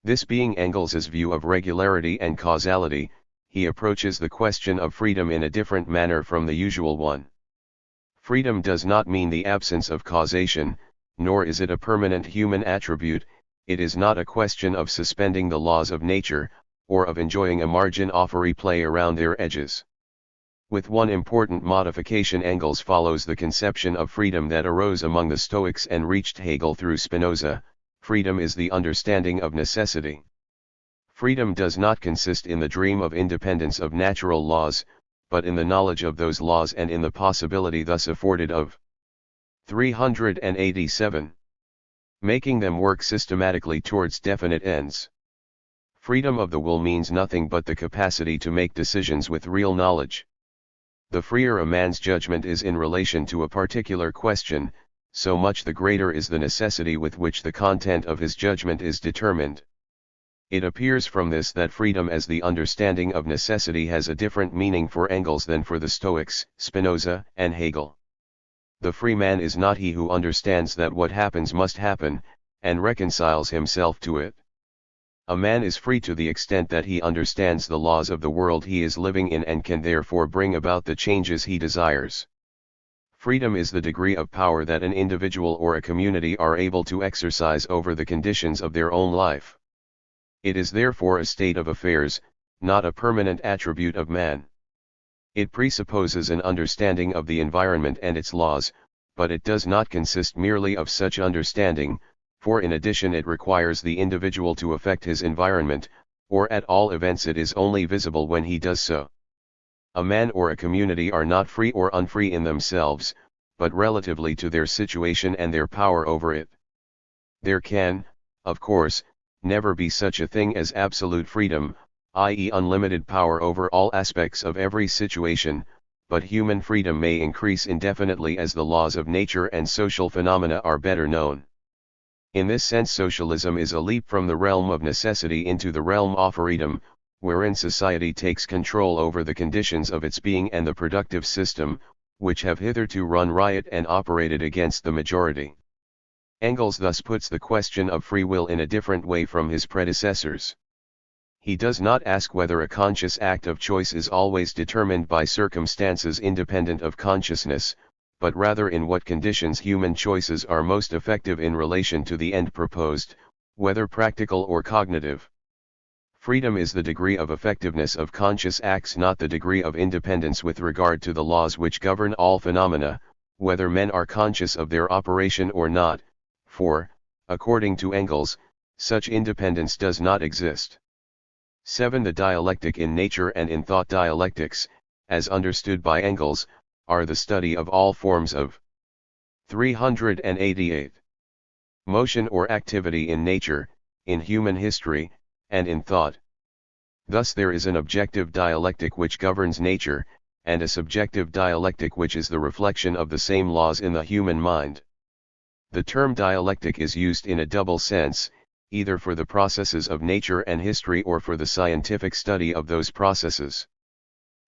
This being Engels's view of regularity and causality, he approaches the question of freedom in a different manner from the usual one. Freedom does not mean the absence of causation, nor is it a permanent human attribute. It is not a question of suspending the laws of nature, or of enjoying a margin of free play around their edges. With one important modification, Engels follows the conception of freedom that arose among the Stoics and reached Hegel through Spinoza. Freedom is the understanding of necessity. Freedom does not consist in the dream of independence of natural laws, but in the knowledge of those laws and in the possibility thus afforded of 387. Making them work systematically towards definite ends. Freedom of the will means nothing but the capacity to make decisions with real knowledge. The freer a man's judgment is in relation to a particular question, so much the greater is the necessity with which the content of his judgment is determined. It appears from this that freedom as the understanding of necessity has a different meaning for Engels than for the Stoics, Spinoza, and Hegel. The free man is not he who understands that what happens must happen, and reconciles himself to it. A man is free to the extent that he understands the laws of the world he is living in and can therefore bring about the changes he desires. Freedom is the degree of power that an individual or a community are able to exercise over the conditions of their own life. It is therefore a state of affairs, not a permanent attribute of man. It presupposes an understanding of the environment and its laws, but it does not consist merely of such understanding, for in addition it requires the individual to affect his environment, or at all events it is only visible when he does so. A man or a community are not free or unfree in themselves, but relatively to their situation and their power over it. There can, of course, never be such a thing as absolute freedom, i.e. unlimited power over all aspects of every situation, but human freedom may increase indefinitely as the laws of nature and social phenomena are better known. In this sense, socialism is a leap from the realm of necessity into the realm of freedom, wherein society takes control over the conditions of its being and the productive system, which have hitherto run riot and operated against the majority. Engels thus puts the question of free will in a different way from his predecessors. He does not ask whether a conscious act of choice is always determined by circumstances independent of consciousness, but rather in what conditions human choices are most effective in relation to the end proposed, whether practical or cognitive. Freedom is the degree of effectiveness of conscious acts, not the degree of independence with regard to the laws which govern all phenomena, whether men are conscious of their operation or not, for, according to Engels, such independence does not exist. 7. The dialectic in nature and in thought. Dialectics, as understood by Engels, are the study of all forms of 388. Motion or activity in nature, in human history, and in thought. Thus there is an objective dialectic which governs nature, and a subjective dialectic which is the reflection of the same laws in the human mind. The term dialectic is used in a double sense, either for the processes of nature and history or for the scientific study of those processes.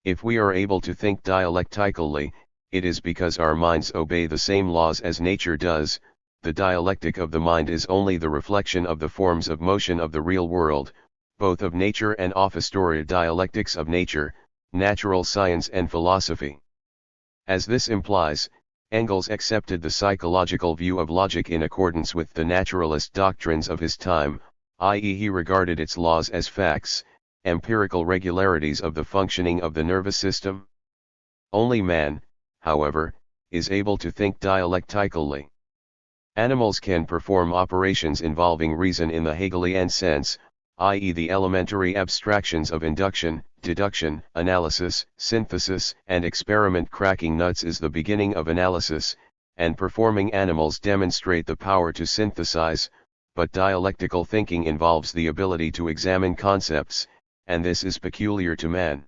If we are able to think dialectically, it is because our minds obey the same laws as nature does. The dialectic of the mind is only the reflection of the forms of motion of the real world, both of nature and of historia. Dialectics of nature, natural science and philosophy. As this implies, Engels accepted the psychological view of logic in accordance with the naturalist doctrines of his time, i.e. he regarded its laws as facts, empirical regularities of the functioning of the nervous system. Only man, however, is able to think dialectically. Animals can perform operations involving reason in the Hegelian sense, i.e. the elementary abstractions of induction, deduction, analysis, synthesis, and experiment. Cracking nuts is the beginning of analysis, and performing animals demonstrate the power to synthesize, but dialectical thinking involves the ability to examine concepts, and this is peculiar to man.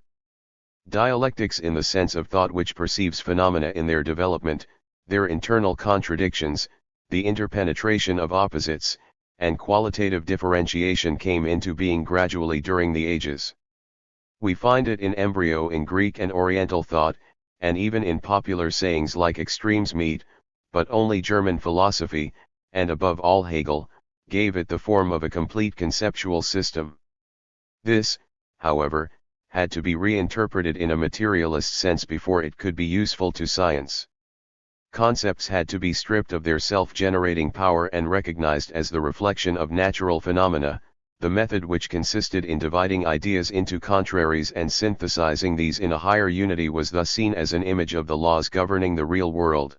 Dialectics in the sense of thought which perceives phenomena in their development, their internal contradictions, the interpenetration of opposites, and qualitative differentiation came into being gradually during the ages. We find it in embryo in Greek and Oriental thought, and even in popular sayings like extremes meet, but only German philosophy, and above all Hegel, gave it the form of a complete conceptual system. This, however, had to be reinterpreted in a materialist sense before it could be useful to science. Concepts had to be stripped of their self-generating power and recognized as the reflection of natural phenomena. The method which consisted in dividing ideas into contraries and synthesizing these in a higher unity was thus seen as an image of the laws governing the real world.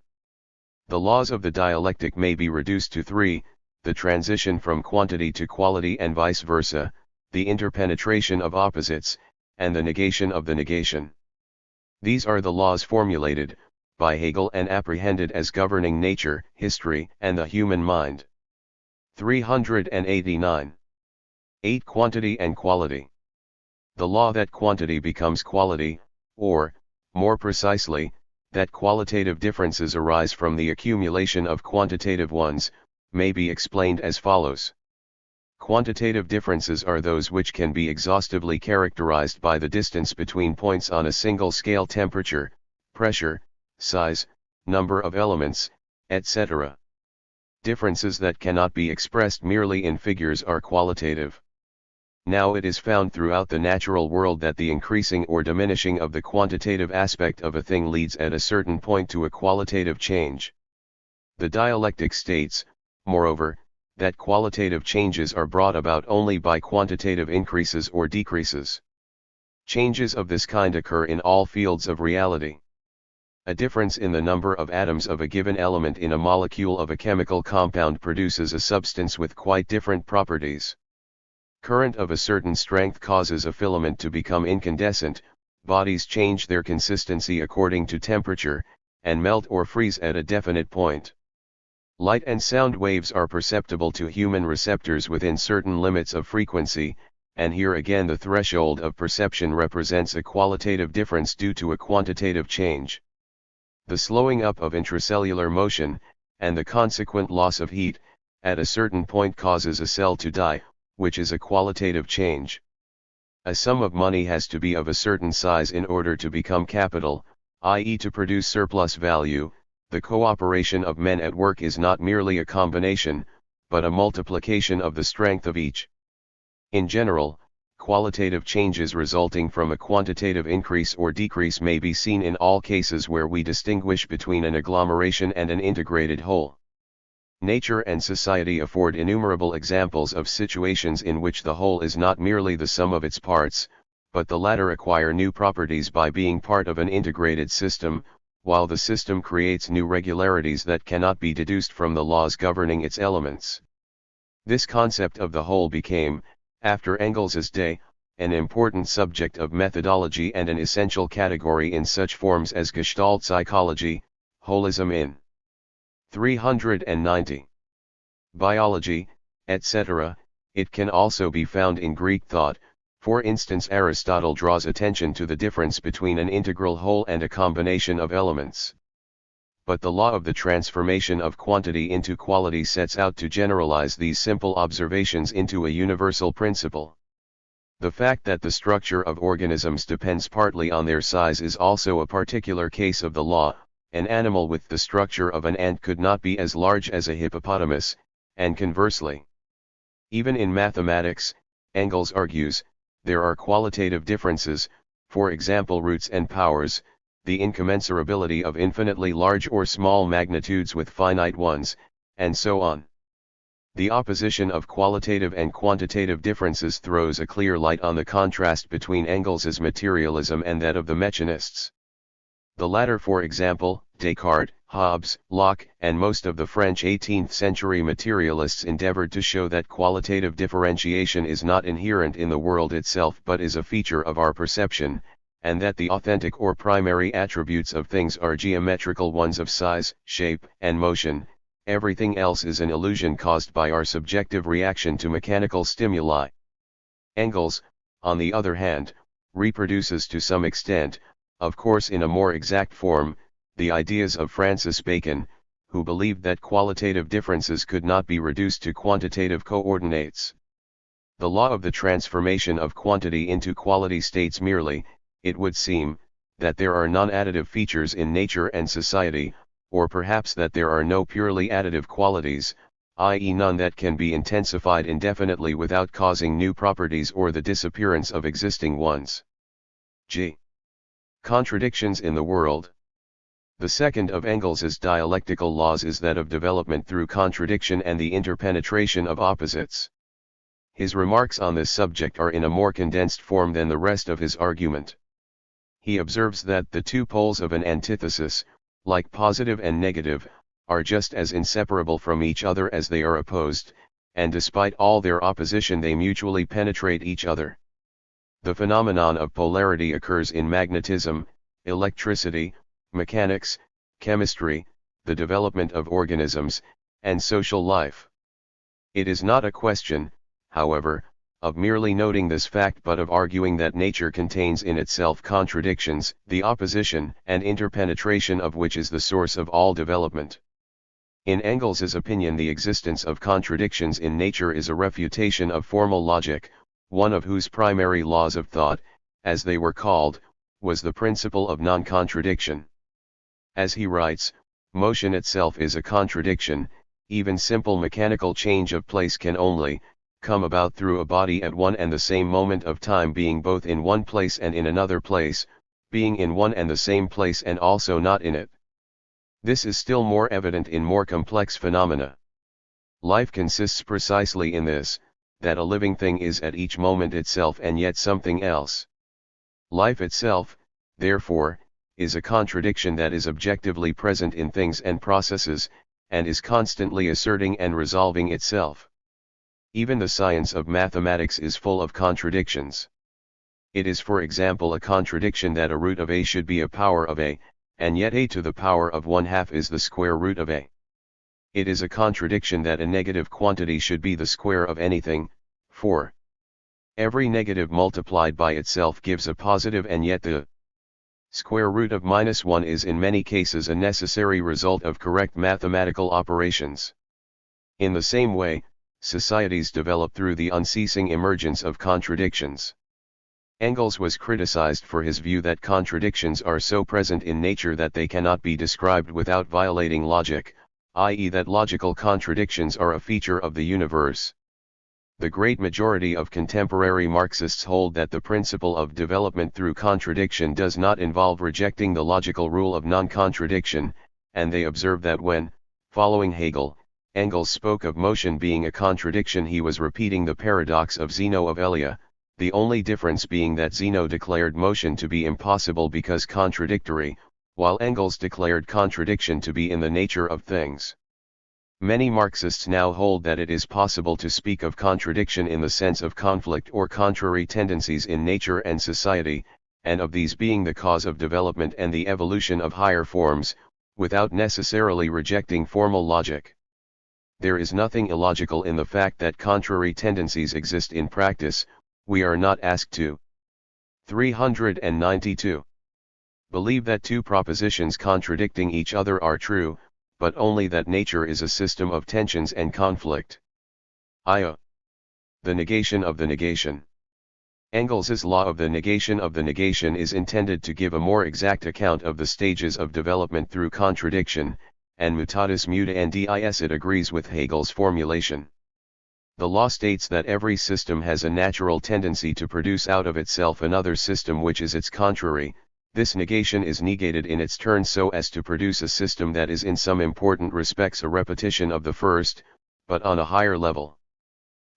The laws of the dialectic may be reduced to three: the transition from quantity to quality and vice versa, the interpenetration of opposites, and the negation of the negation. These are the laws formulated by Hegel and apprehended as governing nature, history, and the human mind. 389. 8. Quantity and quality. The law that quantity becomes quality, or, more precisely, that qualitative differences arise from the accumulation of quantitative ones, may be explained as follows. Quantitative differences are those which can be exhaustively characterized by the distance between points on a single scale: temperature, pressure, size, number of elements, etc. Differences that cannot be expressed merely in figures are qualitative. Now it is found throughout the natural world that the increasing or diminishing of the quantitative aspect of a thing leads at a certain point to a qualitative change. The dialectic states, moreover, that qualitative changes are brought about only by quantitative increases or decreases. Changes of this kind occur in all fields of reality. A difference in the number of atoms of a given element in a molecule of a chemical compound produces a substance with quite different properties. Current of a certain strength causes a filament to become incandescent, bodies change their consistency according to temperature, and melt or freeze at a definite point. Light and sound waves are perceptible to human receptors within certain limits of frequency, and here again the threshold of perception represents a qualitative difference due to a quantitative change. The slowing up of intracellular motion, and the consequent loss of heat, at a certain point causes a cell to die, which is a qualitative change. A sum of money has to be of a certain size in order to become capital, i.e. to produce surplus value. The cooperation of men at work is not merely a combination, but a multiplication of the strength of each. In general, qualitative changes resulting from a quantitative increase or decrease may be seen in all cases where we distinguish between an agglomeration and an integrated whole. Nature and society afford innumerable examples of situations in which the whole is not merely the sum of its parts, but the latter acquire new properties by being part of an integrated system, while the system creates new regularities that cannot be deduced from the laws governing its elements. This concept of the whole became, after Engels's day, an important subject of methodology and an essential category in such forms as Gestalt psychology, holism in 390. Biology, etc. It can also be found in Greek thought. For instance, Aristotle draws attention to the difference between an integral whole and a combination of elements. But the law of the transformation of quantity into quality sets out to generalize these simple observations into a universal principle. The fact that the structure of organisms depends partly on their size is also a particular case of the law. An animal with the structure of an ant could not be as large as a hippopotamus, and conversely. Even in mathematics, Engels argues, there are qualitative differences, for example roots and powers, the incommensurability of infinitely large or small magnitudes with finite ones, and so on. The opposition of qualitative and quantitative differences throws a clear light on the contrast between Engels's materialism and that of the mechanists. The latter, for example, Descartes, Hobbes, Locke, and most of the French 18th-century materialists endeavored to show that qualitative differentiation is not inherent in the world itself but is a feature of our perception, and that the authentic or primary attributes of things are geometrical ones of size, shape, and motion. Everything else is an illusion caused by our subjective reaction to mechanical stimuli. Engels, on the other hand, reproduces to some extent, of course in a more exact form, the ideas of Francis Bacon, who believed that qualitative differences could not be reduced to quantitative coordinates. The law of the transformation of quantity into quality states merely, it would seem, that there are non-additive features in nature and society, or perhaps that there are no purely additive qualities, i.e. none that can be intensified indefinitely without causing new properties or the disappearance of existing ones. G. Contradictions in the world. The second of Engels's dialectical laws is that of development through contradiction and the interpenetration of opposites. His remarks on this subject are in a more condensed form than the rest of his argument. He observes that the two poles of an antithesis, like positive and negative, are just as inseparable from each other as they are opposed, and despite all their opposition they mutually penetrate each other. The phenomenon of polarity occurs in magnetism, electricity, mechanics, chemistry, the development of organisms, and social life. It is not a question, however, of merely noting this fact but of arguing that nature contains in itself contradictions, the opposition and interpenetration of which is the source of all development. In Engels's opinion, the existence of contradictions in nature is a refutation of formal logic, one of whose primary laws of thought, as they were called, was the principle of non-contradiction. As he writes, motion itself is a contradiction. Even simple mechanical change of place can only come about through a body at one and the same moment of time being both in one place and in another place, being in one and the same place and also not in it. This is still more evident in more complex phenomena. Life consists precisely in this, that a living thing is at each moment itself and yet something else. Life itself, therefore, is a contradiction that is objectively present in things and processes, and is constantly asserting and resolving itself. Even the science of mathematics is full of contradictions. It is for example a contradiction that a root of a should be a power of a, and yet a to the power of 1/2 is the square root of a. It is a contradiction that a negative quantity should be the square of anything, for every negative multiplied by itself gives a positive, and yet the square root of -1 is in many cases a necessary result of correct mathematical operations. In the same way, societies develop through the unceasing emergence of contradictions. Engels was criticized for his view that contradictions are so present in nature that they cannot be described without violating logic, i.e., that logical contradictions are a feature of the universe. The great majority of contemporary Marxists hold that the principle of development through contradiction does not involve rejecting the logical rule of non-contradiction, and they observe that when, following Hegel, Engels spoke of motion being a contradiction, he was repeating the paradox of Zeno of Elea, the only difference being that Zeno declared motion to be impossible because contradictory, while Engels declared contradiction to be in the nature of things. Many Marxists now hold that it is possible to speak of contradiction in the sense of conflict or contrary tendencies in nature and society, and of these being the cause of development and the evolution of higher forms, without necessarily rejecting formal logic. There is nothing illogical in the fact that contrary tendencies exist in practice. We are not asked to 392. Believe that two propositions contradicting each other are true, but only that nature is a system of tensions and conflict. I. The negation of the negation. Engels's law of the negation is intended to give a more exact account of the stages of development through contradiction, and mutatis mutandis it agrees with Hegel's formulation. The law states that every system has a natural tendency to produce out of itself another system which is its contrary. This negation is negated in its turn so as to produce a system that is in some important respects a repetition of the first, but on a higher level.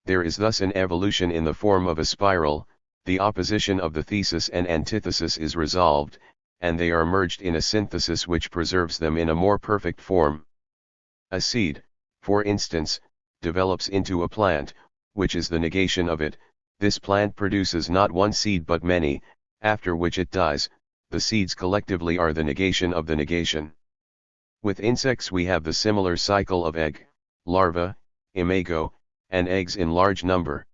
There is thus an evolution in the form of a spiral, the opposition of the thesis and antithesis is resolved, and they are merged in a synthesis which preserves them in a more perfect form. A seed, for instance, develops into a plant, which is the negation of it. This plant produces not one seed but many, after which it dies. The seeds collectively are the negation of the negation. With insects we have the similar cycle of egg, larva, imago, and eggs in large number.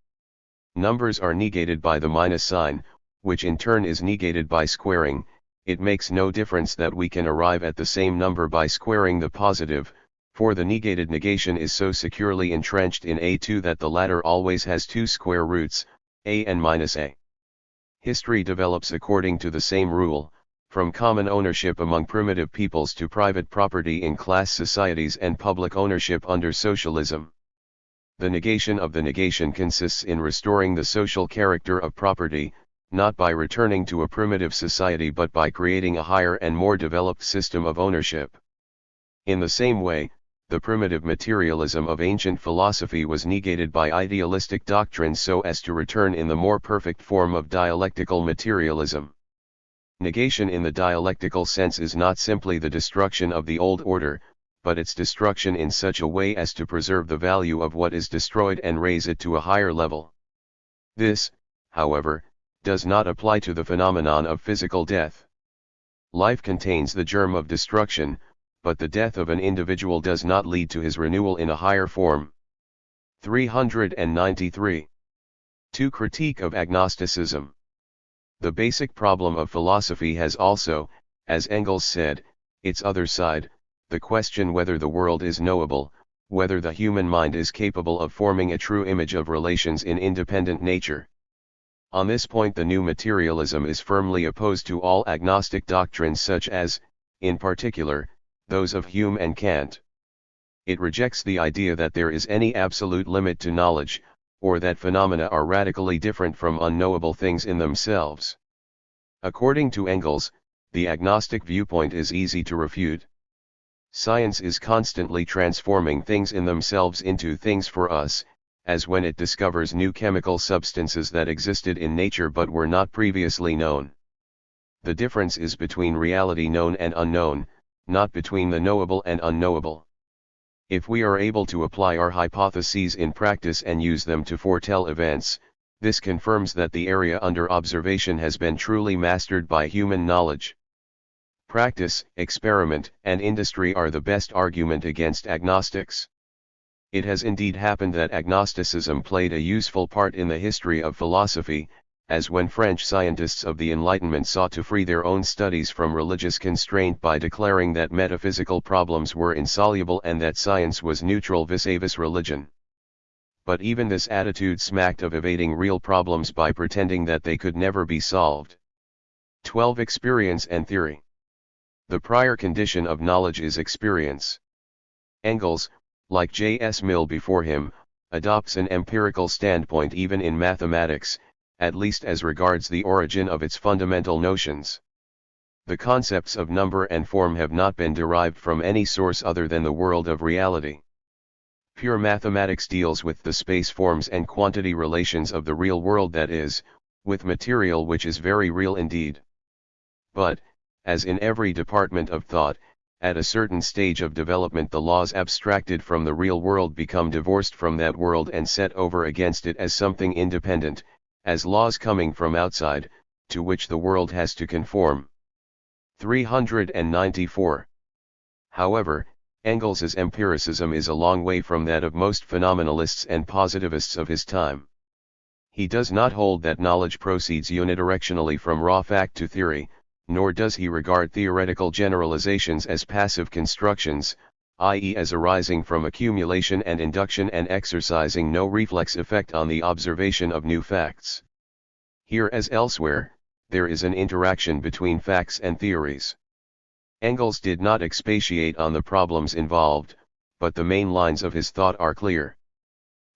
Numbers are negated by the minus sign, which in turn is negated by squaring. It makes no difference that we can arrive at the same number by squaring the positive, for the negated negation is so securely entrenched in A2 that the latter always has two square roots, A and minus A. History develops according to the same rule, from common ownership among primitive peoples to private property in class societies and public ownership under socialism. The negation of the negation consists in restoring the social character of property, not by returning to a primitive society but by creating a higher and more developed system of ownership. In the same way, the primitive materialism of ancient philosophy was negated by idealistic doctrines so as to return in the more perfect form of dialectical materialism. Negation in the dialectical sense is not simply the destruction of the old order, but its destruction in such a way as to preserve the value of what is destroyed and raise it to a higher level. This, however, does not apply to the phenomenon of physical death. Life contains the germ of destruction, but the death of an individual does not lead to his renewal in a higher form. 393. To critique of agnosticism. The basic problem of philosophy has also, as Engels said, its other side, the question whether the world is knowable, whether the human mind is capable of forming a true image of relations in independent nature. On this point the new materialism is firmly opposed to all agnostic doctrines such as, in particular, those of Hume and Kant. It rejects the idea that there is any absolute limit to knowledge, or that phenomena are radically different from unknowable things in themselves. According to Engels, the agnostic viewpoint is easy to refute. Science is constantly transforming things in themselves into things for us, as when it discovers new chemical substances that existed in nature but were not previously known. The difference is between reality known and unknown, not between the knowable and unknowable. If we are able to apply our hypotheses in practice and use them to foretell events, This confirms that the area under observation has been truly mastered by human knowledge. Practice, experiment, and industry are the best argument against agnostics. It has indeed happened that agnosticism played a useful part in the history of philosophy, as when French scientists of the Enlightenment sought to free their own studies from religious constraint by declaring that metaphysical problems were insoluble and that science was neutral vis-a-vis religion. But even this attitude smacked of evading real problems by pretending that they could never be solved. 12. Experience and theory. The prior condition of knowledge is experience. Engels, like J.S. Mill before him, adopts an empirical standpoint even in mathematics, at least as regards the origin of its fundamental notions. The concepts of number and form have not been derived from any source other than the world of reality. Pure mathematics deals with the space forms and quantity relations of the real world, that is, with material which is very real indeed. But, as in every department of thought, at a certain stage of development the laws abstracted from the real world become divorced from that world and set over against it as something independent, as laws coming from outside, to which the world has to conform. 394. However, Engels's empiricism is a long way from that of most phenomenalists and positivists of his time. He does not hold that knowledge proceeds unidirectionally from raw fact to theory, nor does he regard theoretical generalizations as passive constructions, i.e. as arising from accumulation and induction and exercising no reflex effect on the observation of new facts. Here as elsewhere, there is an interaction between facts and theories. Engels did not expatiate on the problems involved, but the main lines of his thought are clear.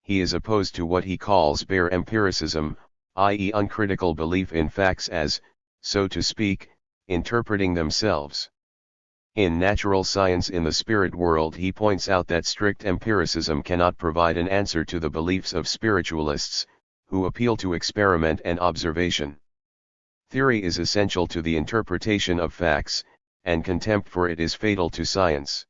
He is opposed to what he calls bare empiricism, i.e. uncritical belief in facts as, so to speak, interpreting themselves. In Natural Science in the Spirit World he points out that strict empiricism cannot provide an answer to the beliefs of spiritualists, who appeal to experiment and observation. Theory is essential to the interpretation of facts, and contempt for it is fatal to science.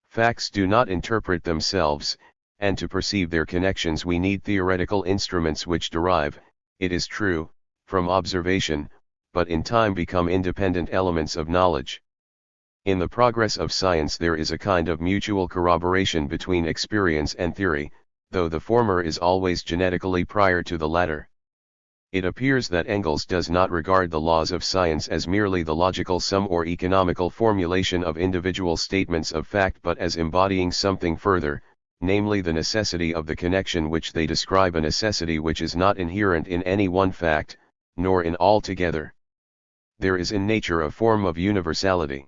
Facts do not interpret themselves, and to perceive their connections we need theoretical instruments which derive, it is true, from observation, but in time become independent elements of knowledge. In the progress of science there is a kind of mutual corroboration between experience and theory, though the former is always genetically prior to the latter. It appears that Engels does not regard the laws of science as merely the logical sum or economical formulation of individual statements of fact, but as embodying something further, namely the necessity of the connection which they describe, a necessity which is not inherent in any one fact, nor in all together. There is in nature a form of universality.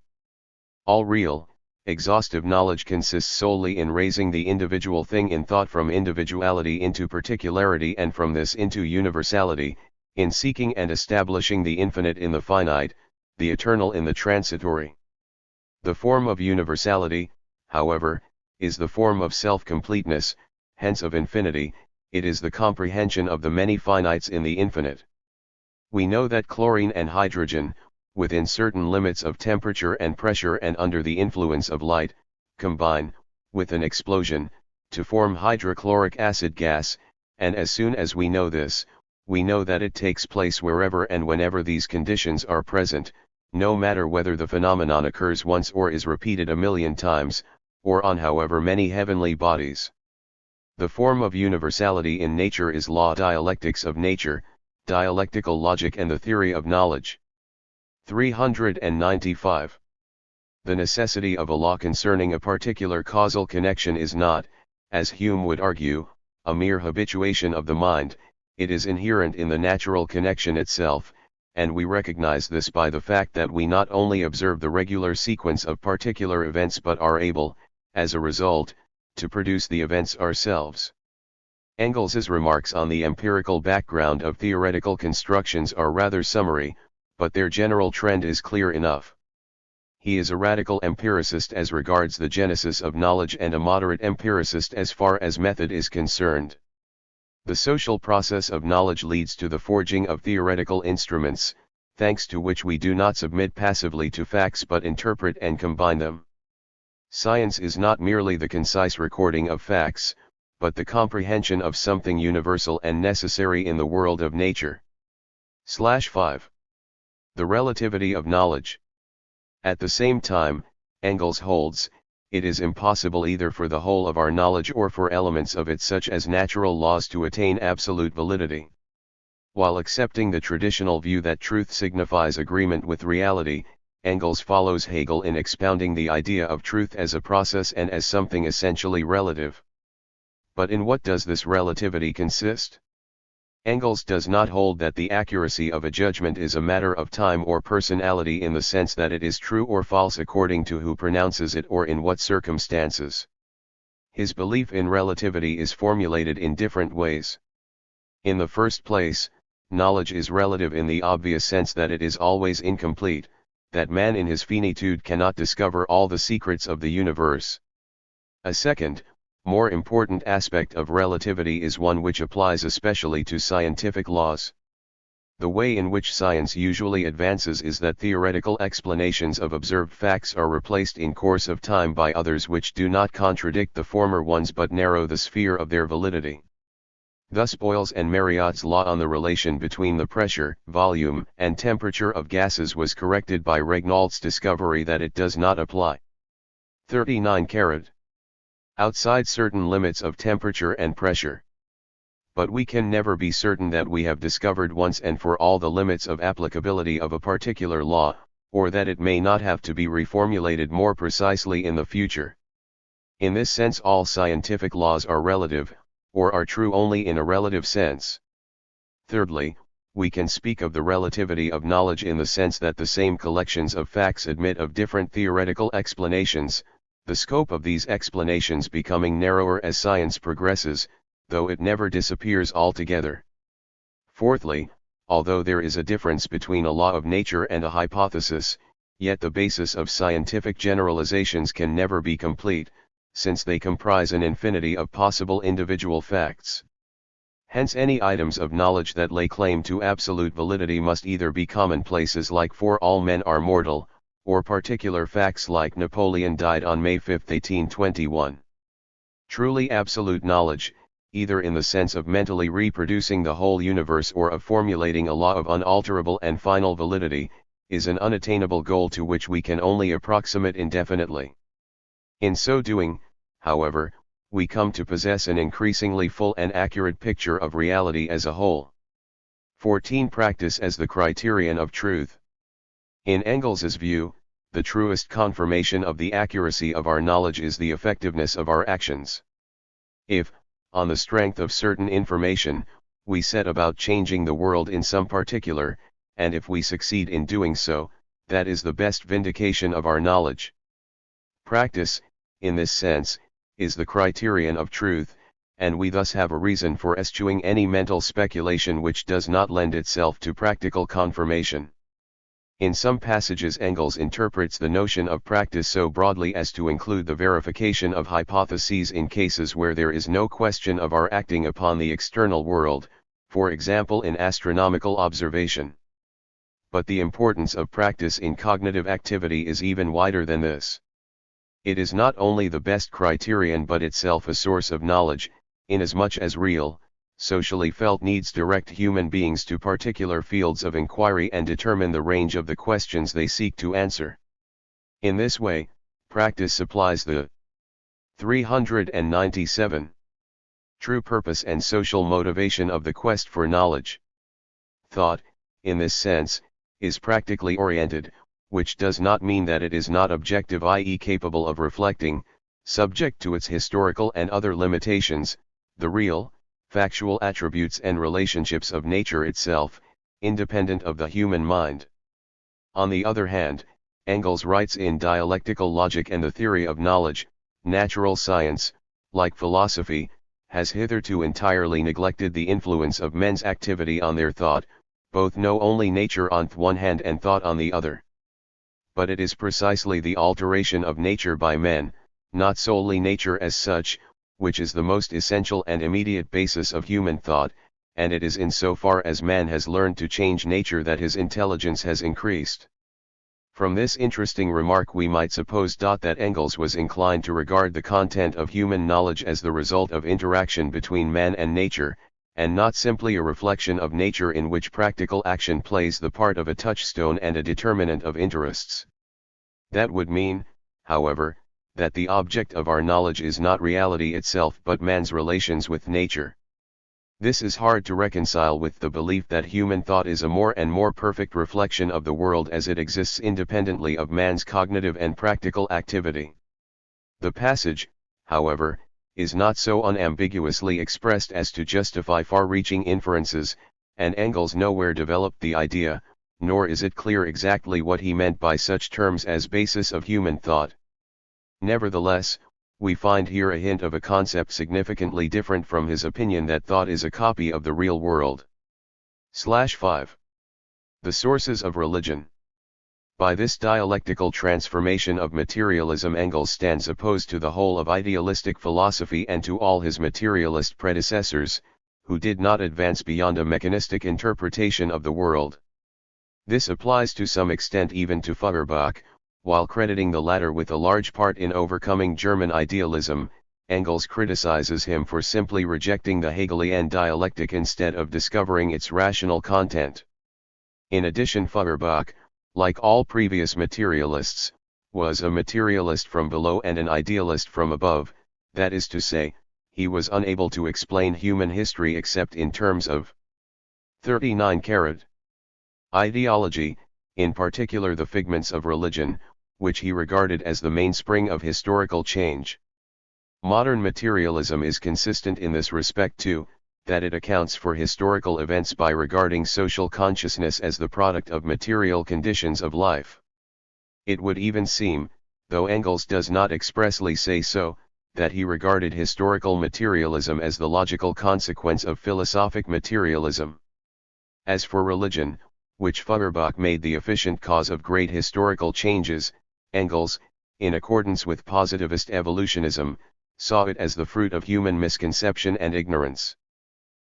All real, exhaustive knowledge consists solely in raising the individual thing in thought from individuality into particularity and from this into universality, in seeking and establishing the infinite in the finite, the eternal in the transitory. The form of universality, however, is the form of self-completeness, hence of infinity, it is the comprehension of the many finites in the infinite. We know that chlorine and hydrogen, within certain limits of temperature and pressure and under the influence of light, combine, with an explosion, to form hydrochloric acid gas, and as soon as we know this, we know that it takes place wherever and whenever these conditions are present, no matter whether the phenomenon occurs once or is repeated a million times, or on however many heavenly bodies. The form of universality in nature is law dialectics of nature, dialectical logic and the theory of knowledge. 395. The necessity of a law concerning a particular causal connection is not, as Hume would argue, a mere habituation of the mind, it is inherent in the natural connection itself, and we recognize this by the fact that we not only observe the regular sequence of particular events but are able, as a result, to produce the events ourselves. Engels's remarks on the empirical background of theoretical constructions are rather summary, but their general trend is clear enough. He is a radical empiricist as regards the genesis of knowledge and a moderate empiricist as far as method is concerned. The social process of knowledge leads to the forging of theoretical instruments, thanks to which we do not submit passively to facts but interpret and combine them. Science is not merely the concise recording of facts, but the comprehension of something universal and necessary in the world of nature. 5. The relativity of knowledge. At the same time, Engels holds, it is impossible either for the whole of our knowledge or for elements of it such as natural laws to attain absolute validity. While accepting the traditional view that truth signifies agreement with reality, Engels follows Hegel in expounding the idea of truth as a process and as something essentially relative. But in what does this relativity consist? Engels does not hold that the accuracy of a judgment is a matter of time or personality in the sense that it is true or false according to who pronounces it or in what circumstances. His belief in relativity is formulated in different ways. In the first place, knowledge is relative in the obvious sense that it is always incomplete, that man in his finitude cannot discover all the secrets of the universe. A second, more important aspect of relativity is one which applies especially to scientific laws. The way in which science usually advances is that theoretical explanations of observed facts are replaced in course of time by others which do not contradict the former ones but narrow the sphere of their validity. Thus Boyle's and Marriott's law on the relation between the pressure, volume, and temperature of gases was corrected by Regnault's discovery that it does not apply. 39. Outside certain limits of temperature and pressure. But we can never be certain that we have discovered once and for all the limits of applicability of a particular law, or that it may not have to be reformulated more precisely in the future. In this sense all scientific laws are relative, or are true only in a relative sense. Thirdly, we can speak of the relativity of knowledge in the sense that the same collections of facts admit of different theoretical explanations, the scope of these explanations becoming narrower as science progresses, though it never disappears altogether. Fourthly, although there is a difference between a law of nature and a hypothesis, yet the basis of scientific generalizations can never be complete, since they comprise an infinity of possible individual facts. Hence any items of knowledge that lay claim to absolute validity must either be commonplaces like "for all men are mortal," or particular facts like Napoleon died on May 5, 1821. Truly absolute knowledge, either in the sense of mentally reproducing the whole universe or of formulating a law of unalterable and final validity, is an unattainable goal to which we can only approximate indefinitely. In so doing, however, we come to possess an increasingly full and accurate picture of reality as a whole. 14. Practice as the criterion of truth. In Engels's view, the truest confirmation of the accuracy of our knowledge is the effectiveness of our actions. If, on the strength of certain information, we set about changing the world in some particular, and if we succeed in doing so, that is the best vindication of our knowledge. Practice, in this sense, is the criterion of truth, and we thus have a reason for eschewing any mental speculation which does not lend itself to practical confirmation. In some passages Engels interprets the notion of practice so broadly as to include the verification of hypotheses in cases where there is no question of our acting upon the external world, for example in astronomical observation. But the importance of practice in cognitive activity is even wider than this. It is not only the best criterion but itself a source of knowledge, inasmuch as real, socially felt needs direct human beings to particular fields of inquiry and determine the range of the questions they seek to answer. In this way, practice supplies the 397 true purpose and social motivation of the quest for knowledge. Thought, in this sense, is practically oriented, which does not mean that it is not objective, i.e. capable of reflecting, subject to its historical and other limitations, the real, factual attributes and relationships of nature itself, independent of the human mind. On the other hand, Engels writes in Dialectical Logic and the Theory of Knowledge, natural science, like philosophy, has hitherto entirely neglected the influence of men's activity on their thought, both know only nature on the one hand and thought on the other. But it is precisely the alteration of nature by men, not solely nature as such, which is the most essential and immediate basis of human thought, and it is in so far as man has learned to change nature that his intelligence has increased. From this interesting remark we might suppose that Engels was inclined to regard the content of human knowledge as the result of interaction between man and nature, and not simply a reflection of nature in which practical action plays the part of a touchstone and a determinant of interests. That would mean, however, that the object of our knowledge is not reality itself but man's relations with nature. This is hard to reconcile with the belief that human thought is a more and more perfect reflection of the world as it exists independently of man's cognitive and practical activity. The passage, however, is not so unambiguously expressed as to justify far-reaching inferences, and Engels nowhere developed the idea, nor is it clear exactly what he meant by such terms as basis of human thought. Nevertheless, we find here a hint of a concept significantly different from his opinion that thought is a copy of the real world. 5. The sources of religion. By this dialectical transformation of materialism, Engels stands opposed to the whole of idealistic philosophy and to all his materialist predecessors, who did not advance beyond a mechanistic interpretation of the world. This applies to some extent even to Feuerbach. While crediting the latter with a large part in overcoming German idealism, Engels criticizes him for simply rejecting the Hegelian dialectic instead of discovering its rational content. In addition, Feuerbach, like all previous materialists, was a materialist from below and an idealist from above, that is to say, he was unable to explain human history except in terms of 39 ideology, in particular the figments of religion, which he regarded as the mainspring of historical change. Modern materialism is consistent in this respect too, that it accounts for historical events by regarding social consciousness as the product of material conditions of life. It would even seem, though Engels does not expressly say so, that he regarded historical materialism as the logical consequence of philosophic materialism. As for religion, which Feuerbach made the efficient cause of great historical changes, Engels, in accordance with positivist evolutionism, saw it as the fruit of human misconception and ignorance.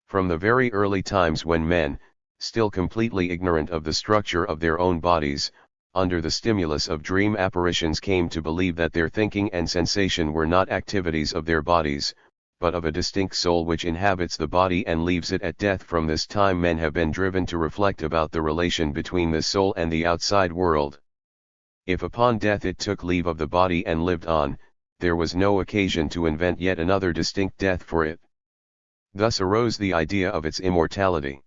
From the very early times when men, still completely ignorant of the structure of their own bodies, under the stimulus of dream apparitions came to believe that their thinking and sensation were not activities of their bodies, but of a distinct soul which inhabits the body and leaves it at death. From this time men have been driven to reflect about the relation between the soul and the outside world. If upon death it took leave of the body and lived on, there was no occasion to invent yet another distinct death for it. Thus arose the idea of its immortality.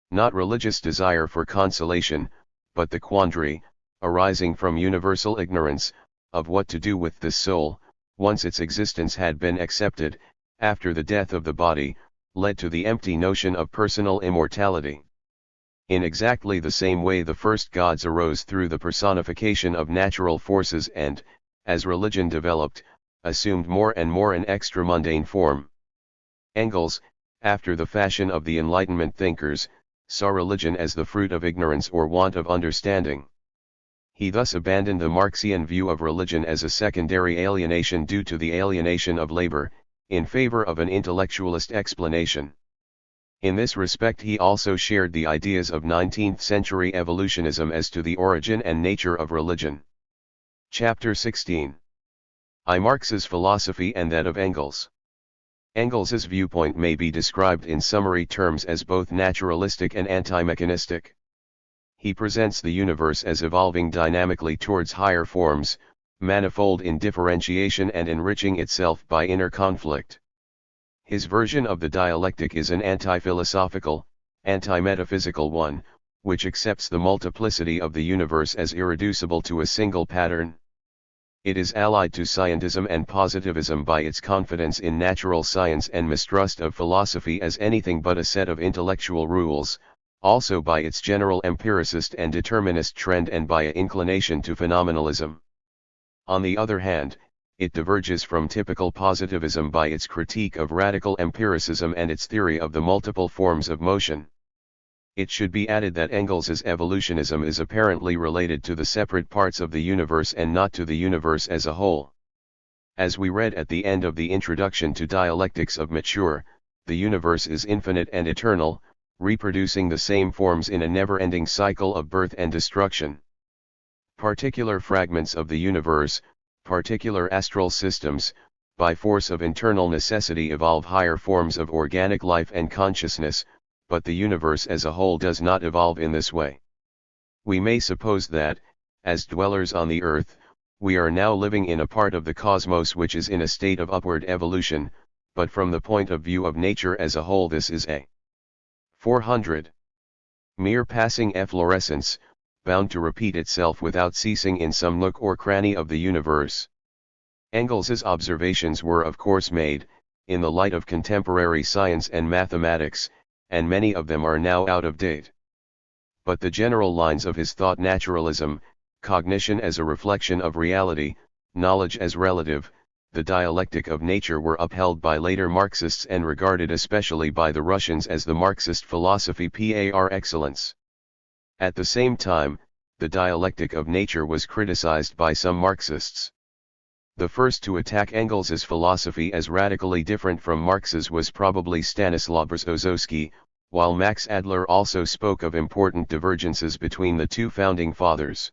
Not religious desire for consolation, but the quandary, arising from universal ignorance, of what to do with the soul, once its existence had been accepted, after the death of the body, led to the empty notion of personal immortality. In exactly the same way the first gods arose through the personification of natural forces and, as religion developed, assumed more and more an extra-mundane form. Engels, after the fashion of the Enlightenment thinkers, saw religion as the fruit of ignorance or want of understanding. He thus abandoned the Marxian view of religion as a secondary alienation due to the alienation of labor, in favor of an intellectualist explanation. In this respect he also shared the ideas of 19th-century evolutionism as to the origin and nature of religion. Chapter 16. Marx's philosophy and that of Engels. Engels's viewpoint may be described in summary terms as both naturalistic and anti-mechanistic. He presents the universe as evolving dynamically towards higher forms, manifold in differentiation and enriching itself by inner conflict. His version of the dialectic is an anti-philosophical, anti-metaphysical one, which accepts the multiplicity of the universe as irreducible to a single pattern. It is allied to scientism and positivism by its confidence in natural science and mistrust of philosophy as anything but a set of intellectual rules, also by its general empiricist and determinist trend and by an inclination to phenomenalism. On the other hand, it diverges from typical positivism by its critique of radical empiricism and its theory of the multiple forms of motion. It should be added that Engels's evolutionism is apparently related to the separate parts of the universe and not to the universe as a whole. As we read at the end of the introduction to Dialectics of Mature, the universe is infinite and eternal, reproducing the same forms in a never-ending cycle of birth and destruction. Particular fragments of the universe, particular astral systems, by force of internal necessity evolve higher forms of organic life and consciousness, but the universe as a whole does not evolve in this way. We may suppose that, as dwellers on the earth, we are now living in a part of the cosmos which is in a state of upward evolution, but from the point of view of nature as a whole this is a 400. Mere passing efflorescence, bound to repeat itself without ceasing in some nook or cranny of the universe. Engels's observations were of course made, in the light of contemporary science and mathematics, and many of them are now out of date. But the general lines of his thought, naturalism, cognition as a reflection of reality, knowledge as relative, the dialectic of nature, were upheld by later Marxists and regarded especially by the Russians as the Marxist philosophy par excellence. At the same time, the dialectic of nature was criticized by some Marxists. The first to attack Engels's philosophy as radically different from Marx's was probably Stanislaw Berezovsky, while Max Adler also spoke of important divergences between the two founding fathers.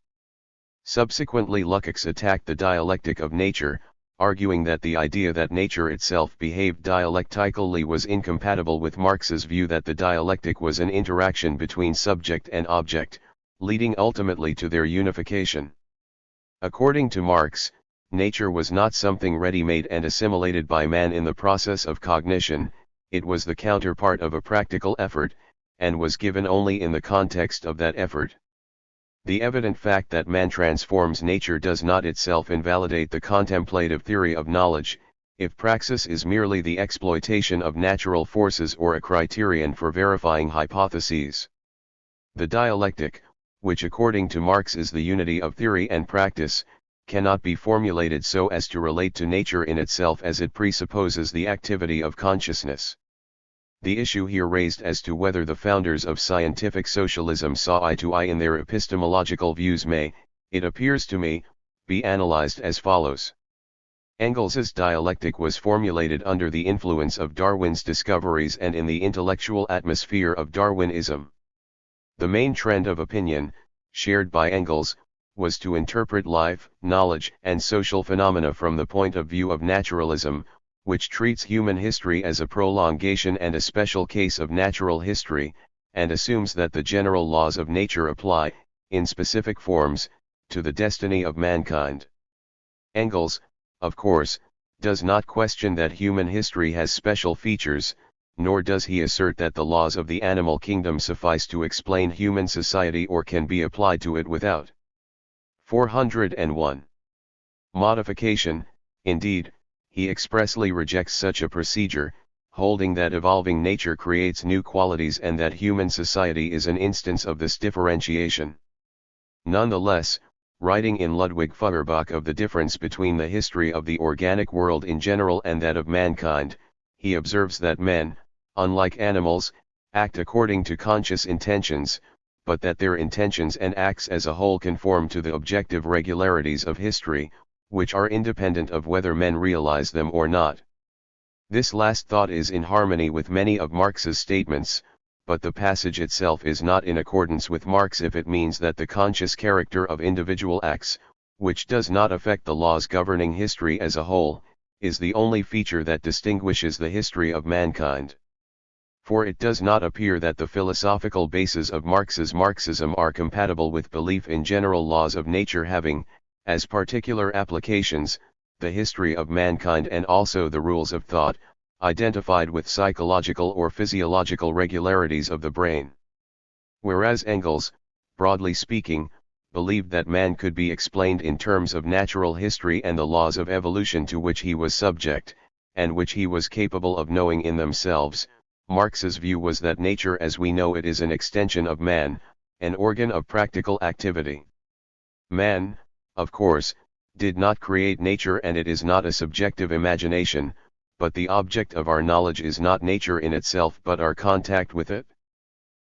Subsequently Lukács attacked the dialectic of nature, arguing that the idea that nature itself behaved dialectically was incompatible with Marx's view that the dialectic was an interaction between subject and object, leading ultimately to their unification. According to Marx, nature was not something ready-made and assimilated by man in the process of cognition, it was the counterpart of a practical effort, and was given only in the context of that effort. The evident fact that man transforms nature does not itself invalidate the contemplative theory of knowledge, if praxis is merely the exploitation of natural forces or a criterion for verifying hypotheses. The dialectic, which according to Marx is the unity of theory and practice, cannot be formulated so as to relate to nature in itself as it presupposes the activity of consciousness. The issue here raised as to whether the founders of scientific socialism saw eye to eye in their epistemological views may, it appears to me, be analyzed as follows. Engels's dialectic was formulated under the influence of Darwin's discoveries and in the intellectual atmosphere of Darwinism. The main trend of opinion, shared by Engels, was to interpret life, knowledge, and social phenomena from the point of view of naturalism, which treats human history as a prolongation and a special case of natural history, and assumes that the general laws of nature apply, in specific forms, to the destiny of mankind. Engels, of course, does not question that human history has special features, nor does he assert that the laws of the animal kingdom suffice to explain human society or can be applied to it without 401. Modification. Indeed, he expressly rejects such a procedure, holding that evolving nature creates new qualities and that human society is an instance of this differentiation. Nonetheless, writing in Ludwig Feuerbach of the difference between the history of the organic world in general and that of mankind, he observes that men, unlike animals, act according to conscious intentions, but that their intentions and acts as a whole conform to the objective regularities of history, which are independent of whether men realize them or not. This last thought is in harmony with many of Marx's statements, but the passage itself is not in accordance with Marx if it means that the conscious character of individual acts, which does not affect the laws governing history as a whole, is the only feature that distinguishes the history of mankind. For it does not appear that the philosophical bases of Marx's Marxism are compatible with belief in general laws of nature having, as particular applications, the history of mankind and also the rules of thought, identified with psychological or physiological regularities of the brain. Whereas Engels, broadly speaking, believed that man could be explained in terms of natural history and the laws of evolution to which he was subject, and which he was capable of knowing in themselves, Marx's view was that nature as we know it is an extension of man, an organ of practical activity. Man, of course, did not create nature and it is not a subjective imagination, but the object of our knowledge is not nature in itself but our contact with it.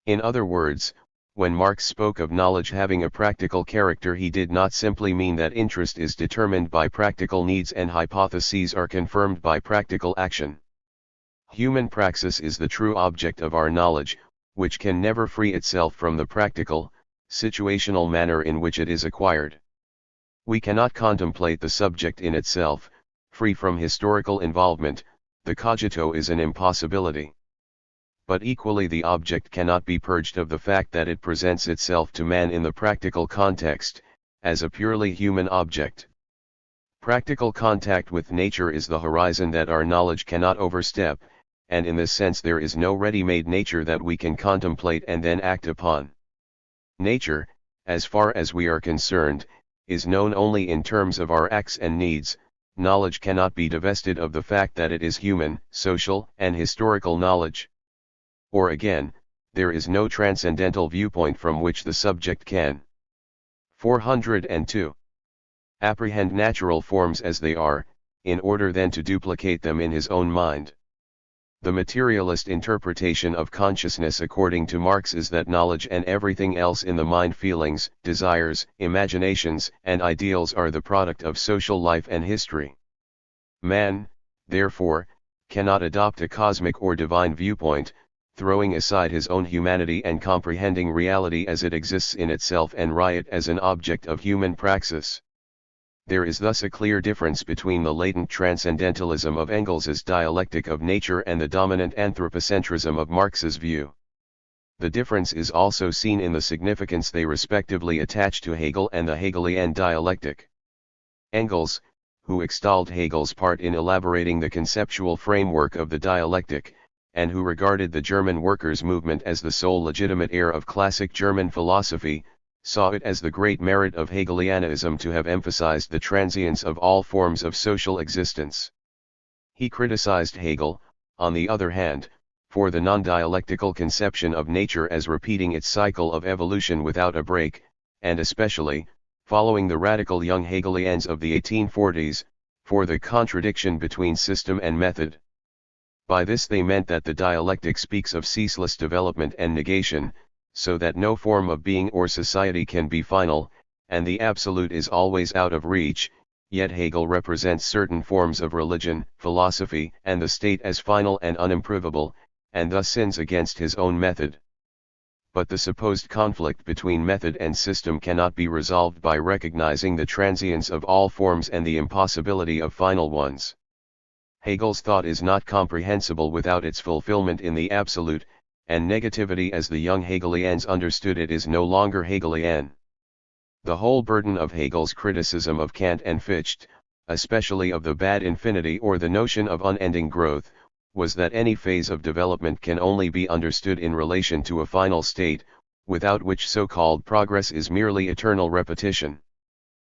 In other words, when Marx spoke of knowledge having a practical character he did not simply mean that interest is determined by practical needs and hypotheses are confirmed by practical action. Human praxis is the true object of our knowledge, which can never free itself from the practical, situational manner in which it is acquired. We cannot contemplate the subject in itself, free from historical involvement, the cogito is an impossibility. But equally the object cannot be purged of the fact that it presents itself to man in the practical context, as a purely human object. Practical contact with nature is the horizon that our knowledge cannot overstep, and in this sense there is no ready-made nature that we can contemplate and then act upon. Nature, as far as we are concerned, is known only in terms of our acts and needs. Knowledge cannot be divested of the fact that it is human, social, and historical knowledge. Or again, there is no transcendental viewpoint from which the subject can 402. Apprehend natural forms as they are, in order then to duplicate them in his own mind. The materialist interpretation of consciousness according to Marx is that knowledge and everything else in the mind, feelings, desires, imaginations, and ideals are the product of social life and history. Man, therefore, cannot adopt a cosmic or divine viewpoint, throwing aside his own humanity and comprehending reality as it exists in itself and it as an object of human praxis. There is thus a clear difference between the latent transcendentalism of Engels's dialectic of nature and the dominant anthropocentrism of Marx's view. The difference is also seen in the significance they respectively attach to Hegel and the Hegelian dialectic. Engels, who extolled Hegel's part in elaborating the conceptual framework of the dialectic, and who regarded the German workers' movement as the sole legitimate heir of classic German philosophy, saw it as the great merit of Hegelianism to have emphasized the transience of all forms of social existence. He criticized Hegel, on the other hand, for the non-dialectical conception of nature as repeating its cycle of evolution without a break, and especially, following the radical young Hegelians of the 1840s, for the contradiction between system and method. By this they meant that the dialectic speaks of ceaseless development and negation, so that no form of being or society can be final, and the absolute is always out of reach, yet Hegel represents certain forms of religion, philosophy, and the state as final and unimprovable, and thus sins against his own method. But the supposed conflict between method and system cannot be resolved by recognizing the transience of all forms and the impossibility of final ones. Hegel's thought is not comprehensible without its fulfillment in the absolute, and negativity as the young Hegelians understood it is no longer Hegelian. The whole burden of Hegel's criticism of Kant and Fichte, especially of the bad infinity or the notion of unending growth, was that any phase of development can only be understood in relation to a final state, without which so-called progress is merely eternal repetition.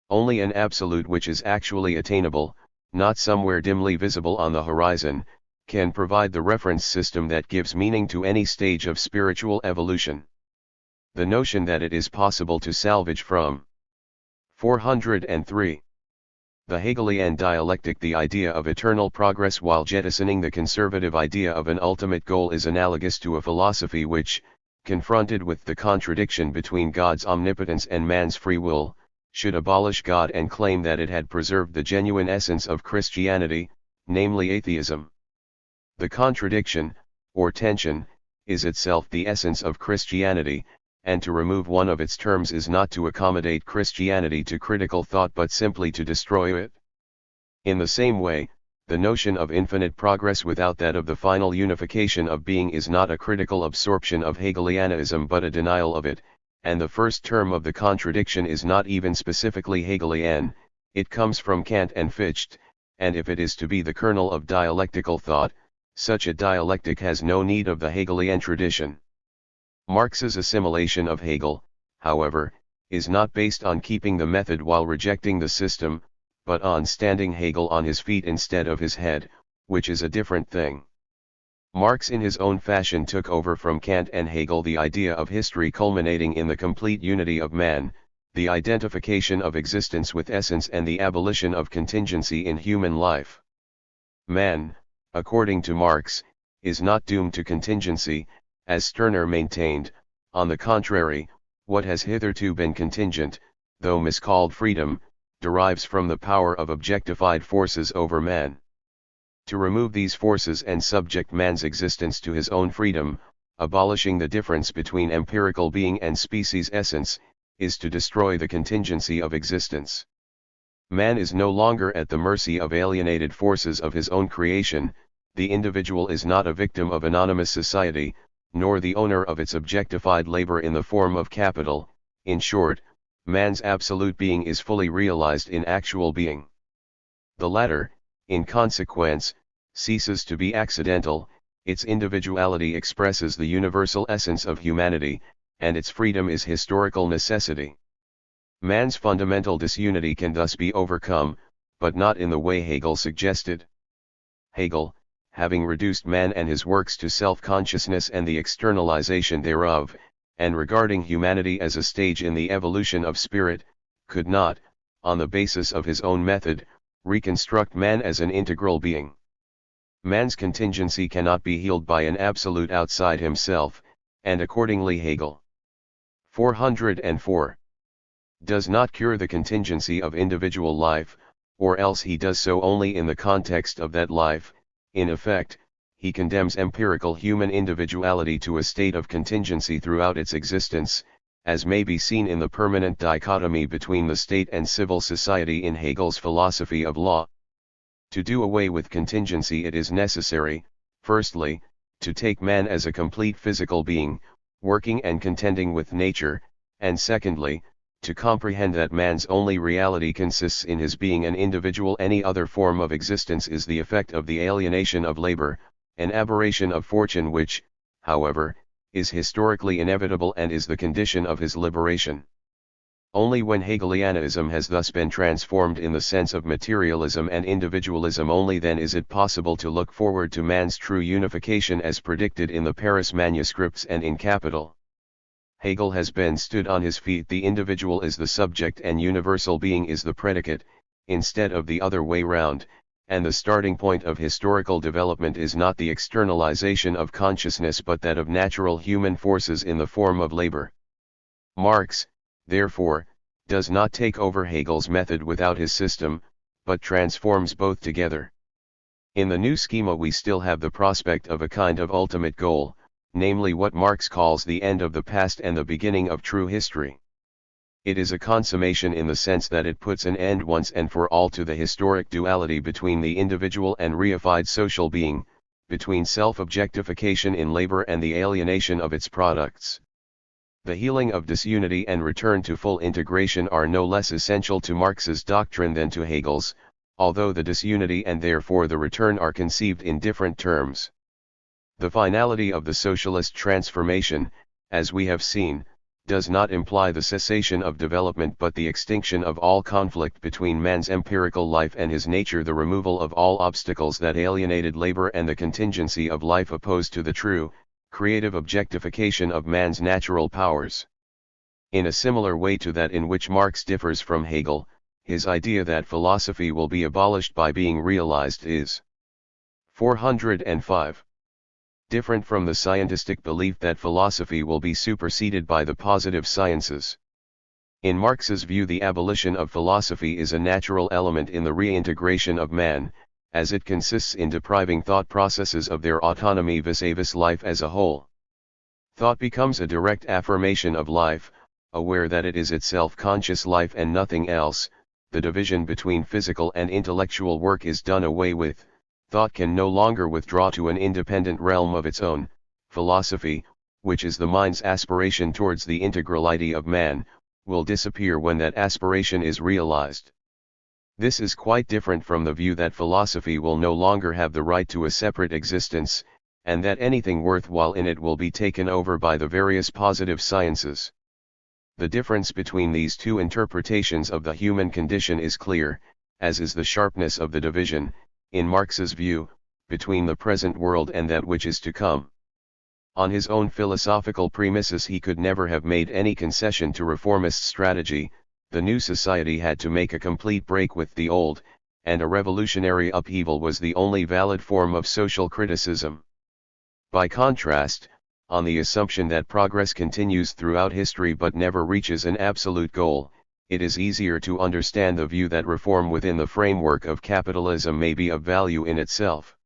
Only an absolute which is actually attainable, not somewhere dimly visible on the horizon, can provide the reference system that gives meaning to any stage of spiritual evolution. The notion that it is possible to salvage from 403. The Hegelian dialectic, the idea of eternal progress while jettisoning the conservative idea of an ultimate goal, is analogous to a philosophy which, confronted with the contradiction between God's omnipotence and man's free will, should abolish God and claim that it had preserved the genuine essence of Christianity, namely atheism. The contradiction, or tension, is itself the essence of Christianity, and to remove one of its terms is not to accommodate Christianity to critical thought but simply to destroy it. In the same way, the notion of infinite progress without that of the final unification of being is not a critical absorption of Hegelianism but a denial of it, and the first term of the contradiction is not even specifically Hegelian, it comes from Kant and Fichte, and if it is to be the kernel of dialectical thought, such a dialectic has no need of the Hegelian tradition. Marx's assimilation of Hegel, however, is not based on keeping the method while rejecting the system, but on standing Hegel on his feet instead of his head, which is a different thing. Marx in his own fashion took over from Kant and Hegel the idea of history culminating in the complete unity of man, the identification of existence with essence and the abolition of contingency in human life. Man, according to Marx, is not doomed to contingency, as Stirner maintained. On the contrary, what has hitherto been contingent, though miscalled freedom, derives from the power of objectified forces over man. To remove these forces and subject man's existence to his own freedom, abolishing the difference between empirical being and species essence, is to destroy the contingency of existence. Man is no longer at the mercy of alienated forces of his own creation, the individual is not a victim of anonymous society, nor the owner of its objectified labor in the form of capital. In short, man's absolute being is fully realized in actual being. The latter, in consequence, ceases to be accidental, its individuality expresses the universal essence of humanity, and its freedom is historical necessity. Man's fundamental disunity can thus be overcome, but not in the way Hegel suggested. Hegel, having reduced man and his works to self-consciousness and the externalization thereof, and regarding humanity as a stage in the evolution of spirit, could not, on the basis of his own method, reconstruct man as an integral being. Man's contingency cannot be healed by an absolute outside himself, and accordingly Hegel 404 does not cure the contingency of individual life, or else he does so only in the context of that life. In effect, he condemns empirical human individuality to a state of contingency throughout its existence, as may be seen in the permanent dichotomy between the state and civil society in Hegel's philosophy of law. To do away with contingency it is necessary, firstly, to take man as a complete physical being, working and contending with nature, and secondly, to comprehend that man's only reality consists in his being an individual. Any other form of existence is the effect of the alienation of labor, an aberration of fortune which, however, is historically inevitable and is the condition of his liberation. Only when Hegelianism has thus been transformed in the sense of materialism and individualism, only then is it possible to look forward to man's true unification as predicted in the Paris manuscripts and in Capital. Hegel has been stood on his feet. The individual is the subject and universal being is the predicate, instead of the other way round, and the starting point of historical development is not the externalization of consciousness but that of natural human forces in the form of labor. Marx, therefore, does not take over Hegel's method without his system, but transforms both together. In the new schema we still have the prospect of a kind of ultimate goal, namely what Marx calls the end of the past and the beginning of true history. It is a consummation in the sense that it puts an end once and for all to the historic duality between the individual and reified social being, between self-objectification in labor and the alienation of its products. The healing of disunity and return to full integration are no less essential to Marx's doctrine than to Hegel's, although the disunity and therefore the return are conceived in different terms. The finality of the socialist transformation, as we have seen, does not imply the cessation of development but the extinction of all conflict between man's empirical life and his nature, the removal of all obstacles that alienated labor and the contingency of life opposed to the true, creative objectification of man's natural powers. In a similar way to that in which Marx differs from Hegel, his idea that philosophy will be abolished by being realized is 405. Different from the scientistic belief that philosophy will be superseded by the positive sciences. In Marx's view, the abolition of philosophy is a natural element in the reintegration of man, as it consists in depriving thought processes of their autonomy vis-a-vis life as a whole. Thought becomes a direct affirmation of life, aware that it is itself conscious life and nothing else. The division between physical and intellectual work is done away with. Thought can no longer withdraw to an independent realm of its own. Philosophy, which is the mind's aspiration towards the integrality of man, will disappear when that aspiration is realized. This is quite different from the view that philosophy will no longer have the right to a separate existence, and that anything worthwhile in it will be taken over by the various positive sciences. The difference between these two interpretations of the human condition is clear, as is the sharpness of the division, in Marx's view, between the present world and that which is to come. On his own philosophical premises he could never have made any concession to reformist strategy. The new society had to make a complete break with the old, and a revolutionary upheaval was the only valid form of social criticism. By contrast, on the assumption that progress continues throughout history but never reaches an absolute goal, it is easier to understand the view that reform within the framework of capitalism may be of value in itself.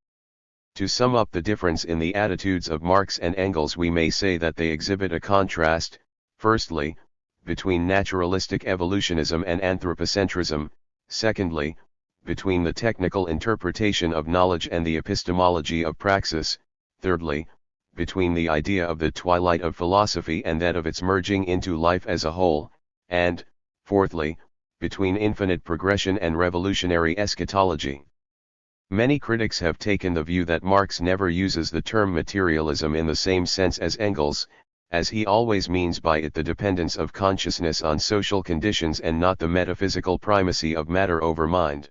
To sum up the difference in the attitudes of Marx and Engels, we may say that they exhibit a contrast, firstly, between naturalistic evolutionism and anthropocentrism, Secondly, between the technical interpretation of knowledge and the epistemology of praxis. Thirdly, between the idea of the twilight of philosophy and that of its merging into life as a whole, and, fourthly, between infinite progression and revolutionary eschatology. Many critics have taken the view that Marx never uses the term materialism in the same sense as Engels, as he always means by it the dependence of consciousness on social conditions and not the metaphysical primacy of matter over mind.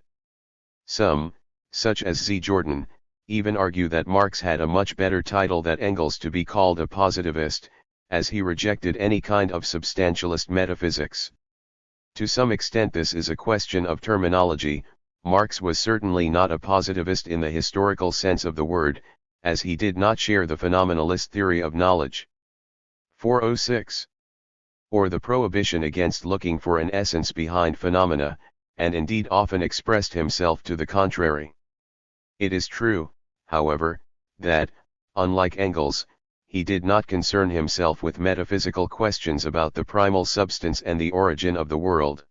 Some, such as Z. Jordan, even argue that Marx had a much better title than Engels to be called a positivist, as he rejected any kind of substantialist metaphysics. To some extent this is a question of terminology. Marx was certainly not a positivist in the historical sense of the word, as he did not share the phenomenalist theory of knowledge. 406. Or the prohibition against looking for an essence behind phenomena, and indeed often expressed himself to the contrary. It is true, however, that, unlike Engels, he did not concern himself with metaphysical questions about the primal substance and the origin of the world.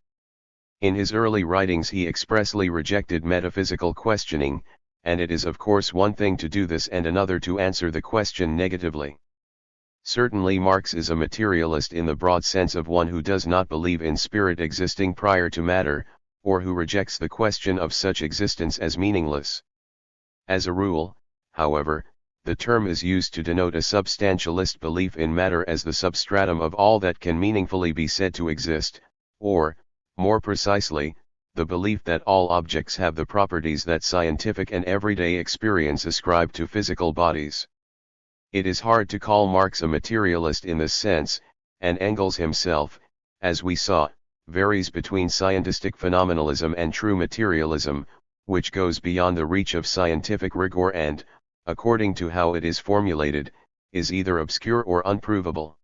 In his early writings he expressly rejected metaphysical questioning, and it is of course one thing to do this and another to answer the question negatively. Certainly Marx is a materialist in the broad sense of one who does not believe in spirit existing prior to matter, or who rejects the question of such existence as meaningless. As a rule, however, the term is used to denote a substantialist belief in matter as the substratum of all that can meaningfully be said to exist, or, more precisely, the belief that all objects have the properties that scientific and everyday experience ascribe to physical bodies. It is hard to call Marx a materialist in this sense, and Engels himself, as we saw, varies between scientistic phenomenalism and true materialism, which goes beyond the reach of scientific rigor and, according to how it is formulated, is either obscure or unprovable.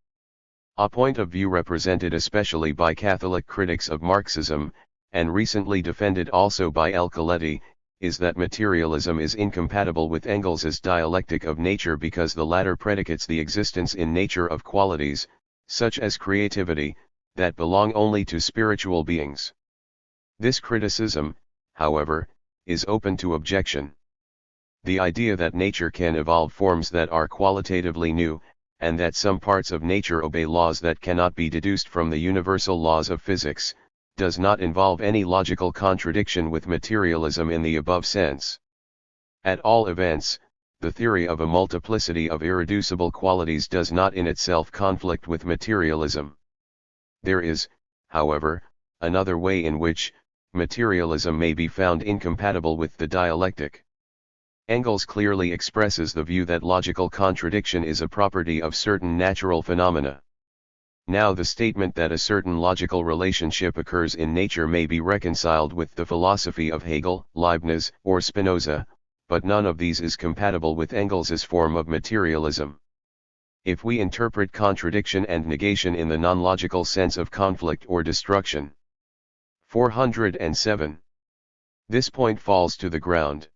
A point of view represented especially by Catholic critics of Marxism, and recently defended also by Coletti, is that materialism is incompatible with Engels's dialectic of nature because the latter predicates the existence in nature of qualities, such as creativity, that belong only to spiritual beings. This criticism, however, is open to objection. The idea that nature can evolve forms that are qualitatively new, and that some parts of nature obey laws that cannot be deduced from the universal laws of physics, does not involve any logical contradiction with materialism in the above sense. At all events, the theory of a multiplicity of irreducible qualities does not in itself conflict with materialism. There is, however, another way in which materialism may be found incompatible with the dialectic. Engels clearly expresses the view that logical contradiction is a property of certain natural phenomena. Now the statement that a certain logical relationship occurs in nature may be reconciled with the philosophy of Hegel, Leibniz, or Spinoza, but none of these is compatible with Engels's form of materialism. If we interpret contradiction and negation in the non-logical sense of conflict or destruction. 407. This point falls to the ground.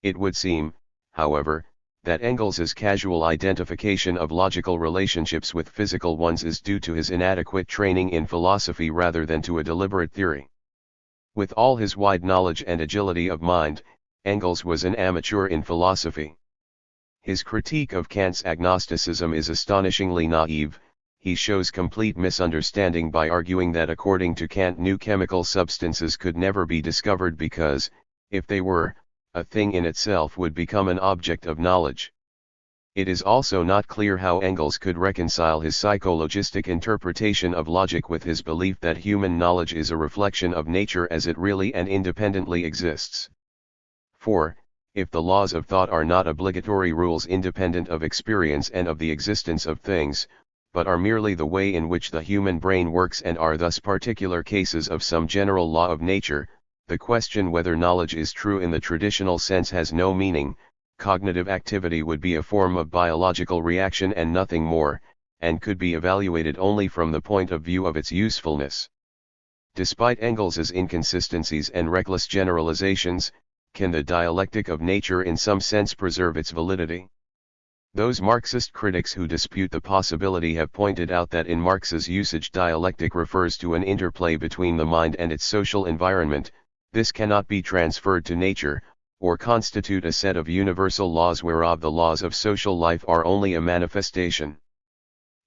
It would seem, however, that Engels's casual identification of logical relationships with physical ones is due to his inadequate training in philosophy rather than to a deliberate theory. With all his wide knowledge and agility of mind, Engels was an amateur in philosophy. His critique of Kant's agnosticism is astonishingly naive. He shows complete misunderstanding by arguing that according to Kant new chemical substances could never be discovered because, if they were, a thing in itself would become an object of knowledge. It is also not clear how Engels could reconcile his psychologistic interpretation of logic with his belief that human knowledge is a reflection of nature as it really and independently exists. For, if the laws of thought are not obligatory rules independent of experience and of the existence of things, but are merely the way in which the human brain works and are thus particular cases of some general law of nature, the question whether knowledge is true in the traditional sense has no meaning. Cognitive activity would be a form of biological reaction and nothing more, and could be evaluated only from the point of view of its usefulness. Despite Engels's inconsistencies and reckless generalizations, can the dialectic of nature in some sense preserve its validity? Those Marxist critics who dispute the possibility have pointed out that in Marx's usage dialectic refers to an interplay between the mind and its social environment. This cannot be transferred to nature, or constitute a set of universal laws whereof the laws of social life are only a manifestation.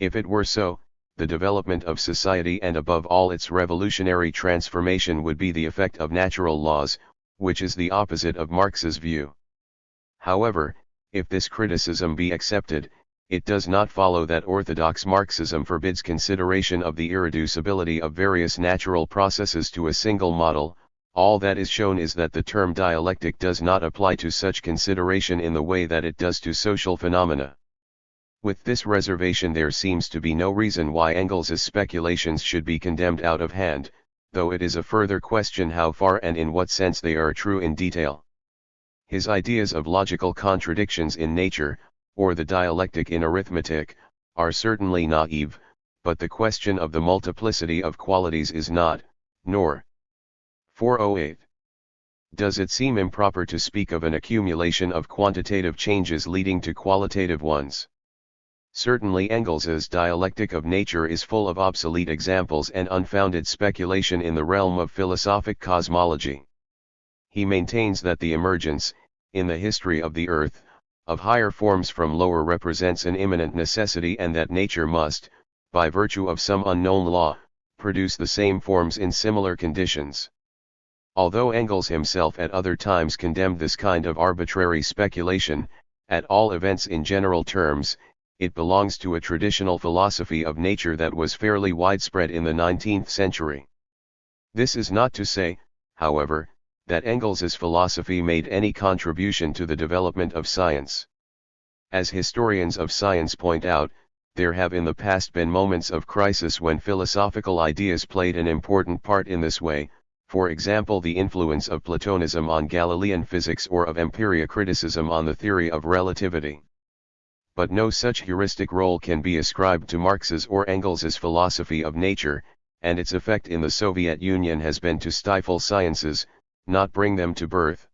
If it were so, the development of society and above all its revolutionary transformation would be the effect of natural laws, which is the opposite of Marx's view. However, if this criticism be accepted, it does not follow that orthodox Marxism forbids consideration of the irreducibility of various natural processes to a single model. All that is shown is that the term dialectic does not apply to such consideration in the way that it does to social phenomena. With this reservation, there seems to be no reason why Engels's speculations should be condemned out of hand, though it is a further question how far and in what sense they are true in detail. His ideas of logical contradictions in nature, or the dialectic in arithmetic, are certainly naive, but the question of the multiplicity of qualities is not, nor. 408. Does it seem improper to speak of an accumulation of quantitative changes leading to qualitative ones? Certainly Engels's dialectic of nature is full of obsolete examples and unfounded speculation in the realm of philosophic cosmology. He maintains that the emergence, in the history of the earth, of higher forms from lower represents an imminent necessity, and that nature must, by virtue of some unknown law, produce the same forms in similar conditions. Although Engels himself at other times condemned this kind of arbitrary speculation, at all events in general terms, it belongs to a traditional philosophy of nature that was fairly widespread in the 19th century. This is not to say, however, that Engels's philosophy made any contribution to the development of science. As historians of science point out, there have in the past been moments of crisis when philosophical ideas played an important part in this way, for example the influence of Platonism on Galilean physics or of empiria criticism on the theory of relativity. But no such heuristic role can be ascribed to Marx's or Engels's philosophy of nature, and its effect in the Soviet Union has been to stifle sciences, not bring them to birth.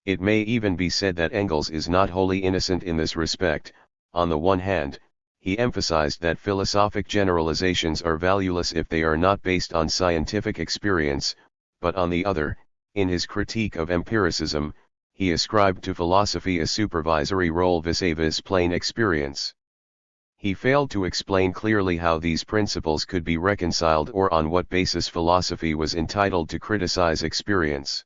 It may even be said that Engels is not wholly innocent in this respect. On the one hand, he emphasized that philosophic generalizations are valueless if they are not based on scientific experience, but on the other, in his critique of empiricism, he ascribed to philosophy a supervisory role vis-a-vis plain experience. He failed to explain clearly how these principles could be reconciled or on what basis philosophy was entitled to criticize experience.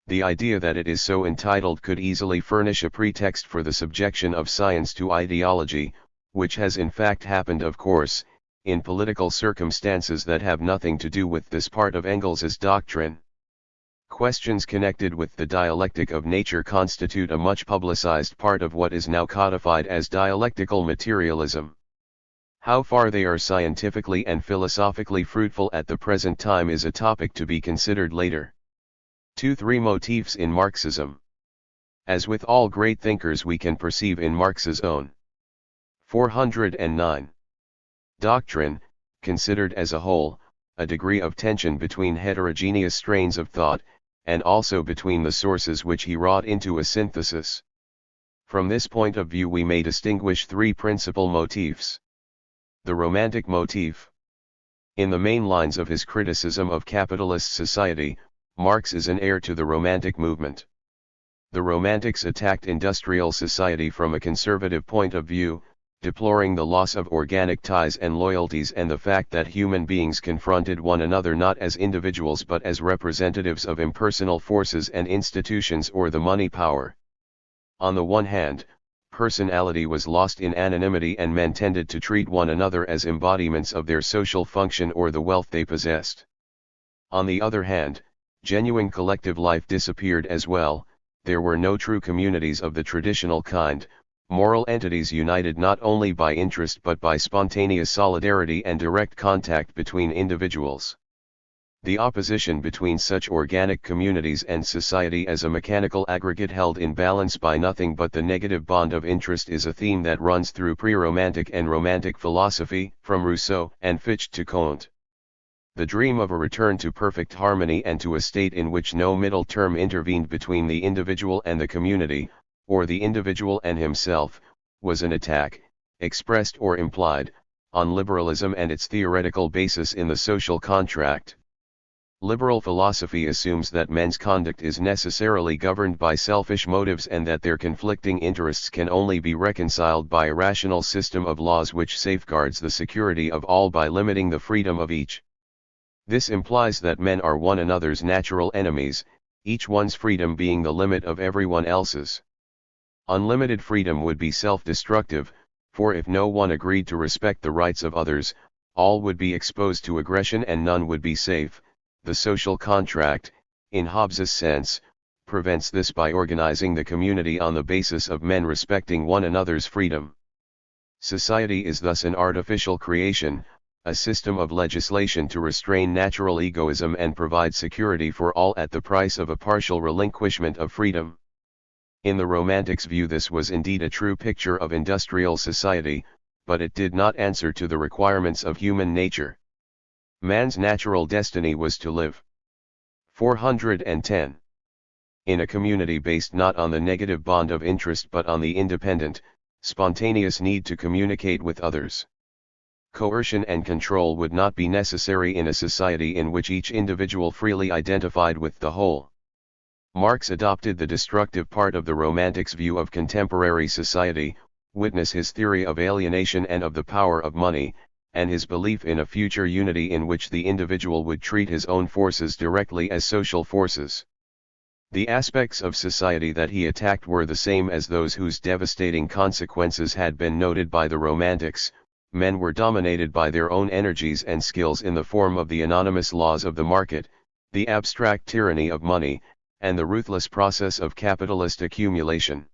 The idea that it is so entitled could easily furnish a pretext for the subjection of science to ideology, which has in fact happened, of course, in political circumstances that have nothing to do with this part of Engels's doctrine. Questions connected with the dialectic of nature constitute a much publicized part of what is now codified as dialectical materialism. How far they are scientifically and philosophically fruitful at the present time is a topic to be considered later. 2-3 Motifs in Marxism. As with all great thinkers, we can perceive in Marx's own 409 doctrine, considered as a whole, a degree of tension between heterogeneous strains of thought, and also between the sources which he wrought into a synthesis. From this point of view we may distinguish three principal motifs. The romantic motif. In the main lines of his criticism of capitalist society, Marx is an heir to the Romantic movement. The Romantics attacked industrial society from a conservative point of view, deploring the loss of organic ties and loyalties and the fact that human beings confronted one another not as individuals but as representatives of impersonal forces and institutions or the money power. On the one hand, personality was lost in anonymity and men tended to treat one another as embodiments of their social function or the wealth they possessed. On the other hand, genuine collective life disappeared as well. There were no true communities of the traditional kind, moral entities united not only by interest but by spontaneous solidarity and direct contact between individuals. The opposition between such organic communities and society as a mechanical aggregate held in balance by nothing but the negative bond of interest is a theme that runs through pre-Romantic and Romantic philosophy, from Rousseau and Fichte to Comte. The dream of a return to perfect harmony and to a state in which no middle term intervened between the individual and the community, or the individual and himself, was an attack, expressed or implied, on liberalism and its theoretical basis in the social contract. Liberal philosophy assumes that men's conduct is necessarily governed by selfish motives and that their conflicting interests can only be reconciled by a rational system of laws which safeguards the security of all by limiting the freedom of each. This implies that men are one another's natural enemies, each one's freedom being the limit of everyone else's. Unlimited freedom would be self-destructive, for if no one agreed to respect the rights of others, all would be exposed to aggression and none would be safe. The social contract, in Hobbes's sense, prevents this by organizing the community on the basis of men respecting one another's freedom. Society is thus an artificial creation, a system of legislation to restrain natural egoism and provide security for all at the price of a partial relinquishment of freedom. In the Romantics' view, this was indeed a true picture of industrial society, but it did not answer to the requirements of human nature. Man's natural destiny was to live. 410. In a community based not on the negative bond of interest but on the independent, spontaneous need to communicate with others. Coercion and control would not be necessary in a society in which each individual freely identified with the whole. Marx adopted the destructive part of the Romantics' view of contemporary society, witness his theory of alienation and of the power of money, and his belief in a future unity in which the individual would treat his own forces directly as social forces. The aspects of society that he attacked were the same as those whose devastating consequences had been noted by the Romantics. Men were dominated by their own energies and skills in the form of the anonymous laws of the market, the abstract tyranny of money, and the ruthless process of capitalist accumulation.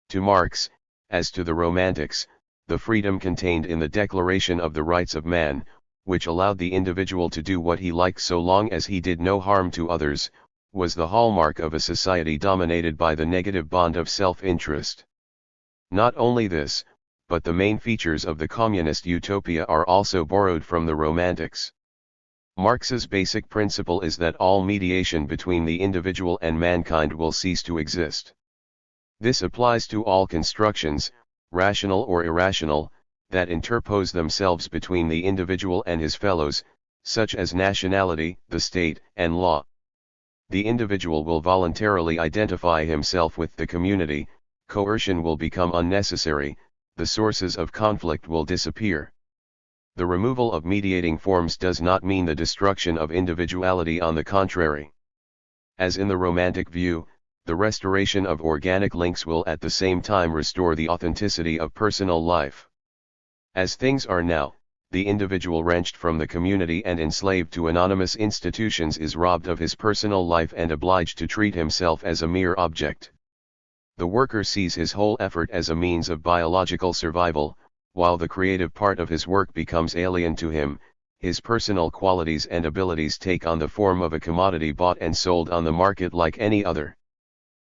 To Marx, as to the Romantics, the freedom contained in the Declaration of the Rights of Man, which allowed the individual to do what he liked so long as he did no harm to others, was the hallmark of a society dominated by the negative bond of self-interest. Not only this, but the main features of the communist utopia are also borrowed from the Romantics. Marx's basic principle is that all mediation between the individual and mankind will cease to exist. This applies to all constructions, rational or irrational, that interpose themselves between the individual and his fellows, such as nationality, the state, and law. The individual will voluntarily identify himself with the community, coercion will become unnecessary, the sources of conflict will disappear. The removal of mediating forms does not mean the destruction of individuality, on the contrary. As in the Romantic view, the restoration of organic links will at the same time restore the authenticity of personal life. As things are now, the individual wrenched from the community and enslaved to anonymous institutions is robbed of his personal life and obliged to treat himself as a mere object. The worker sees his whole effort as a means of biological survival, while the creative part of his work becomes alien to him. His personal qualities and abilities take on the form of a commodity bought and sold on the market like any other.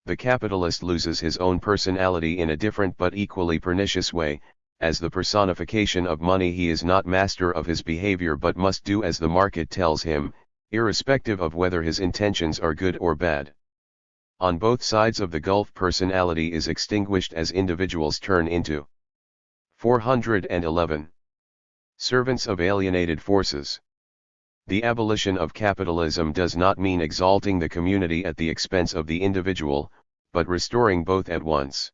The capitalist loses his own personality in a different but equally pernicious way. As the personification of money, he is not master of his behavior but must do as the market tells him, irrespective of whether his intentions are good or bad. On both sides of the gulf, personality is extinguished as individuals turn into 411. Servants of alienated forces. The abolition of capitalism does not mean exalting the community at the expense of the individual, but restoring both at once.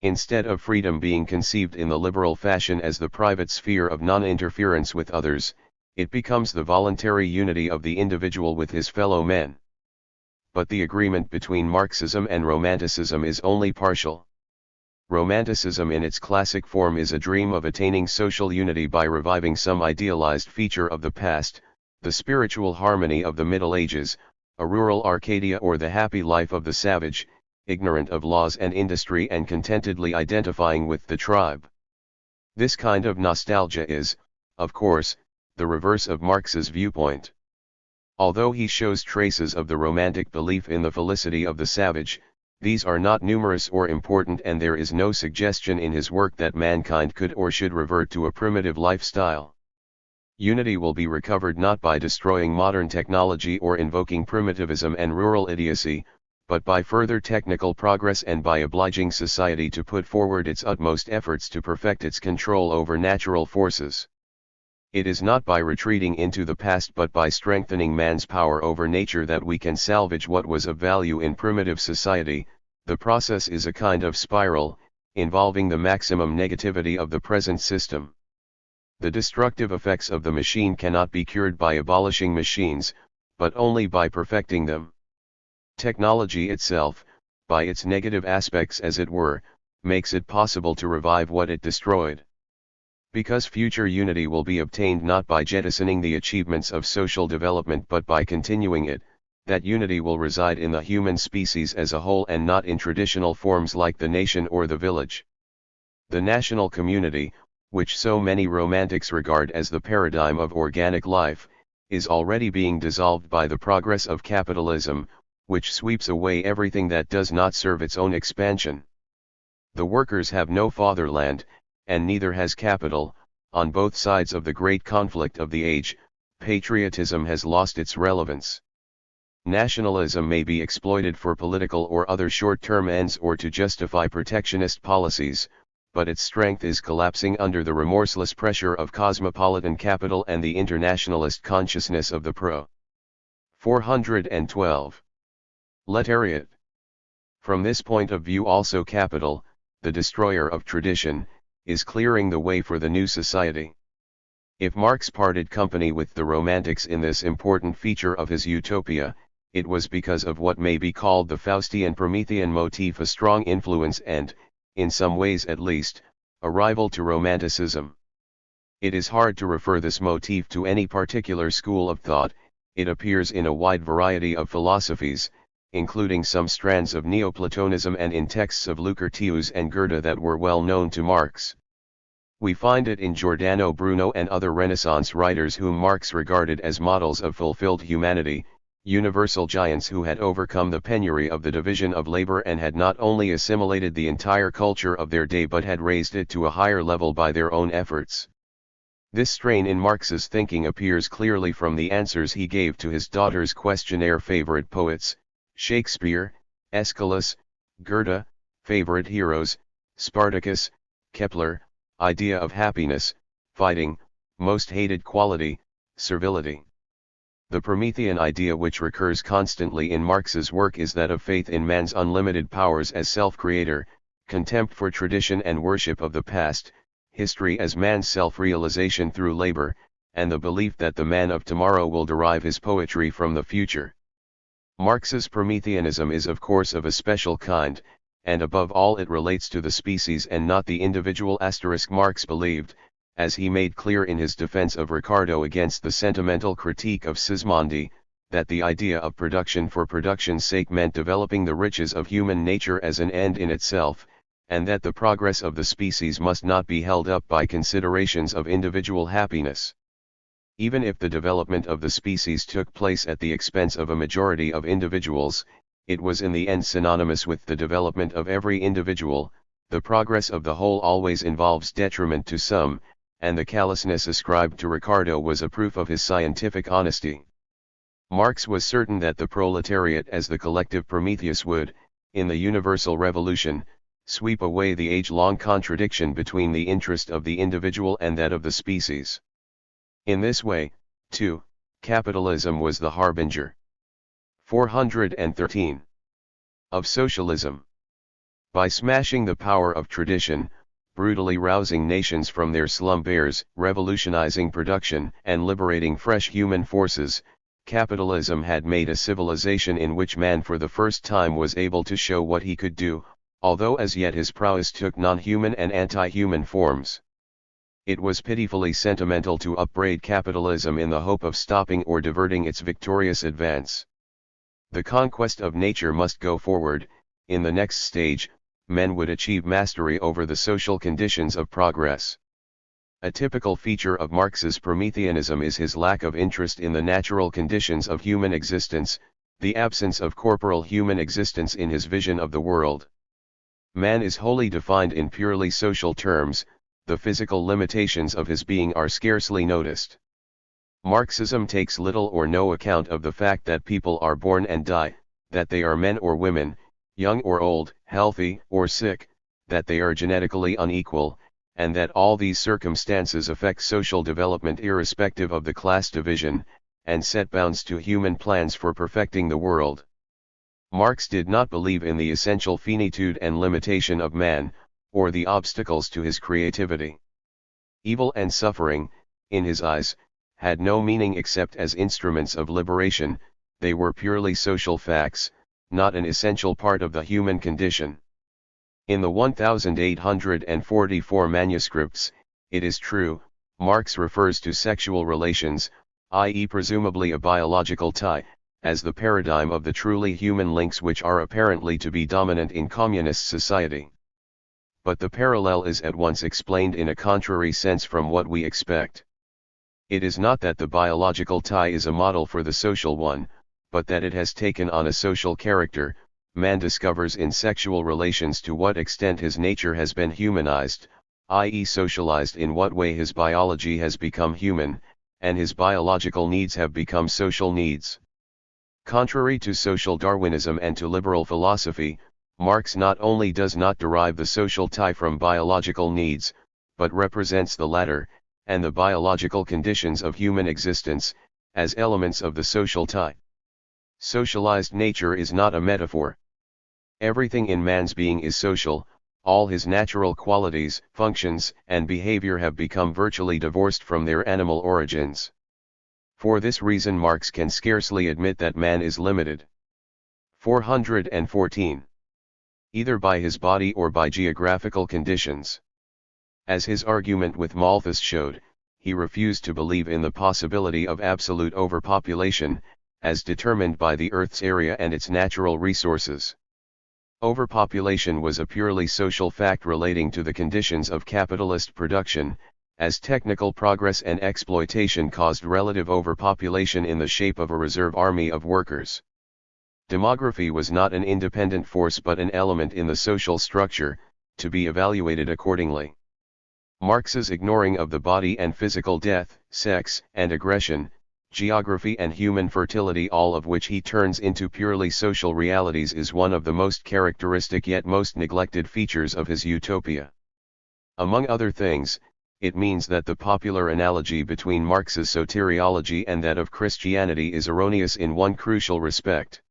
Instead of freedom being conceived in the liberal fashion as the private sphere of non-interference with others, it becomes the voluntary unity of the individual with his fellow men. But the agreement between Marxism and Romanticism is only partial. Romanticism in its classic form is a dream of attaining social unity by reviving some idealized feature of the past, the spiritual harmony of the Middle Ages, a rural Arcadia or the happy life of the savage, ignorant of laws and industry and contentedly identifying with the tribe. This kind of nostalgia is, of course, the reverse of Marx's viewpoint. Although he shows traces of the Romantic belief in the felicity of the savage, these are not numerous or important, and there is no suggestion in his work that mankind could or should revert to a primitive lifestyle. Unity will be recovered not by destroying modern technology or invoking primitivism and rural idiocy, but by further technical progress and by obliging society to put forward its utmost efforts to perfect its control over natural forces. It is not by retreating into the past but by strengthening man's power over nature that we can salvage what was of value in primitive society. The process is a kind of spiral, involving the maximum negativity of the present system. The destructive effects of the machine cannot be cured by abolishing machines, but only by perfecting them. Technology itself, by its negative aspects as it were, makes it possible to revive what it destroyed. Because future unity will be obtained not by jettisoning the achievements of social development but by continuing it, that unity will reside in the human species as a whole and not in traditional forms like the nation or the village. The national community, which so many romantics regard as the paradigm of organic life, is already being dissolved by the progress of capitalism, which sweeps away everything that does not serve its own expansion. The workers have no fatherland, and neither has capital. On both sides of the great conflict of the age, patriotism has lost its relevance. Nationalism may be exploited for political or other short-term ends or to justify protectionist policies, but its strength is collapsing under the remorseless pressure of cosmopolitan capital and the internationalist consciousness of the pro. 412. Letariat. From this point of view also capital, the destroyer of tradition, is clearing the way for the new society. If Marx parted company with the Romantics in this important feature of his utopia, it was because of what may be called the Faustian Promethean motif, a strong influence and, in some ways at least, a rival to Romanticism. It is hard to refer this motif to any particular school of thought. It appears in a wide variety of philosophies, including some strands of Neoplatonism and in texts of Lucretius and Goethe that were well known to Marx. We find it in Giordano Bruno and other Renaissance writers whom Marx regarded as models of fulfilled humanity, universal giants who had overcome the penury of the division of labor and had not only assimilated the entire culture of their day but had raised it to a higher level by their own efforts. This strain in Marx's thinking appears clearly from the answers he gave to his daughter's questionnaire: favorite poets, Shakespeare, Aeschylus, Goethe; favorite heroes, Spartacus, Kepler; idea of happiness, fighting; most hated quality, servility. The Promethean idea which recurs constantly in Marx's work is that of faith in man's unlimited powers as self-creator, contempt for tradition and worship of the past, history as man's self-realization through labor, and the belief that the man of tomorrow will derive his poetry from the future. Marx's Prometheanism is of course of a special kind, and above all it relates to the species and not the individual. Marx believed, as he made clear in his defense of Ricardo against the sentimental critique of Sismondi, that the idea of production for production's sake meant developing the riches of human nature as an end in itself, and that the progress of the species must not be held up by considerations of individual happiness. Even if the development of the species took place at the expense of a majority of individuals, it was in the end synonymous with the development of every individual. The progress of the whole always involves detriment to some, and the callousness ascribed to Ricardo was a proof of his scientific honesty. Marx was certain that the proletariat as the collective Prometheus would, in the universal revolution, sweep away the age-long contradiction between the interest of the individual and that of the species. In this way, too, capitalism was the harbinger. 413. Of socialism. By smashing the power of tradition, brutally rousing nations from their slumbers, revolutionizing production, and liberating fresh human forces, capitalism had made a civilization in which man for the first time was able to show what he could do, although as yet his prowess took non-human and anti-human forms. It was pitifully sentimental to upbraid capitalism in the hope of stopping or diverting its victorious advance. The conquest of nature must go forward. In the next stage, men would achieve mastery over the social conditions of progress. A typical feature of Marx's Prometheanism is his lack of interest in the natural conditions of human existence, the absence of corporal human existence in his vision of the world. Man is wholly defined in purely social terms, the physical limitations of his being are scarcely noticed. Marxism takes little or no account of the fact that people are born and die, that they are men or women, young or old, healthy or sick, that they are genetically unequal, and that all these circumstances affect social development irrespective of the class division, and set bounds to human plans for perfecting the world. Marx did not believe in the essential finitude and limitation of man, or the obstacles to his creativity. Evil and suffering, in his eyes, had no meaning except as instruments of liberation. They were purely social facts, not an essential part of the human condition. In the 1844 manuscripts, it is true, Marx refers to sexual relations, i.e. presumably a biological tie, as the paradigm of the truly human links which are apparently to be dominant in communist society. But the parallel is at once explained in a contrary sense from what we expect. It is not that the biological tie is a model for the social one, but that it has taken on a social character. Man discovers in sexual relations to what extent his nature has been humanized, i.e. socialized, in what way his biology has become human, and his biological needs have become social needs. Contrary to social Darwinism and to liberal philosophy, Marx not only does not derive the social tie from biological needs, but represents the latter, and the biological conditions of human existence, as elements of the social tie. Socialized nature is not a metaphor. Everything in man's being is social, all his natural qualities, functions, and behavior have become virtually divorced from their animal origins. For this reason Marx can scarcely admit that man is limited. 414. Either by his body or by geographical conditions. As his argument with Malthus showed, he refused to believe in the possibility of absolute overpopulation, as determined by the Earth's area and its natural resources. Overpopulation was a purely social fact relating to the conditions of capitalist production, as technical progress and exploitation caused relative overpopulation in the shape of a reserve army of workers. Demography was not an independent force but an element in the social structure, to be evaluated accordingly. Marx's ignoring of the body and physical death, sex and aggression, geography and human fertility, all of which he turns into purely social realities, is one of the most characteristic yet most neglected features of his utopia. Among other things, it means that the popular analogy between Marx's soteriology and that of Christianity is erroneous in one crucial respect.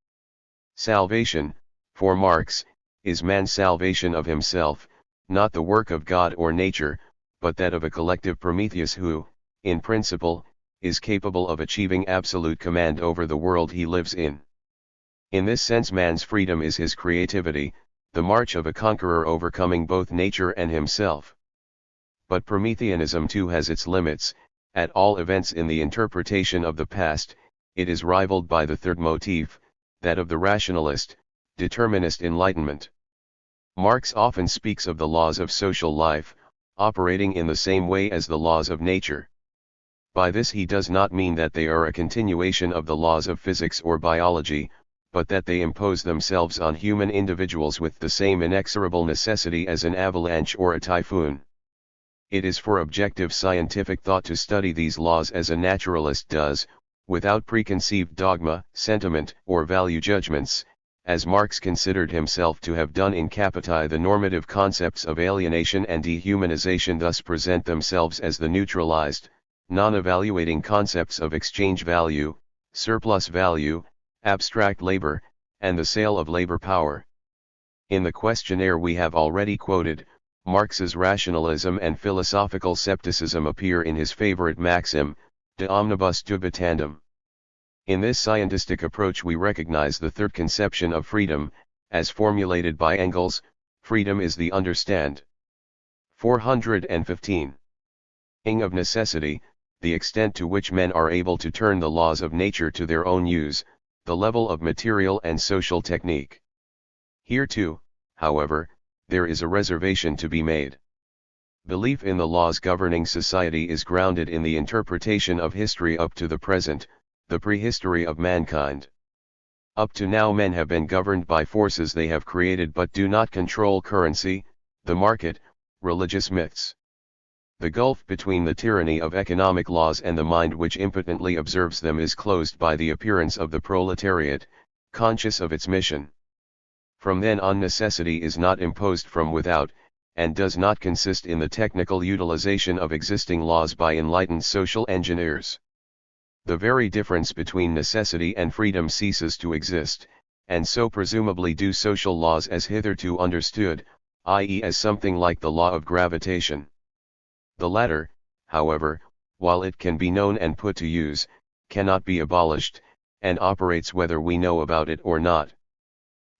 Salvation, for Marx, is man's salvation of himself, not the work of God or nature, but that of a collective Prometheus who, in principle, is capable of achieving absolute command over the world he lives in. In this sense man's freedom is his creativity, the march of a conqueror overcoming both nature and himself. But Prometheanism too has its limits. At all events in the interpretation of the past, it is rivaled by the third motif, that of the rationalist, determinist enlightenment. Marx often speaks of the laws of social life, operating in the same way as the laws of nature. By this he does not mean that they are a continuation of the laws of physics or biology, but that they impose themselves on human individuals with the same inexorable necessity as an avalanche or a typhoon. It is for objective scientific thought to study these laws as a naturalist does, without preconceived dogma, sentiment, or value judgments, as Marx considered himself to have done in Capitae. The normative concepts of alienation and dehumanization thus present themselves as the neutralized, non-evaluating concepts of exchange value, surplus value, abstract labor, and the sale of labor power. In the questionnaire we have already quoted, Marx's rationalism and philosophical scepticism appear in his favorite maxim, de omnibus dubitandum. In this scientistic approach we recognize the third conception of freedom, as formulated by Engels: freedom is the understand. 415. Of necessity, the extent to which men are able to turn the laws of nature to their own use, the level of material and social technique. Here too, however, there is a reservation to be made. Belief in the laws governing society is grounded in the interpretation of history up to the present, the prehistory of mankind. Up to now men have been governed by forces they have created but do not control: currency, the market, religious myths. The gulf between the tyranny of economic laws and the mind which impotently observes them is closed by the appearance of the proletariat, conscious of its mission. From then on, necessity is not imposed from without, and does not consist in the technical utilization of existing laws by enlightened social engineers. The very difference between necessity and freedom ceases to exist, and so presumably do social laws as hitherto understood, i.e. as something like the law of gravitation. The latter, however, while it can be known and put to use, cannot be abolished, and operates whether we know about it or not.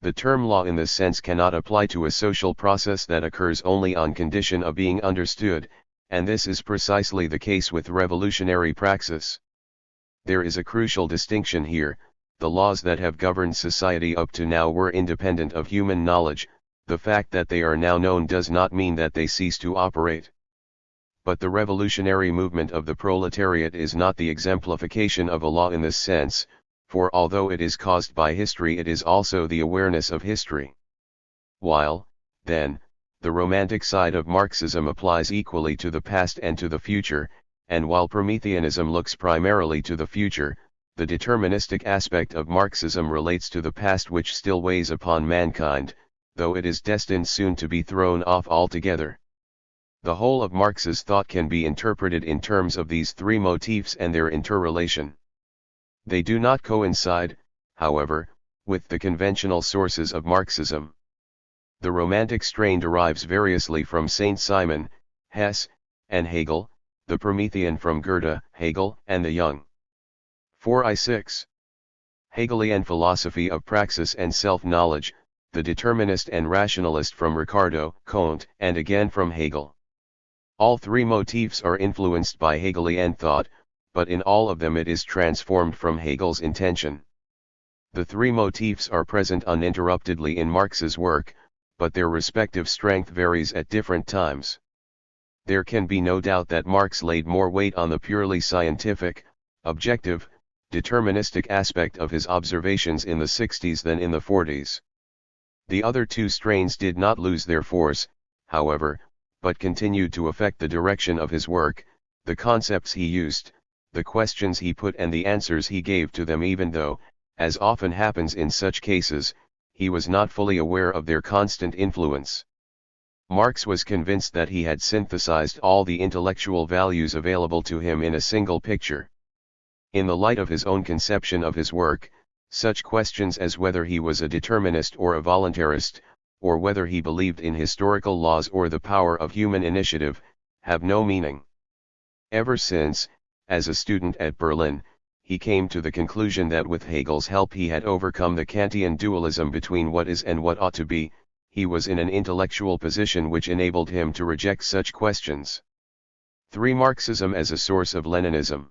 The term law in this sense cannot apply to a social process that occurs only on condition of being understood, and this is precisely the case with revolutionary praxis. There is a crucial distinction here: the laws that have governed society up to now were independent of human knowledge. The fact that they are now known does not mean that they cease to operate. But the revolutionary movement of the proletariat is not the exemplification of a law in this sense, for although it is caused by history, it is also the awareness of history. While, then, the romantic side of Marxism applies equally to the past and to the future, and while Prometheanism looks primarily to the future, the deterministic aspect of Marxism relates to the past, which still weighs upon mankind, though it is destined soon to be thrown off altogether. The whole of Marx's thought can be interpreted in terms of these three motifs and their interrelation. They do not coincide, however, with the conventional sources of Marxism. The romantic strain derives variously from Saint Simon, Hess, and Hegel, the Promethean from Goethe, Hegel, and the Young. 4i6. Hegelian philosophy of praxis and self-knowledge, the determinist and rationalist from Ricardo, Comte, and again from Hegel. All three motifs are influenced by Hegelian thought, but in all of them it is transformed from Hegel's intention. The three motifs are present uninterruptedly in Marx's work, but their respective strength varies at different times. There can be no doubt that Marx laid more weight on the purely scientific, objective, deterministic aspect of his observations in the 60s than in the 40s. The other two strains did not lose their force, however, but continued to affect the direction of his work, the concepts he used, the questions he put and the answers he gave to them, even though, as often happens in such cases, he was not fully aware of their constant influence. Marx was convinced that he had synthesized all the intellectual values available to him in a single picture. In the light of his own conception of his work, such questions as whether he was a determinist or a voluntarist, or whether he believed in historical laws or the power of human initiative, have no meaning. Ever since, as a student at Berlin, he came to the conclusion that with Hegel's help he had overcome the Kantian dualism between what is and what ought to be, he was in an intellectual position which enabled him to reject such questions. 3. Marxism as a source of Leninism.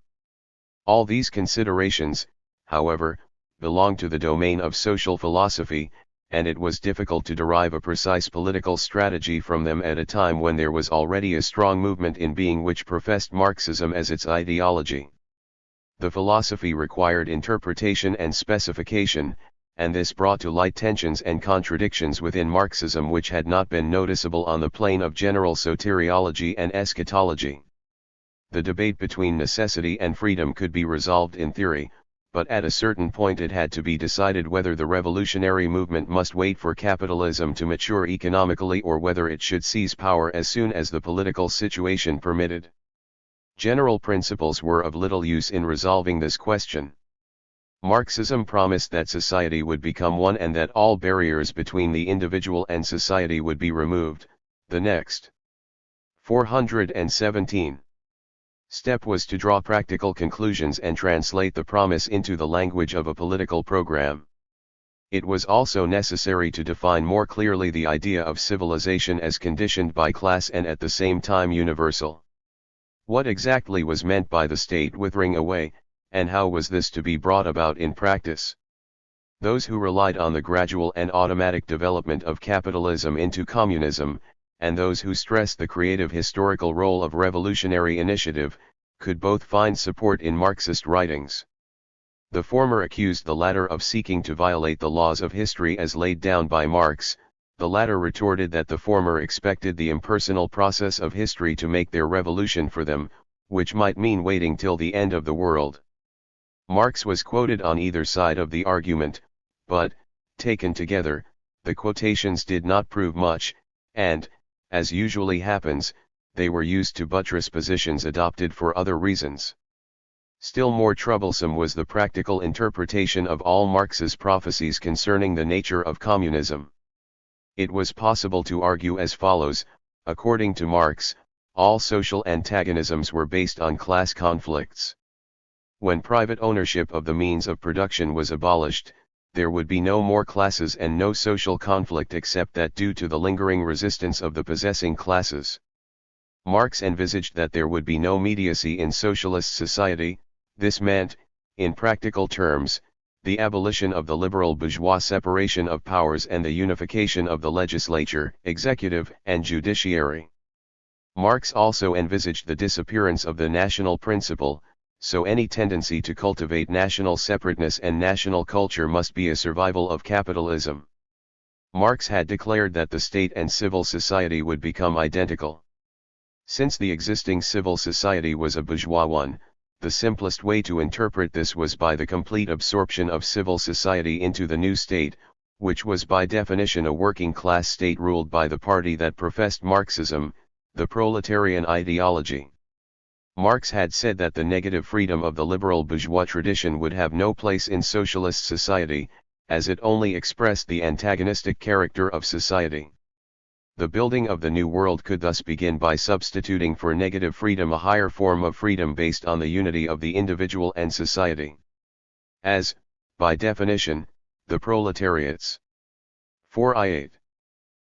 All these considerations, however, belong to the domain of social philosophy, and it was difficult to derive a precise political strategy from them at a time when there was already a strong movement in being which professed Marxism as its ideology. The philosophy required interpretation and specification, and this brought to light tensions and contradictions within Marxism which had not been noticeable on the plane of general soteriology and eschatology. The debate between necessity and freedom could be resolved in theory, but at a certain point it had to be decided whether the revolutionary movement must wait for capitalism to mature economically or whether it should seize power as soon as the political situation permitted. General principles were of little use in resolving this question. Marxism promised that society would become one and that all barriers between the individual and society would be removed. The next 417 step was to draw practical conclusions and translate the promise into the language of a political program. It was also necessary to define more clearly the idea of civilization as conditioned by class and at the same time universal. What exactly was meant by the state withering away, and how was this to be brought about in practice? Those who relied on the gradual and automatic development of capitalism into communism, and those who stressed the creative historical role of revolutionary initiative, could both find support in Marxist writings. The former accused the latter of seeking to violate the laws of history as laid down by Marx. The latter retorted that the former expected the impersonal process of history to make their revolution for them, which might mean waiting till the end of the world. Marx was quoted on either side of the argument, but, taken together, the quotations did not prove much, and, as usually happens, they were used to buttress positions adopted for other reasons. Still more troublesome was the practical interpretation of all Marx's prophecies concerning the nature of communism. It was possible to argue as follows: according to Marx, all social antagonisms were based on class conflicts. When private ownership of the means of production was abolished, there would be no more classes and no social conflict except that due to the lingering resistance of the possessing classes. Marx envisaged that there would be no mediacy in socialist society. This meant, in practical terms, the abolition of the liberal bourgeois separation of powers and the unification of the legislature, executive, and judiciary. Marx also envisaged the disappearance of the national principle, so any tendency to cultivate national separateness and national culture must be a survival of capitalism. Marx had declared that the state and civil society would become identical. Since the existing civil society was a bourgeois one, the simplest way to interpret this was by the complete absorption of civil society into the new state, which was by definition a working-class state ruled by the party that professed Marxism, the proletarian ideology. Marx had said that the negative freedom of the liberal bourgeois tradition would have no place in socialist society, as it only expressed the antagonistic character of society. The building of the New World could thus begin by substituting for negative freedom a higher form of freedom based on the unity of the individual and society. As, by definition, the proletariats. 4i8.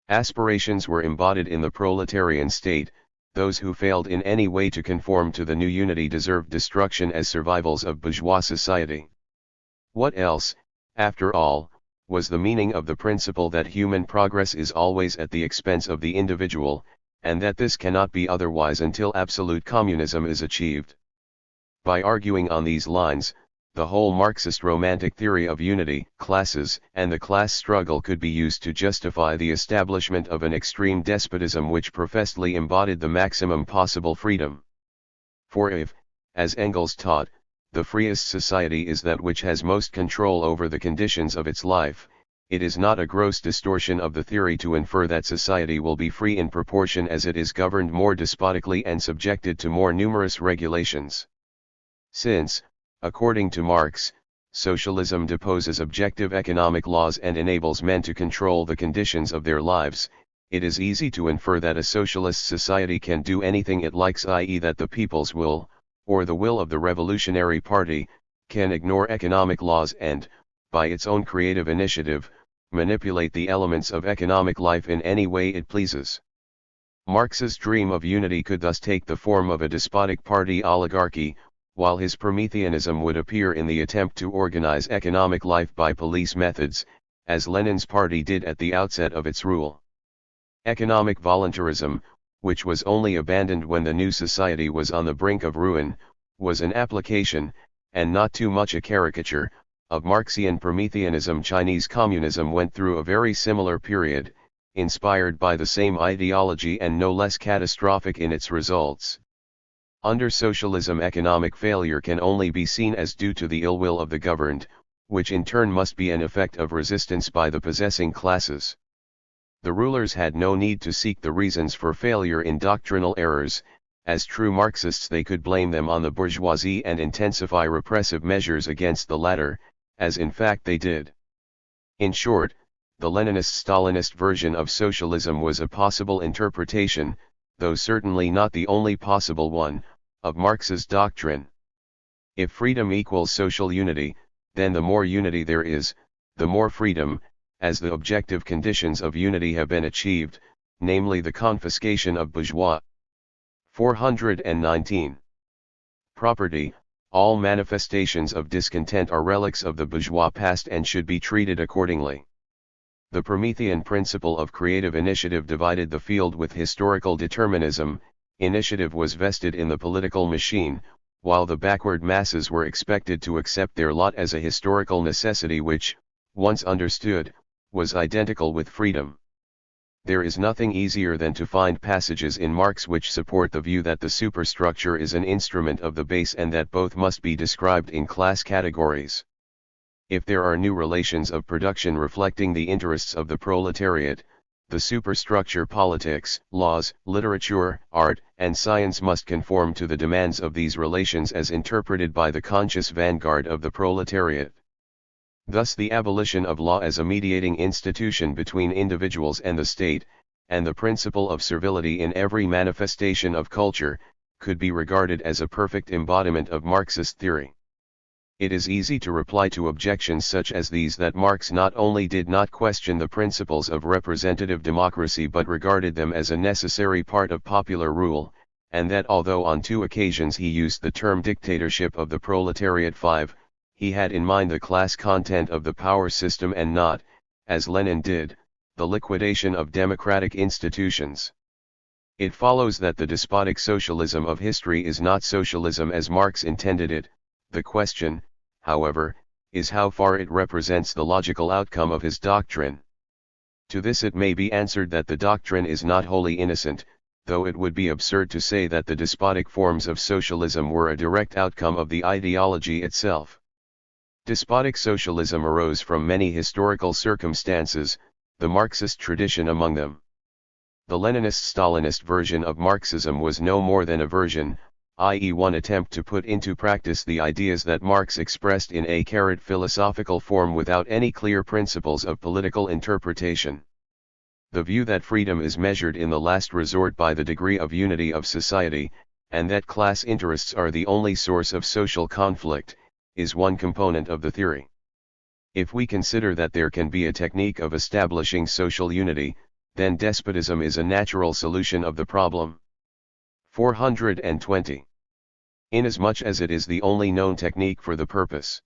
Aspirations were embodied in the proletarian state. Those who failed in any way to conform to the new unity deserved destruction as survivals of bourgeois society. What else, after all, was the meaning of the principle that human progress is always at the expense of the individual, and that this cannot be otherwise until absolute communism is achieved? By arguing on these lines, the whole Marxist romantic theory of unity, classes, and the class struggle could be used to justify the establishment of an extreme despotism which professedly embodied the maximum possible freedom. For if, as Engels taught, the freest society is that which has most control over the conditions of its life, it is not a gross distortion of the theory to infer that society will be free in proportion as it is governed more despotically and subjected to more numerous regulations. Since, according to Marx, socialism deposes objective economic laws and enables men to control the conditions of their lives, it is easy to infer that a socialist society can do anything it likes, i.e. that the people's will, or the will of the Revolutionary Party, can ignore economic laws and, by its own creative initiative, manipulate the elements of economic life in any way it pleases. Marx's dream of unity could thus take the form of a despotic party oligarchy, while his Prometheanism would appear in the attempt to organize economic life by police methods, as Lenin's party did at the outset of its rule. Economic voluntarism, which was only abandoned when the new society was on the brink of ruin, was an application, and not too much a caricature, of Marxian Prometheanism. Chinese communism went through a very similar period, inspired by the same ideology and no less catastrophic in its results. Under socialism, economic failure can only be seen as due to the ill will of the governed, which in turn must be an effect of resistance by the possessing classes. The rulers had no need to seek the reasons for failure in doctrinal errors. As true Marxists, they could blame them on the bourgeoisie and intensify repressive measures against the latter, as in fact they did. In short, the Leninist-Stalinist version of socialism was a possible interpretation, though certainly not the only possible one, of Marx's doctrine. If freedom equals social unity, then the more unity there is, the more freedom, as the objective conditions of unity have been achieved, namely the confiscation of bourgeois. 419. Property. All manifestations of discontent are relics of the bourgeois past and should be treated accordingly. The Promethean principle of creative initiative divided the field with historical determinism. Initiative was vested in the political machine, while the backward masses were expected to accept their lot as a historical necessity which, once understood, was identical with freedom. There is nothing easier than to find passages in Marx which support the view that the superstructure is an instrument of the base and that both must be described in class categories. If there are new relations of production reflecting the interests of the proletariat, the superstructure politics, laws, literature, art, and science must conform to the demands of these relations as interpreted by the conscious vanguard of the proletariat. Thus the abolition of law as a mediating institution between individuals and the state, and the principle of servility in every manifestation of culture, could be regarded as a perfect embodiment of Marxist theory. It is easy to reply to objections such as these that Marx not only did not question the principles of representative democracy but regarded them as a necessary part of popular rule, and that although on 2 occasions he used the term dictatorship of the proletariat 5, he had in mind the class content of the power system and not, as Lenin did, the liquidation of democratic institutions. It follows that the despotic socialism of history is not socialism as Marx intended it. The question, however, is how far it represents the logical outcome of his doctrine. To this it may be answered that the doctrine is not wholly innocent, though it would be absurd to say that the despotic forms of socialism were a direct outcome of the ideology itself. Despotic socialism arose from many historical circumstances, the Marxist tradition among them. The Leninist-Stalinist version of Marxism was no more than a version, i.e. one attempt to put into practice the ideas that Marx expressed in a philosophical form without any clear principles of political interpretation. The view that freedom is measured in the last resort by the degree of unity of society, and that class interests are the only source of social conflict, is one component of the theory. If we consider that there can be a technique of establishing social unity, then despotism is a natural solution of the problem. 420. Inasmuch as it is the only known technique for the purpose.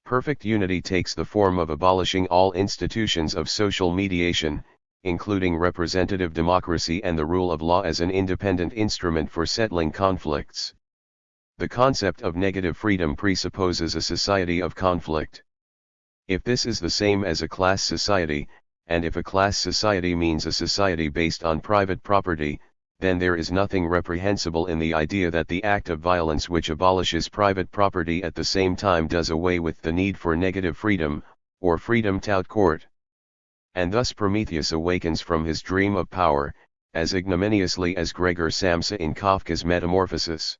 Perfect unity takes the form of abolishing all institutions of social mediation, including representative democracy and the rule of law as an independent instrument for settling conflicts. The concept of negative freedom presupposes a society of conflict. If this is the same as a class society, and if a class society means a society based on private property, then there is nothing reprehensible in the idea that the act of violence which abolishes private property at the same time does away with the need for negative freedom, or freedom tout court. And thus Prometheus awakens from his dream of power, as ignominiously as Gregor Samsa in Kafka's Metamorphosis.